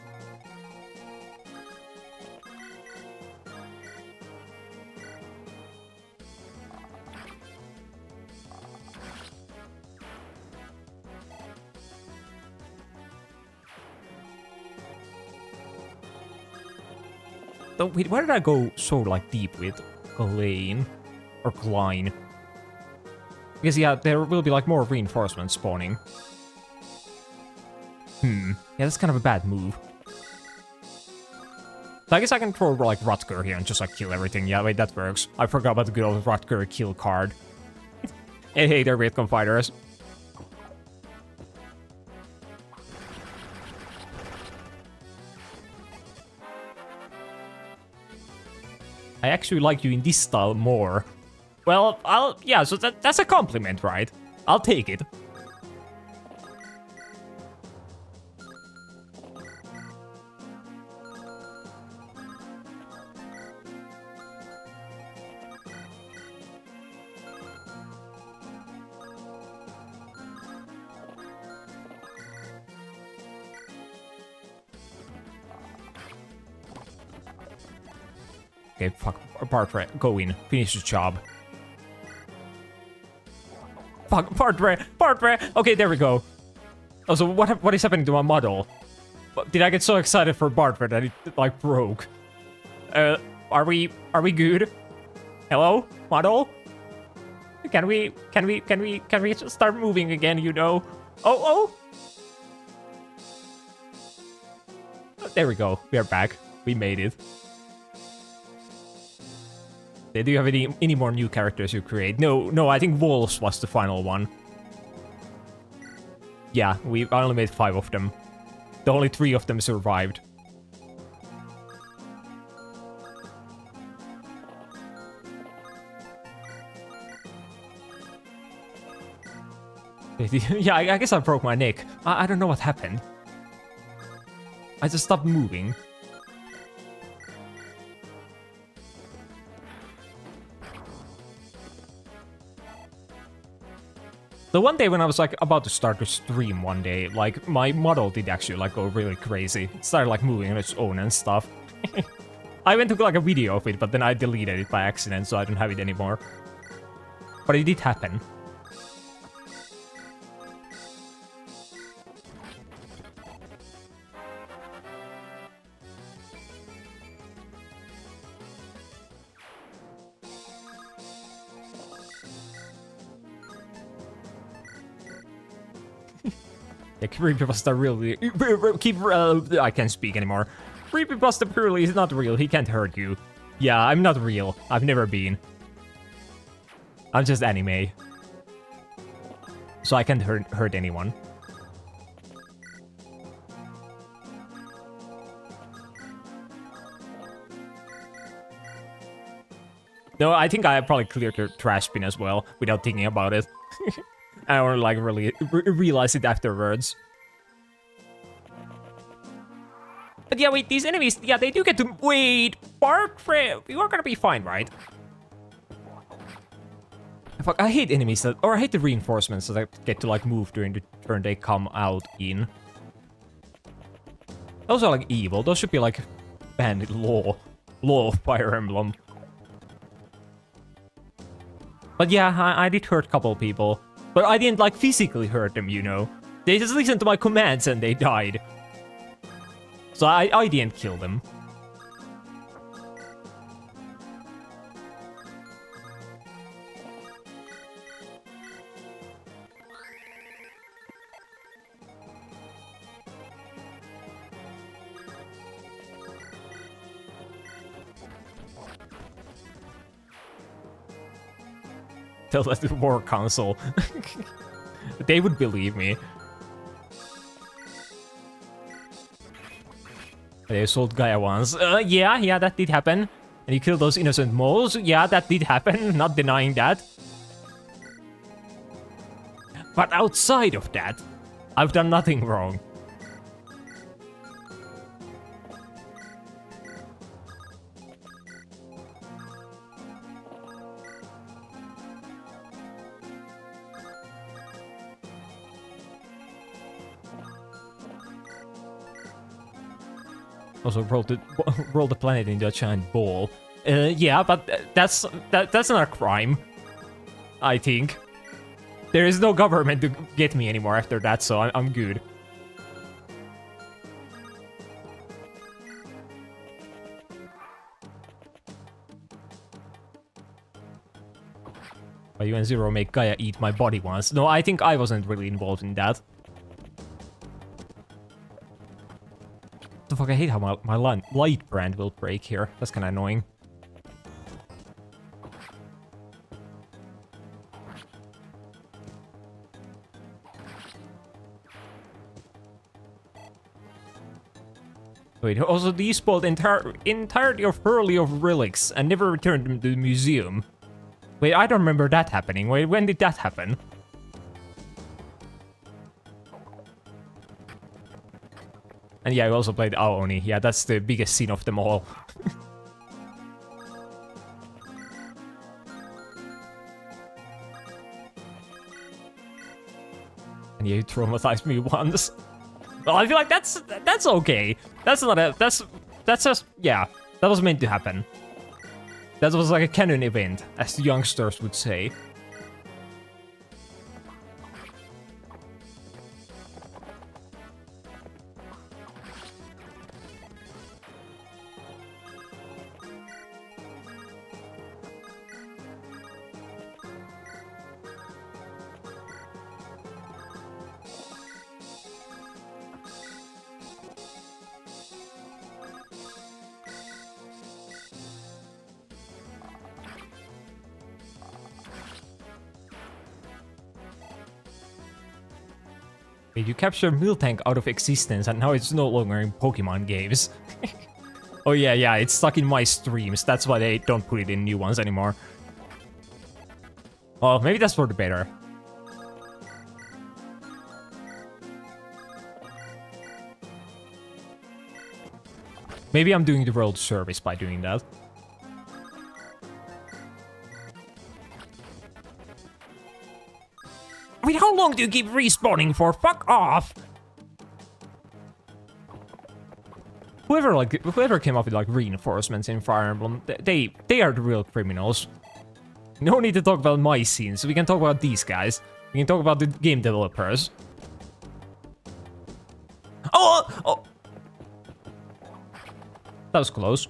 A: So, wait, where did I go so like deep with Glein or Klein? Because yeah, there will be like more reinforcements spawning. Yeah, that's kind of a bad move. So I guess I can throw like Rutger here and just like kill everything. Yeah, wait, that works. I forgot about the good old Rutger kill card. Hey there, Vietcong fighters. I actually like you in this style more. Well, yeah, so that's a compliment, right? I'll take it. Okay, fuck, Bartre, go in, finish the job. Fuck, Bartre! Okay, there we go. Oh, so what is happening to my model? Did I get so excited for Bartre that it, like, broke? Are we good? Hello, model? Can we just start moving again, you know? Oh! There we go, we are back. We made it. Do you have any more new characters you create? No, I think Wolves was the final one. Yeah, I only made 5 of them. The only 3 of them survived. Yeah, I guess I broke my neck. I don't know what happened. I just stopped moving. The one day when I was like about to start to stream one day, like my model did actually like go really crazy. It started like moving on its own and stuff. I went to like a video of it, but then I deleted it by accident, so I don't have it anymore. But it did happen. Yeah, Creepypasta really... I can't speak anymore. Creepypasta Pirili is not real, he can't hurt you. Yeah, I'm not real. I've never been. I'm just anime. So I can't hurt anyone. No, I think I probably cleared your trash bin as well, without thinking about it. I don't like really realize it afterwards. But yeah, wait, these enemies, yeah, they do get to... Wait, Bartre, you are gonna be fine, right? Fuck, I hate enemies that... Or I hate the reinforcements that get to, like, move during the turn they come out in. Those are, like, evil. Those should be, like, banned law. Law of Fire Emblem. But yeah, I did hurt a couple people. But I didn't, like, physically hurt them, you know? They just listened to my commands and they died. So I didn't kill them. Tell that to War Council. They would believe me. They assault Gaia once. Yeah, that did happen. And you killed those innocent moles. Yeah, that did happen. Not denying that. But outside of that, I've done nothing wrong. Also roll the planet into a giant ball. Yeah, but that's not a crime. I think. There is no government to get me anymore after that, so I'm good. But you and Zero make Gaia eat my body once. No, I think I wasn't really involved in that. The fuck, I hate how my light brand will break here. That's kinda annoying. Wait, also despoiled entirety of Hurley of relics and never returned them to the museum. Wait, I don't remember that happening. Wait, when did that happen? And yeah, I also played Aoni. Yeah, that's the biggest scene of them all. And yeah, you traumatized me once. Well, I feel like that's okay. That's not a that's just yeah. That was meant to happen. That was like a canon event, as the youngsters would say. You capture Miltank out of existence and now it's no longer in Pokemon games. Oh yeah, it's stuck in my streams. That's why they don't put it in new ones anymore. Well, maybe that's for the better. Maybe I'm doing the world service by doing that. I mean, how long do you keep respawning for? Fuck off! Whoever came up with like reinforcements in Fire Emblem, they are the real criminals. No need to talk about my scenes. We can talk about these guys. We can talk about the game developers. Oh! That was close.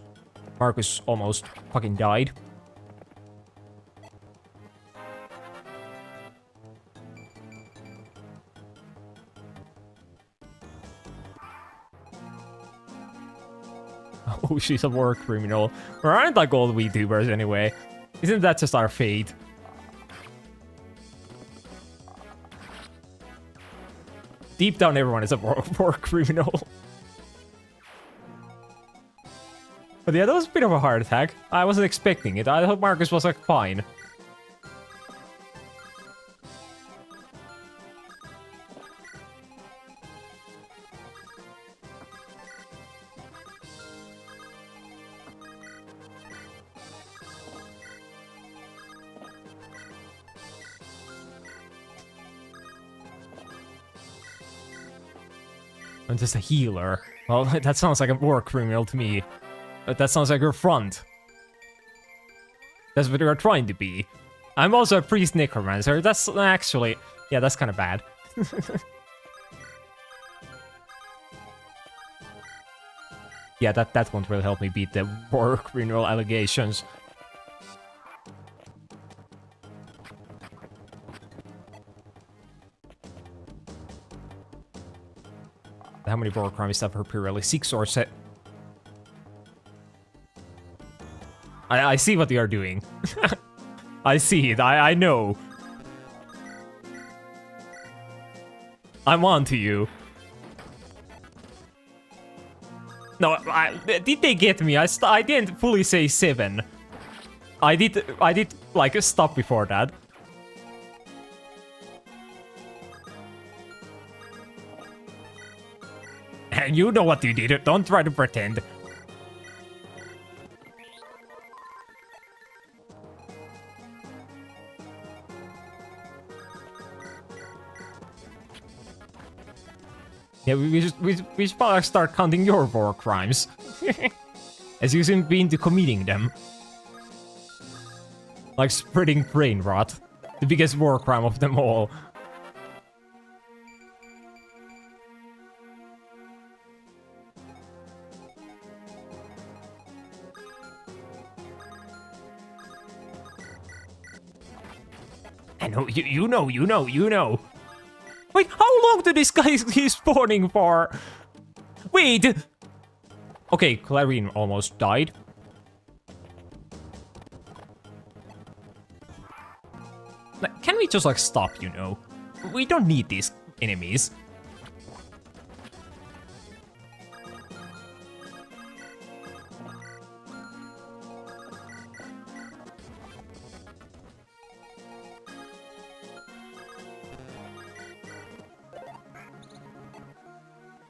A: Marcus almost fucking died. Oh, she's a war criminal. Or aren't like all Vtubers anyway? Isn't that just our fate? Deep down, everyone is a war criminal. But yeah, that was a bit of a heart attack. I wasn't expecting it. I thought Marcus was like fine. I'm just a healer. Well, that sounds like a war criminal to me. But that sounds like your front. That's what you're trying to be. I'm also a priest necromancer. That's actually... yeah, that's kind of bad. Yeah, that won't really help me beat the war criminal allegations. How many war crimes have her Pirili? 6 or 7? I see what they are doing. I see it. I know. I'm on to you. No, did they get me? I didn't fully say 7. I did like stop before that. And you know what you did. Don't try to pretend. Yeah, we should probably start counting your war crimes. As you seem to be into committing them. Like spreading brain rot. The biggest war crime of them all. I know, you know. Wait, how long do this guy keep spawning for? Wait! Okay, Clarine almost died. Like, can we just, like, stop, you know? We don't need these enemies.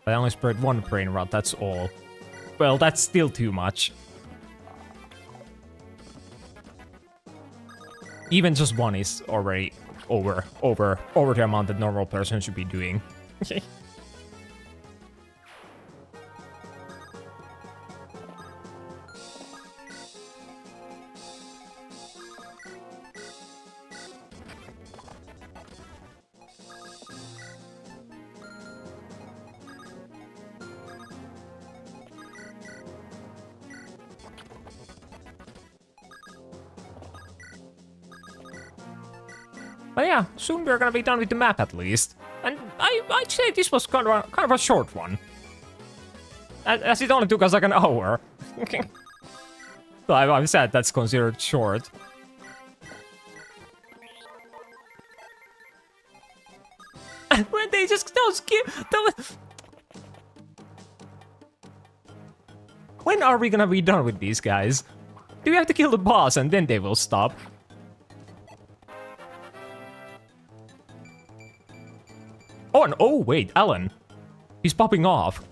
A: I only spread one brain rot, that's all. Well, that's still too much. Even just one is already over the amount that normal person should be doing. But yeah, soon we're gonna be done with the map at least. And I'd say this was kind of a short one. As it only took us like an hour. So I'm sad that's considered short. When they just don't skip... When are we gonna be done with these guys? Do we have to kill the boss and then they will stop? Oh, and oh wait, Alan. He's popping off.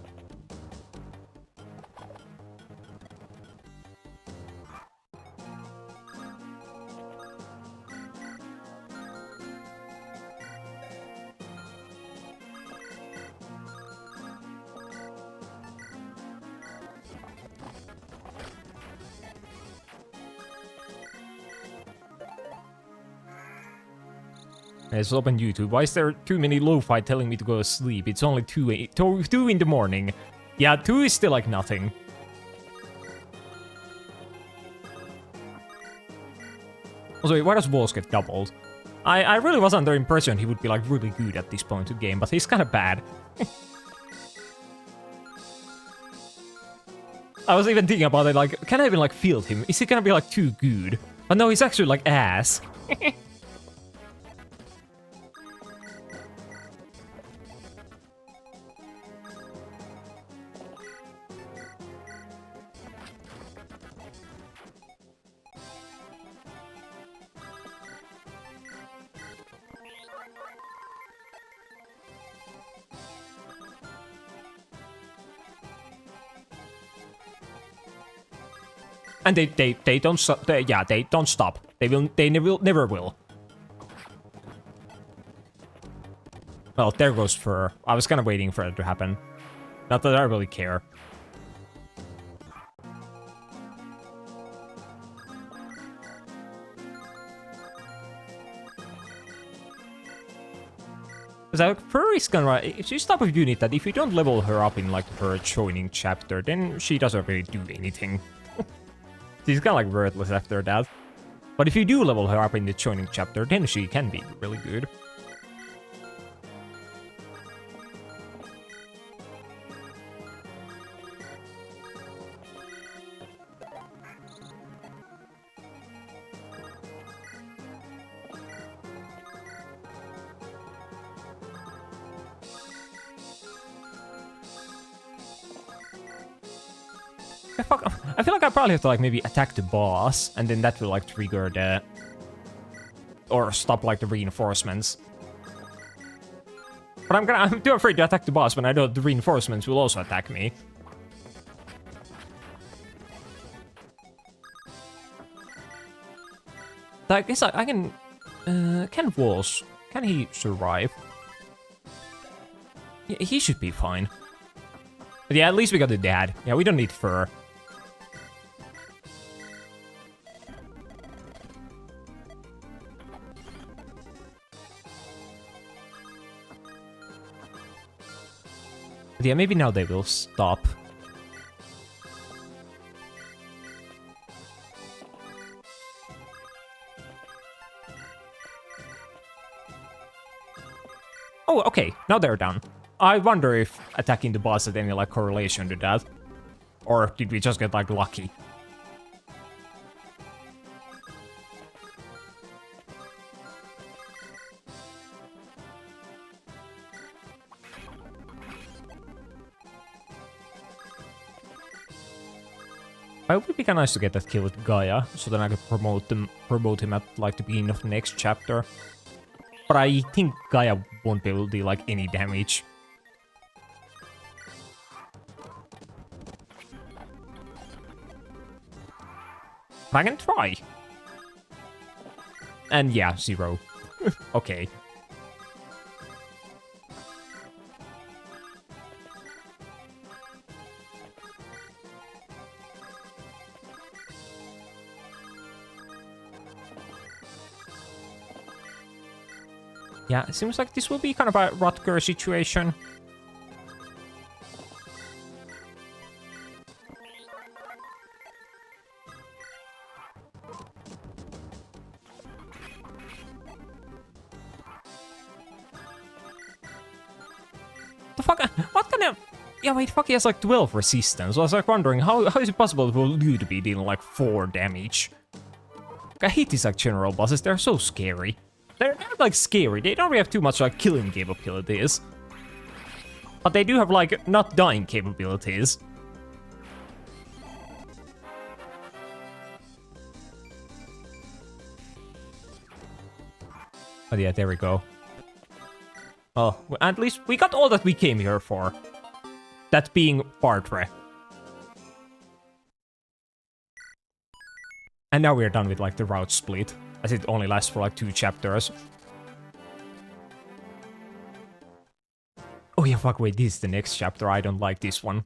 A: Let's open YouTube. Why is there too many lo-fi telling me to go to sleep? It's only 2 in the morning. Yeah, 2 is still like nothing. Also, wait, why does Walls get doubled? I really was under impression he would be like really good at this point of the game, but he's kind of bad. I was even thinking about it, like, can I even like field him? Is he gonna be like too good? But no, he's actually like ass. And they don't stop. They don't stop. They never will. Well, there goes Fur. I was kind of waiting for it to happen. Not that I really care. Because like, Fur is gonna... She's type of unit that if you don't level her up in like her joining chapter, then she doesn't really do anything. She's kind of like worthless after that. But if you do level her up in the joining chapter, then she can be really good. I feel like I probably have to like maybe attack the boss, and then that will like trigger the... or stop like the reinforcements. But I'm too afraid to attack the boss when I know the reinforcements will also attack me. So I guess I can... can Walls... can he survive? Yeah, he should be fine. But yeah, at least we got the dad. Yeah, we don't need fur. But yeah, maybe now they will stop. Oh, okay, now they're done. I wonder if attacking the boss had any, like, correlation to that. Or did we just get, like, lucky? It would be kind of nice to get that kill with Gaia, so then I could promote him at, like, the beginning of the next chapter. But I think Gaia won't be able to do, like, any damage. But I can try. And yeah, 0. Okay. Yeah, it seems like this will be kind of a Rutger situation. The fuck? What kind of... Yeah, wait, fuck, he has like 12 resistance. I was like wondering, how is it possible for you to be dealing like 4 damage? I hate these like general bosses, they're so scary. They're like scary, they don't really have too much like killing capabilities. But they do have like not dying capabilities. But yeah, there we go. Oh, at least we got all that we came here for. That being Bartre. And now we're done with like the route split, as it only lasts for like 2 chapters. Oh yeah, fuck, wait, this is the next chapter, I don't like this one.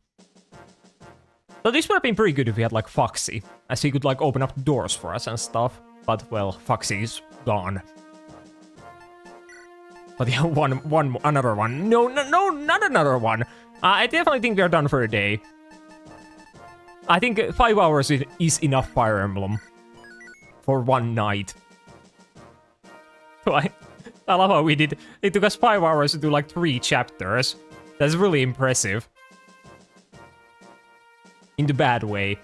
A: So this would have been pretty good if we had like Foxy, as he could like open up doors for us and stuff. But well, Foxy's gone. But yeah, another one. No, not another one. I definitely think we are done for the day. I think 5 hours is enough Fire Emblem for one night. So I love how we did. It took us 5 hours to do like 3 chapters. That's really impressive. In the bad way.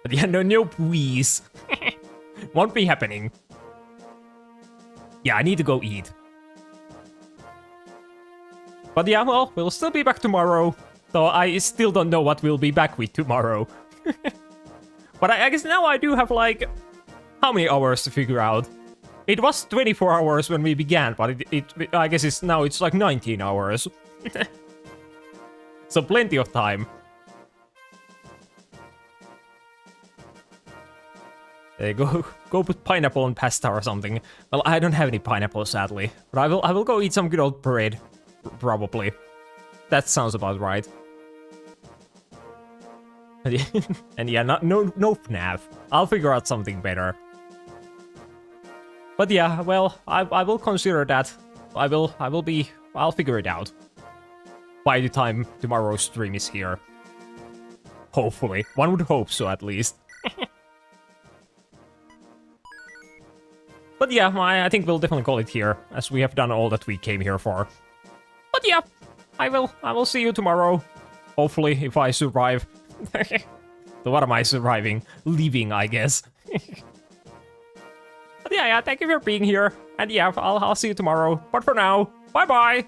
A: But yeah, no please. Won't be happening. Yeah, I need to go eat. But yeah, well, we'll still be back tomorrow. Though I still don't know what we'll be back with tomorrow. But I guess now I do have like... how many hours to figure out? It was 24 hours when we began, but I guess it's now it's like 19 hours. So plenty of time. Go put pineapple on pasta or something. Well, I don't have any pineapple, sadly. But I will go eat some good old bread. Probably. That sounds about right. And yeah, no FNAF. I'll figure out something better. But yeah, well, I will consider that. I'll figure it out. By the time tomorrow's stream is here. Hopefully. One would hope so, at least. But yeah, I think we'll definitely call it here, as we have done all that we came here for. But yeah, I will see you tomorrow. Hopefully, if I survive. So what am I surviving? Leaving, I guess. But yeah, thank you for being here. And yeah, I'll see you tomorrow. But for now, bye-bye!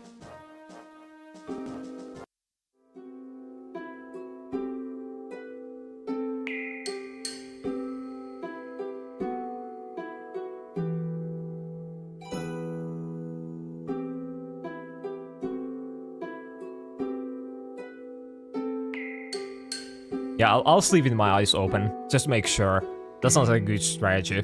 A: Yeah, I'll sleep with my eyes open, just to make sure. That sounds like a good strategy.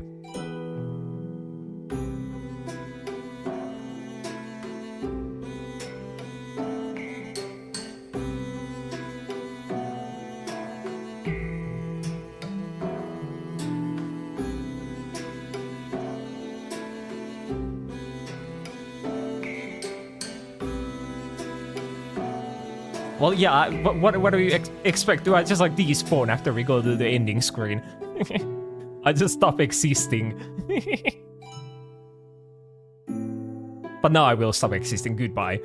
A: Well, yeah, what do you expect? Do I just like despawn after we go to the ending screen? I just stop existing. But now I will stop existing. Goodbye.